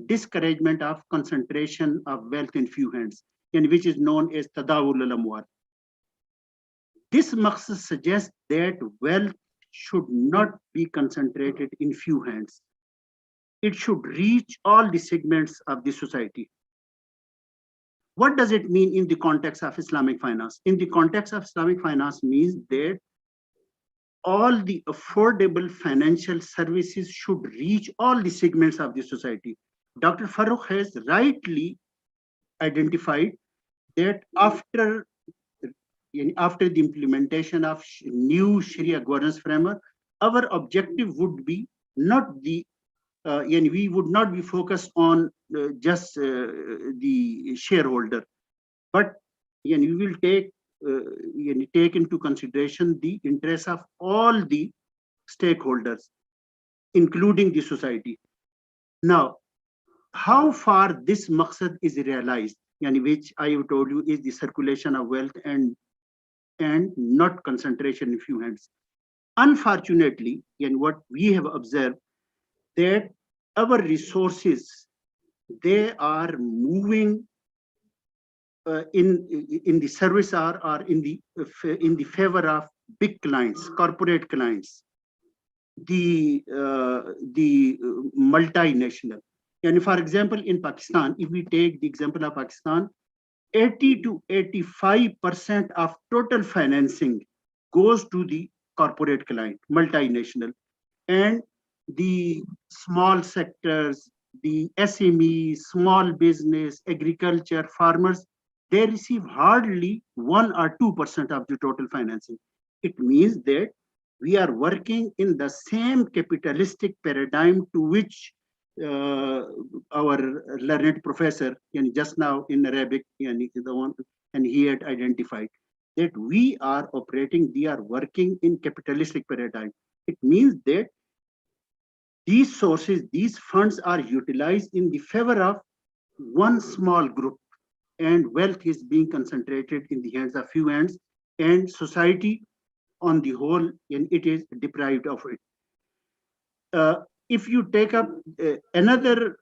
discouragement of concentration of wealth in few hands, and which is known as tadawul al-amwal. This maqsad suggests that wealth should not be concentrated in few hands. It should reach all the segments of the society. What does it mean in the context of Islamic finance? In the context of Islamic finance means that all the affordable financial services should reach all the segments of the society. Dr. Farooq has rightly identified that after the implementation of new Sharia governance framework, our objective would be not the, and we would not be focused on just the shareholder, but we will take into consideration the interests of all the stakeholders, including the society. Now, how far this maqsad is realized, which I have told you is the circulation of wealth and not concentration in few hands. Unfortunately, and what we have observed, that our resources, they are moving in the service or in the favor of big clients, corporate clients, the multinational. And for example, in Pakistan, if we take the example of Pakistan, 80 to 85% of total financing goes to the corporate client, multinational, and the small sectors, the SMEs, small business, agriculture, farmers, they receive hardly 1 or 2% of the total financing. It means that we are working in the same capitalistic paradigm to which our learned professor, just now in Arabic, and he had identified that we are working in capitalistic paradigm. It means that these sources, these funds are utilized in the favor of one small group, and wealth is being concentrated in the hands of few hands, and society on the whole, and it is deprived of it. If you take up another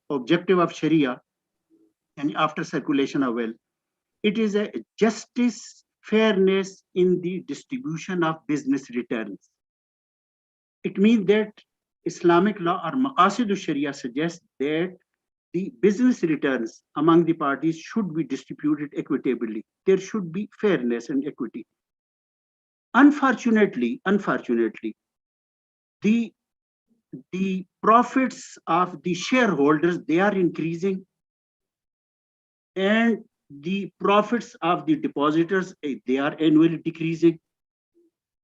objective of Sharia, and after circulation of wealth, it is a justice, fairness in the distribution of business returns. It means that Islamic law or Maqasid al-Sharia suggests that the business returns among the parties should be distributed equitably. There should be fairness and equity. Unfortunately, the profits of the shareholders, they are increasing, and the profits of the depositors, they are annually decreasing.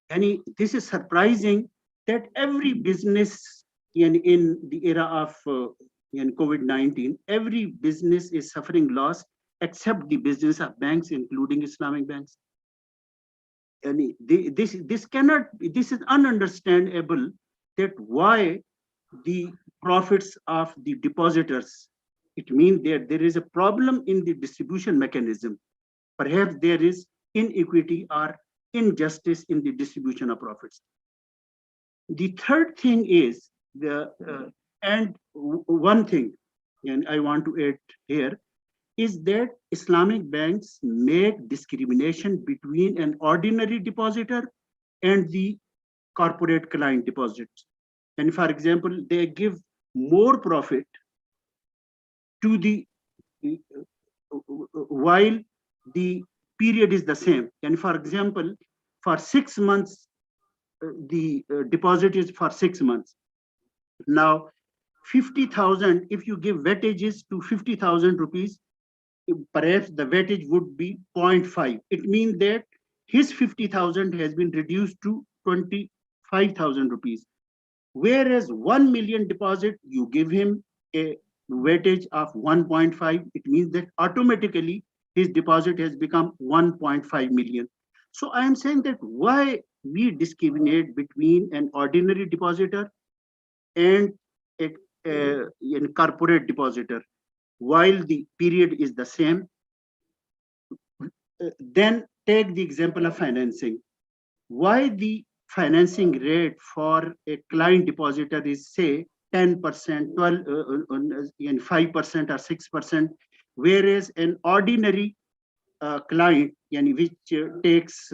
And this is surprising that every business in the era of COVID-19, every business is suffering loss except the business of banks, including Islamic banks. And this is ununderstandable, that why the profits of the depositors, it means that there is a problem in the distribution mechanism. Perhaps there is inequity or injustice in the distribution of profits. The third thing is one thing, and I want to add here, is that Islamic banks make discrimination between an ordinary depositor and the corporate client deposits. And for example, they give more profit to the while the period is the same. And for example, for 6 months, the deposit is for 6 months. Now, 50,000, if you give weightages to 50,000 rupees, perhaps the weightage would be 0.5. It means that his 50,000 has been reduced to 5,000 rupees. Whereas 1 million deposit, you give him a weightage of 1.5. It means that automatically his deposit has become 1.5 million. So I am saying that why we discriminate between an ordinary depositor and a corporate depositor while the period is the same. Then take the example of financing. Why the financing rate for a client depositor is say 10%, 12, and 5% or 6%, whereas an ordinary client which takes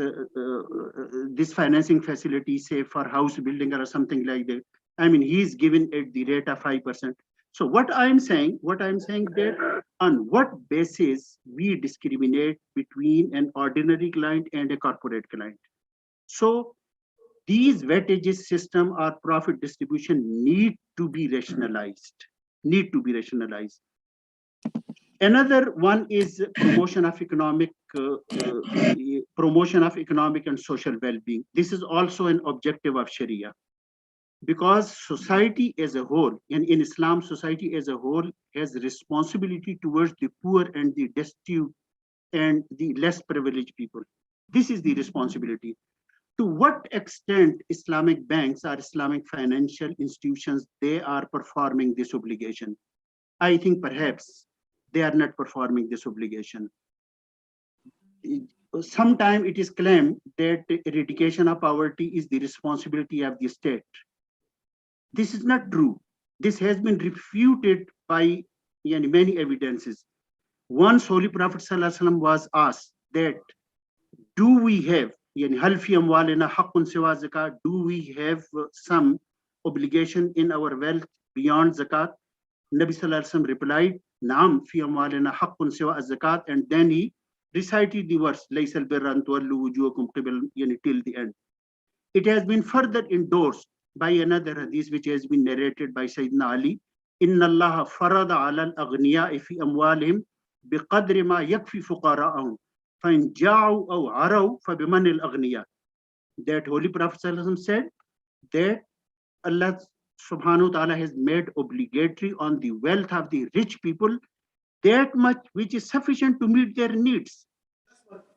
this financing facility, say for house building or something like that, I mean, he's given at the rate of 5%. So what I'm saying that on what basis we discriminate between an ordinary client and a corporate client. So these weightages system or profit distribution need to be rationalized. Another one is promotion of economic and social well-being. This is also an objective of Sharia, because society as a whole, and in Islam, society as a whole has responsibility towards the poor and the destitute and the less privileged people. This is the responsibility. To what extent Islamic banks or Islamic financial institutions, they are performing this obligation? I think perhaps they are not performing this obligation. Sometimes it is claimed that eradication of poverty is the responsibility of the state. This is not true. This has been refuted by many evidences. Once Holy Prophet ﷺ was asked that, do we have do we have some obligation in our wealth beyond zakat? Nabi Sallallahu Alaihi Wasallam replied, Naam fi amwalina haqqun siwa az-zakat, and then he recited the verse, Laysal birra an tuwallu wujuhakum qibla, till the end. It has been further endorsed by another hadith which has been narrated by Sayyidina Ali, Inna Allah farada ala al-aghniya'i fi amwalihim biqadri ma yakfi fuqara'ahum. That Holy Prophet said that Allah subhanahu wa ta'ala has made obligatory on the wealth of the rich people that much which is sufficient to meet their needs.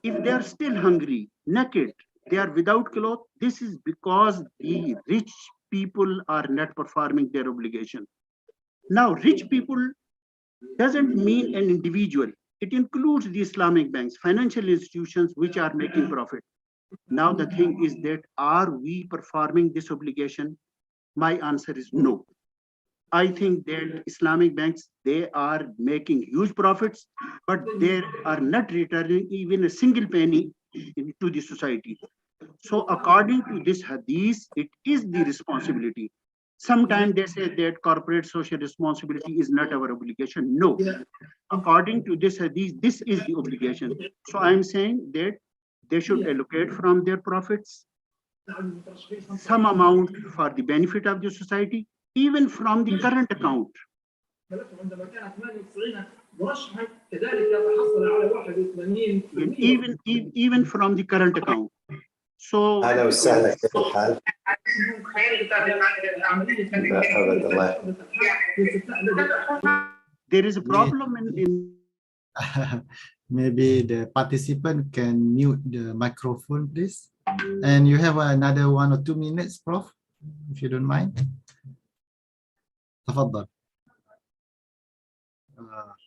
If they are still hungry, naked, they are without clothes, this is because the rich people are not performing their obligation. Now, rich people doesn't mean an individual. It includes the Islamic banks, financial institutions which are making profit. Now the thing is that, are we performing this obligation? My answer is no. I think that Islamic banks, they are making huge profits, but they are not returning even a single penny to the society. So according to this hadith, it is the responsibility. Sometimes they say that corporate social responsibility is not our obligation. No, according to this hadith, this is the obligation. So I'm saying that they should allocate from their profits some amount for the benefit of the society, even from the current account. Even from the current account. So there is a problem in maybe the participant can mute the microphone, please. And you have another 1 or 2 minutes, Prof, if you don't mind. Tafadhal.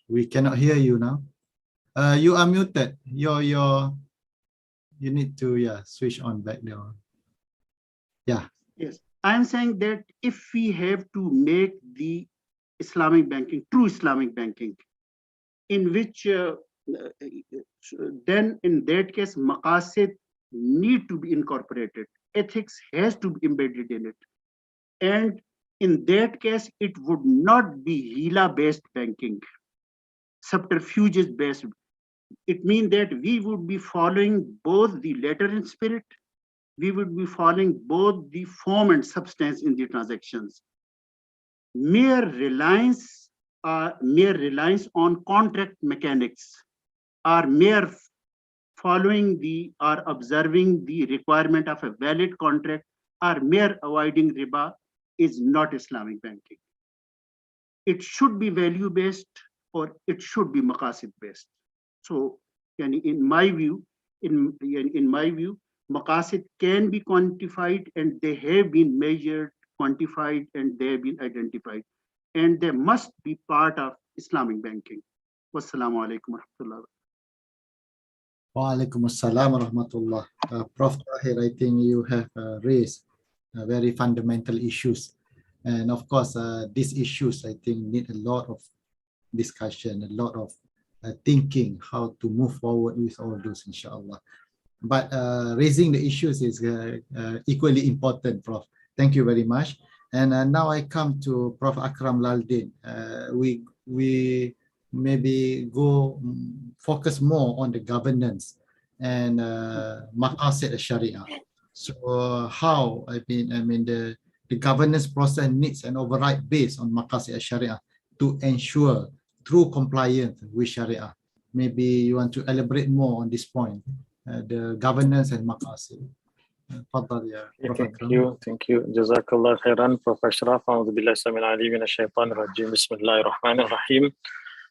We cannot hear you now. You are muted. You need to switch on back there. Yes, I'm saying that if we have to make the Islamic banking, true Islamic banking, in which then in that case, maqasid need to be incorporated. Ethics has to be embedded in it. And in that case, it would not be hila-based banking, subterfuges-based. It means that we would be following both the letter and spirit. We would be following both the form and substance in the transactions. Mere reliance on contract mechanics, or mere following or observing the requirement of a valid contract or mere avoiding riba is not Islamic banking. It should be value-based or it should be maqasid-based. So, in my view, maqasid can be quantified and they have been measured, quantified, and they have been identified. And they must be part of Islamic banking. Wassalamu alaikum wa rahmatullah. Wa alaikum assalam wa rahmatullah. Prof. Tahir, I think you have raised very fundamental issues. And of course, these issues, I think, need a lot of discussion, a lot of thinking how to move forward with all those, inshallah. But raising the issues is equally important, Prof. Thank you very much. And now I come to Prof. Akram Laldin. We maybe go focus more on the governance and maqasid al-Sharia. So how, I mean the governance process needs an override based on maqasid al-Sharia to ensure true compliance with Sharia. Maybe you want to elaborate more on this point, the governance and maqasid. Thank you. Jazakallah khairan, Prof. Ashraf. A'udhu billahi samil alim min ash-shaytan rajim. Bismillahir rahmanir rahim.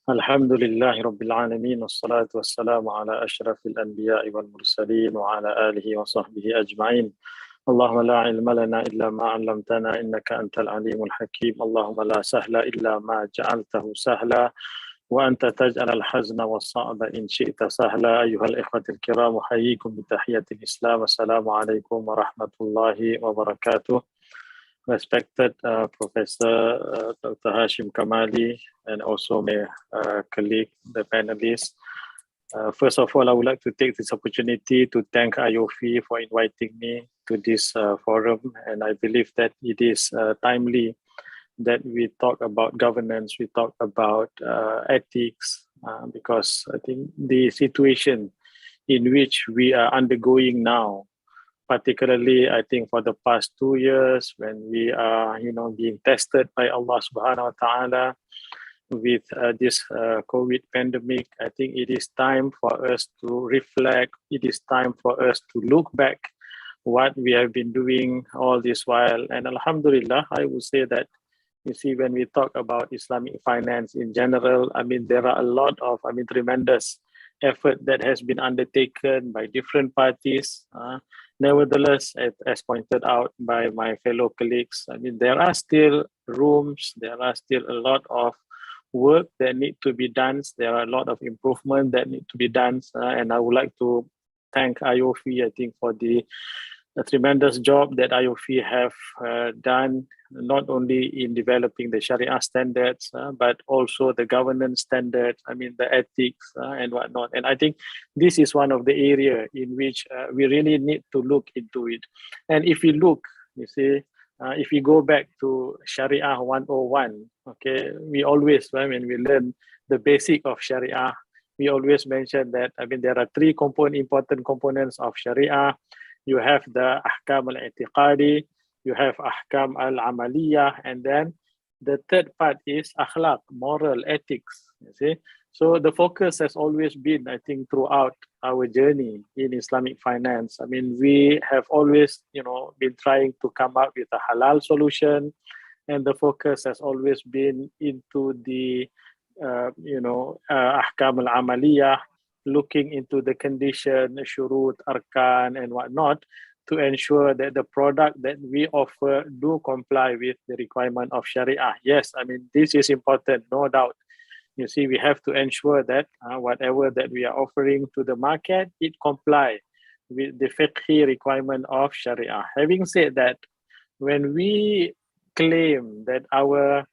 Alhamdulillahi rabbil alameen. Wassalatu wassalamu ala ashrafil anbiya'i wal mursaleen wa ala alihi wa sahbihi ajma'in. Allahumma la ilma lana illa ma 'allamtana innaka antal alimul hakim. Allahumma la sahla illa ma ja'altahu sahla. وأنت تجعل الحزن والصعب إن شئت سهلا. أيها الإخوة الكرام، أحييكم بتحية الإسلام. السلام عليكم ورحمة الله وبركاته. Respected Professor Dr. Hashim Kamali and also my colleague, the panelists. First of all, I would like to take this opportunity to thank IOFI for inviting me to this forum, and I believe that it is timely that we talk about governance, we talk about ethics, because I think the situation in which we are undergoing now, particularly I think for the past 2 years when we are being tested by Allah subhanahu wa ta'ala with this COVID pandemic, I think it is time for us to reflect. It is time for us to look back what we have been doing all this while. And alhamdulillah, I would say that you see, when we talk about Islamic finance in general, I mean, there are a lot of, tremendous effort that has been undertaken by different parties. Nevertheless, as pointed out by my fellow colleagues, I mean, there are still rooms, there are still a lot of work that need to be done. There are a lot of improvement that need to be done. And I would like to thank IOFI, I think, for the tremendous job that IOFI have done, not only in developing the Sharia standards, but also the governance standards, I mean, the ethics and whatnot. And I think this is one of the areas in which we really need to look into it. And if we look, you see, if we go back to Sharia 101, okay, we always, when we learn the basic of Sharia, we always mention that, I mean, there are three important components of Sharia. You have the ahkam al-i'tiqadi, you have ahkam al-amaliyah, and then the third part is akhlaq, moral ethics, you see. So the focus has always been, I think, throughout our journey in Islamic finance. I mean, we have always, been trying to come up with a halal solution, and the focus has always been into the, ahkam al-amaliyah, looking into the condition, shurut, arkan, and whatnot, to ensure that the product that we offer do comply with the requirement of Sharia. Yes, I mean, this is important, no doubt. You see, we have to ensure that whatever that we are offering to the market, it comply with the fiqhi requirement of Sharia. Having said that, when we claim that our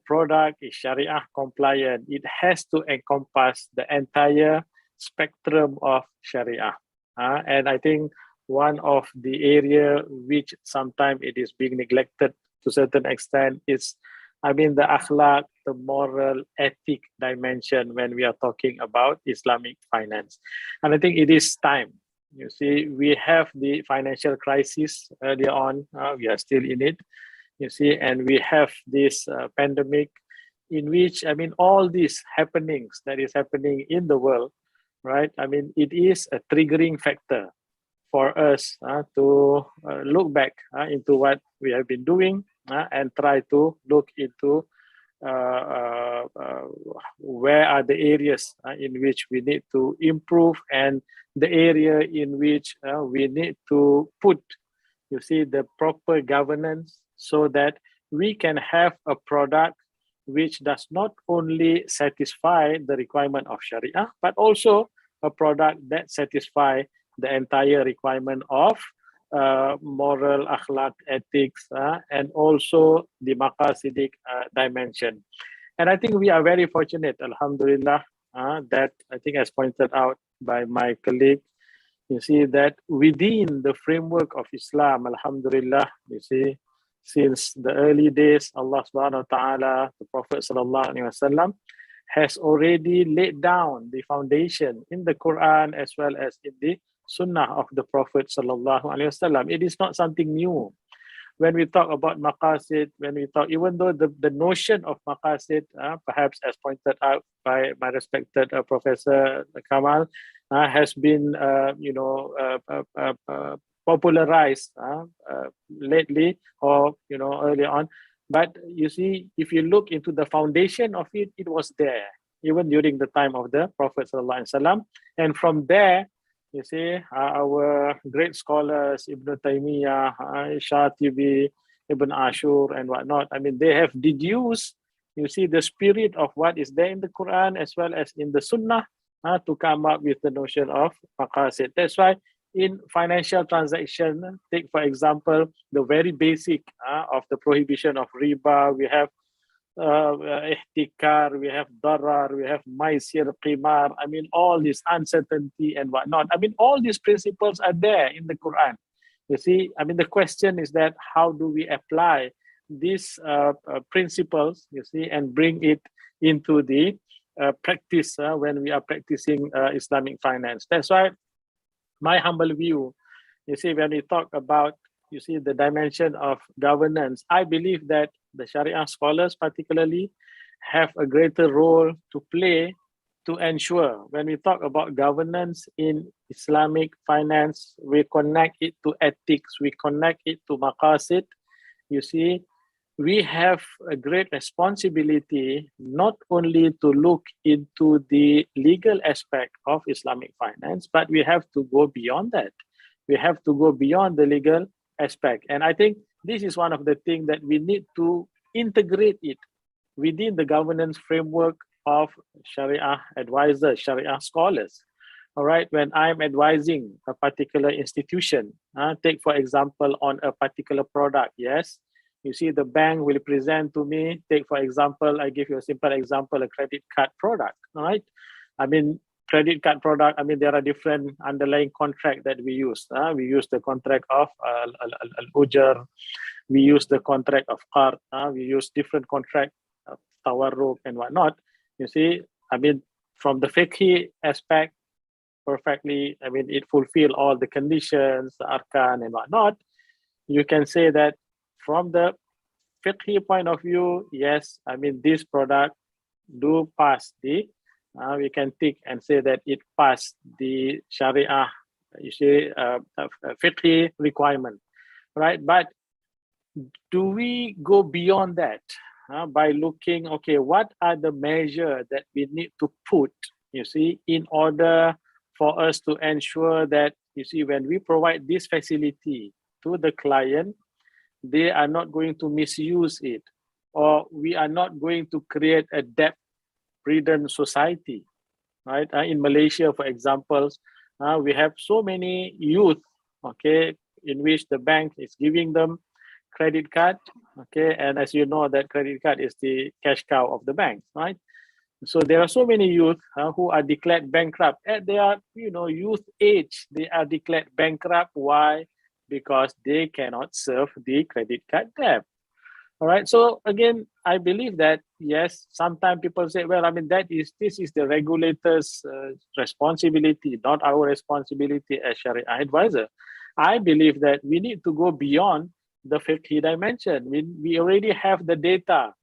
product is Sharia compliant, it has to encompass the entire spectrum of Sharia. And I think one of the area which sometimes it is being neglected to a certain extent is, I mean, the akhlaq, the moral, ethic dimension when we are talking about Islamic finance. And I think it is time. You see, we have the financial crisis earlier on. We are still in it. You see, and we have this pandemic in which, I mean, all these happenings that is happening in the world, right? I mean, it is a triggering factor for us to look back into what we have been doing and try to look into where are the areas in which we need to improve and the area in which we need to put, you see, the proper governance so that we can have a product which does not only satisfy the requirement of Sharia, but also a product that satisfies the entire requirement of moral, akhlaq, ethics, and also the maqasidic dimension. And I think we are very fortunate, alhamdulillah, that I think as pointed out by my colleague, you see that within the framework of Islam, alhamdulillah, you see, since the early days, Allah subhanahu wa ta'ala, the Prophet sallallahu alaihi wasallam, has already laid down the foundation in the Quran as well as in the Sunnah of the Prophet sallallahu alaihi wasallam. It is not something new. When we talk about maqasid, when we talk, even though the notion of maqasid, perhaps as pointed out by my respected Professor Kamal, has been, popularized lately or, early on. But you see, if you look into the foundation of it, it was there, even during the time of the Prophet sallallahu alaihi wasallam. And from there, you see, our great scholars, Ibn Taymiyyah, Shatibi, Ibn Ashur, and whatnot, I mean, they have deduced, you see, the spirit of what is there in the Quran as well as in the Sunnah to come up with the notion of maqasid. That's why in financial transaction, take for example, the very basic of the prohibition of riba, we have ihtikar, we have darar, we have maisir, qimar. I mean, all this uncertainty and whatnot. I mean, all these principles are there in the Quran. You see, I mean, the question is that how do we apply these principles, you see, and bring it into the practice when we are practicing Islamic finance. That's why my humble view, you see, when we talk about, you see, the dimension of governance, I believe that the Sharia scholars particularly have a greater role to play to ensure when we talk about governance in Islamic finance, we connect it to ethics, we connect it to maqasid. You see, we have a great responsibility not only to look into the legal aspect of Islamic finance, but we have to go beyond that. We have to go beyond the legal aspect. And I think this is one of the things that we need to integrate it within the governance framework of Sharia advisors, Sharia scholars. All right, when I'm advising a particular institution, take for example on a particular product, yes, you see the bank will present to me, take for example, I give you a simple example, a credit card product, all right? I mean, credit card product, I mean, there are different underlying contract that we use. We use the contract of al-ujar, we use the contract of qard, we use different contract of tawarruk and whatnot. You see, I mean, from the fiqhi aspect, perfectly, I mean, it fulfill all the conditions, the arkan and whatnot. You can say that from the fiqhi point of view, yes, I mean, this product do pass the, we can tick and say that it passed the Sharia, you see, fiqhi requirement, right? But do we go beyond that by looking, okay, what are the measures that we need to put, you see, in order for us to ensure that, you see, when we provide this facility to the client, they are not going to misuse it, or we are not going to create a debt-ridden society, right? In Malaysia, for example, we have so many youth, okay, in which the bank is giving them credit card, okay, and as you know, that credit card is the cash cow of the bank, right? So there are so many youth who are declared bankrupt at their, youth age. They are declared bankrupt. Why? Because they cannot serve the credit card debt. All right. So again, I believe that yes, sometimes people say, well, I mean, this is the regulator's responsibility, not our responsibility as Sharia advisor. I believe that we need to go beyond the fiqhi dimension. We already have the data.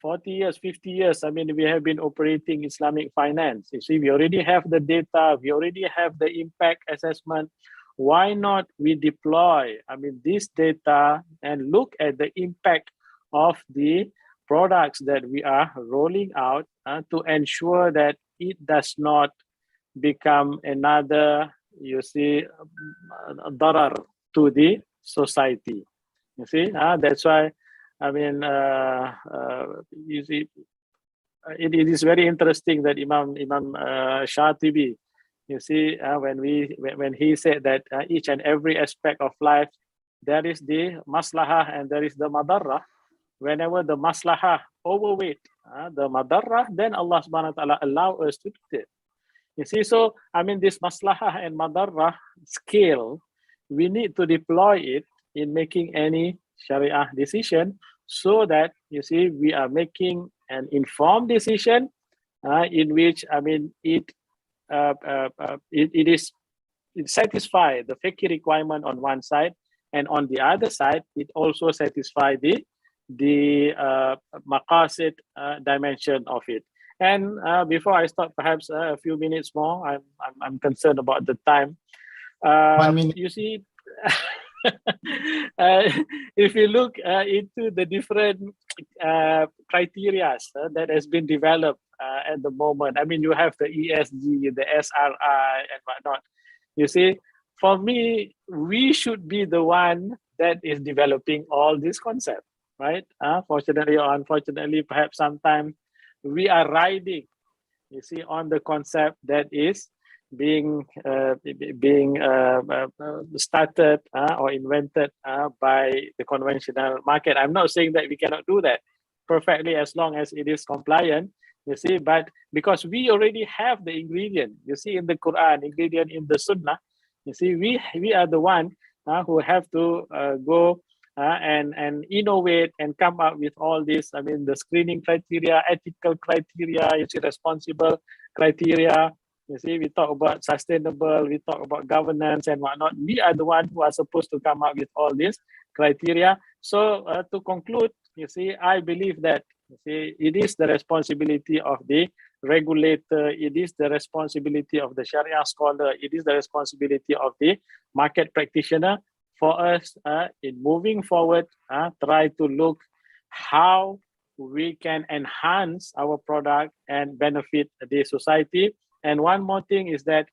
40 years, 50 years, I mean, we have been operating Islamic finance. You see, we already have the data, we already have the impact assessment. why not we deploy, this data and look at the impact of the products that we are rolling out to ensure that it does not become another, darar to the society. You see, that's why, you see, it is very interesting that Imam Shatibi, you see, when he said that each and every aspect of life, there is the maslahah and there is the madarrah. Whenever the maslahah overweight the madarrah, then Allah subhanahu wa ta'ala allow us to do it. You see, so this maslahah and madarrah scale, we need to deploy it in making any Sharia decision, so that you see we are making an informed decision in which it satisfies the fiqh requirement on one side, and on the other side it also satisfies the maqasid dimension of it. And before I start, perhaps a few minutes more, I'm concerned about the time. 1 minute. You see, if you look into the different criteria that has been developed at the moment, you have the ESG, the SRI, and whatnot. You see, for me, we should be the one that is developing all these concepts, right? Fortunately or unfortunately, perhaps sometimes we are riding, you see, on the concept that is being started or invented by the conventional market. I'm not saying that we cannot do that perfectly as long as it is compliant, you see, but because we already have the ingredient, you see, in the Quran, ingredient in the Sunnah, you see, we are the one who have to go and innovate and come up with all this. The screening criteria, ethical criteria, you see, responsible criteria. You see, we talk about sustainable, we talk about governance and whatnot. We are the one who are supposed to come up with all these criteria. So to conclude, you see, I believe that, you see, it is the responsibility of the regulator, it is the responsibility of the Sharia scholar, it is the responsibility of the market practitioner for us in moving forward, try to look how we can enhance our product and benefit the society. And one more thing is that,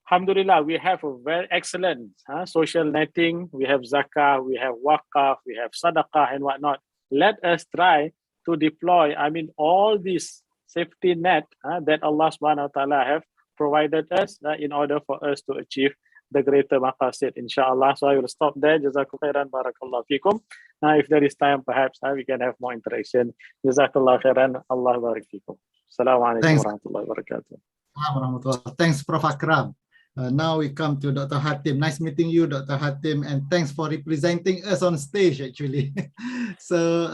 alhamdulillah, we have a very excellent social netting. We have zakah, we have waqaf, we have sadaqah and whatnot. Let us try to deploy, all these safety net that Allah subhanahu wa ta'ala have provided us in order for us to achieve the greater maqasid, inshallah. So I will stop there. Jazakum khairan, barakallah fikum. Now, if there is time, perhaps we can have more interaction. Jazakallah khairan, Allah barik fikum. Assalamu alaikum wa rahmatullahi wa barakatuh. Thanks, Prof. Akram. Now we come to Dr. Hatim. Nice meeting you, Dr. Hatim, and thanks for representing us on stage, actually. So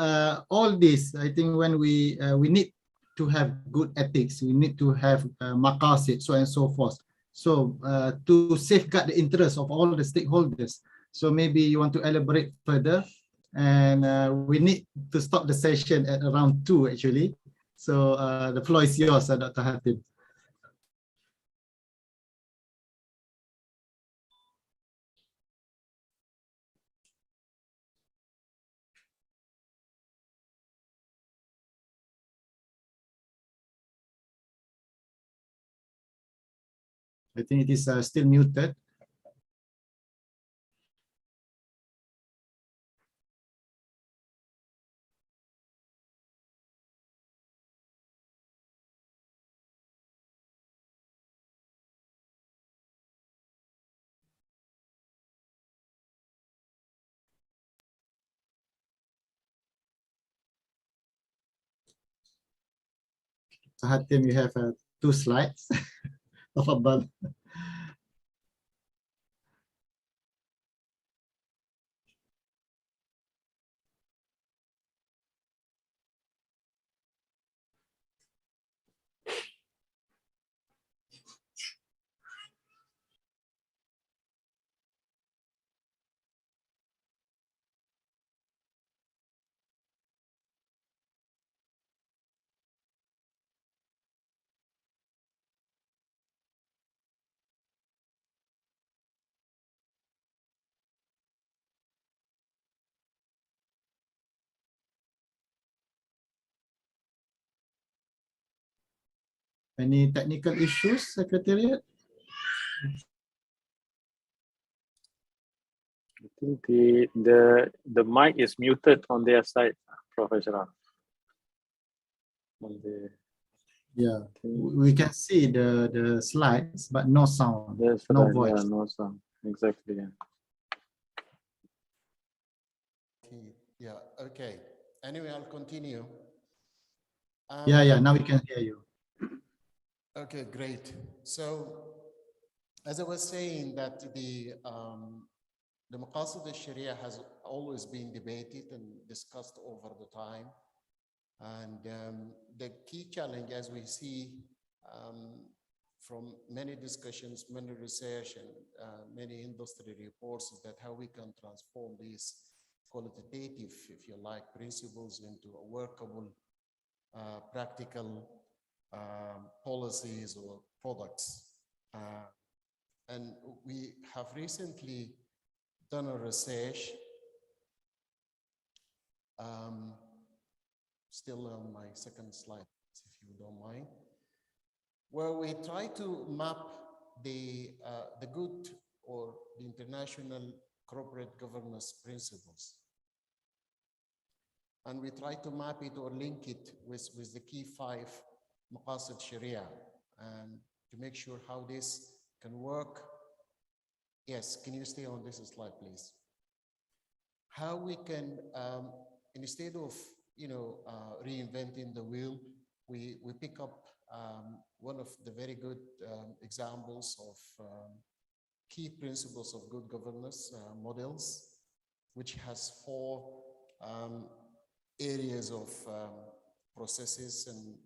all this, I think when we need to have good ethics, we need to have maqasid, so and so forth. So to safeguard the interests of all the stakeholders. So maybe you want to elaborate further, and we need to stop the session at around 2, actually. So the floor is yours, Dr. Hatim. I think it is still muted. Hatim, you have 2 slides. تفضل. Any technical issues, Secretariat? I think the mic is muted on their side, Professor. Yeah, we can see the slides, but no sound, no voice. Yeah, no sound. Exactly. Yeah. Yeah, okay. Anyway, I'll continue. Yeah, now we can hear you. Okay, great. So, as I was saying, that the Maqasid al-Sharia has always been debated and discussed over the time. And the key challenge, as we see from many discussions, many research, and many industry reports, is that how we can transform these qualitative, if you like, principles into a workable, practical policies or products. And we have recently done a research, still on my second slide, if you don't mind, where we try to map the good or the international corporate governance principles. And we try to map it or link it with the key 5 Maqasid Sharia, and to make sure how this can work. Yes, can you stay on this slide, please? How we can, instead of reinventing the wheel, we pick up one of the very good examples of key principles of good governance models, which has 4 areas of processes and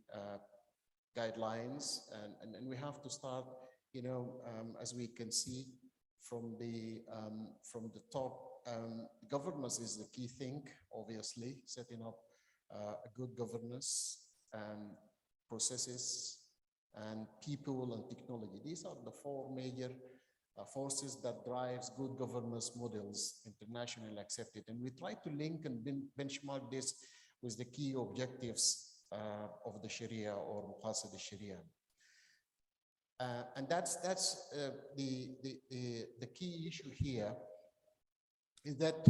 guidelines, and we have to start, as we can see from the top. Governance is the key thing, obviously, setting up a good governance and processes and people and technology. These are the 4 major forces that drives good governance models, internationally accepted. And we try to link and benchmark this with the key objectives of the Sharia or Maqasid al-Sharia. And that's the key issue here, is that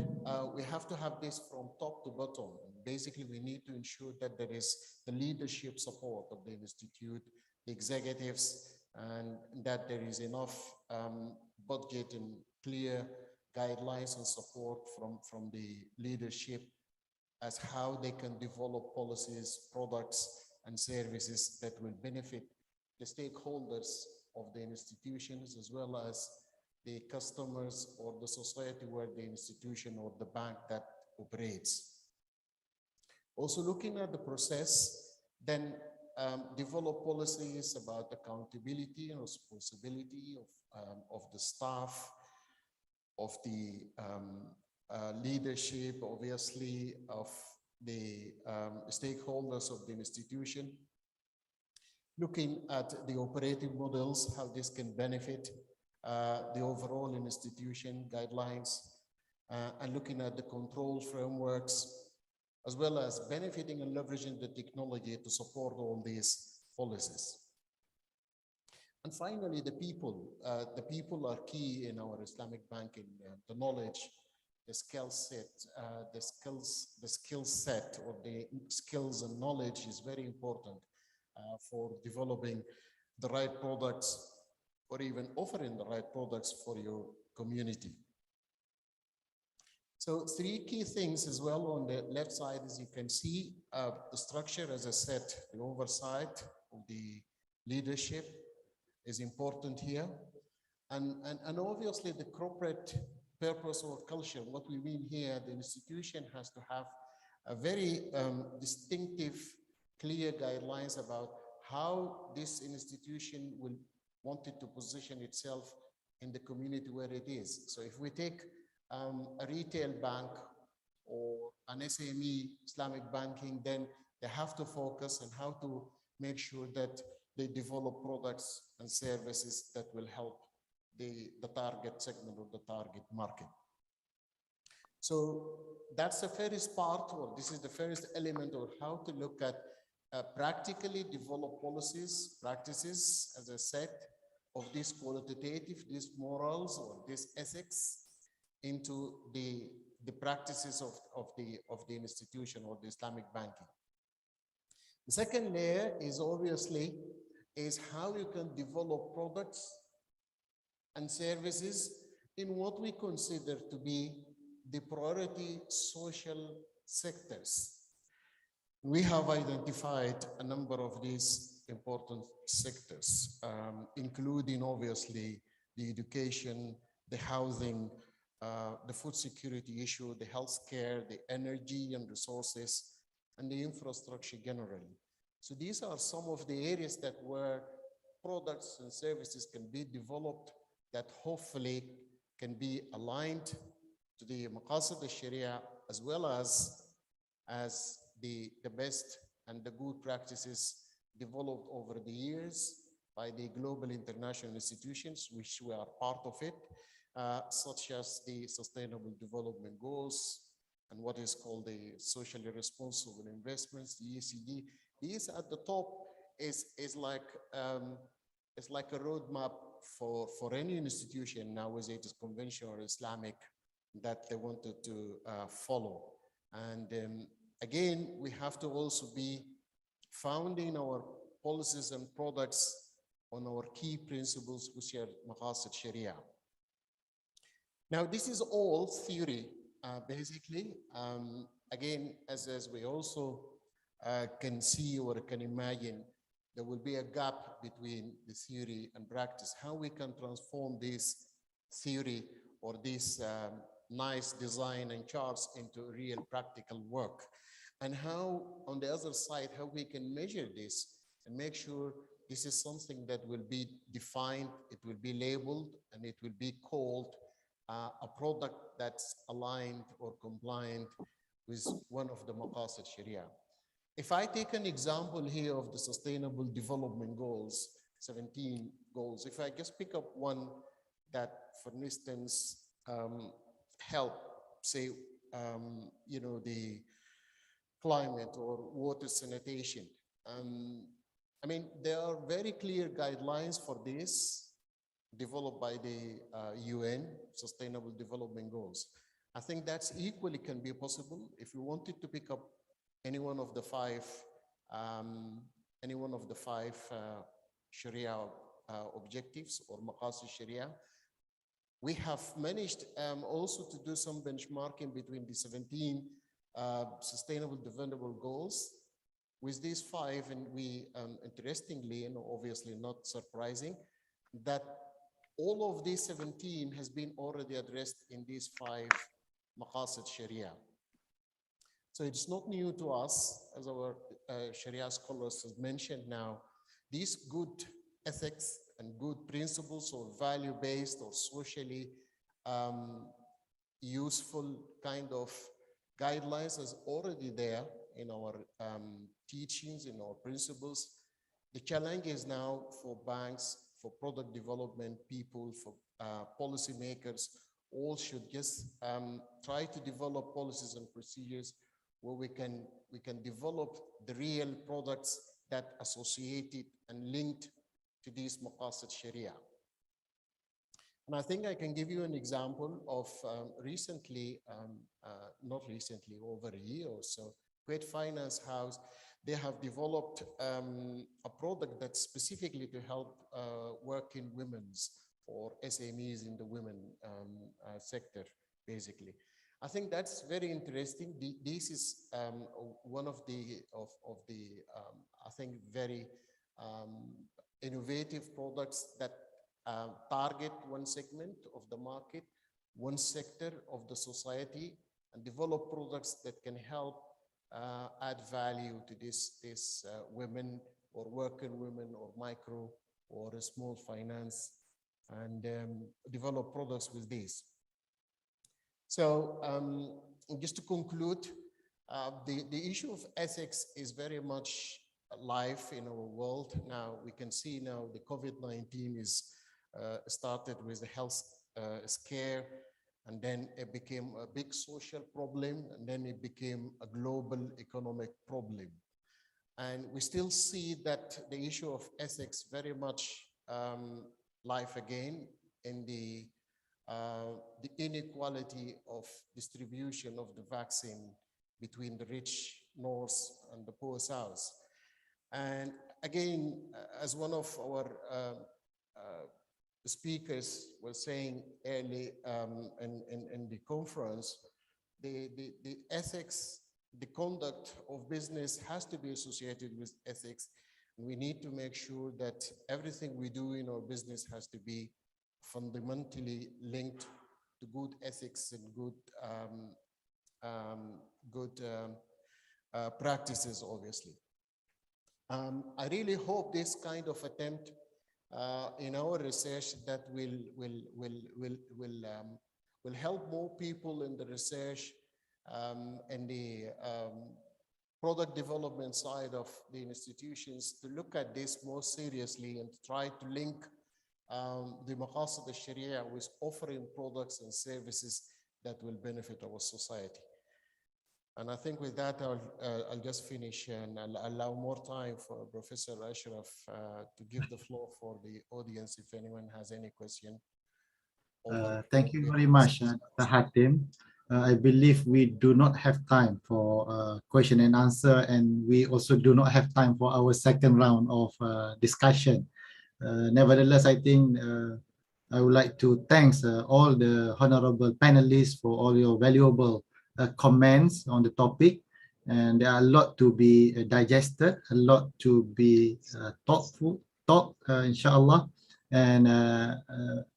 we have to have this from top to bottom. Basically, we need to ensure that there is the leadership support of the institute, the executives, and that there is enough budget and clear guidelines and support from the leadership as how they can develop policies, products, and services that will benefit the stakeholders of the institutions, as well as the customers or the society where the institution or the bank that operates. Also looking at the process, then develop policies about accountability and responsibility of the staff, of the leadership, obviously, of the stakeholders of the institution. Looking at the operating models, how this can benefit the overall institution guidelines, and looking at the control frameworks, as well as benefiting and leveraging the technology to support all these policies. And finally, the people. The people are key in our Islamic banking. The knowledge, the skill set, the skill set, or the skills and knowledge is very important for developing the right products, or even offering the right products for your community. So 3 key things as well on the left side, as you can see, the structure, as I said, the oversight of the leadership is important here. And obviously the corporate purpose or culture, what we mean here, the institution has to have a very distinctive, clear guidelines about how this institution will wanted to position itself in the community where it is. So if we take a retail bank or an SME Islamic banking, then they have to focus on how to make sure that they develop products and services that will help the target segment or the target market. So that's the first part, or this is the first element of how to look at practically develop policies, practices, as I said, of this qualitative, these morals or this ethics into the practices of the institution or the Islamic banking. The second layer is obviously how you can develop products and services in what we consider to be the priority social sectors. We have identified a number of these important sectors, including obviously the education, the housing, the food security issue, the healthcare, the energy and resources, and the infrastructure generally. So these are some of the areas where products and services can be developed that hopefully can be aligned to the maqasid al-sharia, as well as the best and the good practices developed over the years by the global international institutions, which we are part of it, such as the Sustainable Development Goals and what is called the Socially Responsible Investments, the ESG. These at the top is like a roadmap for any institution now, whether it is conventional or Islamic, that they wanted to follow. And again, we have to also be founding our policies and products on our key principles, which are maqasid sharia. Now, this is all theory, basically. Again, as we also can see or can imagine, there will be a gap between the theory and practice, how we can transform this theory or this nice design and charts into real practical work. And how, on the other side, how we can measure this and make sure this is something that will be defined, it will be labeled, and it will be called a product that's aligned or compliant with one of the maqasid sharia. If I take an example here of the Sustainable Development Goals, 17 goals, if I just pick up one that, for instance, help, say, the climate or water sanitation. I mean, there are very clear guidelines for this developed by the UN Sustainable Development Goals. I think that's equally can be possible if you wanted to pick up any one of the five Sharia objectives or maqasid Sharia. We have managed also to do some benchmarking between the 17 Sustainable Development Goals with these five, and we, interestingly, and obviously not surprising, that all of these 17 has been already addressed in these five maqasid Sharia. So it's not new to us, as our Sharia scholars have mentioned now. These good ethics and good principles or value-based or socially useful kind of guidelines is already there in our teachings, in our principles. The challenge is now for banks, for product development people, for policymakers, all should just try to develop policies and procedures where we can develop the real products that associated and linked to these maqasid sharia. And I think I can give you an example of recently, not recently, over a year or so, Kuwait Finance House, they have developed a product that's specifically to help working women's or SMEs in the women sector, basically. I think that's very interesting. This is one of the I think very innovative products that target one segment of the market, one sector of the society, and develop products that can help add value to this women or working women or micro or small finance, and develop products with this. So just to conclude, the issue of ethics is very much alive in our world. Now we can see now the COVID-19 is started with the health scare, and then it became a big social problem, and then it became a global economic problem. And we still see that the issue of ethics very much live again in the inequality of distribution of the vaccine between the rich north and the poor south. And again, as one of our speakers was saying early in the conference, the ethics, the conduct of business has to be associated with ethics. We need to make sure that everything we do in our business has to be fundamentally linked to good ethics and good practices, obviously. I really hope this kind of attempt in our research that will help more people in the research and the product development side of the institutions to look at this more seriously and to try to link the maqasid al-sharia with offering products and services that will benefit our society. And I think with that, I'll just finish and I'll allow more time for Professor Ashraf to give the floor for the audience if anyone has any question. Thank you very much, Dr. Hatim. I believe we do not have time for question and answer, and we also do not have time for our second round of discussion. Nevertheless, I think I would like to thank all the honorable panelists for all your valuable comments on the topic. And there are a lot to be digested, a lot to be inshallah. And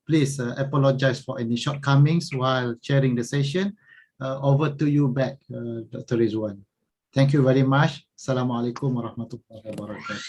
please apologize for any shortcomings while chairing the session. Over to you back, Dr. Rizwan. Thank you very much. Assalamu alaikum wa rahmatullahi wa barakatuh.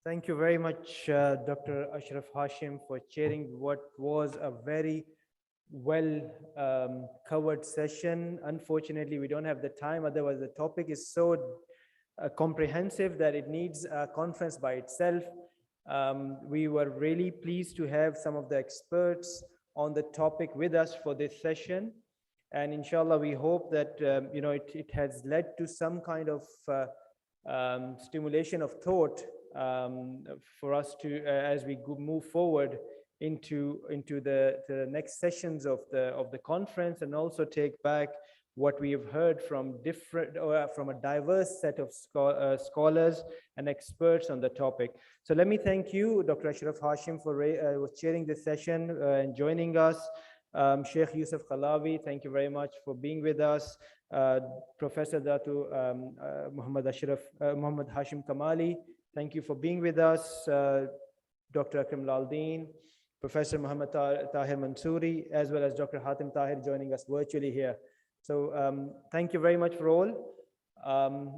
Thank you very much, Dr. Ashraf Hashim, for chairing what was a very well covered session. Unfortunately, we don't have the time. Otherwise, the topic is so comprehensive that it needs a conference by itself. We were really pleased to have some of the experts on the topic with us for this session. And inshallah, we hope that it has led to some kind of stimulation of thought for us to as we move forward into the next sessions of the conference, and also take back what we have heard from from a diverse set of scholars and experts on the topic. So let me thank you, Dr. Ashraf Hashim, for chairing this session and joining us. Sheikh Yusuf Khalawi, thank you very much for being with us. Professor Datu Muhammad Hashim Kamali, thank you for being with us. Dr. Akram Laldeen, Professor Muhammad Tahir Mansouri, as well as Dr. Hatim Tahir joining us virtually here. So thank you very much for all.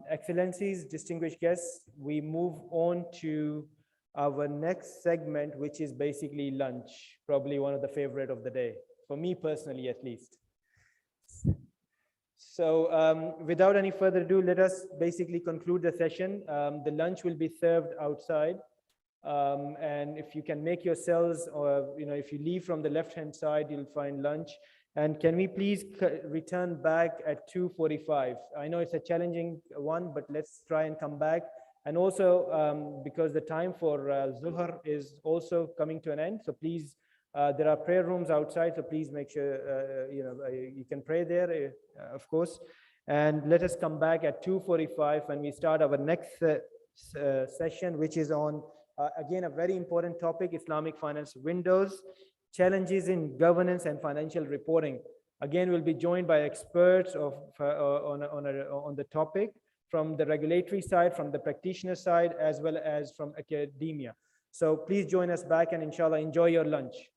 Excellencies, distinguished guests, we move on to our next segment, which is basically lunch, probably one of the favorite of the day, for me personally at least. So without any further ado, let us basically conclude the session. The lunch will be served outside. And if you can make yourselves, or if you leave from the left-hand side, you'll find lunch. And can we please return back at 2:45? I know it's a challenging one, but let's try and come back. And also because the time for Zuhr is also coming to an end, so please, there are prayer rooms outside, so please make sure you can pray there, of course. And let us come back at 2:45 when we start our next session, which is on again a very important topic: Islamic finance windows, challenges in governance and financial reporting. Again, we'll be joined by experts on the topic from the regulatory side, from the practitioner side, as well as from academia. So please join us back, and inshallah enjoy your lunch.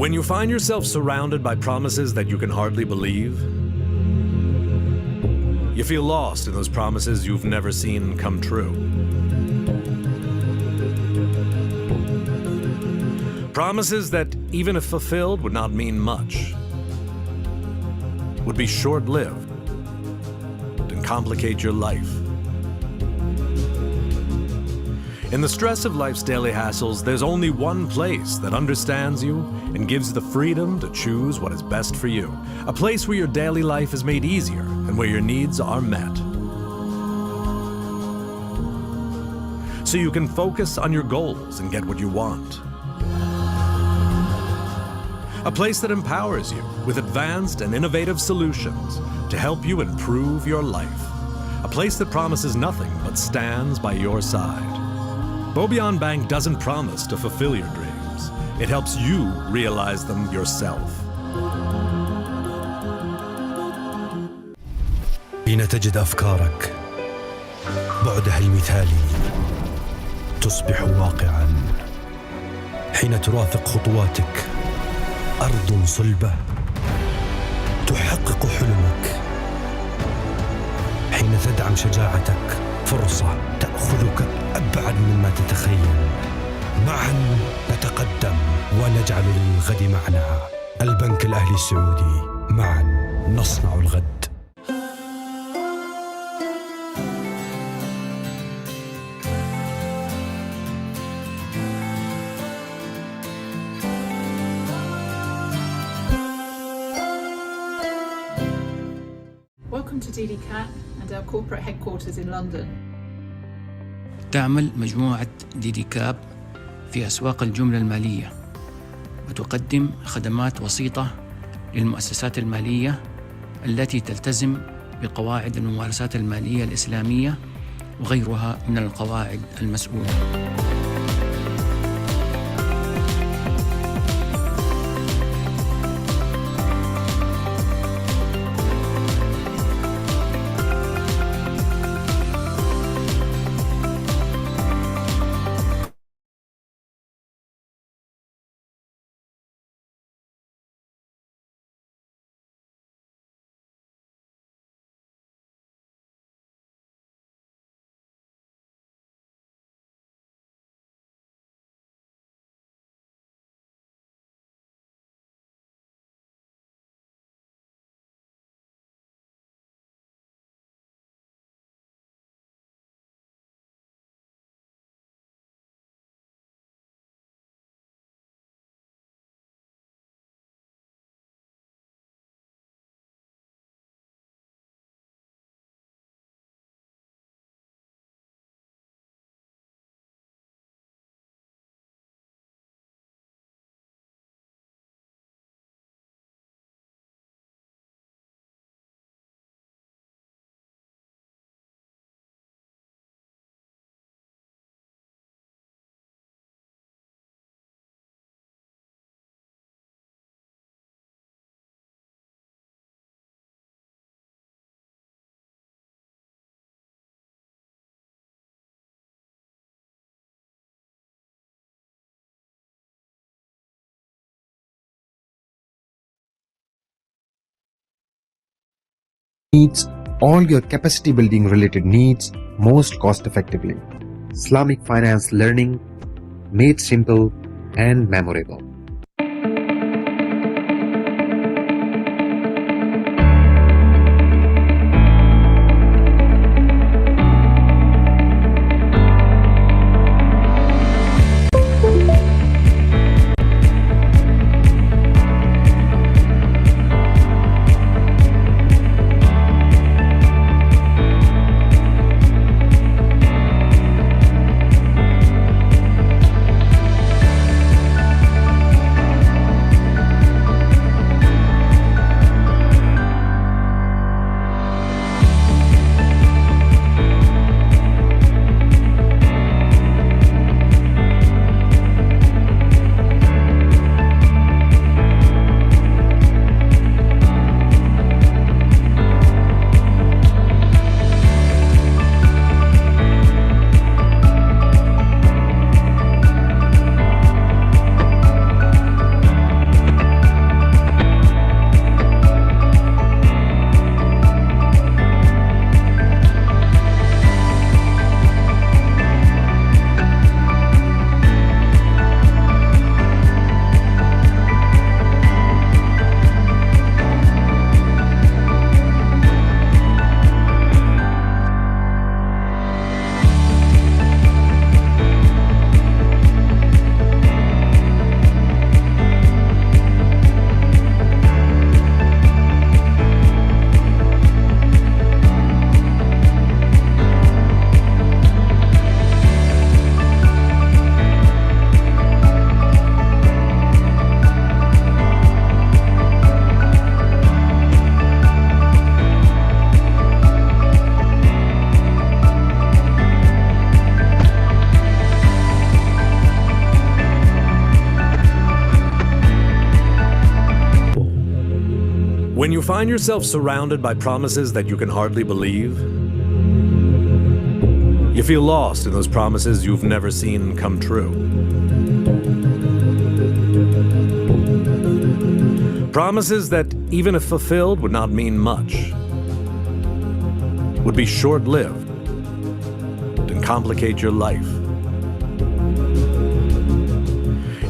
When you find yourself surrounded by promises that you can hardly believe, you feel lost in those promises you've never seen come true. Promises that, even if fulfilled, would not mean much, would be short-lived and complicate your life. In the stress of life's daily hassles, there's only one place that understands you and gives you the freedom to choose what is best for you. A place where your daily life is made easier and where your needs are met. So you can focus on your goals and get what you want. A place that empowers you with advanced and innovative solutions to help you improve your life. A place that promises nothing but stands by your side. Bobian Bank doesn't promise to fulfill your dreams. It helps you realize them yourself. حين تجد أفكارك بعدها المثالي تصبح واقعاً. حين ترافق خطواتك أرض صلبة تحقق حلمك. حين تدعم شجاعتك فرصة تأخذك أبعد مما تتخيل. معاً نتقدم ونجعل للغد معنى. البنك الأهلي السعودي، معاً نصنع الغد. Welcome to DDCAT and our corporate headquarters in London. تعمل مجموعة ديديكاب في أسواق الجملة المالية وتقدم خدمات وسيطة للمؤسسات المالية التي تلتزم بقواعد الممارسات المالية الإسلامية وغيرها من القواعد المسؤولة. Meets all your capacity building related needs most cost effectively. Islamic finance learning made simple and memorable. When you find yourself surrounded by promises that you can hardly believe, you feel lost in those promises you've never seen come true. Promises that, even if fulfilled, would not mean much, would be short-lived and complicate your life.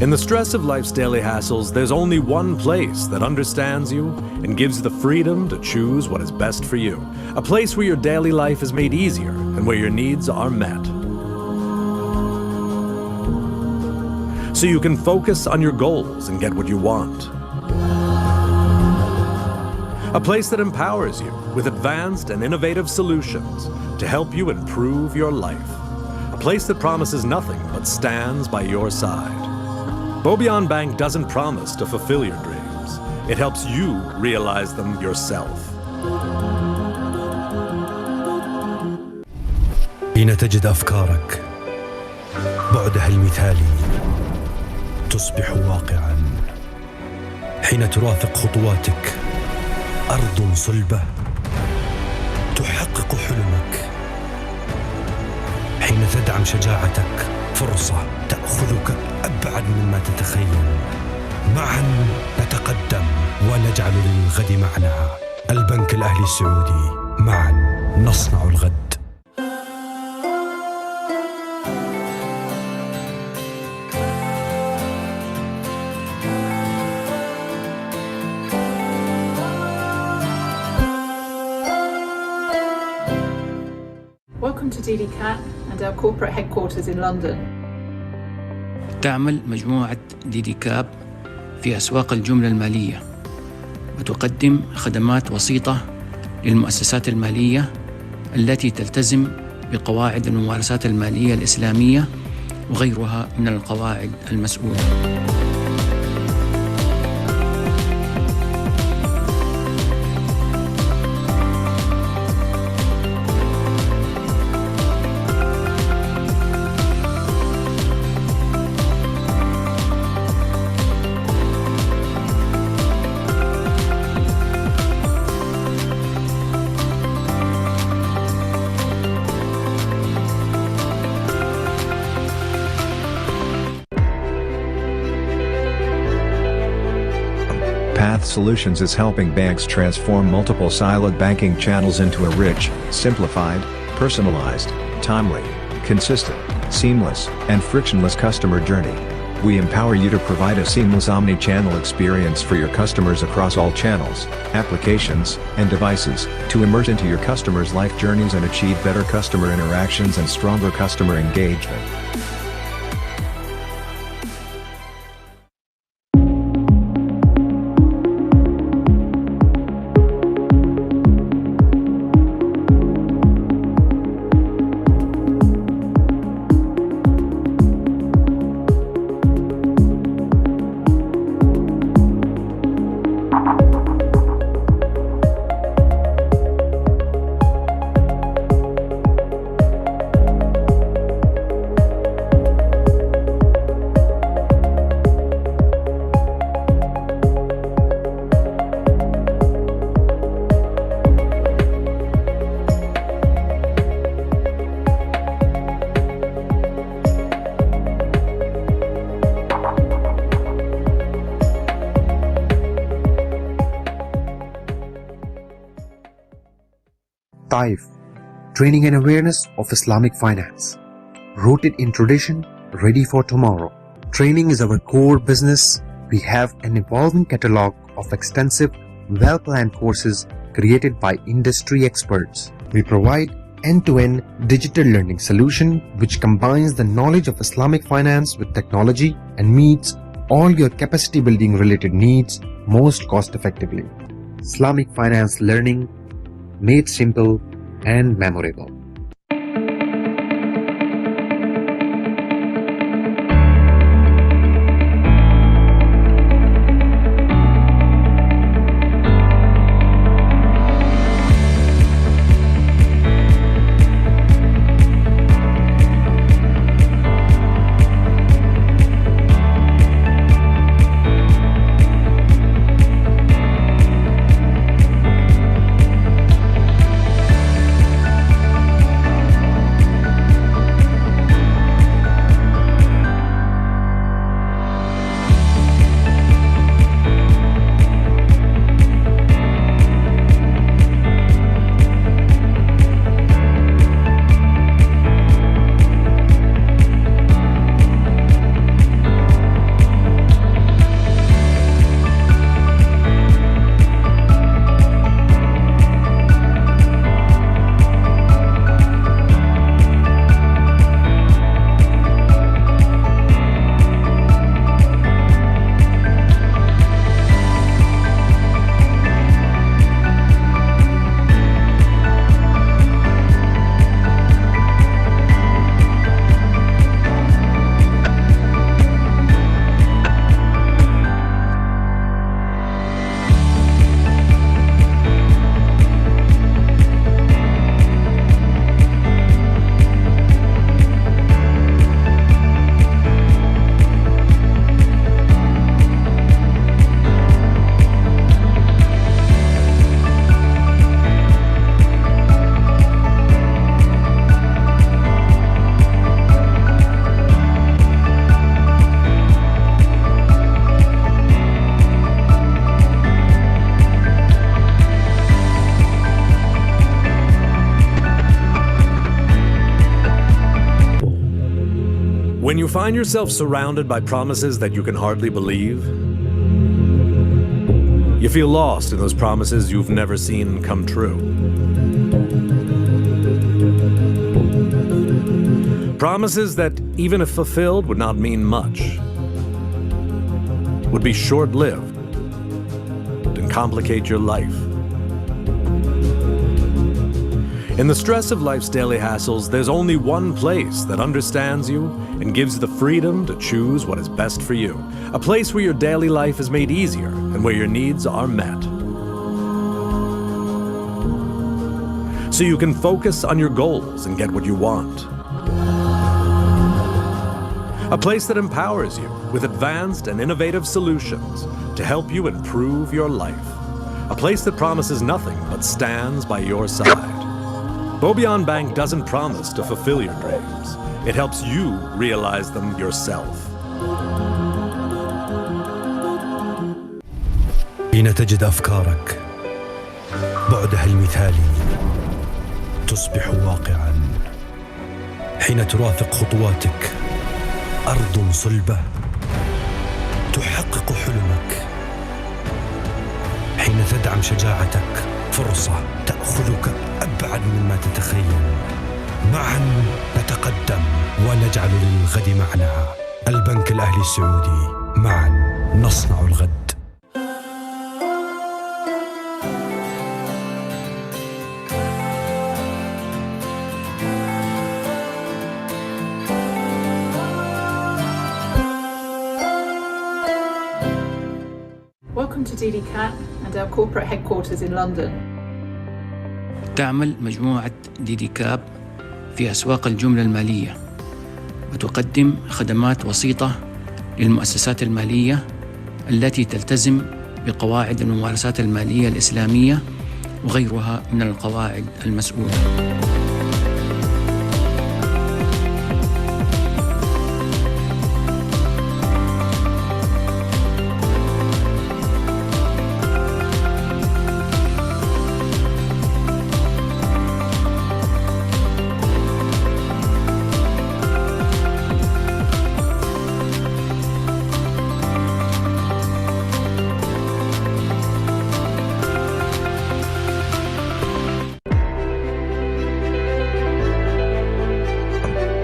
In the stress of life's daily hassles, there's only one place that understands you and gives you the freedom to choose what is best for you. A place where your daily life is made easier and where your needs are met. So you can focus on your goals and get what you want. A place that empowers you with advanced and innovative solutions to help you improve your life. A place that promises nothing but stands by your side. Bobian Bank doesn't promise to fulfill your dreams. It helps you realize them yourself. حين تجد أفكارك بعدها المثالي تصبح واقعا. حين ترافق خطواتك أرض صلبة تحقق حلمك. حين تدعم شجاعتك فرصة تأخذك أبعد مما تتخيل. معا نتقدم ونجعل للغد معنى. البنك الأهلي السعودي، معا نصنع الغد. Welcome to DDCAT and our corporate headquarters in London. تعمل مجموعة ديديكاب في أسواق الجملة المالية وتقدم خدمات وسيطة للمؤسسات المالية التي تلتزم بقواعد الممارسات المالية الإسلامية وغيرها من القواعد المسؤولة. Path Solutions is helping banks transform multiple siloed banking channels into a rich, simplified, personalized, timely, consistent, seamless, and frictionless customer journey. We empower you to provide a seamless omni-channel experience for your customers across all channels, applications, and devices, to immerse into your customers' life journeys and achieve better customer interactions and stronger customer engagement. TAIF, Training and Awareness of Islamic Finance. Rooted in tradition, ready for tomorrow. Training is our core business. We have an evolving catalog of extensive, well-planned courses created by industry experts. We provide end-to-end digital learning solution which combines the knowledge of Islamic finance with technology and meets all your capacity building related needs most cost effectively. Islamic finance learning made simple and memorable. find yourself surrounded by promises that you can hardly believe? You feel lost in those promises you've never seen come true. Promises that, even if fulfilled, would not mean much, would be short-lived and complicate your life. In the stress of life's daily hassles, there's only one place that understands you and gives you the freedom to choose what is best for you. A place where your daily life is made easier and where your needs are met. So you can focus on your goals and get what you want. A place that empowers you with advanced and innovative solutions to help you improve your life. A place that promises nothing but stands by your side. Bobian Bank doesn't promise to fulfill your dreams. It helps you realize them yourself. حين تجد أفكارك بعدها المثالي تصبح واقعا. حين ترافق خطواتك أرض صلبة تحقق حلمك. حين تدعم شجاعتك فرصة تأخذك أبعد مما تتخيل. معا نتقدم ونجعل للغد معنى. البنك الأهلي السعودي، معا نصنع الغد. Welcome to DDCAT and our corporate headquarters in London. تعمل مجموعة ديديكاب في أسواق الجملة المالية وتقدم خدمات وسيطة للمؤسسات المالية التي تلتزم بقواعد الممارسات المالية الإسلامية وغيرها من القواعد المسؤولة.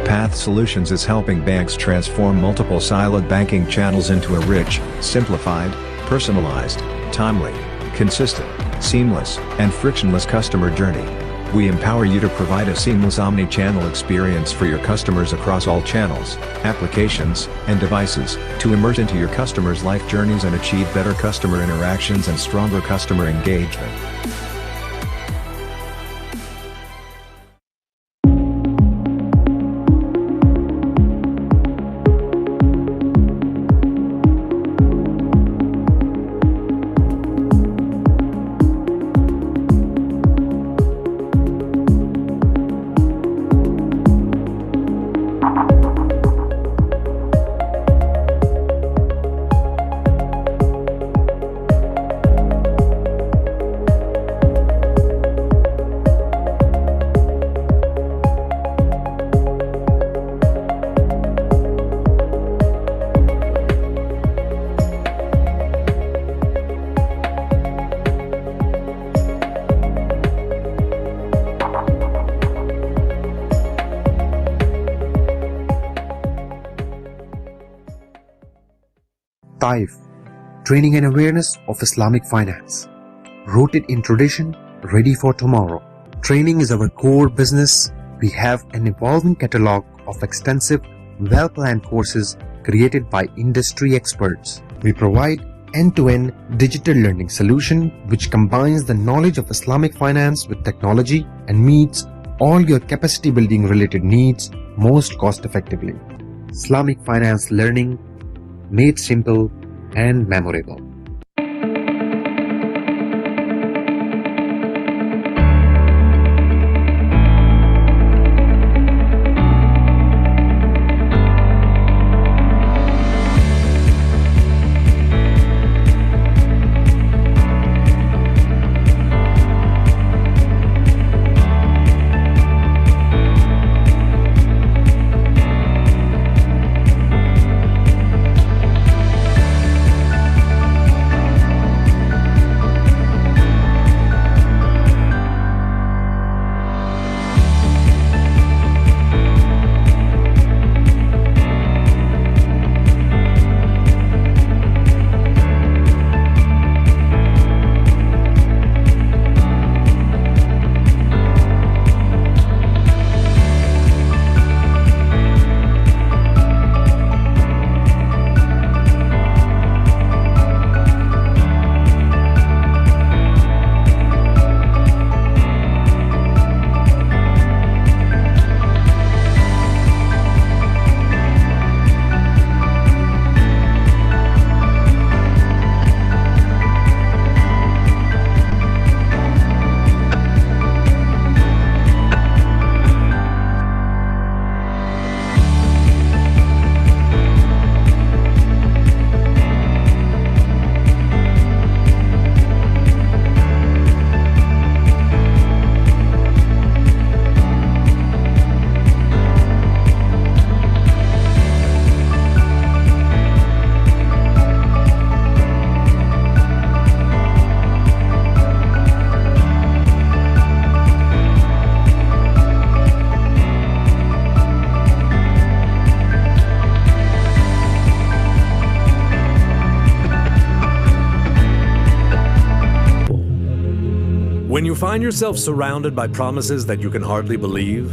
Path Solutions is helping banks transform multiple siloed banking channels into a rich, simplified, personalized, timely, consistent, seamless, and frictionless customer journey. We empower you to provide a seamless omni-channel experience for your customers across all channels, applications, and devices, to immerse into your customers' life journeys and achieve better customer interactions and stronger customer engagement. TAIF, Training and Awareness of Islamic Finance. Rooted in tradition, ready for tomorrow. Training is our core business. We have an evolving catalog of extensive, well-planned courses created by industry experts. We provide end-to-end digital learning solution which combines the knowledge of Islamic finance with technology and meets all your capacity building related needs most cost effectively. Islamic finance learning made simple and memorable. When you find yourself surrounded by promises that you can hardly believe,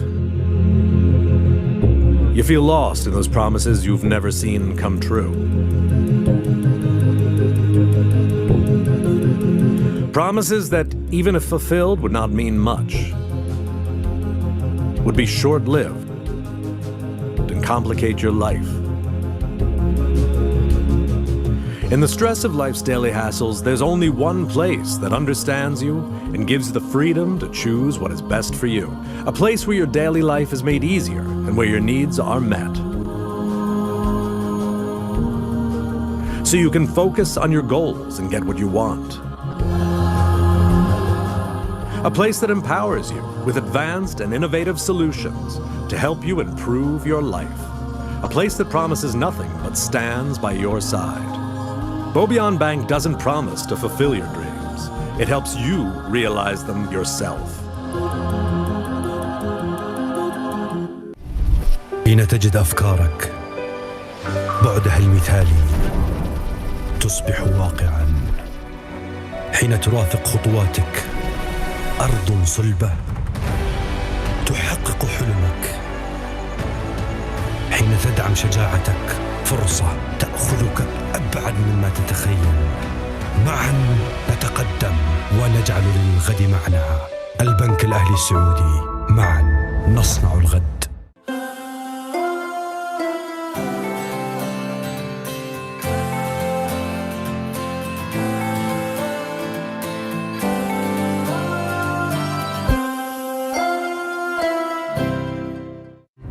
you feel lost in those promises you've never seen come true. Promises that, even if fulfilled, would not mean much, would be short-lived and complicate your life. In the stress of life's daily hassles, there's only one place that understands you and gives you the freedom to choose what is best for you. A place where your daily life is made easier and where your needs are met. So you can focus on your goals and get what you want. A place that empowers you with advanced and innovative solutions to help you improve your life. A place that promises nothing but stands by your side. Bobian Bank doesn't promise to fulfill your dreams. It helps you realize them yourself. حين تجد أفكارك بعدها المثالي تصبح واقعا. حين ترافق خطواتك أرض صلبة تحقق حلمك. حين تدعم شجاعتك فرصة تأخذك أبعد مما تتخيل. معا نتقدم ونجعل للغد معنى. البنك الأهلي السعودي، معا نصنع الغد.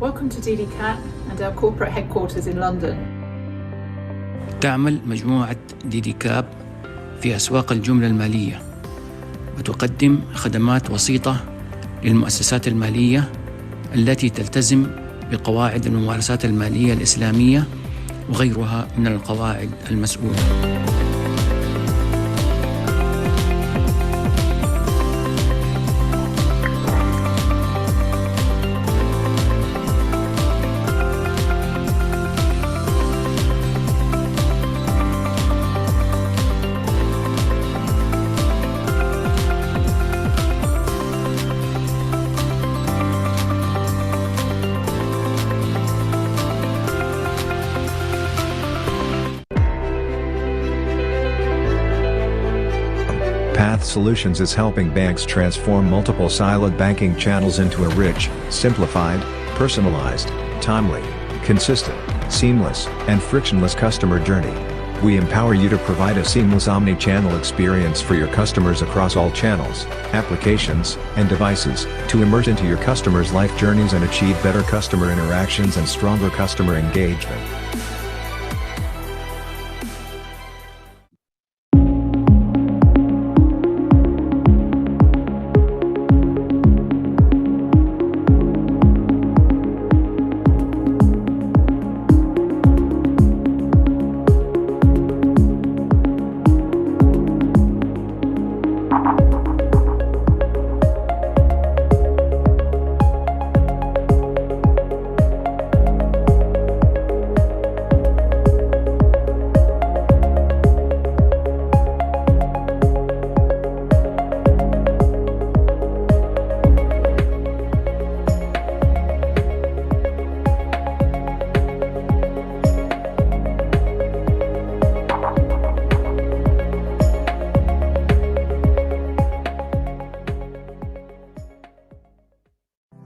Welcome to DDCAT and our corporate headquarters in London. تعمل مجموعة ديديكاب في أسواق الجملة المالية وتقدم خدمات وسيطة للمؤسسات المالية التي تلتزم بقواعد الممارسات المالية الإسلامية وغيرها من القواعد المسؤولة. Path Solutions is helping banks transform multiple siloed banking channels into a rich, simplified, personalized, timely, consistent, seamless, and frictionless customer journey. We empower you to provide a seamless omni-channel experience for your customers across all channels, applications, and devices, to immerse into your customers' life journeys and achieve better customer interactions and stronger customer engagement.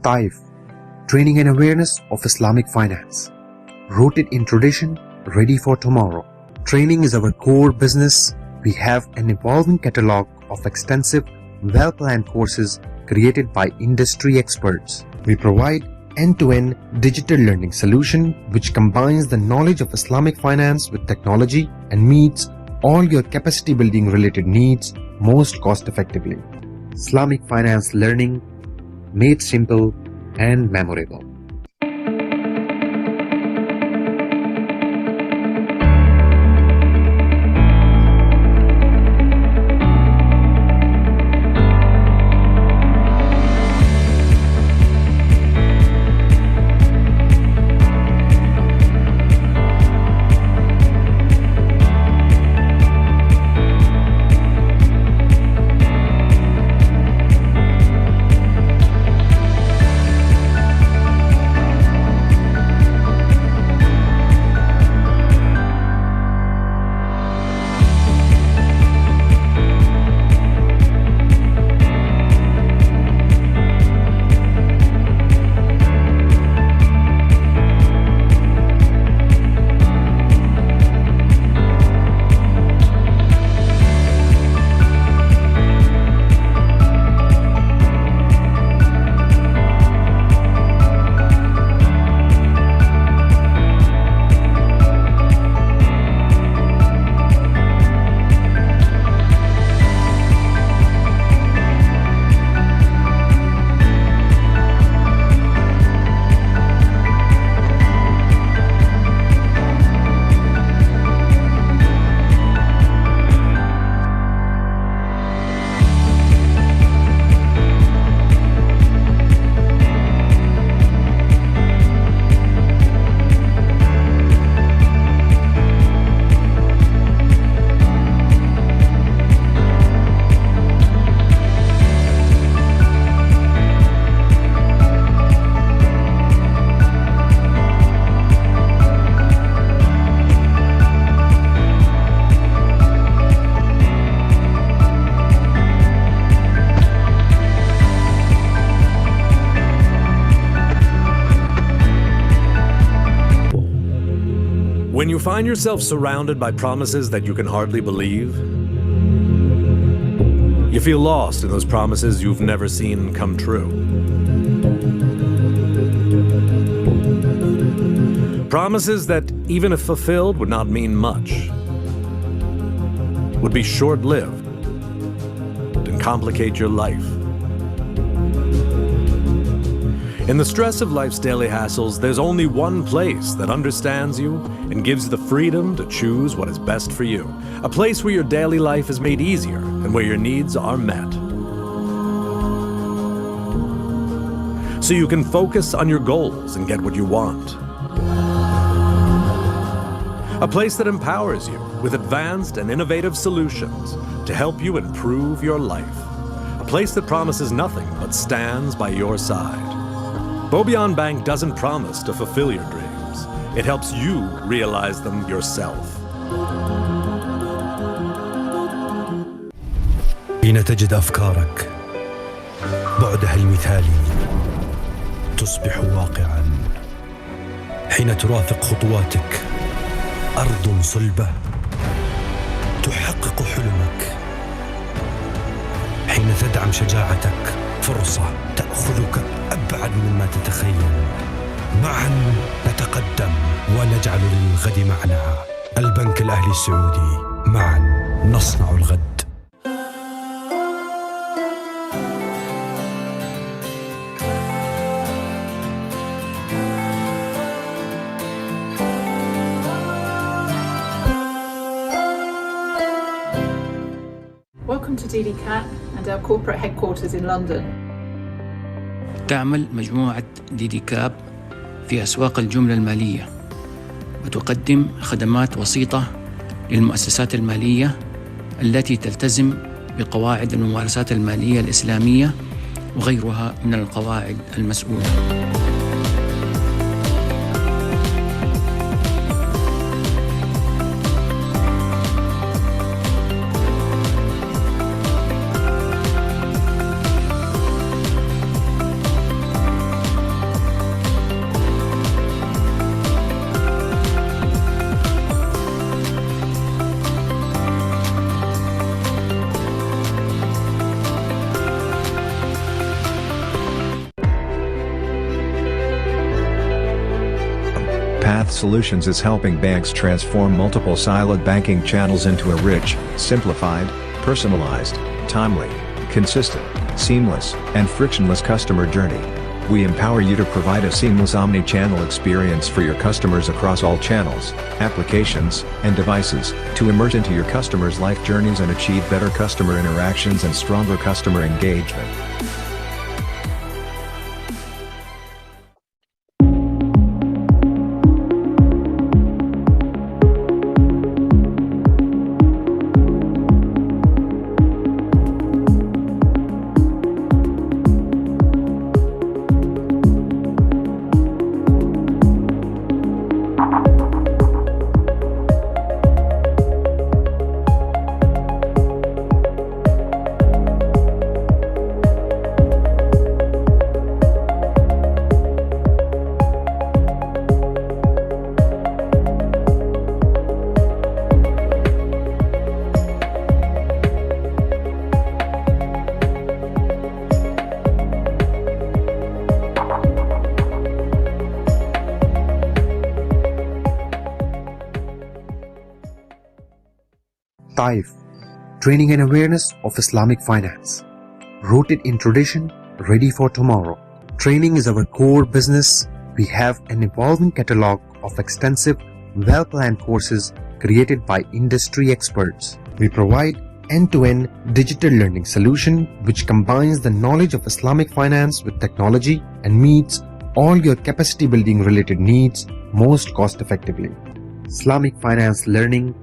TAIF, Training and Awareness of Islamic Finance. Rooted in tradition, ready for tomorrow. Training is our core business. We have an evolving catalog of extensive, well-planned courses created by industry experts. We provide end-to-end digital learning solution which combines the knowledge of Islamic finance with technology and meets all your capacity building related needs most cost effectively. Islamic finance learning made simple and memorable. find yourself surrounded by promises that you can hardly believe? You feel lost in those promises you've never seen come true. Promises that, even if fulfilled, would not mean much, would be short-lived and complicate your life. In the stress of life's daily hassles, there's only one place that understands you and gives you the freedom to choose what is best for you. A place where your daily life is made easier and where your needs are met. So you can focus on your goals and get what you want. A place that empowers you with advanced and innovative solutions to help you improve your life. A place that promises nothing but stands by your side. Bobian Bank doesn't promise to fulfill your dreams. It helps you realize them yourself. حين تجد أفكارك بعدها المثالي تصبح واقعا. حين ترافق خطواتك أرض صلبة تحقق حلمك. حين تدعم شجاعتك فرصة تأخذك أبعد مما تتخيل. معا نتقدم ونجعل للغد معنى. البنك الأهلي السعودي، معا نصنع الغد. Welcome to DDCAT and our corporate headquarters in London. تعمل مجموعة ديدي كاب في أسواق الجملة المالية وتقدم خدمات وسيطة للمؤسسات المالية التي تلتزم بقواعد الممارسات المالية الإسلامية وغيرها من القواعد المسؤولة. Path Solutions is helping banks transform multiple siloed banking channels into a rich, simplified, personalized, timely, consistent, seamless, and frictionless customer journey. We empower you to provide a seamless omni-channel experience for your customers across all channels, applications, and devices, to immerse into your customers' life journeys and achieve better customer interactions and stronger customer engagement. TAIF, Training and Awareness of Islamic Finance. Rooted in tradition, ready for tomorrow. Training is our core business. We have an evolving catalog of extensive, well-planned courses created by industry experts. We provide end-to-end digital learning solution which combines the knowledge of Islamic finance with technology and meets all your capacity building related needs most cost effectively. Islamic finance learning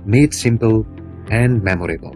made simple and memorable.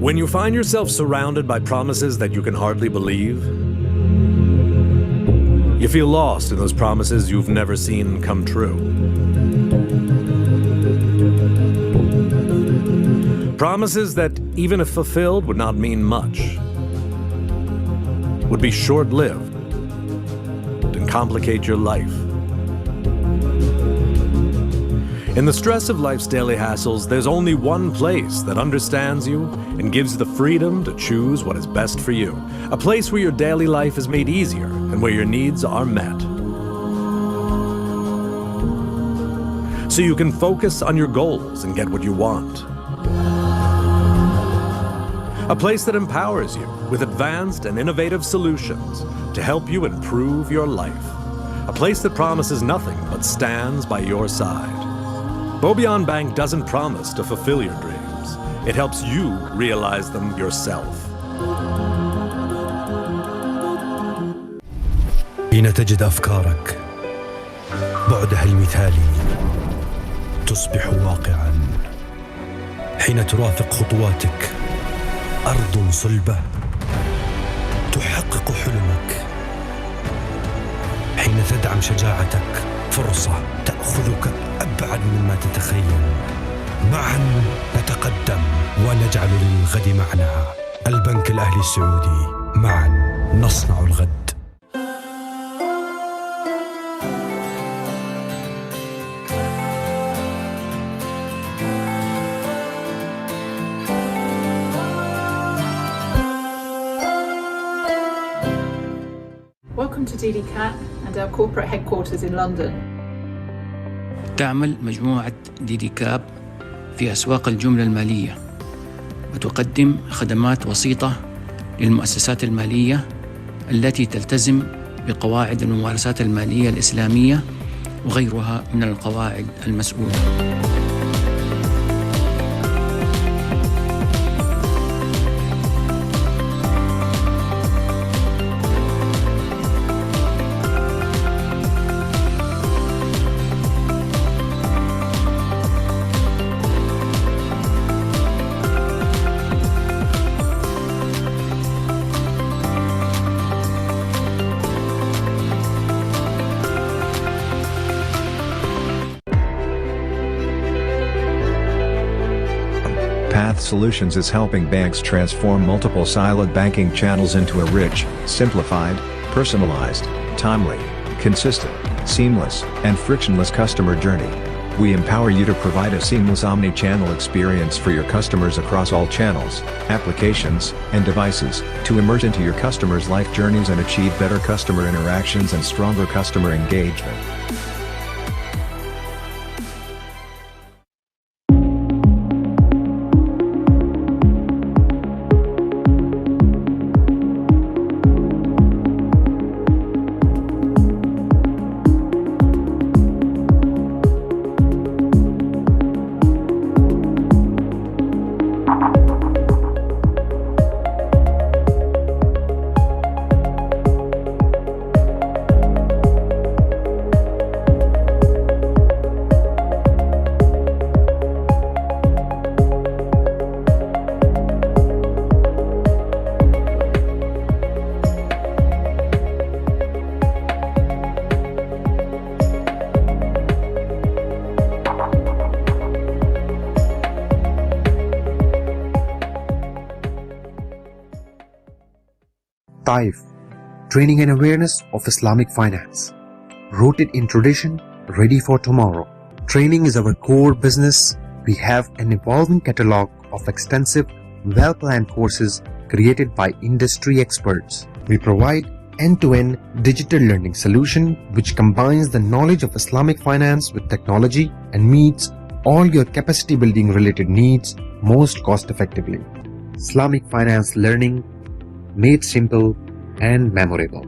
When you find yourself surrounded by promises that you can hardly believe, you feel lost in those promises you've never seen come true. Promises that, even if fulfilled, would not mean much, would be short-lived and complicate your life. In the stress of life's daily hassles, there's only one place that understands you and gives you the freedom to choose what is best for you. A place where your daily life is made easier and where your needs are met. So you can focus on your goals and get what you want. A place that empowers you with advanced and innovative solutions to help you improve your life. A place that promises nothing but stands by your side. Bobian Bank doesn't promise to fulfill your dreams. It helps you realize them yourself. حين تجد أفكارك بعدها المثالي تصبح واقعا. حين ترافق خطواتك أرض صلبة تحقق حلمك. حين تدعم شجاعتك فرصة تأخذك أبعد مما تتخيل. معا نتقدم ونجعل للغد معنى. البنك الأهلي السعودي، معا نصنع الغد. Welcome to DDCAT and our corporate headquarters in London. تعمل مجموعة ديديكاب في أسواق الجملة المالية وتقدم خدمات وسيطة للمؤسسات المالية التي تلتزم بقواعد الممارسات المالية الإسلامية وغيرها من القواعد المسؤولة. Path Solutions is helping banks transform multiple siloed banking channels into a rich, simplified, personalized, timely, consistent, seamless, and frictionless customer journey. We empower you to provide a seamless omni-channel experience for your customers across all channels, applications, and devices, to immerse into your customers' life journeys and achieve better customer interactions and stronger customer engagement. TAIF, Training and Awareness of Islamic Finance. Rooted in tradition, ready for tomorrow. Training is our core business. We have an evolving catalog of extensive, well-planned courses created by industry experts. We provide end-to-end digital learning solution which combines the knowledge of Islamic finance with technology and meets all your capacity building related needs most cost effectively. Islamic finance learning made simple and memorable.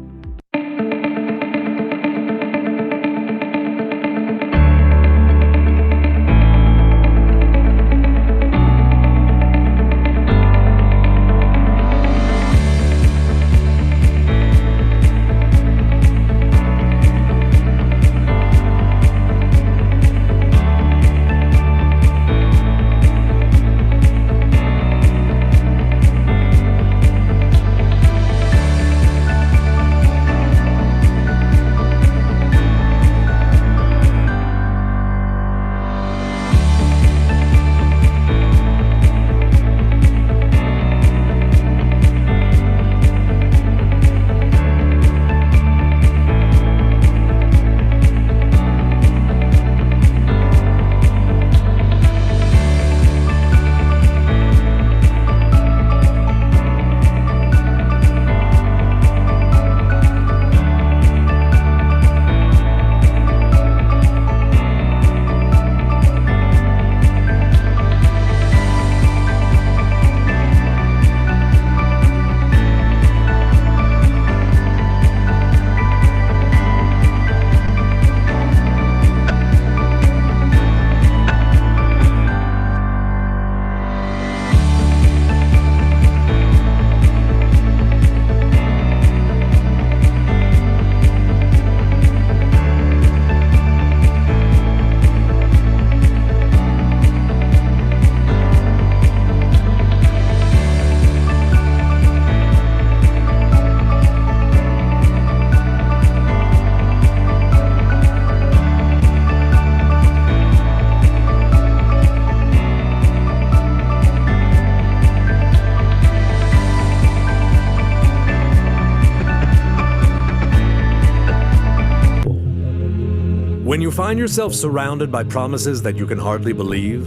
find yourself surrounded by promises that you can hardly believe?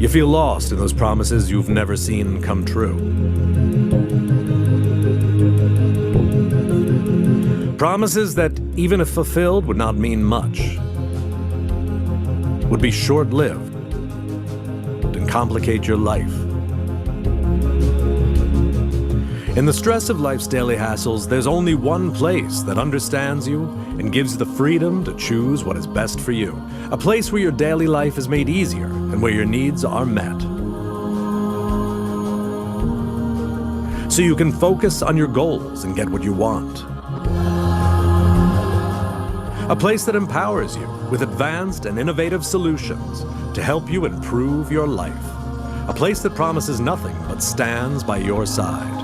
You feel lost in those promises you've never seen come true. Promises that, even if fulfilled, would not mean much, would be short-lived and complicate your life. In the stress of life's daily hassles, there's only one place that understands you and gives you the freedom to choose what is best for you. A place where your daily life is made easier and where your needs are met. So you can focus on your goals and get what you want. A place that empowers you with advanced and innovative solutions to help you improve your life. A place that promises nothing but stands by your side.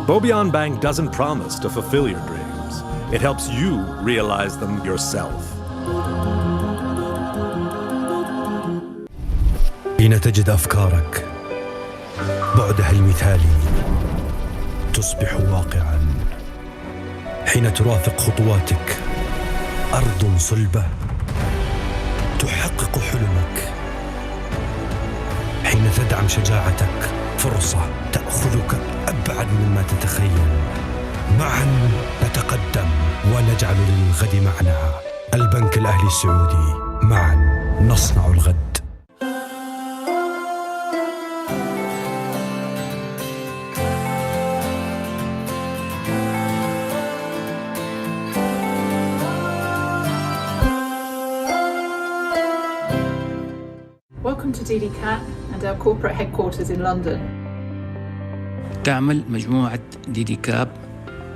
Bobian Bank doesn't promise to fulfill your dreams. It helps you realize them yourself. حين تجد أفكارك بعدها المثالي تصبح واقعا. حين ترافق خطواتك أرض صلبة تحقق حلمك. حين تدعم شجاعتك فرصة تأخذك أبعد مما تتخيل. معا نتقدم ونجعل للغد معنى. البنك الأهلي السعودي، معا نصنع الغد. Welcome to DDCAT and our corporate headquarters in London. تعمل مجموعة ديديكاب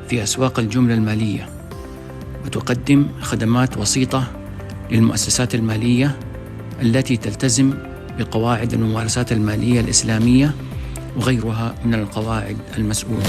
في أسواق الجملة المالية وتقدم خدمات وسيطة للمؤسسات المالية التي تلتزم بقواعد الممارسات المالية الإسلامية وغيرها من القواعد المسؤولة.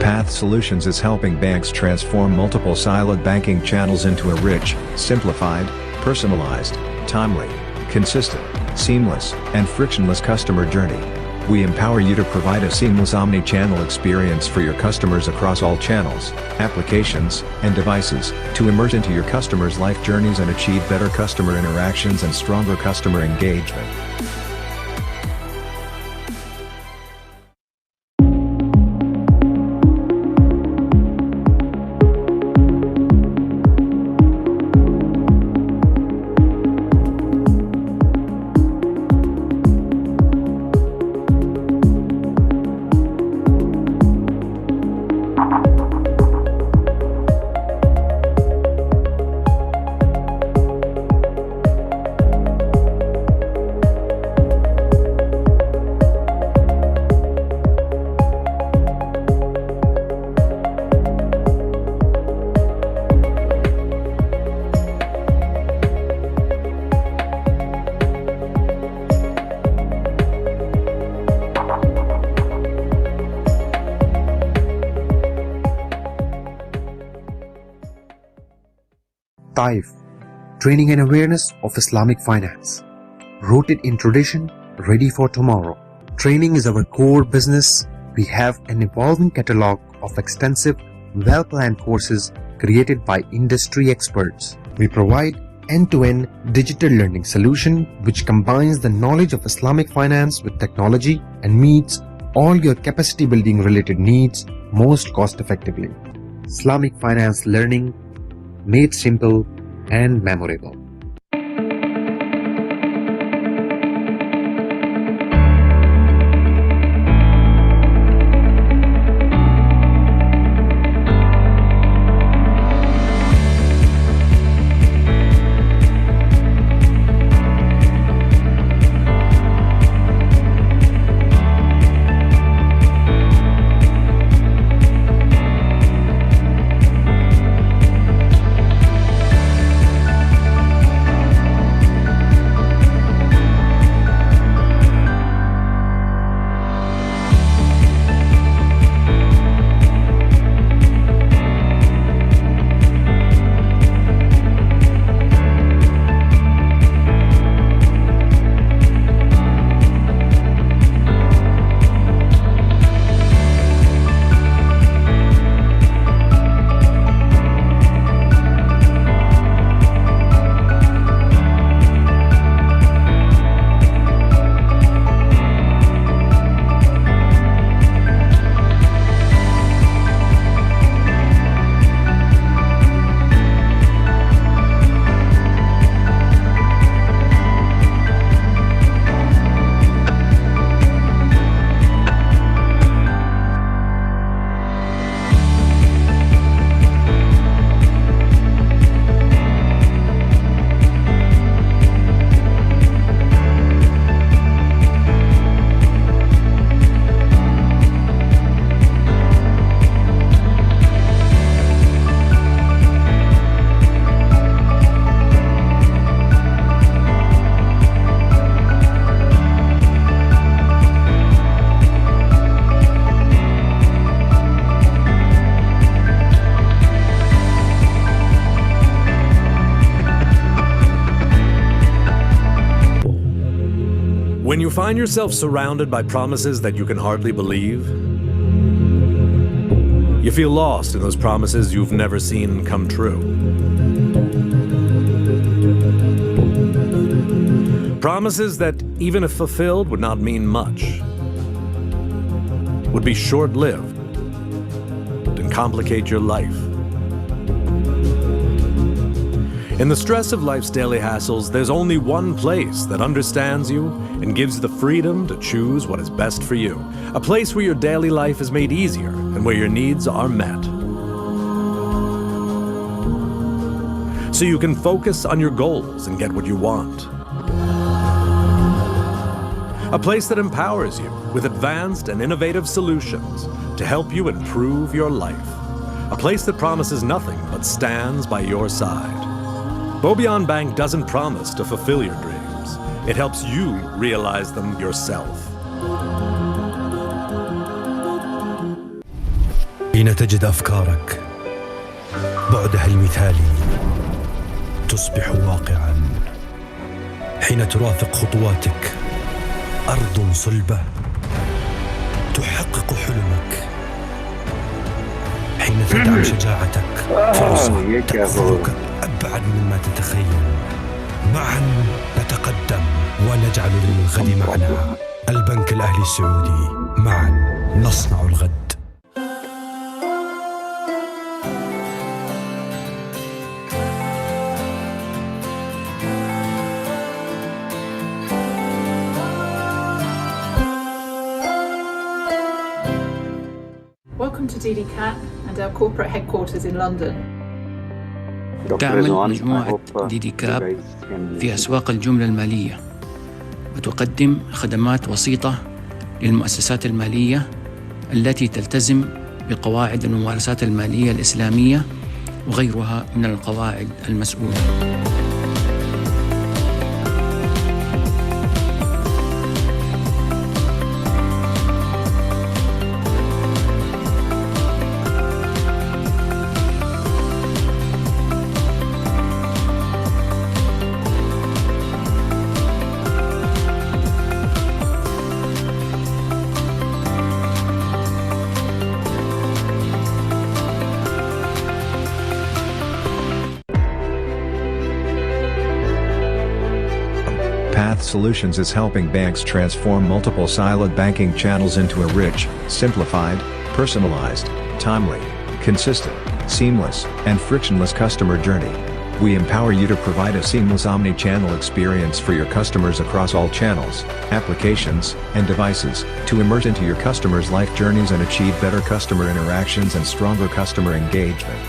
Path Solutions is helping banks transform multiple siloed banking channels into a rich, simplified, personalized, timely, consistent, seamless, and frictionless customer journey. We empower you to provide a seamless omni-channel experience for your customers across all channels, applications, and devices, to immerse into your customers' life journeys and achieve better customer interactions and stronger customer engagement. TAIF, Training and Awareness of Islamic Finance. Rooted in tradition, ready for tomorrow. Training is our core business. We have an evolving catalog of extensive, well-planned courses created by industry experts. We provide end-to-end digital learning solution which combines the knowledge of Islamic finance with technology and meets all your capacity building related needs most cost effectively. Islamic finance learning made simple and memorable. When you find yourself surrounded by promises that you can hardly believe, you feel lost in those promises you've never seen come true. Promises that, even if fulfilled, would not mean much, would be short-lived and complicate your life. In the stress of life's daily hassles, there's only one place that understands you and gives you the freedom to choose what is best for you. A place where your daily life is made easier and where your needs are met. So you can focus on your goals and get what you want. A place that empowers you with advanced and innovative solutions to help you improve your life. A place that promises nothing but stands by your side. Bobian Bank doesn't promise to fulfill your dreams. It helps you realize them yourself. حين تجد أفكارك بعدها المثالي تصبح واقعا. حين ترافق خطواتك أرض صلبة تحقق حلمك. حين تدعم شجاعتك فرصة تأخذك أبعد مما تتخيل. معا نتقدم ونجعل للغد معنا. البنك الأهلي السعودي، معا نصنع الغد. Welcome to DDCAT and our corporate headquarters in London. تعمل مجموعة ديدي كاب في أسواق الجملة المالية وتقدم خدمات وسيطة للمؤسسات المالية التي تلتزم بقواعد الممارسات المالية الإسلامية وغيرها من القواعد المسؤولة. Path Solutions is helping banks transform multiple siloed banking channels into a rich, simplified, personalized, timely, consistent, seamless, and frictionless customer journey. We empower you to provide a seamless omni-channel experience for your customers across all channels, applications, and devices, to immerse into your customers' life journeys and achieve better customer interactions and stronger customer engagement.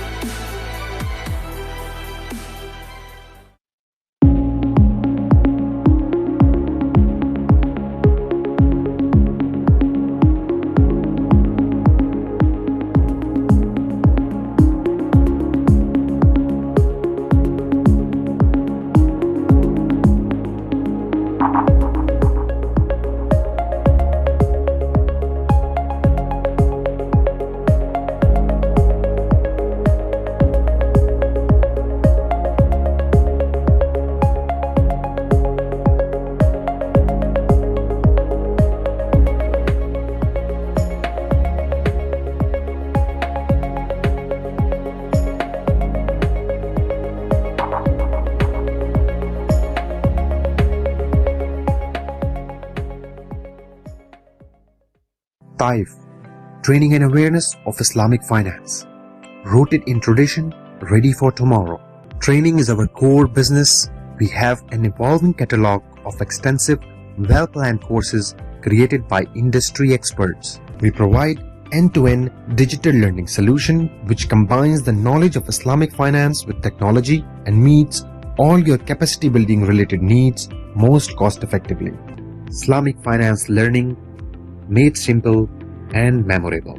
TAIF, Training and Awareness of Islamic Finance. Rooted in tradition, ready for tomorrow. Training is our core business. We have an evolving catalog of extensive, well-planned courses created by industry experts. We provide end-to-end digital learning solution which combines the knowledge of Islamic finance with technology and meets all your capacity building related needs most cost effectively. Islamic finance learning made simple and memorable.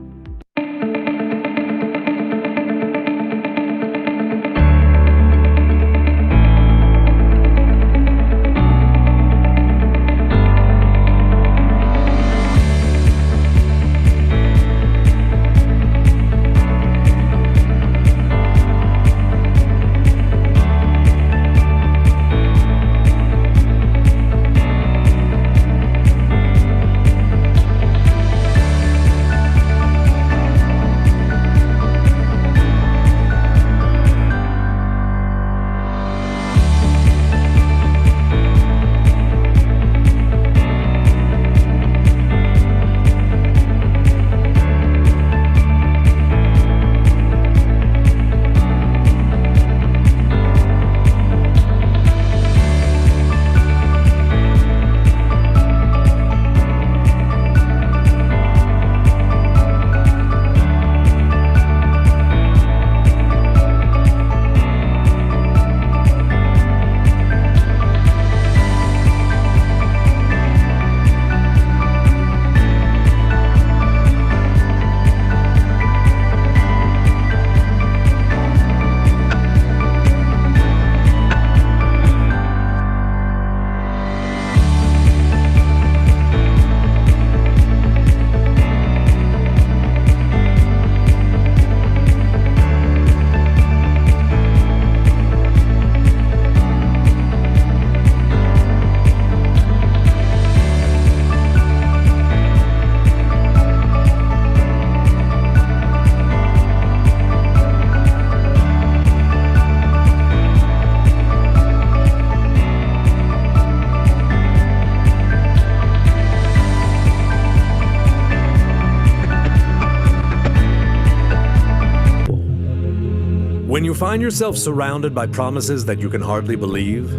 find yourself surrounded by promises that you can hardly believe?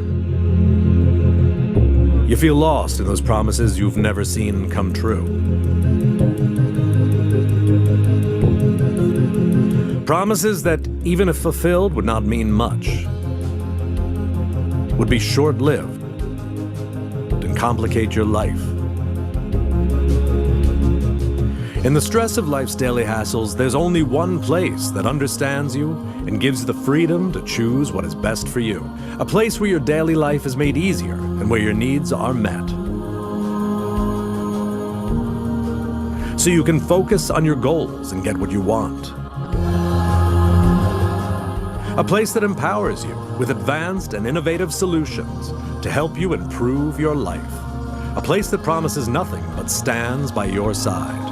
You feel lost in those promises you've never seen come true. Promises that, even if fulfilled, would not mean much, would be short-lived and complicate your life. In the stress of life's daily hassles, there's only one place that understands you and gives you the freedom to choose what is best for you. A place where your daily life is made easier and where your needs are met. So you can focus on your goals and get what you want. A place that empowers you with advanced and innovative solutions to help you improve your life. A place that promises nothing but stands by your side.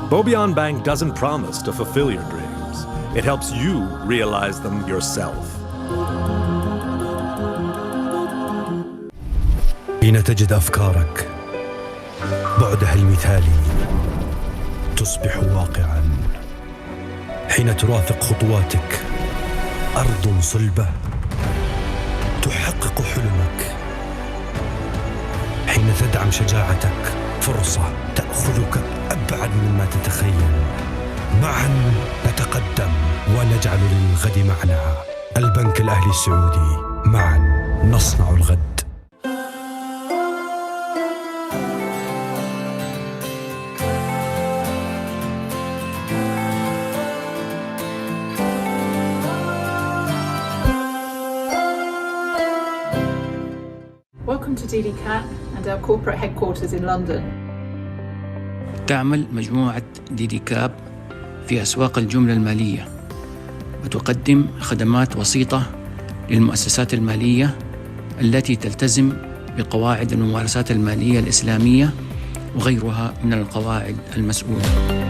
Bobian Bank doesn't promise to fulfill your dreams. It helps you realize them yourself. حين تجد أفكارك بعدها المثالي تصبح واقعا. حين ترافق خطواتك أرض صلبة تحقق حلمك. حين تدعم شجاعتك فرصة تأخذك أبعد مما تتخيل. معا نتقدم ونجعل للغد معنى. البنك الأهلي السعودي، معا نصنع الغد. Welcome to DDCAT and our corporate headquarters in London. تعمل مجموعة ديديكاب في أسواق الجملة المالية وتقدم خدمات وسيطة للمؤسسات المالية التي تلتزم بقواعد الممارسات المالية الإسلامية وغيرها من القواعد المسؤولة.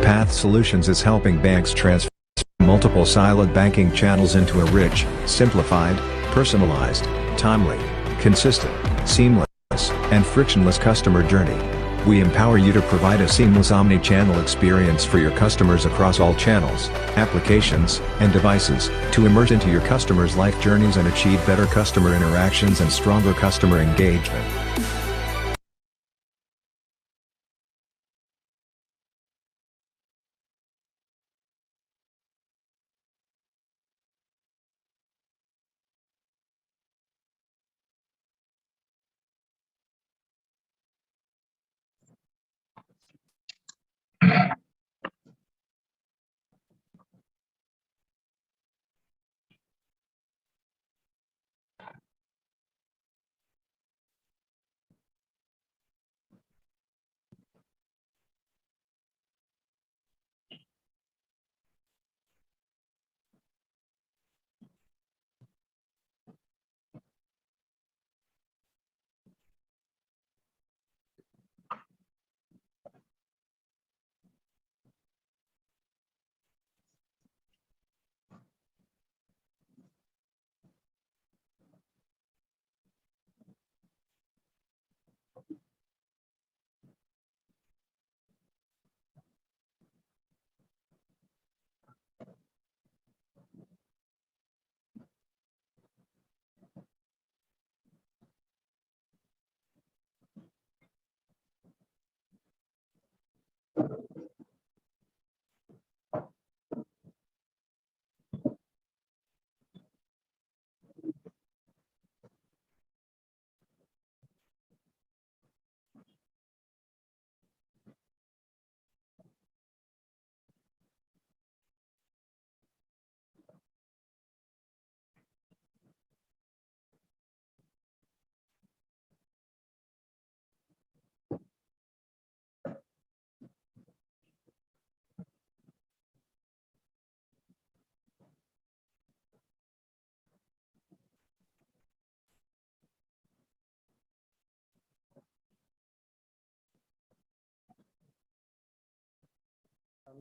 Path Solutions is helping banks transform multiple siloed banking channels into a rich, simplified, personalized, timely, consistent, seamless, and frictionless customer journey. We empower you to provide a seamless omni-channel experience for your customers across all channels, applications, and devices, to immerse into your customers' life journeys and achieve better customer interactions and stronger customer engagement.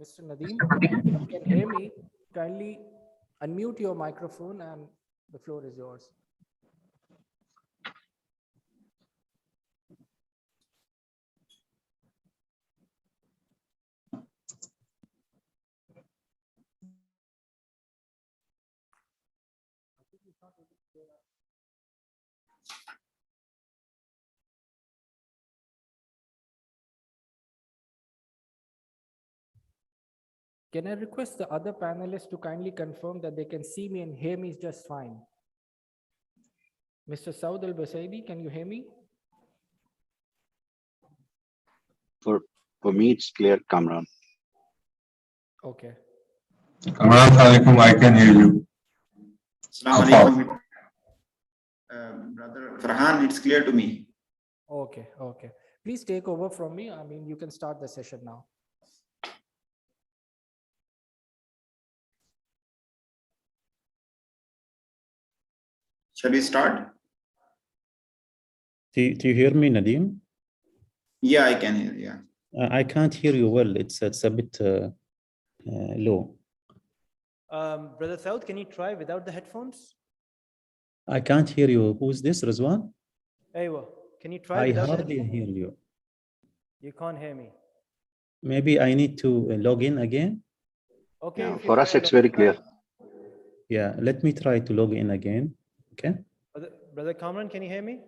Mr. Nadeem, if you can hear me, kindly unmute your microphone and the floor is yours. Can I request the other panelists to kindly confirm that they can see me and hear me just fine? Mr. Saud Al-Basaidi, can you hear me? For me, it's clear, Kamran. Okay. Kamran alaikum, I can hear you. Assalamu alaikum. Brother Farhan, it's clear to me. Okay, okay. Please take over from me. I mean, you can start the session now. Shall we start? Do you hear me, Nadeem? Yeah, I can hear. Yeah. I can't hear you well. It's a bit low. Brother Saud, can you try without the headphones? I can't hear you. Who's this, Rizwan? Aywa, can you try I without the hardly headphones? hear you. You can't hear me. Maybe I need to log in again. Okay. Yeah, if you for us, try it's log very in, clear. Yeah, let me try to log in again. Okay. Brother Kamran, can you hear me?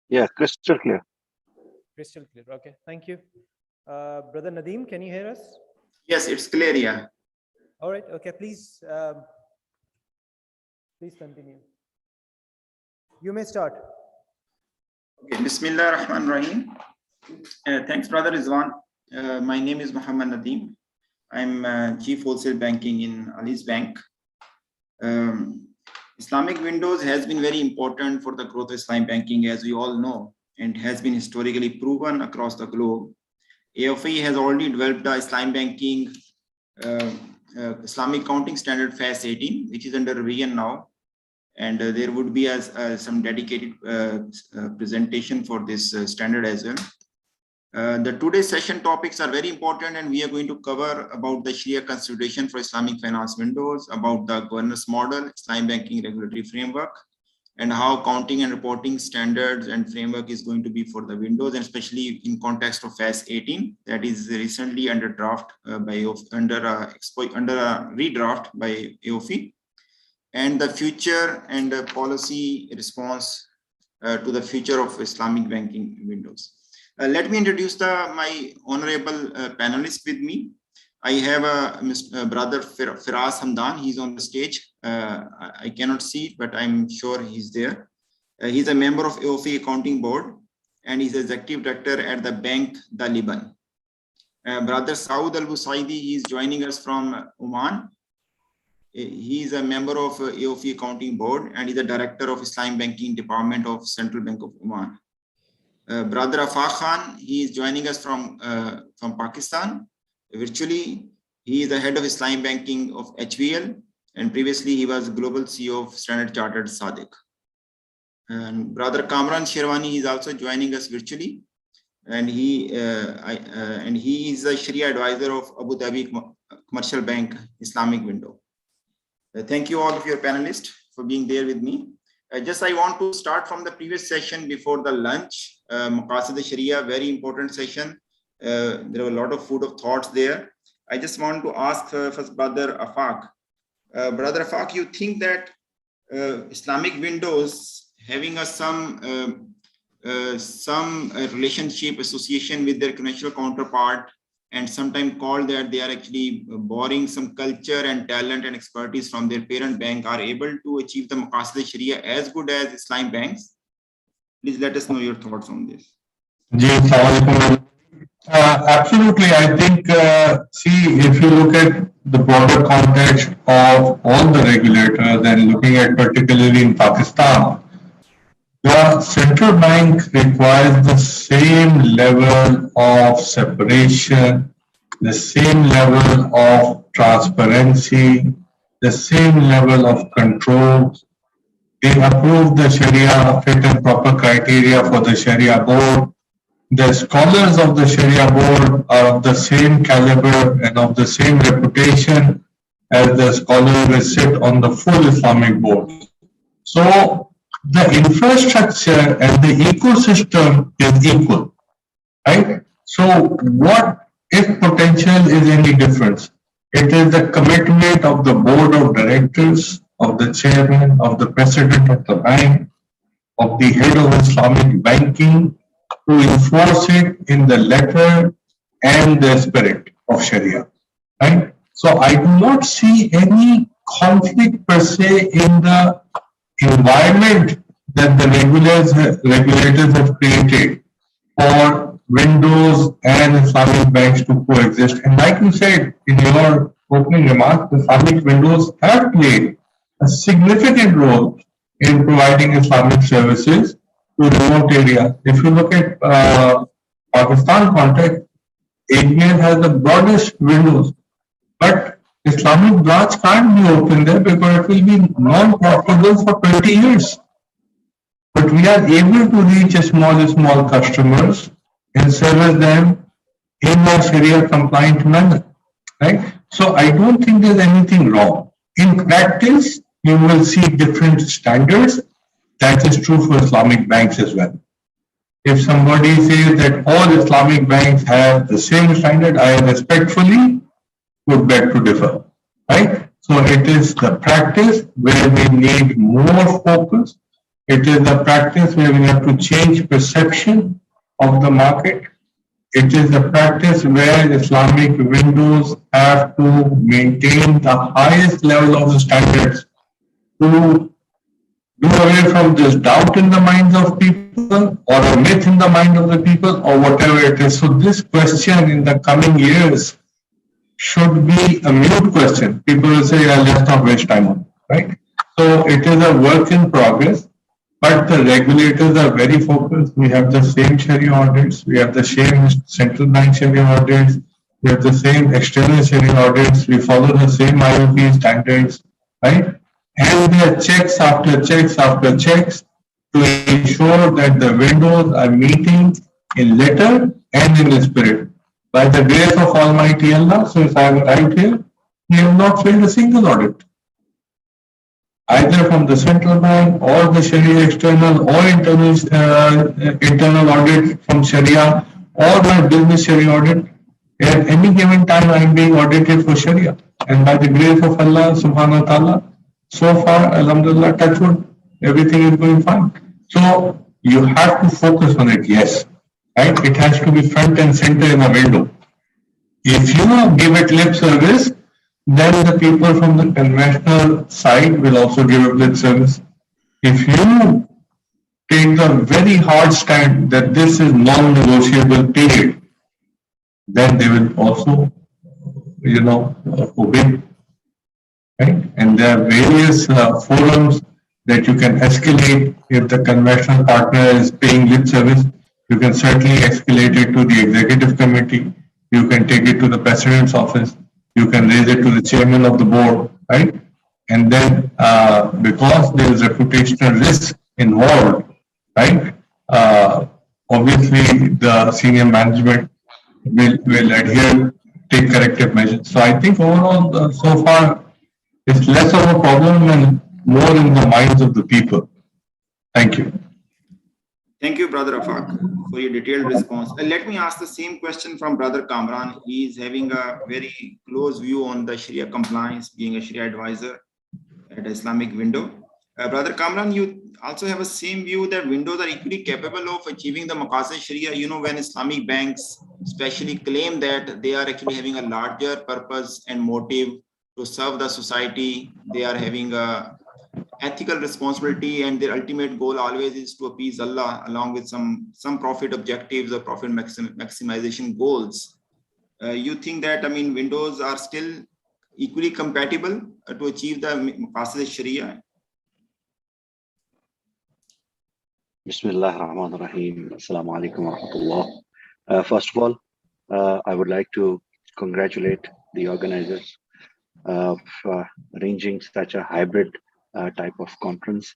Yeah, crystal clear. Crystal clear. Okay, thank you. Brother Nadeem, can you hear us? Yes, it's clear. Yeah. All right. Okay, please. Please continue. You may start. Okay. Bismillah ar-Rahman ar-Rahim. Thanks, Brother Rizwan. My name is Muhammad Nadeem. I'm Chief Wholesale Banking in Ali's Bank. Islamic Windows has been very important for the growth of Islamic banking, as we all know, and has been historically proven across the globe. AAOIFI has already developed the Islamic banking Islamic accounting standard FAS 18, which is under revision now. And there would be some dedicated presentation for this standard as well. The today's session topics are very important, and we are going to cover about the Sharia consideration for Islamic finance windows, about the governance model, Islamic banking regulatory framework, and how accounting and reporting standards and framework is going to be for the windows, and especially in context of FAS 18 that is recently under draft under a redraft by AAOIFI, and the future and the policy response to the future of Islamic banking windows. Let me introduce my honorable panelists with me. I have Brother Firas Hamdan. He's on the stage. I cannot see it, but I'm sure he's there. He's a member of AAOIFI Accounting Board, and he's executive director at the bank, the Liban. Brother Saud Al-Busaidi, he's joining us from Oman. He is a member of AAOIFI Accounting Board, and he's a director of Islamic Banking Department of Central Bank of Oman. Brother Afaq Khan, he is joining us from Pakistan virtually. He is the head of Islamic Banking of HVL, and previously he was global CEO of Standard Chartered Sadiq. And Brother Kamran Sherwani is also joining us virtually, and he is the Sharia advisor of Abu Dhabi Commercial Bank Islamic Window. Thank you all of your panelists for being there with me. I want to start from the previous session before the lunch. Maqasid al-Sharia, very important session. There were a lot of food of thoughts there. I just want to ask first Brother Afaq. Brother Afaq, you think that Islamic windows having some relationship association with their conventional counterpart, and sometimes called that they are actually borrowing some culture and talent and expertise from their parent bank, are able to achieve the Maqasid al-Sharia as good as Islamic banks? Please let us know your thoughts on this. Absolutely. I think, see, if you look at the broader context of all the regulators and looking at particularly in Pakistan, the central bank requires the same level of separation, the same level of transparency, the same level of control. They approve the Sharia fit and proper criteria for the Sharia board. the scholars of the Sharia board are of the same caliber and of the same reputation as the scholars that sit on the full Islamic board. So the infrastructure and the ecosystem is equal, right? So what if potential is any difference? It is the commitment of the board of directors, of the chairman, of the president of the bank, of the head of Islamic banking to enforce it in the letter and the spirit of Sharia, right? So I do not see any conflict per se in the environment that the regulators have created for Windows and Islamic banks to coexist. And like you said in your opening remarks, Islamic Windows have played a significant role in providing Islamic services to remote areas. If you look at Pakistan context, ABN has the broadest windows, but Islamic branch can't be open there because it will be non-profitable for 20 years. But we are able to reach a small customers and service them in a Sharia compliant manner, right? So I don't think there's anything wrong. In practice, you will see different standards. That is true for Islamic banks as well. If somebody says that all Islamic banks have the same standard, I respectfully would beg to differ, right? So it is the practice where we need more focus. It is the practice where we have to change perception of the market. It is the practice where Islamic windows have to maintain the highest level of the standards to do away from this doubt in the minds of people or a myth in the mind of the people or whatever it is. So this question in the coming years should be a mute question. People will say, let's not waste time on it, right? So it is a work in progress, but the regulators are very focused. We have the same Sharia audits. We have the same central bank Sharia audits. We have the same external Sharia audits. We follow the same IOP standards, right? And there are checks after checks after checks to ensure that the windows are meeting in letter and in spirit. By the grace of Almighty Allah, since I am right here, we have not failed a single audit, either from the central bank or the Sharia external or internal audit from Sharia or my business Sharia audit. At any given time, I am being audited for Sharia. And by the grace of Allah subhanahu wa ta'ala, so far, alhamdulillah, touch wood, everything is going fine. So you have to focus on it, yes. Right? It has to be front and center in a window. If you give it lip service, then the people from the conventional side will also give it lip service. If you take the very hard stand that this is non-negotiable period, then they will also, obey. Right? And there are various forums that you can escalate. If the conventional partner is paying lip service, you can certainly escalate it to the executive committee. You can take it to the president's office. You can raise it to the chairman of the board, right? And then because there is reputational risk involved, right? Obviously, the senior management will adhere, take corrective measures. So I think overall, so far, it's less of a problem and more in the minds of the people. Thank you. Thank you, Brother Afaq, for your detailed response. Let me ask the same question from Brother Kamran. He is having a very close view on the Sharia compliance, being a Sharia advisor at Islamic Window. Brother Kamran, you also have a same view that windows are equally capable of achieving the Maqasid Sharia. When Islamic banks especially claim that they are actually having a larger purpose and motive to serve the society, they are having a ethical responsibility, and their ultimate goal always is to appease Allah along with some profit objectives or profit maximization goals. You think that, windows are still equally compatible to achieve the Maqasid Sharia? Bismillah ar-Rahman ar-Rahim. Assalamu alaikum wa rahmatullah. First of all, I would like to congratulate the organizers of arranging such a hybrid type of conference.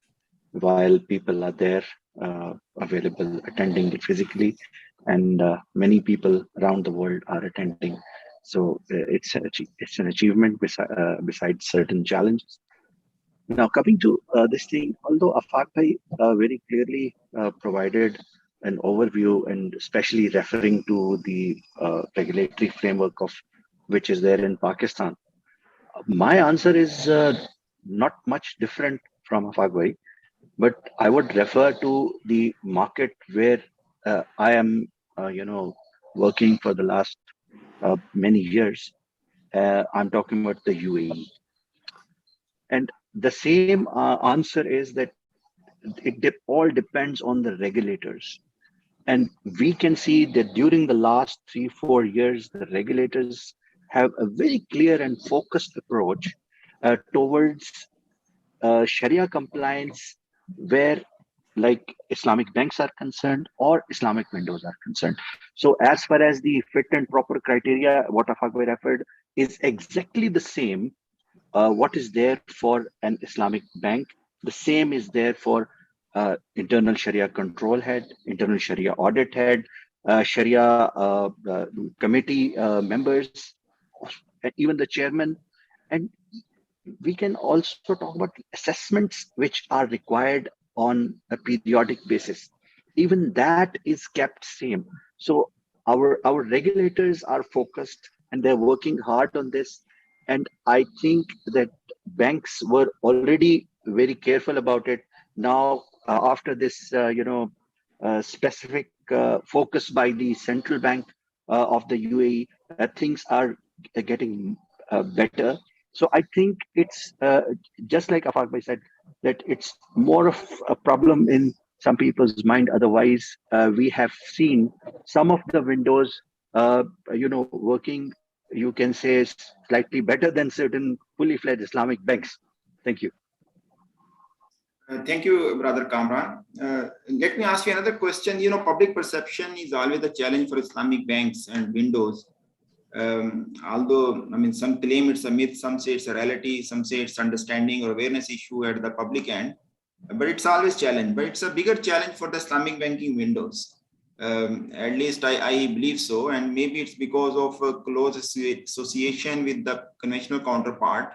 While people are there available attending it physically, and many people around the world are attending. So it's an achievement besides certain challenges. Now, coming to this thing, although Afaq Bhai very clearly provided an overview and especially referring to the regulatory framework of which is there in Pakistan, my answer is not much different from Afaq Bhai, but I would refer to the market where I am, working for the last many years. I'm talking about the UAE. And the same answer is that all depends on the regulators. And we can see that during the last 3-4 years, the regulators have a very clear and focused approach towards Sharia compliance, where like Islamic banks are concerned or Islamic windows are concerned. So as far as the fit and proper criteria, what Afaq Bhai referred is exactly the same. What is there for an Islamic bank, the same is there for internal Sharia control head, internal Sharia audit head, Sharia committee members, and even the chairman. And we can also talk about the assessments which are required on a periodic basis. Even that is kept same. So our regulators are focused and they're working hard on this. And I think that banks were already very careful about it. Now, after this, specific focus by the central bank of the UAE, things are getting better. So I think it's just like Afaq Bhai said, that it's more of a problem in some people's mind. Otherwise, we have seen some of the windows, working, you can say, slightly better than certain fully fledged Islamic banks. Thank you. Thank you, Brother Kamran. Let me ask you another question. Public perception is always a challenge for Islamic banks and windows. Although, some claim it's a myth, some say it's a reality, some say it's understanding or awareness issue at the public end, but it's always challenge. But it's a bigger challenge for the Islamic banking windows. At least I believe so. And maybe it's because of a close association with the conventional counterpart,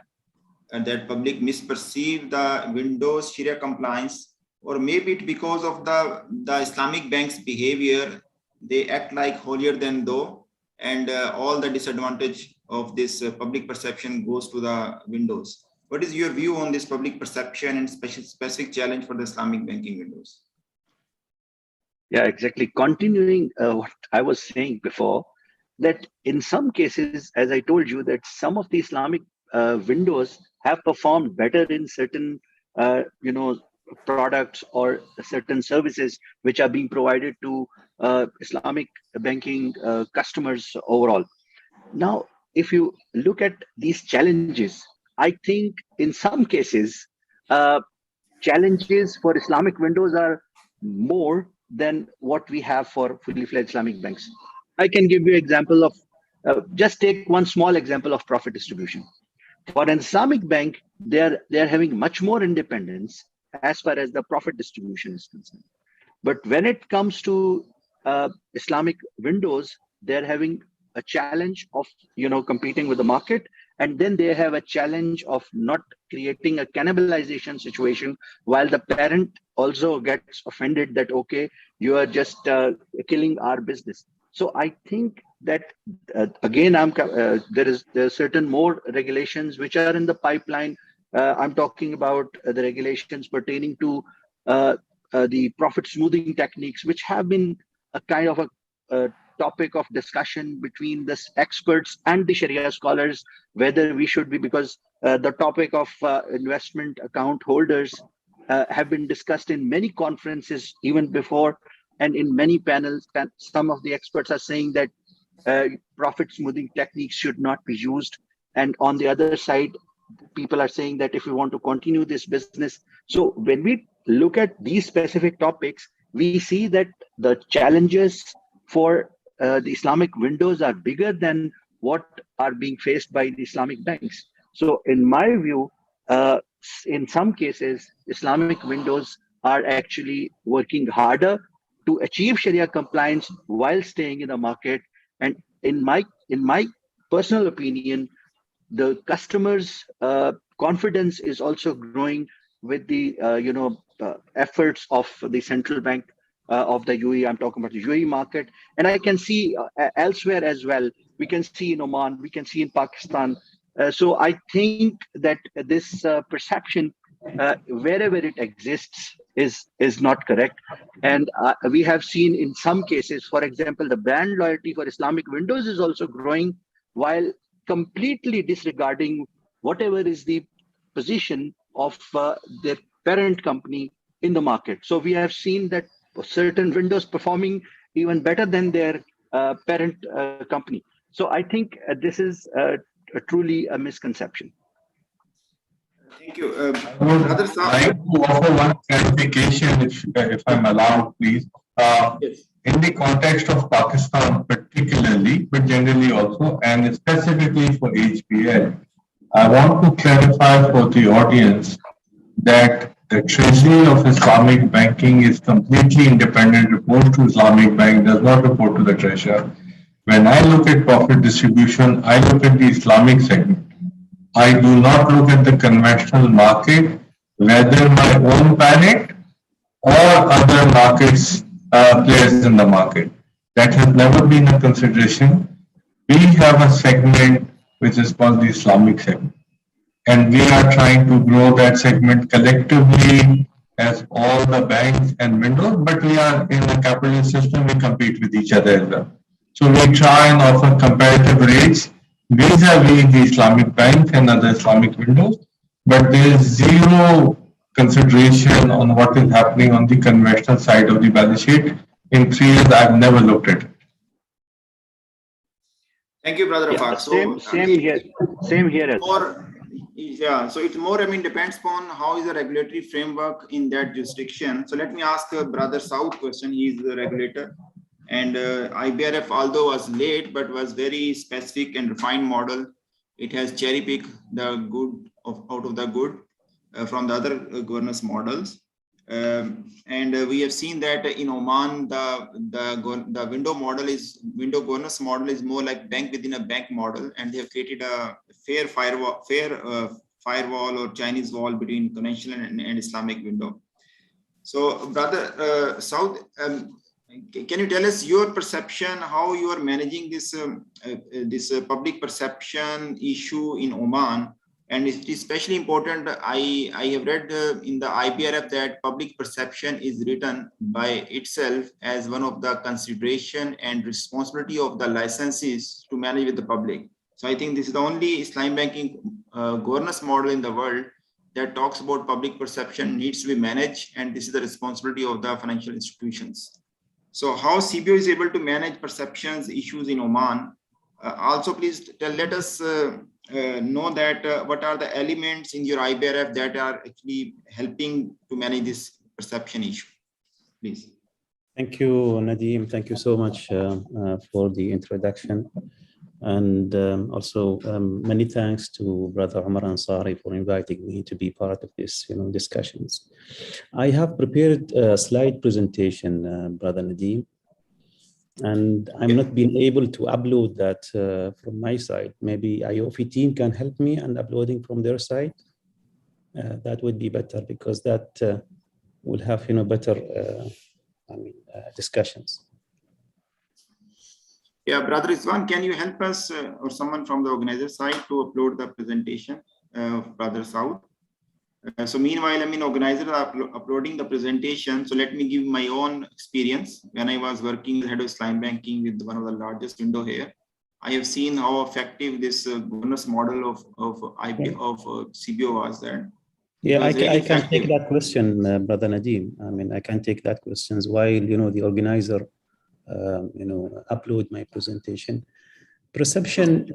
and that public misperceive the Windows Sharia compliance, or maybe it's because of the Islamic bank's behavior. They act like holier than thou, and all the disadvantage of this public perception goes to the windows. What is your view on this public perception and specific challenge for the Islamic banking windows? Yeah, exactly. Continuing what I was saying before, that in some cases, as I told you, that some of the Islamic windows have performed better in certain, products or certain services which are being provided to Islamic banking customers overall. Now, if you look at these challenges, I think in some cases, challenges for Islamic windows are more than what we have for fully fledged Islamic banks. I can give you an example of, just take one small example of profit distribution. For an Islamic bank, they're having much more independence as far as the profit distribution is concerned. But when it comes to Islamic windows, they're having a challenge of competing with the market, and then they have a challenge of not creating a cannibalization situation, while the parent also gets offended that, okay, you are just killing our business. So I think that again, there are certain more regulations which are in the pipeline. I'm talking about the regulations pertaining to the profit smoothing techniques, which have been a kind of a topic of discussion between the experts and the Sharia scholars, whether we should be, because the topic of investment account holders have been discussed in many conferences even before, and in many panels. Some of the experts are saying that profit smoothing techniques should not be used. And on the other side, people are saying that if we want to continue this business. So when we look at these specific topics, we see that the challenges for the Islamic windows are bigger than what are being faced by the Islamic banks. So in my view, in some cases, Islamic windows are actually working harder to achieve Sharia compliance while staying in the market. And in my personal opinion, the customers' confidence is also growing with the efforts of the central bank of the UAE. I'm talking about the UAE market, and I can see elsewhere as well. We can see in Oman, we can see in Pakistan. So I think that this perception, wherever it exists, is not correct. And we have seen in some cases, for example, the brand loyalty for Islamic Windows is also growing, while completely disregarding whatever is the position of their parent company in the market. So we have seen that certain windows performing even better than their parent company. So I think this is truly a misconception. Thank you. I would like to offer one clarification, if I'm allowed, please. Yes. In the context of Pakistan particularly, but generally also, and specifically for HBL, I want to clarify for the audience that the Treasury of Islamic Banking is completely independent, reports to Islamic Bank, does not report to the Treasurer. When I look at profit distribution, I look at the Islamic segment. I do not look at the conventional market, whether my own parent or other markets, players in the market. That has never been a consideration. We have a segment which is called the Islamic segment. And we are trying to grow that segment collectively as all the banks and windows, but we are in a capitalist system, we compete with each other as well. So we try and offer competitive rates vis-a-vis the Islamic banks and other Islamic windows, but there is zero consideration on what is happening on the conventional side of the balance sheet. In 3 years, I've never looked at it. Thank you, Brother Afaq. Same here as well. Yeah, so it's more, depends upon how is the regulatory framework in that jurisdiction. So let me ask Brother Saud question. He is the regulator. And IBRF, although was late, but was very specific and refined model. It has cherry-picked the good out of the good from the other governance models. And we have seen that in Oman, the window governance model is more like bank within a bank model, and they have created a fair firewall or Chinese wall between conventional and Islamic window. So, Brother Saud, can you tell us your perception, how you are managing this public perception issue in Oman? And it's especially important, I have read in the IBRF that public perception is written by itself as one of the consideration and responsibility of the licenses to manage with the public. So I think this is the only Islamic banking governance model in the world that talks about public perception needs to be managed, and this is the responsibility of the financial institutions. So how CBO is able to manage perceptions issues in Oman? Also, please let us know that what are the elements in your IBRF that are actually helping to manage this perception issue, please. Thank you, Nadeem. Thank you so much for the introduction. And also many thanks to Brother Umar Ansari for inviting me to be part of this discussions. I have prepared a slide presentation, Brother Nadeem, and I'm not being able to upload that from my side. Maybe IOFI team can help me and uploading from their side. That would be better, because that will have better discussions. Yeah, Brother Rizwan, can you help us or someone from the organizer side to upload the presentation of Brother Saud? So meanwhile, organizers are uploading the presentation. So let me give my own experience. When I was working as head of Islamic banking with one of the largest window here, I have seen how effective this governance model of CBO was there. Yeah, I can take that question, Brother Nadeem. I can take that question while the organizer upload my presentation. Perception,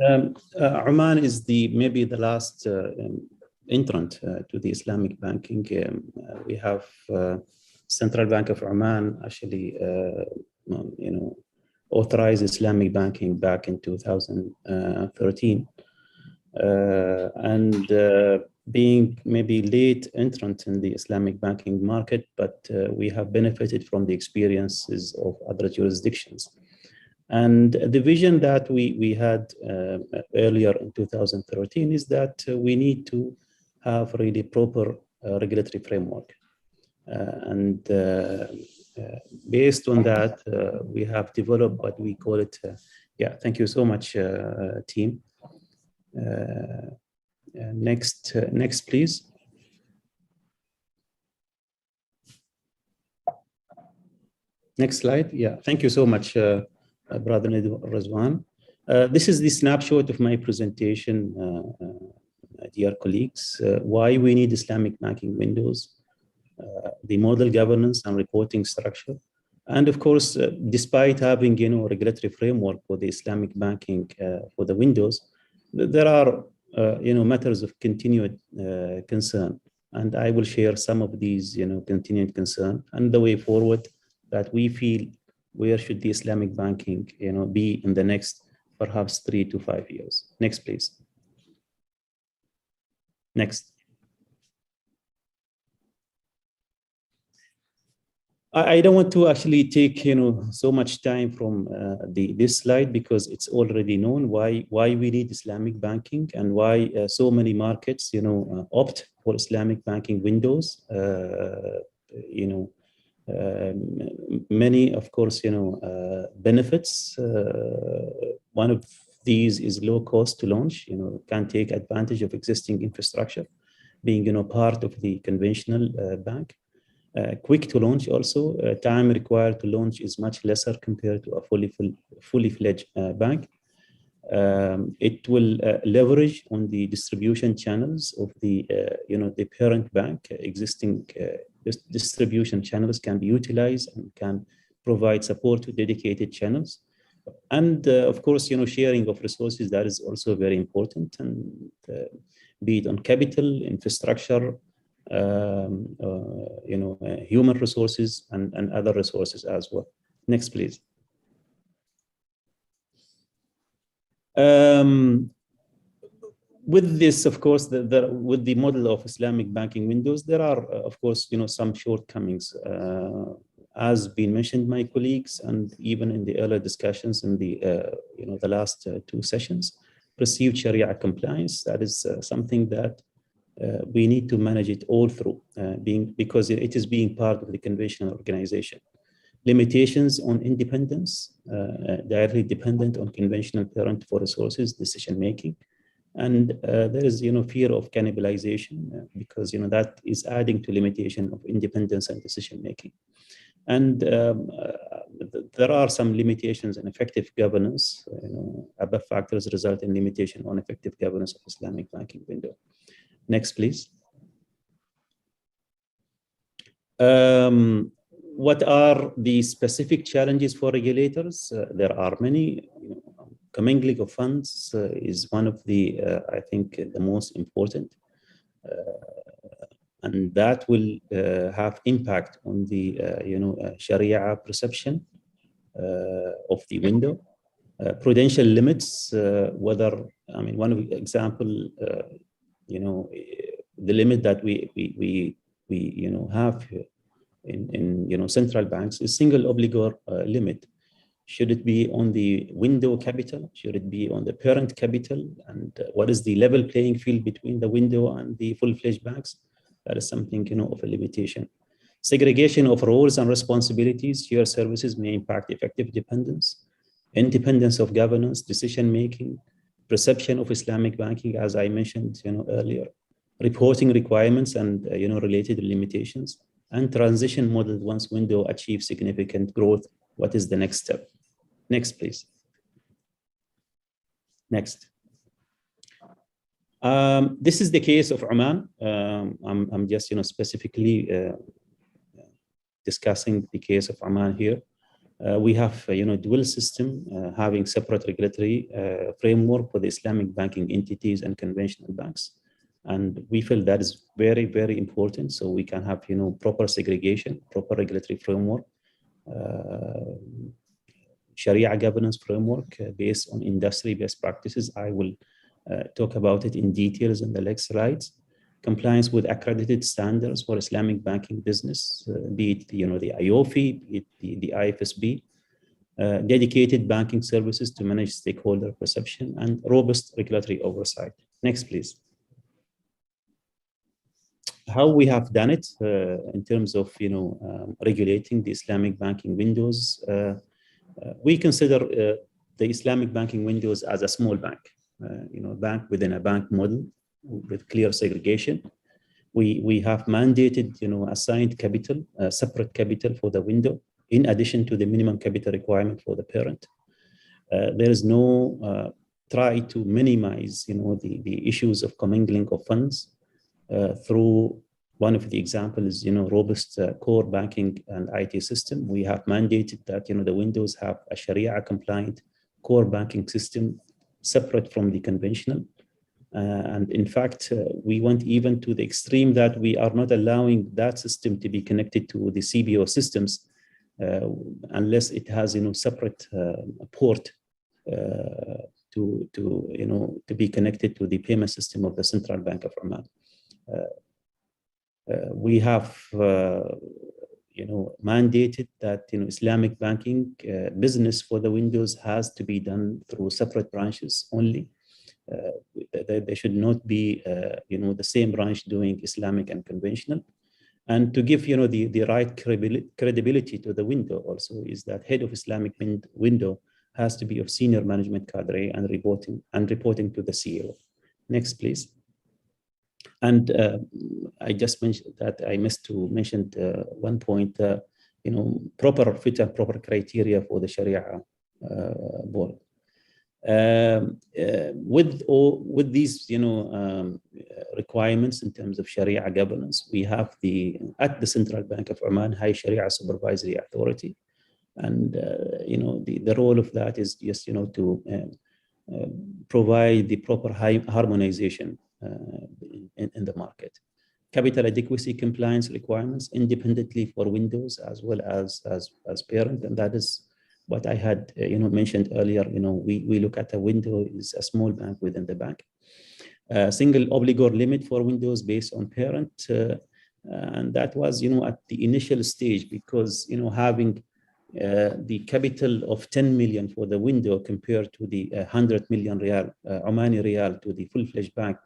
Oman is maybe the last entrant to the Islamic banking. We have Central Bank of Oman actually authorized Islamic banking back in 2013. And being maybe late entrant in the Islamic banking market, but we have benefited from the experiences of other jurisdictions. And the vision that we had earlier in 2013 is that we need to have really proper regulatory framework. Based on that, we have developed what we call it, yeah, thank you so much, team. Next, please. Next slide. Yeah, thank you so much, Brother Razwan. This is the snapshot of my presentation, dear colleagues. Why we need Islamic banking windows, the model governance and reporting structure. And of course, despite having, regulatory framework for the Islamic banking for the windows, there are, matters of continued concern. And I will share some of these, continued concern and the way forward that we feel where should the Islamic banking, be in the next, perhaps 3 to 5 years. Next, please. Next. I don't want to actually take so much time from this slide because it's already known why we need Islamic banking and why so many markets opt for Islamic banking windows. Many of course benefits. One of these is low cost to launch. Can take advantage of existing infrastructure, being part of the conventional bank. Quick to launch also. Time required to launch is much lesser compared to a fully fledged bank. It will leverage on the distribution channels of the the parent bank. Existing distribution channels can be utilized and can provide support to dedicated channels. And of course, sharing of resources, that is also very important, and be it on capital, infrastructure, human resources and other resources as well. Next, please. With this, of course, with the model of Islamic banking windows, there are, of course, some shortcomings, as been mentioned by my colleagues, and even in the earlier discussions in the the last 2 sessions. Perceived Sharia compliance, that is something that we need to manage it all through, because it is being part of the conventional organization. Limitations on independence, directly dependent on conventional parent for resources, decision making, and there is fear of cannibalization, because that is adding to limitation of independence and decision making. And there are some limitations in effective governance. Above factors result in limitation on effective governance of Islamic banking window. Next, please. What are the specific challenges for regulators? There are many. Commingling of funds is one of the, I think, the most important. And that will have impact on the, Sharia perception of the window. Prudential limits, whether, one of the example, the limit that we have in central banks is single obligor limit. Should it be on the window capital? Should it be on the parent capital? And what is the level playing field between the window and the full-fledged banks? That is something of a limitation. Segregation of roles and responsibilities. Shared services may impact effective dependence, independence of governance, decision making, perception of Islamic banking, as I mentioned earlier, reporting requirements and related limitations, and transition model once window achieves significant growth. What is the next step? Next, please. Next. This is the case of Oman. I'm just specifically discussing the case of Oman here. We have dual system having separate regulatory framework for the Islamic banking entities and conventional banks, and we feel that is very, very important, so we can have proper segregation, proper regulatory framework, Sharia governance framework based on industry best practices. I will talk about it in details in the next slides. compliance with accredited standards for Islamic banking business, be it the AAOIFI, be it the IFSB, dedicated banking services to manage stakeholder perception, and robust regulatory oversight. Next, please. How we have done it in terms of regulating the Islamic banking windows. We consider the Islamic banking windows as a small bank, bank within a bank model with clear segregation. We have mandated, assigned capital, separate capital for the window, in addition to the minimum capital requirement for the parent. There is no try to minimize, the issues of commingling of funds through one of the examples, robust core banking and IT system. We have mandated that, the windows have a Sharia compliant core banking system separate from the conventional. And in fact, we went even to the extreme that we are not allowing that system to be connected to the CBO systems unless it has, separate port to be connected to the payment system of the Central Bank of Oman. We have, mandated that, Islamic banking business for the windows has to be done through separate branches only. There should not be, the same branch doing Islamic and conventional. And to give, the right credibility to the window also is that head of Islamic window has to be of senior management cadre and reporting to the CEO. Next, please. And I just mentioned that I missed to mention one point, proper fit and proper criteria for the Sharia board. With these, requirements in terms of Sharia governance, we have at the Central Bank of Oman, High Sharia Supervisory Authority. And, the role of that is just, to provide the proper harmonization in the market. Capital adequacy compliance requirements independently for windows as well as parent, and that is what I had mentioned earlier. We look at a window is a small bank within the bank. Single obligor limit for windows based on parent, and that was at the initial stage because having the capital of 10 million for the window compared to the 100 million Riyal, Omani Riyal to the full-fledged bank,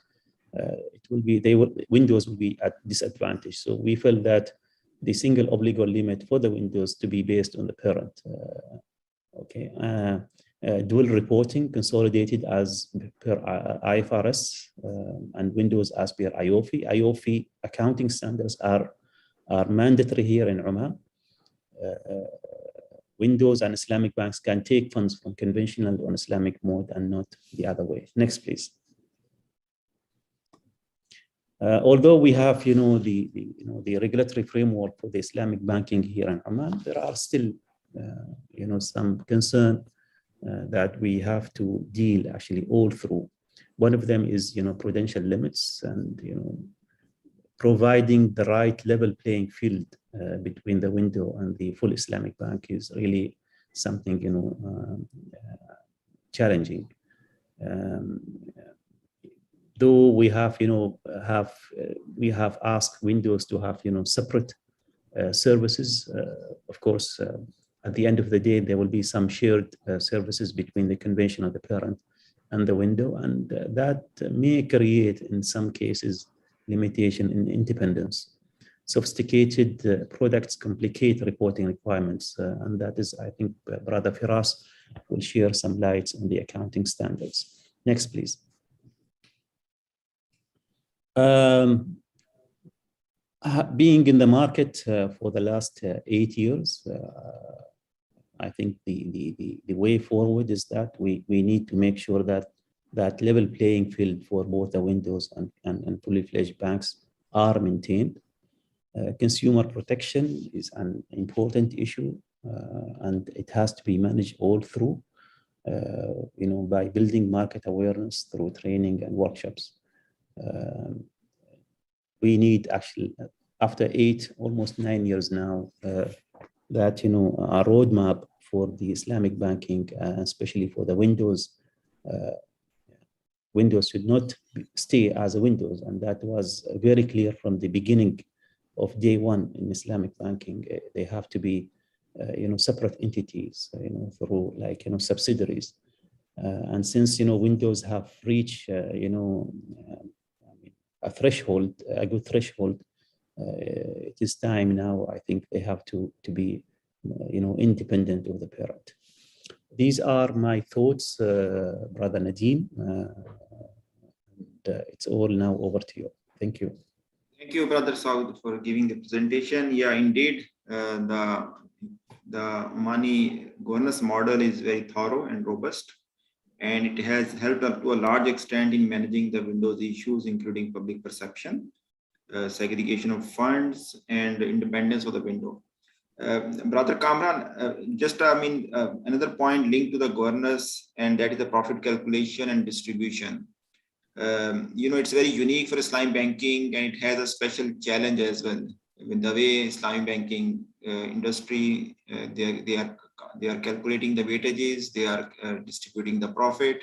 windows will be at disadvantage. So we felt that the single obligor limit for the windows to be based on the parent. Dual reporting consolidated as per IFRS and windows as per AAOIFI. AAOIFI accounting standards are mandatory here in Oman. Windows and Islamic banks can take funds from conventional on Islamic mode and not the other way. Next, please. Although we have, the regulatory framework for the Islamic banking here in Oman, there are still, some concern that we have to deal actually all through. One of them is, prudential limits and, providing the right level playing field between the window and the full Islamic bank is really something, challenging. Though we have, we have asked windows to have, separate services. Of course, at the end of the day, there will be some shared services between the conventional, the parent, and the window, and that may create, in some cases, limitation in independence. Sophisticated products complicate reporting requirements, and that is, I think, Brother Firas will share some lights on the accounting standards. Next, please. Being in the market for the last 8 years, I think the way forward is that we need to make sure that that level playing field for both the windows and fully fledged banks are maintained. Consumer protection is an important issue, and it has to be managed all through, by building market awareness through training and workshops. We need actually, after almost 9 years now, that a roadmap for the Islamic banking, especially for the windows, Windows should not stay as a Windows, and that was very clear from the beginning of day one in Islamic banking. They have to be, separate entities, through subsidiaries. And since Windows have reached, a threshold, a good threshold, it is time now. I think they have to be, independent of the parent. These are my thoughts, Brother Nadeem. It's all now over to you. Thank you. Thank you, Brother Saud, for giving the presentation. Yeah, indeed, the money governance model is very thorough and robust, and it has helped up to a large extent in managing the Windows issues, including public perception, segregation of funds, and independence of the window. Brother Kamran, just another point linked to the governance, and that is the profit calculation and distribution. It's very unique for Islamic banking, and it has a special challenge as well. With the way Islamic banking industry, they are calculating the weightages, they are distributing the profit,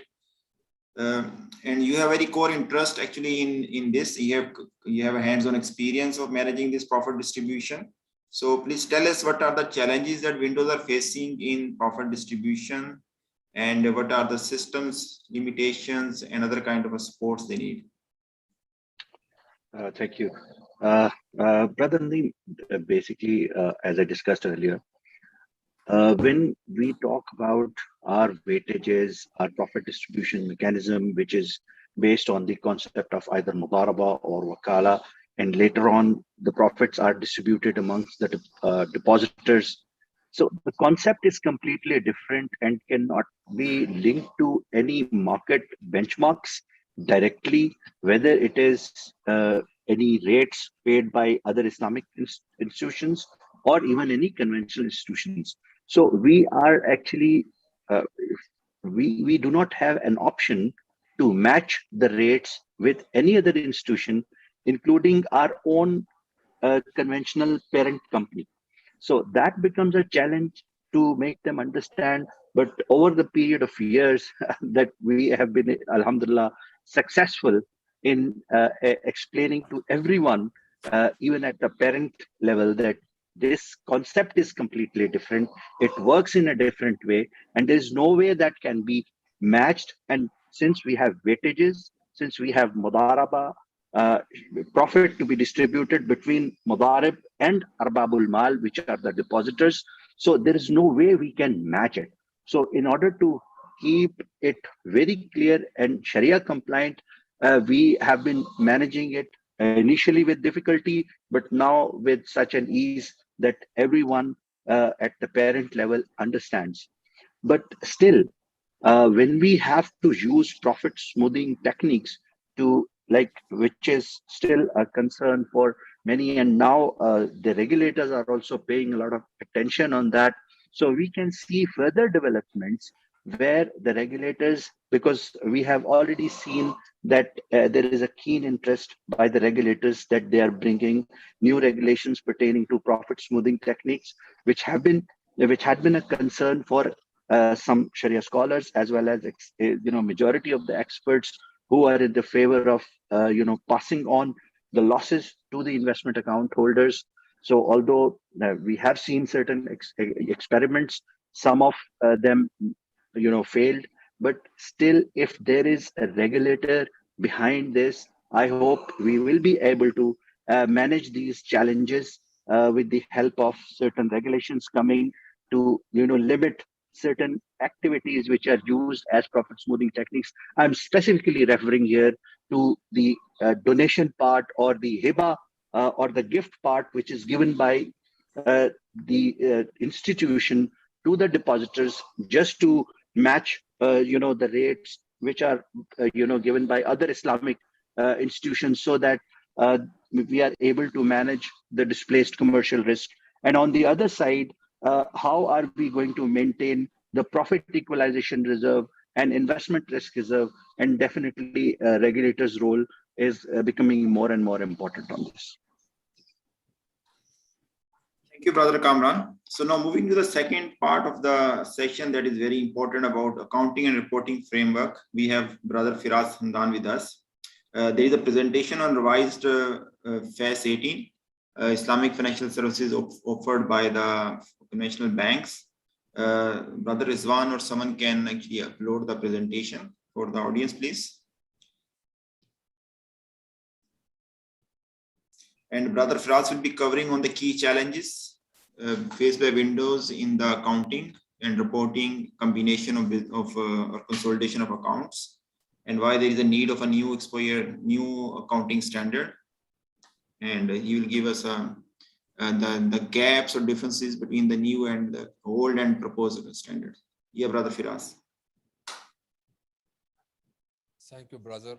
and you have very core interest actually in this. You have a hands-on experience of managing this profit distribution. So please tell us what are the challenges that Windows are facing in profit distribution, and what are the systems limitations and other kind of supports they need. Thank you. Brother Nadeem, basically, as I discussed earlier, when we talk about our weightages, our profit distribution mechanism, which is based on the concept of either mudaraba or wakala, and later on the profits are distributed amongst the depositors. So the concept is completely different and cannot be linked to any market benchmarks directly, whether it is any rates paid by other Islamic institutions or even any conventional institutions. So we are actually, we do not have an option to match the rates with any other institution, including our own conventional parent company. So that becomes a challenge to make them understand. But over the period of years that we have been, alhamdulillah, successful in explaining to everyone, even at the parent level, that this concept is completely different. It works in a different way, and there's no way that can be matched. And since we have weightages, since we have mudaraba, profit to be distributed between mudarib and arbabul mal, which are the depositors, so there is no way we can match it. So in order to keep it very clear and Sharia compliant, we have been managing it initially with difficulty, but now with such an ease that everyone at the parent level understands. But still, when we have to use profit smoothing techniques to, which is still a concern for many, and now the regulators are also paying a lot of attention on that. So we can see further developments where the regulators, because we have already seen that there is a keen interest by the regulators that they are bringing new regulations pertaining to profit smoothing techniques, which had been a concern for some Sharia scholars, as well as majority of the experts who are in the favor of passing on the losses to the investment account holders. So although we have seen certain experiments, some of them failed, but still, if there is a regulator behind this, I hope we will be able to manage these challenges with the help of certain regulations coming to limit certain activities which are used as profit smoothing techniques. I'm specifically referring here to the donation part, or the hiba or the gift part, which is given by the institution to the depositors just to match the rates which are given by other Islamic institutions, so that we are able to manage the displaced commercial risk. And on the other side, how are we going to maintain the profit equalization reserve and investment risk reserve? And definitely regulators' role is becoming more and more important on this. Thank you, Brother Kamran. So now moving to the second part of the session that is very important about accounting and reporting framework. We have Brother Firas Hamdan with us. There is a presentation on revised FAS 18, Islamic financial services offered by the conventional banks. Brother Rizwan or someone can actually upload the presentation for the audience, please. And Brother Firas will be covering on the key challenges faced by Windows in the accounting and reporting combination of or consolidation of accounts, and why there is a need of a new accounting standard. And he will give us the gaps or differences between the new and the old and proposed standard. Yeah, Brother Firas. Thank you, brother.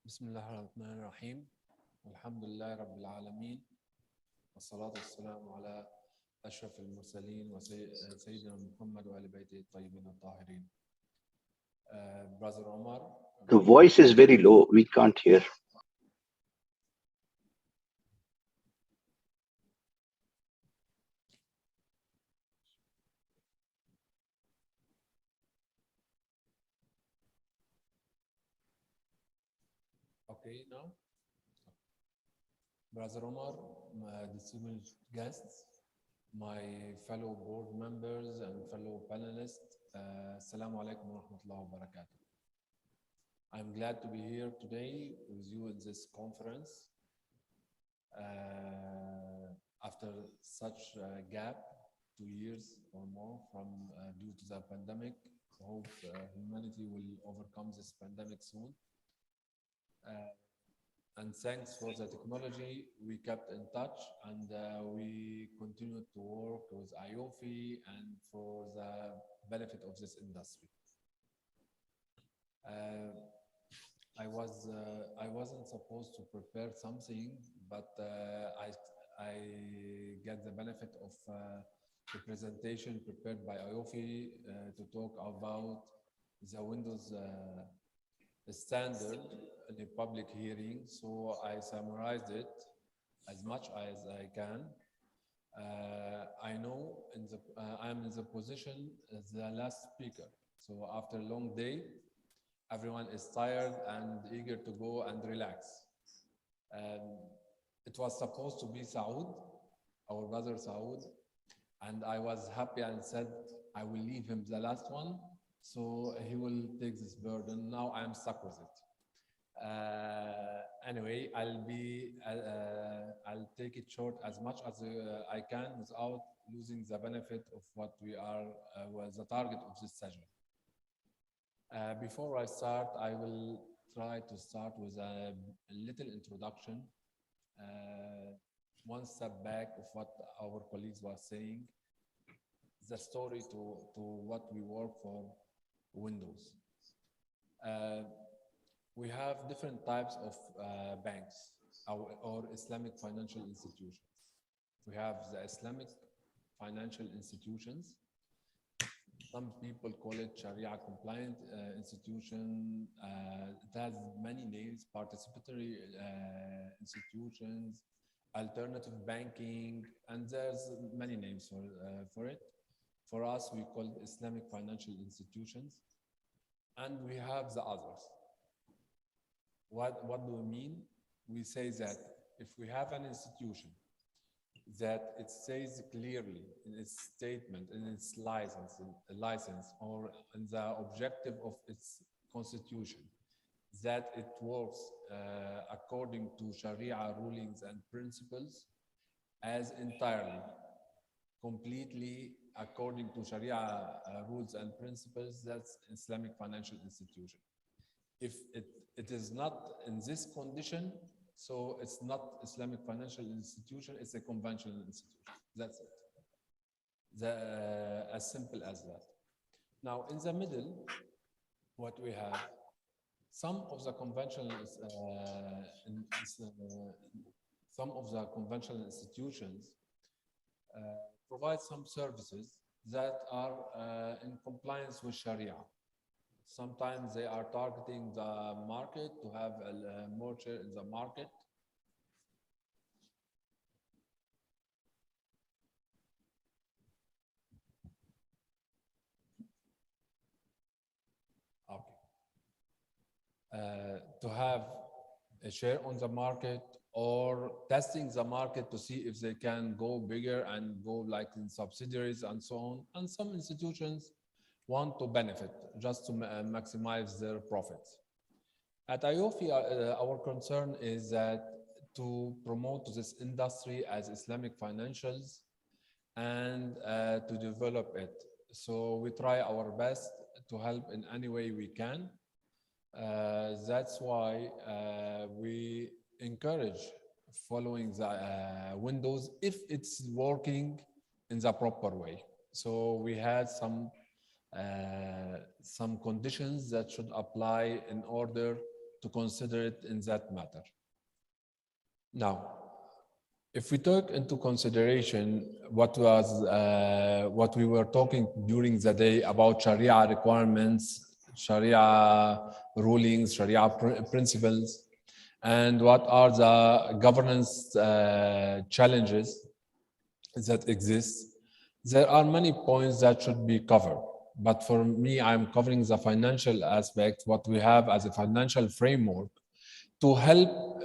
Bismillah ar-Rahman ar-Rahim. Alhamdulillah Rabbil Alameen. والصلاة والسلام على أشرف المرسلين وسيدنا محمد وآل بيته الطيبين الطاهرين. Brother Omar. The voice is very low. We can't hear. Okay, now. Brother Omar, my distinguished guests, my fellow board members and fellow panelists, Assalamu alaikum wa rahmatullahi wa barakatuh. I'm glad to be here today with you in this conference. After such a gap, 2 years or more from due to the pandemic, I hope humanity will overcome this pandemic soon. And thanks for the technology, we kept in touch and we continued to work with AAOIFI and for the benefit of this industry. I wasn't supposed to prepare something, but I get the benefit of the presentation prepared by AAOIFI to talk about the Windows standard in a public hearing. So I summarized it as much as I can. I know I'm in the position as the last speaker. So after a long day, everyone is tired and eager to go and relax. It was supposed to be Saud, our brother Saud, and I was happy and said I will leave him the last one, so he will take this burden. Now I'm stuck with it. Anyway, I'll take it short as much as I can without losing the benefit of what we are was the target of this session. Before I start, I will try to start with a little introduction, one step back of what our colleagues were saying, the story to what we work for Windows. We have different types of banks or Islamic financial institutions. We have the Islamic financial institutions. Some people call it Sharia compliant institution. It has many names: participatory institutions, alternative banking, and there's many names for it. For us, we call it Islamic financial institutions, and we have the others. What do we mean? We say that if we have an institution that it says clearly in its statement, in its license, or in the objective of its constitution, that it works according to Sharia rulings and principles as entirely, completely according to Sharia rules and principles, that's Islamic financial institution. If it is not in this condition, so it's not Islamic financial institution, it's a conventional institution. That's it. As simple as that. Now, in the middle, what we have, some of the conventional institutions provide some services that are in compliance with Sharia. Sometimes they are targeting the market to have more share in the market. to have a share on the market or testing the market to see if they can go bigger and go like in subsidiaries and so on. And some institutions want to benefit just to maximize their profits. At IOFI, our concern is that to promote this industry as Islamic financials and to develop it. So we try our best to help in any way we can. That's why we encourage following the windows if it's working in the proper way. So we had some conditions that should apply in order to consider it in that matter. Now, if we take into consideration what we were talking during the day about Sharia requirements, Sharia rulings, Sharia principles, and what are the governance challenges that exist, there are many points that should be covered. But for me, I'm covering the financial aspect, what we have as a financial framework to help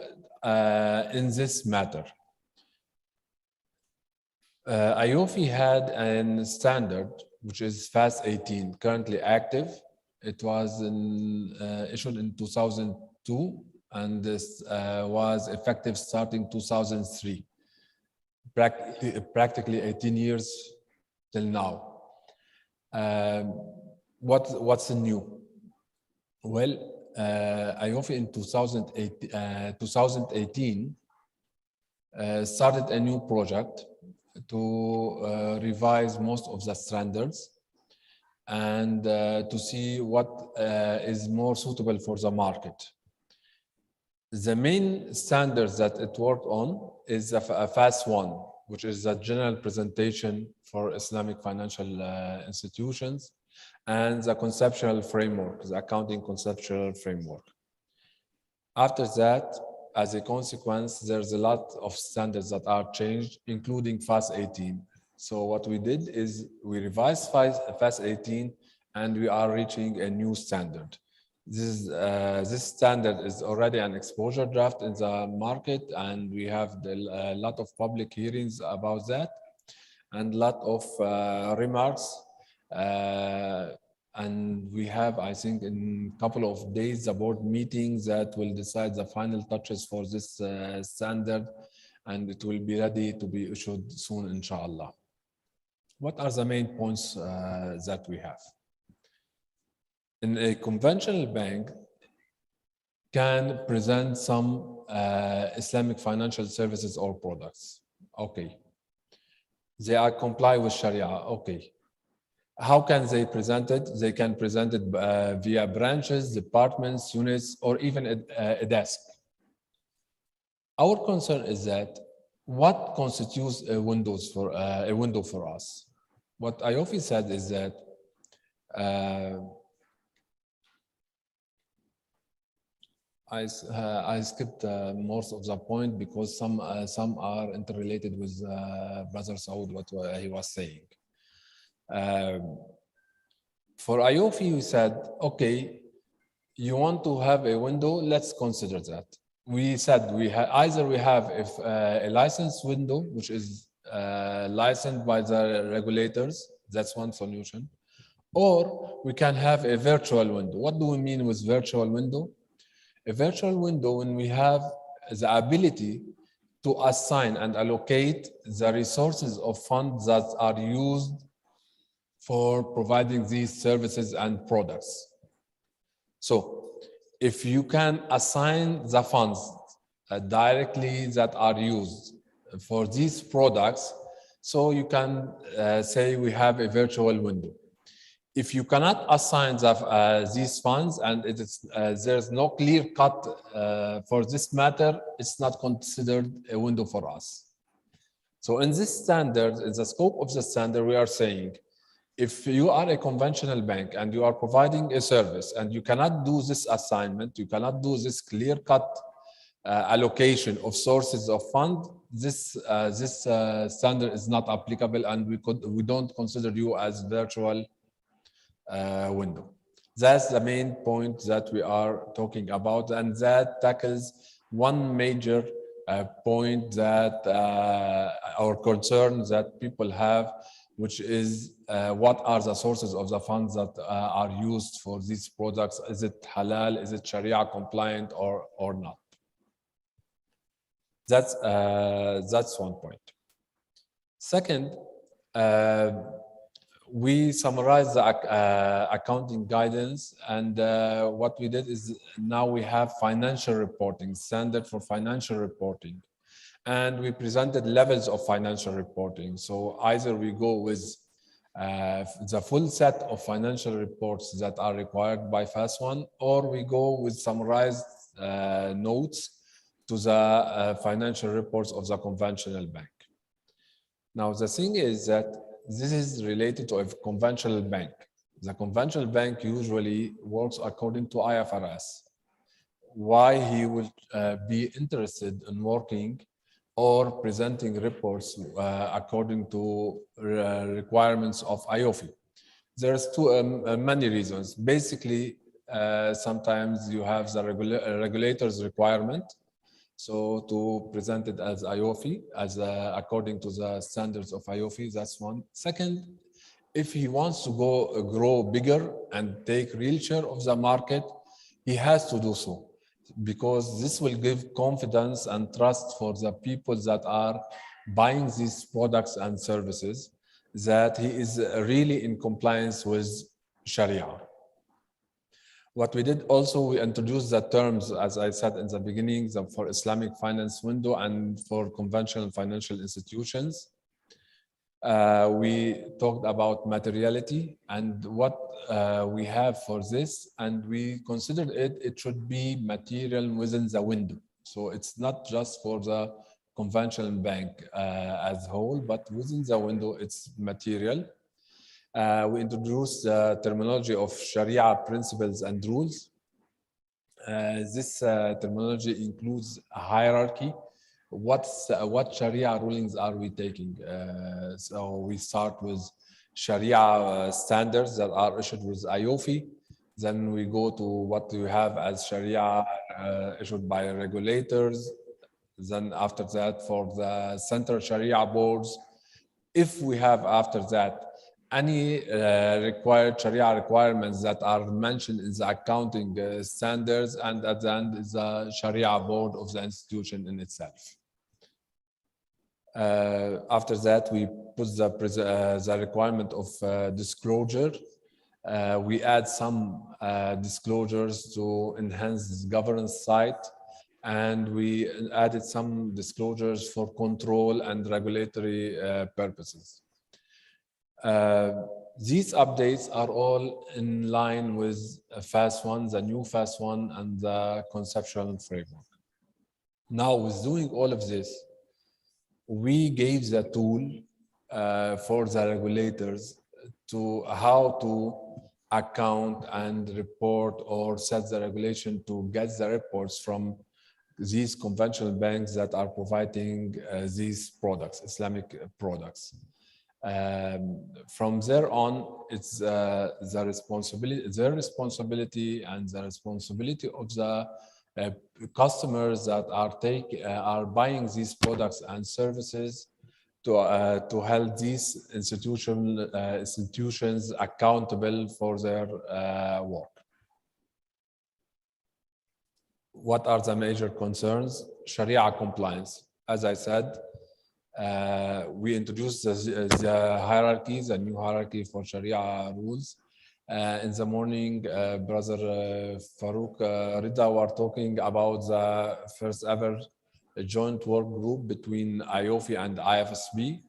in this matter. IOFI had a standard, which is FAS 18, currently active. It was issued in 2002, and this was effective starting 2003, practically 18 years till now. What's new? Well, IOFI in 2018 started a new project to revise most of the standards and to see what is more suitable for the market. The main standards that it worked on is a FAS 1, which is a general presentation for Islamic financial institutions, and the conceptual framework, the accounting conceptual framework. After that, as a consequence, there's a lot of standards that are changed, including FAS 18. So what we did is we revised FAS 18 and we are reaching a new standard. This standard is already an exposure draft in the market, and we have a lot of public hearings about that and a lot of remarks. And we have, I think, in a couple of days, the board meetings that will decide the final touches for this standard, and it will be ready to be issued soon, inshallah. What are the main points that we have? In a conventional bank can present some Islamic financial services or products. Okay. They are comply with Sharia. Okay. How can they present it? They can present it via branches, departments, units, or even a desk. Our concern is that what constitutes a window for us? What IOFI said is that I skipped most of the point because some are interrelated with Brother Saud, what he was saying. For IOFI, we said, okay, you want to have a window, let's consider that. We said either we have a licensed window, which is licensed by the regulators, that's one solution, or we can have a virtual window. What do we mean with virtual window? A virtual window when we have the ability to assign and allocate the resources of funds that are used for providing these services and products. So if you can assign the funds directly that are used for these products, so you can say we have a virtual window. If you cannot assign these funds and there's no clear cut for this matter, it's not considered a window for us. So in this standard, in the scope of the standard, we are saying, if you are a conventional bank and you are providing a service and you cannot do this assignment, you cannot do this clear-cut allocation of sources of fund, this standard is not applicable, and we don't consider you as virtual window. That's the main point that we are talking about, and that tackles one major point that our concern that people have, which is what are the sources of the funds that are used for these products? Is it halal? Is it Sharia compliant or not? That's one point. Second, we summarized the accounting guidance, and what we did is now we have financial reporting, standard for financial reporting, and we presented levels of financial reporting. So either we go with the full set of financial reports that are required by FAS 1, or we go with summarized notes to the financial reports of the conventional bank. Now, the thing is that this is related to a conventional bank. The conventional bank usually works according to IFRS. Why he will be interested in working or presenting reports according to requirements of AAOIFI? There's many reasons. Basically, sometimes you have the regulator's requirement. So to present it as AAOIFI, as according to the standards of AAOIFI, that's one. Second, if he wants to grow bigger and take real share of the market, he has to do so, because this will give confidence and trust for the people that are buying these products and services, that he is really in compliance with Sharia. What we did also, we introduced the terms, as I said in the beginning, for Islamic finance window and for conventional financial institutions. We talked about materiality and what we have for this, and we considered it should be material within the window. So it's not just for the conventional bank as a whole, but within the window, it's material. We introduced the terminology of Sharia principles and rules. This terminology includes a hierarchy. What Sharia rulings are we taking? So we start with Sharia standards that are issued with AAOIFI. Then we go to what we have as Sharia issued by regulators. Then after that, for the Central Sharia boards, if we have after that any required Sharia requirements that are mentioned in the accounting standards, and at the end is the Sharia board of the institution in itself. After that, we put the requirement of disclosure. We add some disclosures to enhance the governance side, and we added some disclosures for control and regulatory purposes. These updates are all in line with FAS 1, the new FAS 1, and the conceptual framework. Now, with doing all of this, we gave the tool for the regulators to how to account and report or set the regulation to get the reports from these conventional banks that are providing these products, Islamic products. From there on, it's their responsibility and the responsibility of the customers that are buying these products and services to hold these institutions accountable for their work. What are the major concerns? Sharia compliance. As I said, we introduced the hierarchies, a new hierarchy for Sharia rules. In the morning, Brother Farouk Rida were talking about the first ever joint work group between AAOIFI and IFSB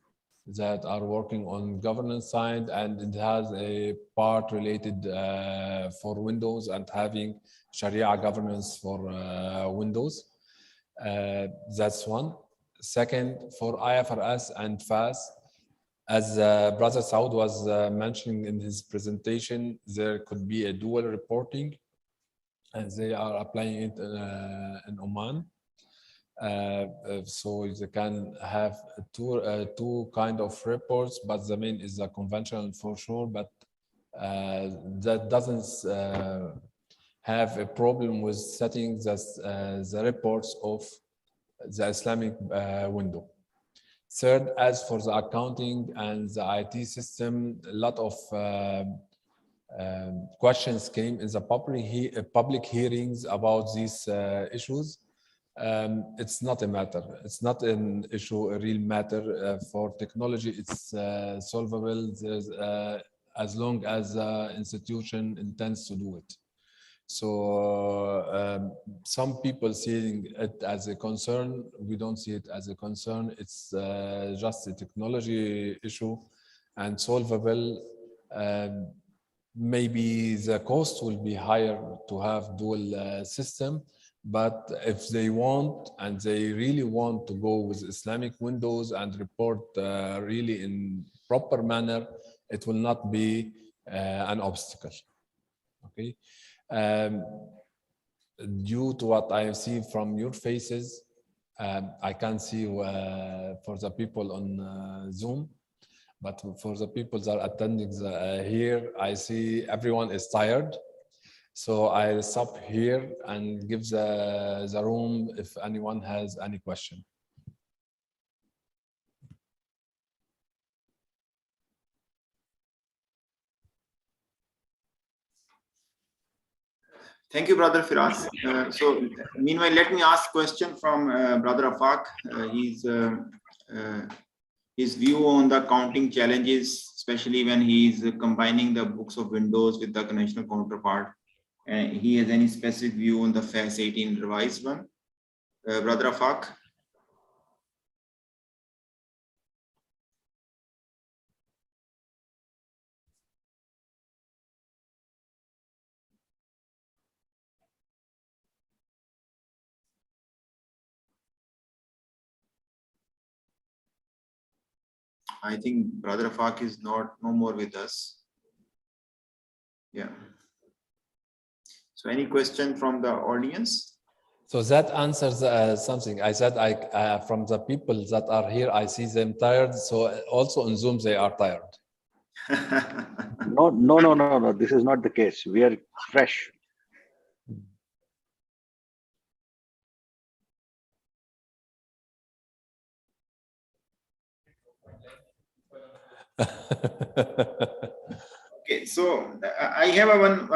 that are working on governance side, and it has a part related for Windows and having Sharia governance for Windows. That's one. Second, for IFRS and FAS, as Brother Saud was mentioning in his presentation, there could be a dual reporting, and they are applying it in Oman. So they can have two kind of reports, but the main is the conventional for sure, but that doesn't have a problem with setting the reports of the Islamic window. Third, as for the accounting and the IT system, a lot of questions came in the public hearings about these issues. It's not a matter. It's not an issue, a real matter for technology. It's solvable as long as the institution intends to do it. So some people seeing it as a concern. We don't see it as a concern. It's just a technology issue and solvable. Maybe the cost will be higher to have dual system, but if they want and they really want to go with Islamic windows and report really in proper manner, it will not be an obstacle. Okay. Due to what I have seen from your faces, I can't see for the people on Zoom, but for the people that are attending here, I see everyone is tired. So I'll stop here and give the room if anyone has any question. Thank you, Brother Firas. So meanwhile, let me ask a question from Brother Afaq. His view on the accounting challenges, especially when he is combining the books of Windows with the conventional counterpart. He has any specific view on the FAS 18 revised one? Brother Afaq? I think Brother Afaq is no more with us. Yeah. So any question from the audience? So that answers something. I said from the people that are here, I see them tired. So also on Zoom, they are tired. No. This is not the case. We are fresh. Okay, so I have one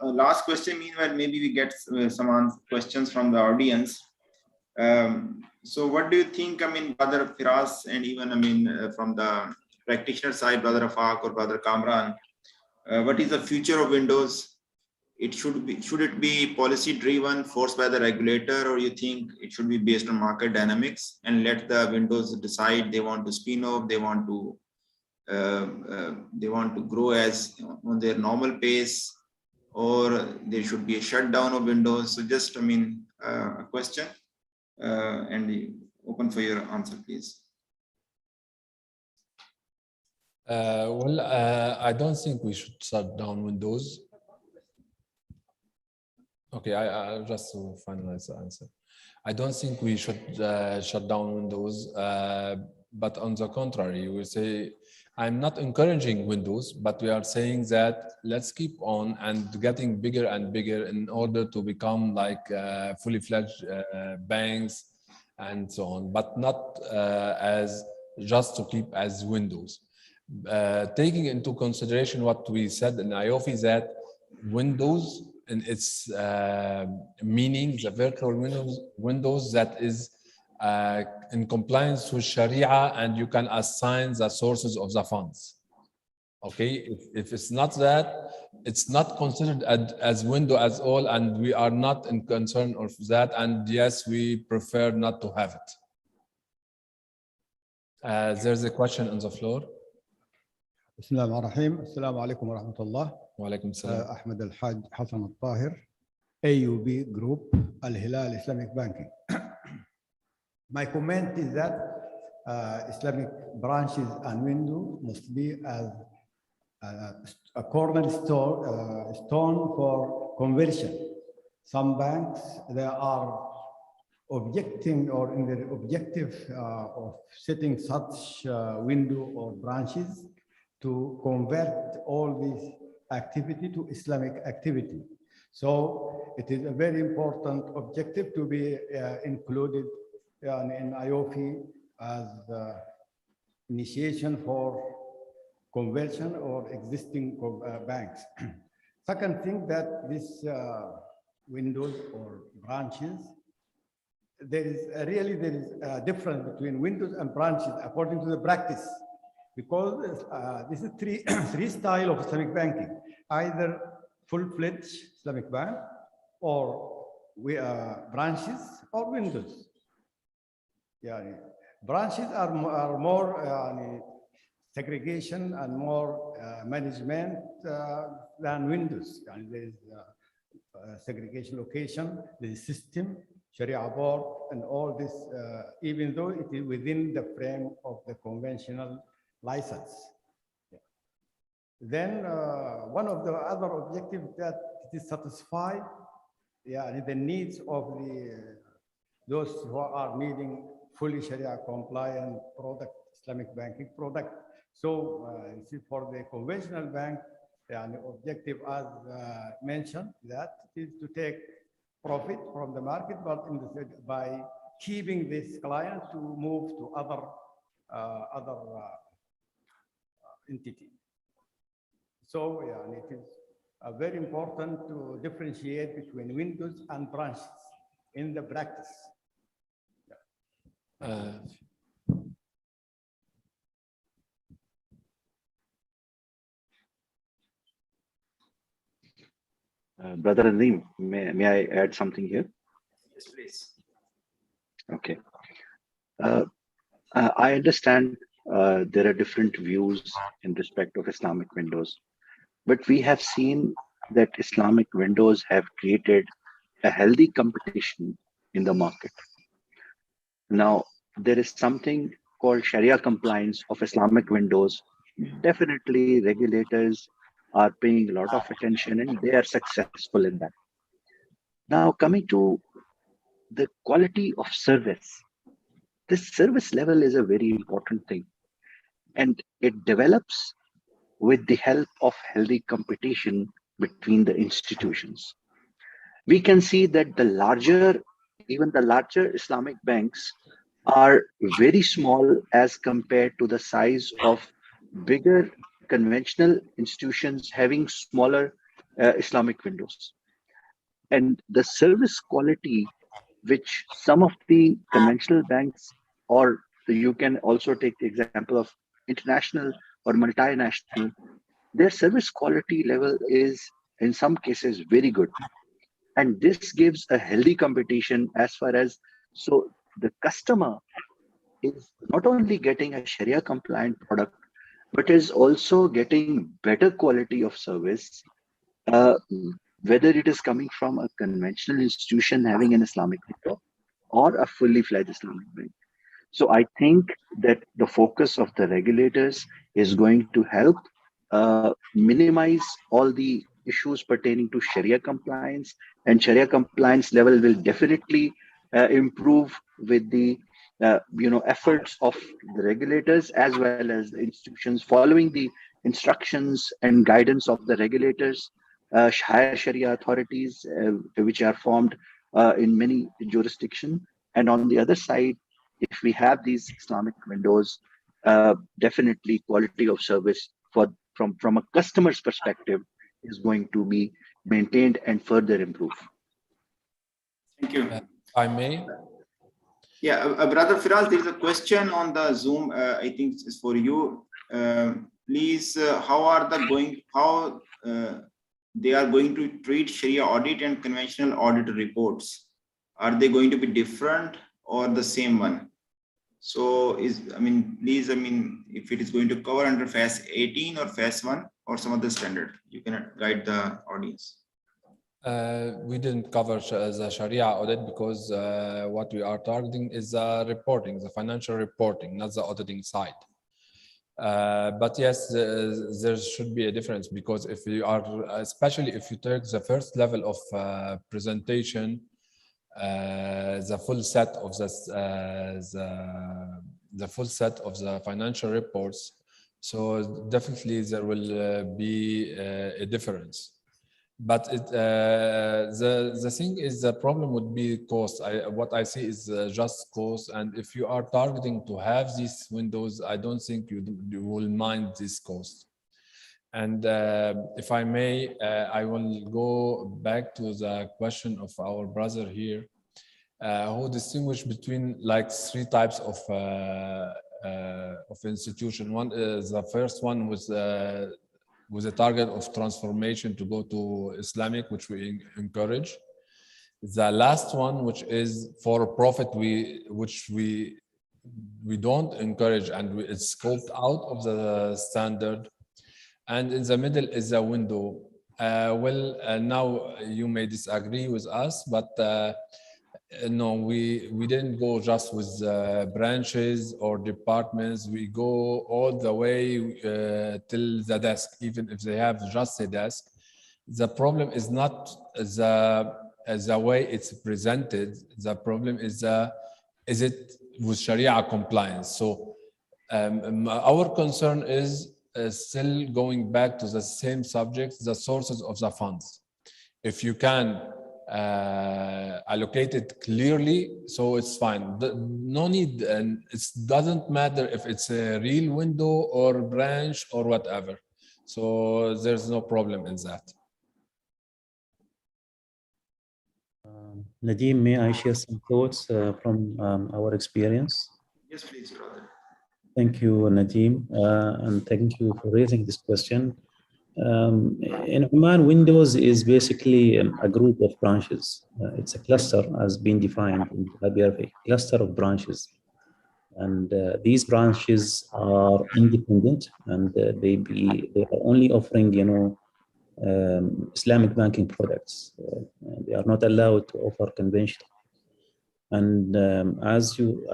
last question. Meanwhile, maybe we get some questions from the audience. So what do you think, I mean, Brother Firas, and even, I mean, from the practitioner side, Brother Afaq or Brother Kamran, what is the future of Windows? Should it be policy driven, forced by the regulator, or you think it should be based on market dynamics and let the Windows decide they want to spin off, they want to grow as on their normal pace, or there should be a shutdown of Windows? So just, I mean, a question, and open for your answer, please. Well, I don't think we should shut down Windows. Okay, I just to finalize the answer. I don't think we should shut down Windows, but on the contrary, we say, I'm not encouraging Windows, but we are saying that let's keep on and getting bigger and bigger in order to become like fully fledged banks and so on, but not as just to keep as Windows. Taking into consideration what we said in IOFI, that Windows in its meaning, the virtual Windows that is in compliance with Sharia, and you can assign the sources of the funds. Okay, if it's not that, it's not considered as window as all, and we are not in concern of that. And yes, we prefer not to have it. There's a question on the floor. بسم الله الرحمن الرحيم. السلام عليكم ورحمة الله. وعليكم السلام. أحمد الحاج حسن الطاهر, AUB Group, Al Hilal Islamic Banking. My comment is that Islamic branches and window must be as a cornerstone stone for conversion. Some banks, they are objecting or in the objective of setting such window or branches to convert all these activity to Islamic activity. So it is a very important objective to be included in IOFI as initiation for conversion or existing banks. Second thing, that this windows or branches, there is a difference between windows and branches according to the practice, because this is three style of Islamic banking: either full-fledged Islamic bank, or branches, or windows. Branches are more segregation and more management than windows. There is segregation location, the system, Sharia board, and all this, even though it is within the frame of the conventional license. Then one of the other objectives that it is satisfy the needs of those who are needing fully Sharia compliant product, Islamic banking product. So for the conventional bank, the objective, as mentioned, that is to take profit from the market, but by keeping this client to move to other entity. So it is very important to differentiate between windows and branches in the practice. Brother Nadeem, may I add something here? Yes, please. Okay. I understand there are different views in respect of Islamic windows, but we have seen that Islamic windows have created a healthy competition in the market. Now, there is something called Sharia compliance of Islamic windows. Definitely, regulators are paying a lot of attention and they are successful in that. Now, coming to the quality of service, this service level is a very important thing, and it develops with the help of healthy competition between the institutions. We can see that even the larger Islamic banks are very small as compared to the size of bigger conventional institutions having smaller Islamic windows. And the service quality, which some of the conventional banks, or you can also take the example of international or multinational, their service quality level is in some cases very good. And this gives a healthy competition as far as, so the customer is not only getting a Sharia compliant product, but is also getting better quality of service, whether it is coming from a conventional institution having an Islamic window or a fully fledged Islamic bank. So I think that the focus of the regulators is going to help minimize all the issues pertaining to Sharia compliance, and Sharia compliance level will definitely improve with the efforts of the regulators as well as the institutions following the instructions and guidance of the regulators, higher Sharia authorities, which are formed in many jurisdictions. And on the other side, if we have these Islamic windows, definitely quality of service from a customer's perspective is going to be maintained and further improved. Thank you. If I may. Yeah, Brother Firaz, there is a question on the Zoom. I think it's for you. Please, how they are going to treat Sharia audit and conventional audit reports? Are they going to be different or the same one? So please, if it is going to cover under FAS 18 or FAS 1 or some other standard, you can guide the audience. We didn't cover the Sharia audit because what we are targeting is reporting, the financial reporting, not the auditing side. But yes, there should be a difference, because if you are, especially if you take the first level of presentation, the full set of the full set of the financial reports So definitely there will be a difference. But the thing is, the problem would be cost. What I see is just cost, and if you are targeting to have these windows, I don't think you will mind this cost. And if I may, I will go back to the question of our brother here, who distinguish between like three types of institution. One is the first one was with a target of transformation to go to Islamic, which we encourage. The last one, which is for profit, which we don't encourage, and it's scoped out of the standard. And in the middle is a window. Now you may disagree with us, but no, we didn't go just with branches or departments. We go all the way till the desk, even if they have just a desk. The problem is not the way it's presented. The problem is it with Sharia compliance? So our concern is still going back to the same subject, the sources of the funds. If you can allocate it clearly, so it's fine. No need, and it doesn't matter if it's a real window or branch or whatever. So there's no problem in that. Nadeem, may I share some thoughts from our experience? Yes, please, brother. Thank you, Nadeem, and thank you for raising this question. In Oman, Windows is basically a group of branches. It's a cluster, as been defined in IBRF, cluster of branches. And these branches are independent, and they are only offering, Islamic banking products. They are not allowed to offer conventional. And as you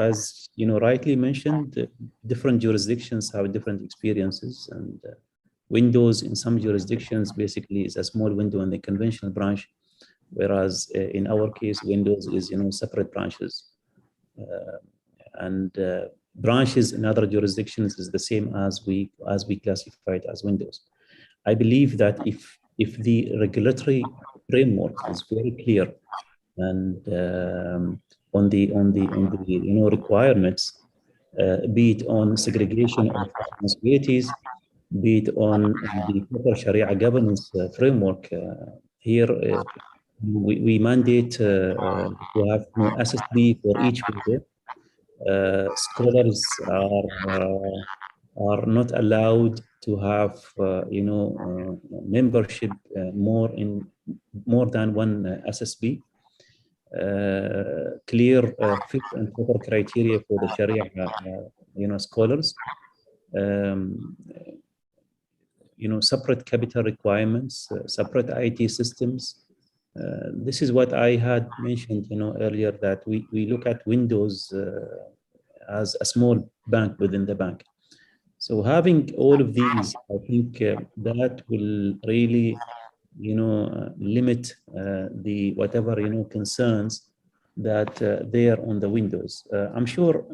rightly mentioned, different jurisdictions have different experiences, and Windows in some jurisdictions basically is a small window in the conventional branch, whereas in our case, Windows is separate branches, and branches in other jurisdictions is the same as we classified as Windows. I believe that if the regulatory framework is very clear and on the requirements, be it on segregation of responsibilities, be it on the proper Sharia governance framework, here we mandate to have SSB for each window. Scholars are not allowed to have membership more than one SSB. Clear fit and proper criteria for the Sharia scholars. Separate capital requirements, separate IT systems. This is what I had mentioned, earlier, that we look at Windows as a small bank within the bank. So having all of these, I think that will really, limit the whatever concerns that they are on the Windows. I'm sure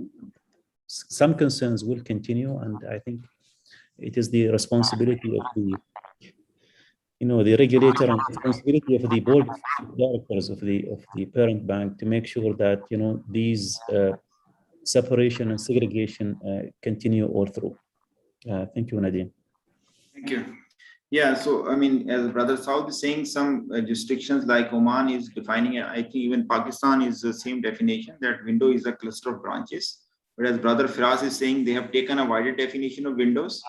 some concerns will continue, and I think it is the responsibility of the the regulator and responsibility of the board of directors of the parent bank to make sure that these separation and segregation continue all through. Thank you, Nadeem. Thank you. Yeah, so I mean, as Brother Saud is saying, some jurisdictions like Oman is defining it. I think even Pakistan is the same definition, that window is a cluster of branches. Whereas Brother Firas is saying they have taken a wider definition of windows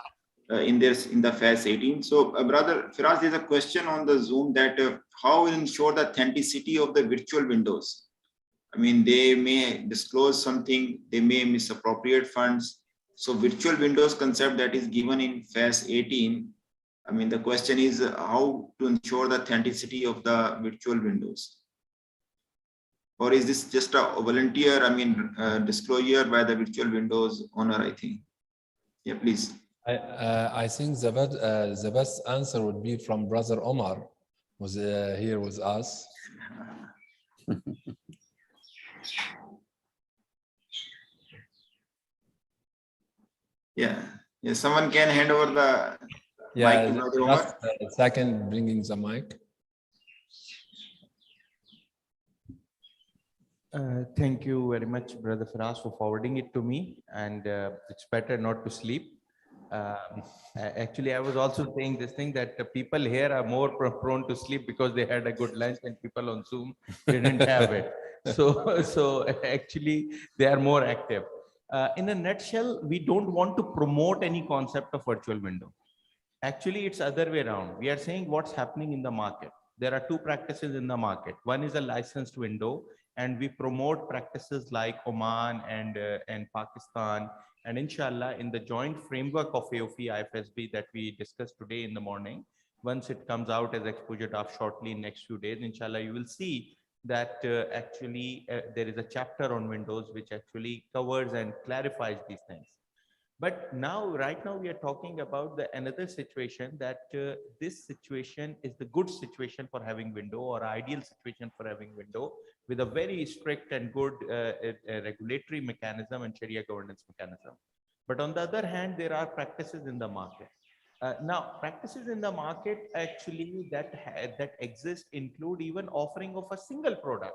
in the FAS 18. So Brother Firas, there's a question on the Zoom that how will ensure the authenticity of the virtual windows? I mean, they may disclose something, they may misappropriate funds. So virtual windows concept that is given in FAS 18, I mean, the question is how to ensure the authenticity of the virtual windows? Or is this just a volunteer, disclosure by the virtual windows owner, I think? Yeah, please. I think the best answer would be from Brother Omar, who's here with us. Yeah. Yes, someone can hand over the mic to Brother Omar. Just a second, bringing the mic. Thank you very much, Brother Firas, for forwarding it to me. And it's better not to sleep. Actually, I was also saying this thing that the people here are more prone to sleep because they had a good lunch, and people on Zoom didn't have it. So actually, they are more active. In a nutshell, we don't want to promote any concept of virtual window. Actually, it's other way around. We are saying what's happening in the market. There are two practices in the market. One is a licensed window, and we promote practices like Oman and Pakistan. And inshallah, in the joint framework of AAOIFI IFSB that we discussed today in the morning, once it comes out as exposure draft shortly in next few days, inshallah, you will see that actually there is a chapter on Windows which actually covers and clarifies these things. But now, right now, we are talking about another situation that this situation is the good situation for having window, or ideal situation for having window, with a very strict and good regulatory mechanism and Sharia governance mechanism. But on the other hand, there are practices in the market. Now, practices in the market actually that exist include even offering of a single product.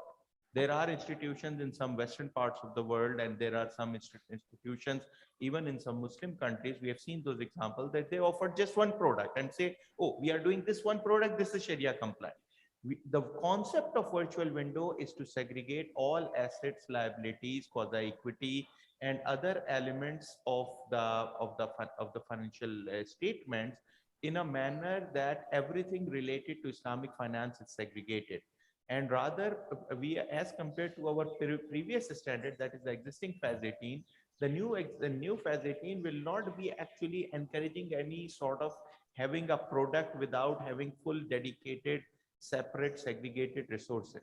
There are institutions in some Western parts of the world, and there are some institutions even in some Muslim countries. We have seen those examples that they offer just one product and say, oh, we are doing this one product, this is Sharia compliant. The concept of virtual window is to segregate all assets, liabilities, quasi-equity, and other elements of the financial statements in a manner that everything related to Islamic finance is segregated. And rather, we, as compared to our previous standard, that is the existing phase 18, the new phase 18 will not be actually encouraging any sort of having a product without having full dedicated, separate, segregated resources.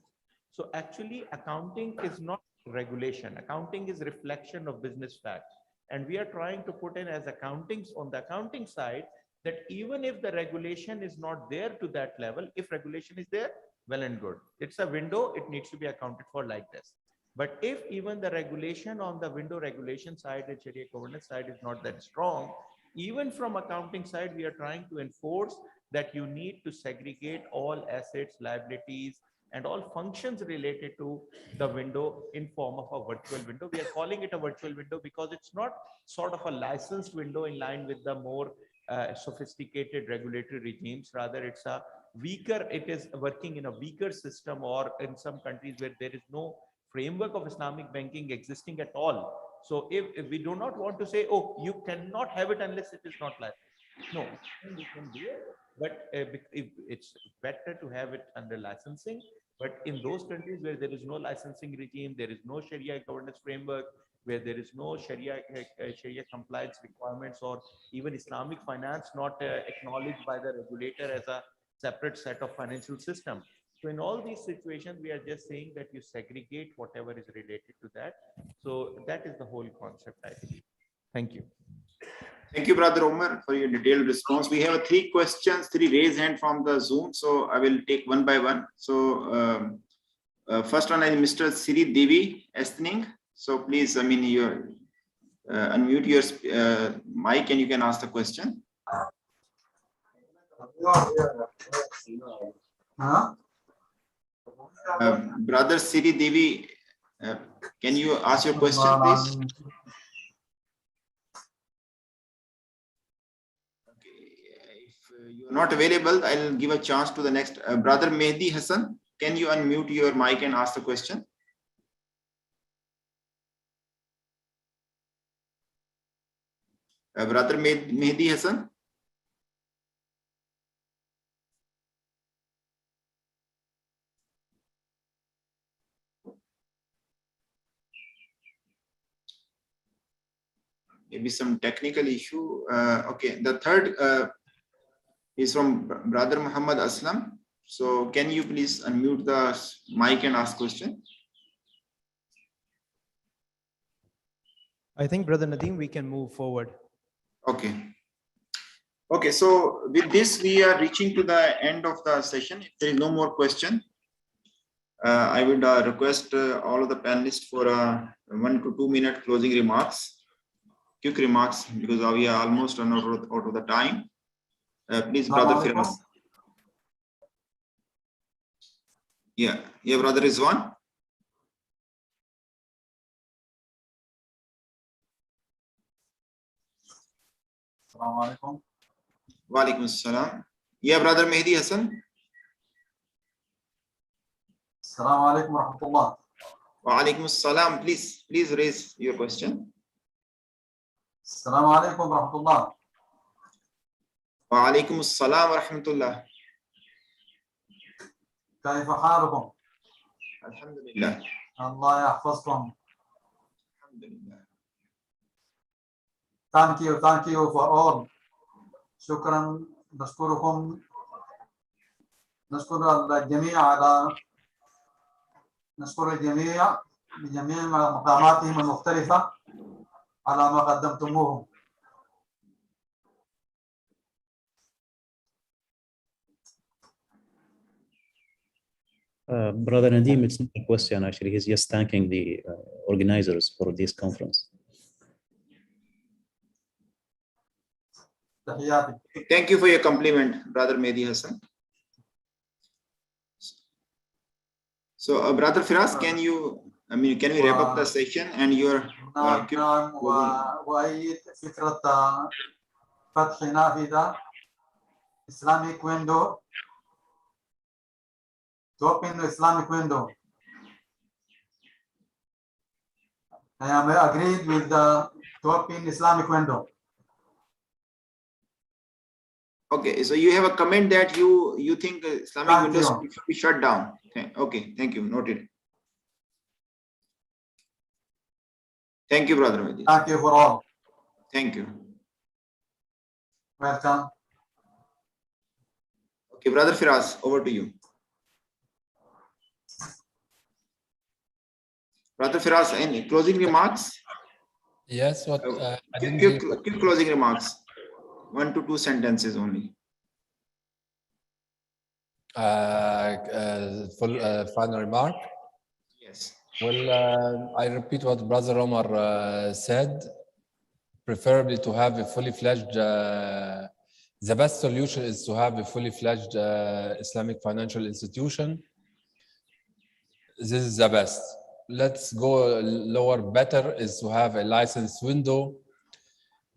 So actually, accounting is not regulation. Accounting is reflection of business facts. And we are trying to put in as accountings on the accounting side that even if the regulation is not there to that level, if regulation is there, well and good. It's a window, it needs to be accounted for like this. But if even the regulation on the window regulation side and Sharia governance side is not that strong, even from accounting side, we are trying to enforce that you need to segregate all assets, liabilities, and all functions related to the window in form of a virtual window. We are calling it a virtual window because it's not sort of a licensed window in line with the more sophisticated regulatory regimes. Rather, it's a weaker, it is working in a weaker system, or in some countries where there is no framework of Islamic banking existing at all. So if we do not want to say, oh, you cannot have it unless it is not licensed. No, you can do it, but it's better to have it under licensing. But in those countries where there is no licensing regime, there is no Sharia governance framework, where there is no Sharia compliance requirements, or even Islamic finance not acknowledged by the regulator as a separate set of financial system. So in all these situations, we are just saying that you segregate whatever is related to that. So that is the whole concept, I believe. Thank you. Thank you, Brother Omar, for your detailed response. We have 3 questions, 3 raised hand from the Zoom. So I will take one by one. So first one is Mr. Siri Devi Estning. So please, you unmute your mic and you can ask the question. Brother Siri Devi, can you ask your question, please? You are not available, I'll give a chance to the next. Brother Mehdi Hassan, can you unmute your mic and ask the question? Brother Mehdi Hassan? Maybe some technical issue. Okay, the third is from Brother Muhammad Aslam. So can you please unmute the mic and ask question? I think, Brother Nadeem, we can move forward. Okay. Okay, so with this, we are reaching to the end of the session. If there is no more question, I would request all of the panelists for 1 to 2 minute closing remarks. quick remarks because we are almost run out of the time. Please, Brother Firas. Yeah, Brother Rizwan. Assalamu alaikum. Wa alaikum assalam. Yeah, Brother Mehdi Hassan. Assalamu alaikum wa rahmatullah. Wa alaikum assalam. Please raise your question. Assalamu alaikum wa rahmatullah. Wa alaikum assalam wa rahmatullah. كيف حالكم؟ الحمد لله. الله يحفظكم. الحمد لله. Thank you for all. شكرا نشكركم نشكر الجميع بجميع مقاماتهم المختلفة على ما قدمتموه. Brother Nadim, it's not a question actually. He's just thanking the organizers for this conference. Thank you for your compliment, Brother Mehdi Hassan. So, Brother Firas, can we wrap up the session and your نعم وأيد فكرة فتح نافذة Islamic window to open the Islamic window. I am agreed with the to open Islamic window. Okay, so you have a comment that you think Islamic windows should be shut down. Okay, thank you. Noted. Thank you, Brother Mehdi. Thank you for all. Thank you. Welcome. Okay, Brother Firas, over to you. Brother Firas, any closing remarks? Yes, what I didn't quick closing remarks. 1 to 2 sentences only. Full final remark. Yes. Well, I repeat what Brother Omar said. Preferably to have a fully fledged. The best solution is to have a fully fledged Islamic financial institution. This is the best. Let's go lower. Better is to have a license window.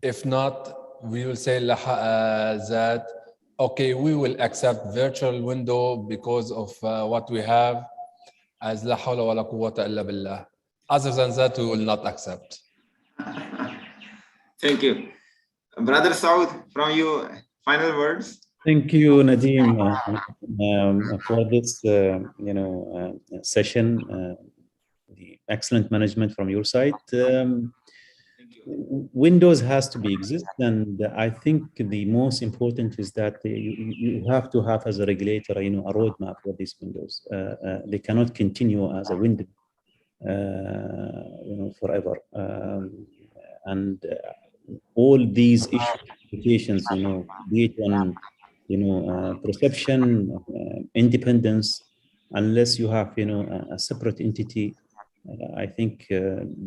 If not, we will say that okay, we will accept virtual window because of what we have as la hawla wa la quwwata illa billah. Other than that, we will not accept. Thank you. Brother Saud, from you, final words. Thank you, Nadim, for this session. The excellent management from your side. Windows has to be exist, and I think the most important is that you have to have as a regulator, a roadmap for these windows. They cannot continue as a window, forever. And all these issues, be it on, perception, independence, unless you have, a separate entity. I think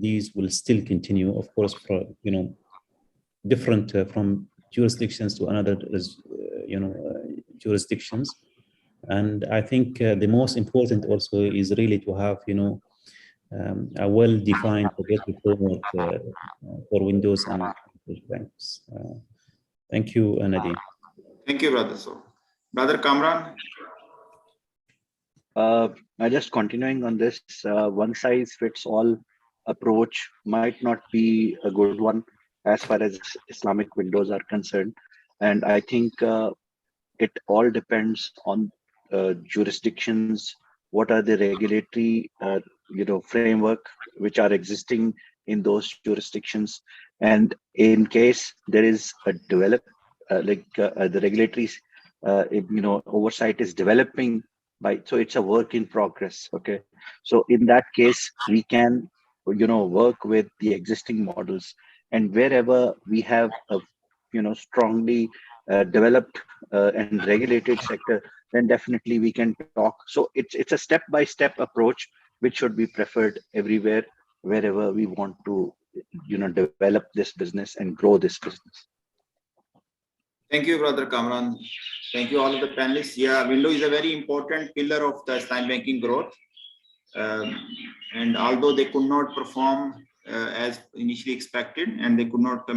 these will still continue, of course, for different from jurisdictions to another, jurisdictions. And I think the most important also is really to have a well-defined framework for Windows and banks. Thank you, Nadim. Thank you, brother. So, Brother Kamran. Just continuing on this, one size fits all approach might not be a good one as far as Islamic windows are concerned. And I think it all depends on jurisdictions. What are the regulatory, framework which are existing in those jurisdictions? And in case there is a the regulatory, oversight is developing. So it's a work in progress. Okay, so in that case we can work with the existing models, and wherever we have a strongly developed and regulated sector, then definitely we can talk. So it's a step-by-step approach which should be preferred everywhere wherever we want to develop this business and grow this business. Thank you, Brother Kamran. Thank you, all of the panelists. Yeah, window is a very important pillar of the Islamic banking growth. And although they could not perform as initially expected, and they could not,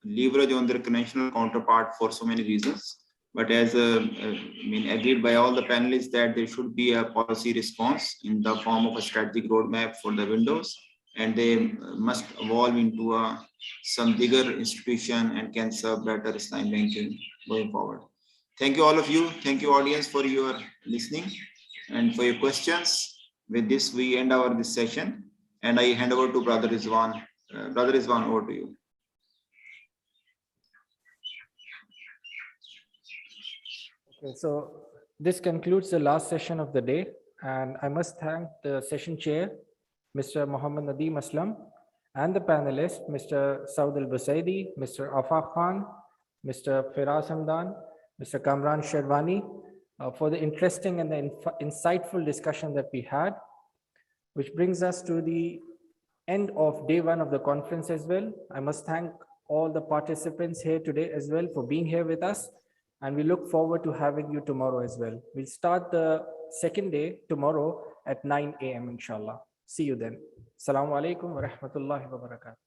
leverage on their conventional counterpart for so many reasons, but as agreed by all the panelists that there should be a policy response in the form of a strategic roadmap for the windows, and they must evolve into some bigger institution and can serve better Islamic banking going forward. Thank you, all of you. Thank you, audience, for your listening and for your questions. With this, we end this session, and I hand over to Brother Rizwan. Brother Rizwan, over to you. Okay, so this concludes the last session of the day, and I must thank the session chair, Mr. Muhammad Nadeem Aslam, and the panelists, Mr. Saud Al-Busaidi, Mr. Afaq Khan, Mr. Firaz Hamdan, Mr. Kamran Sherwani, for the interesting and the insightful discussion that we had, which brings us to the end of day one of the conference as well. I must thank all the participants here today as well for being here with us, and we look forward to having you tomorrow as well. We'll start the second day tomorrow at 9 a.m. inshallah. See you then. Assalamu alaikum wa rahmatullahi wa barakatuh.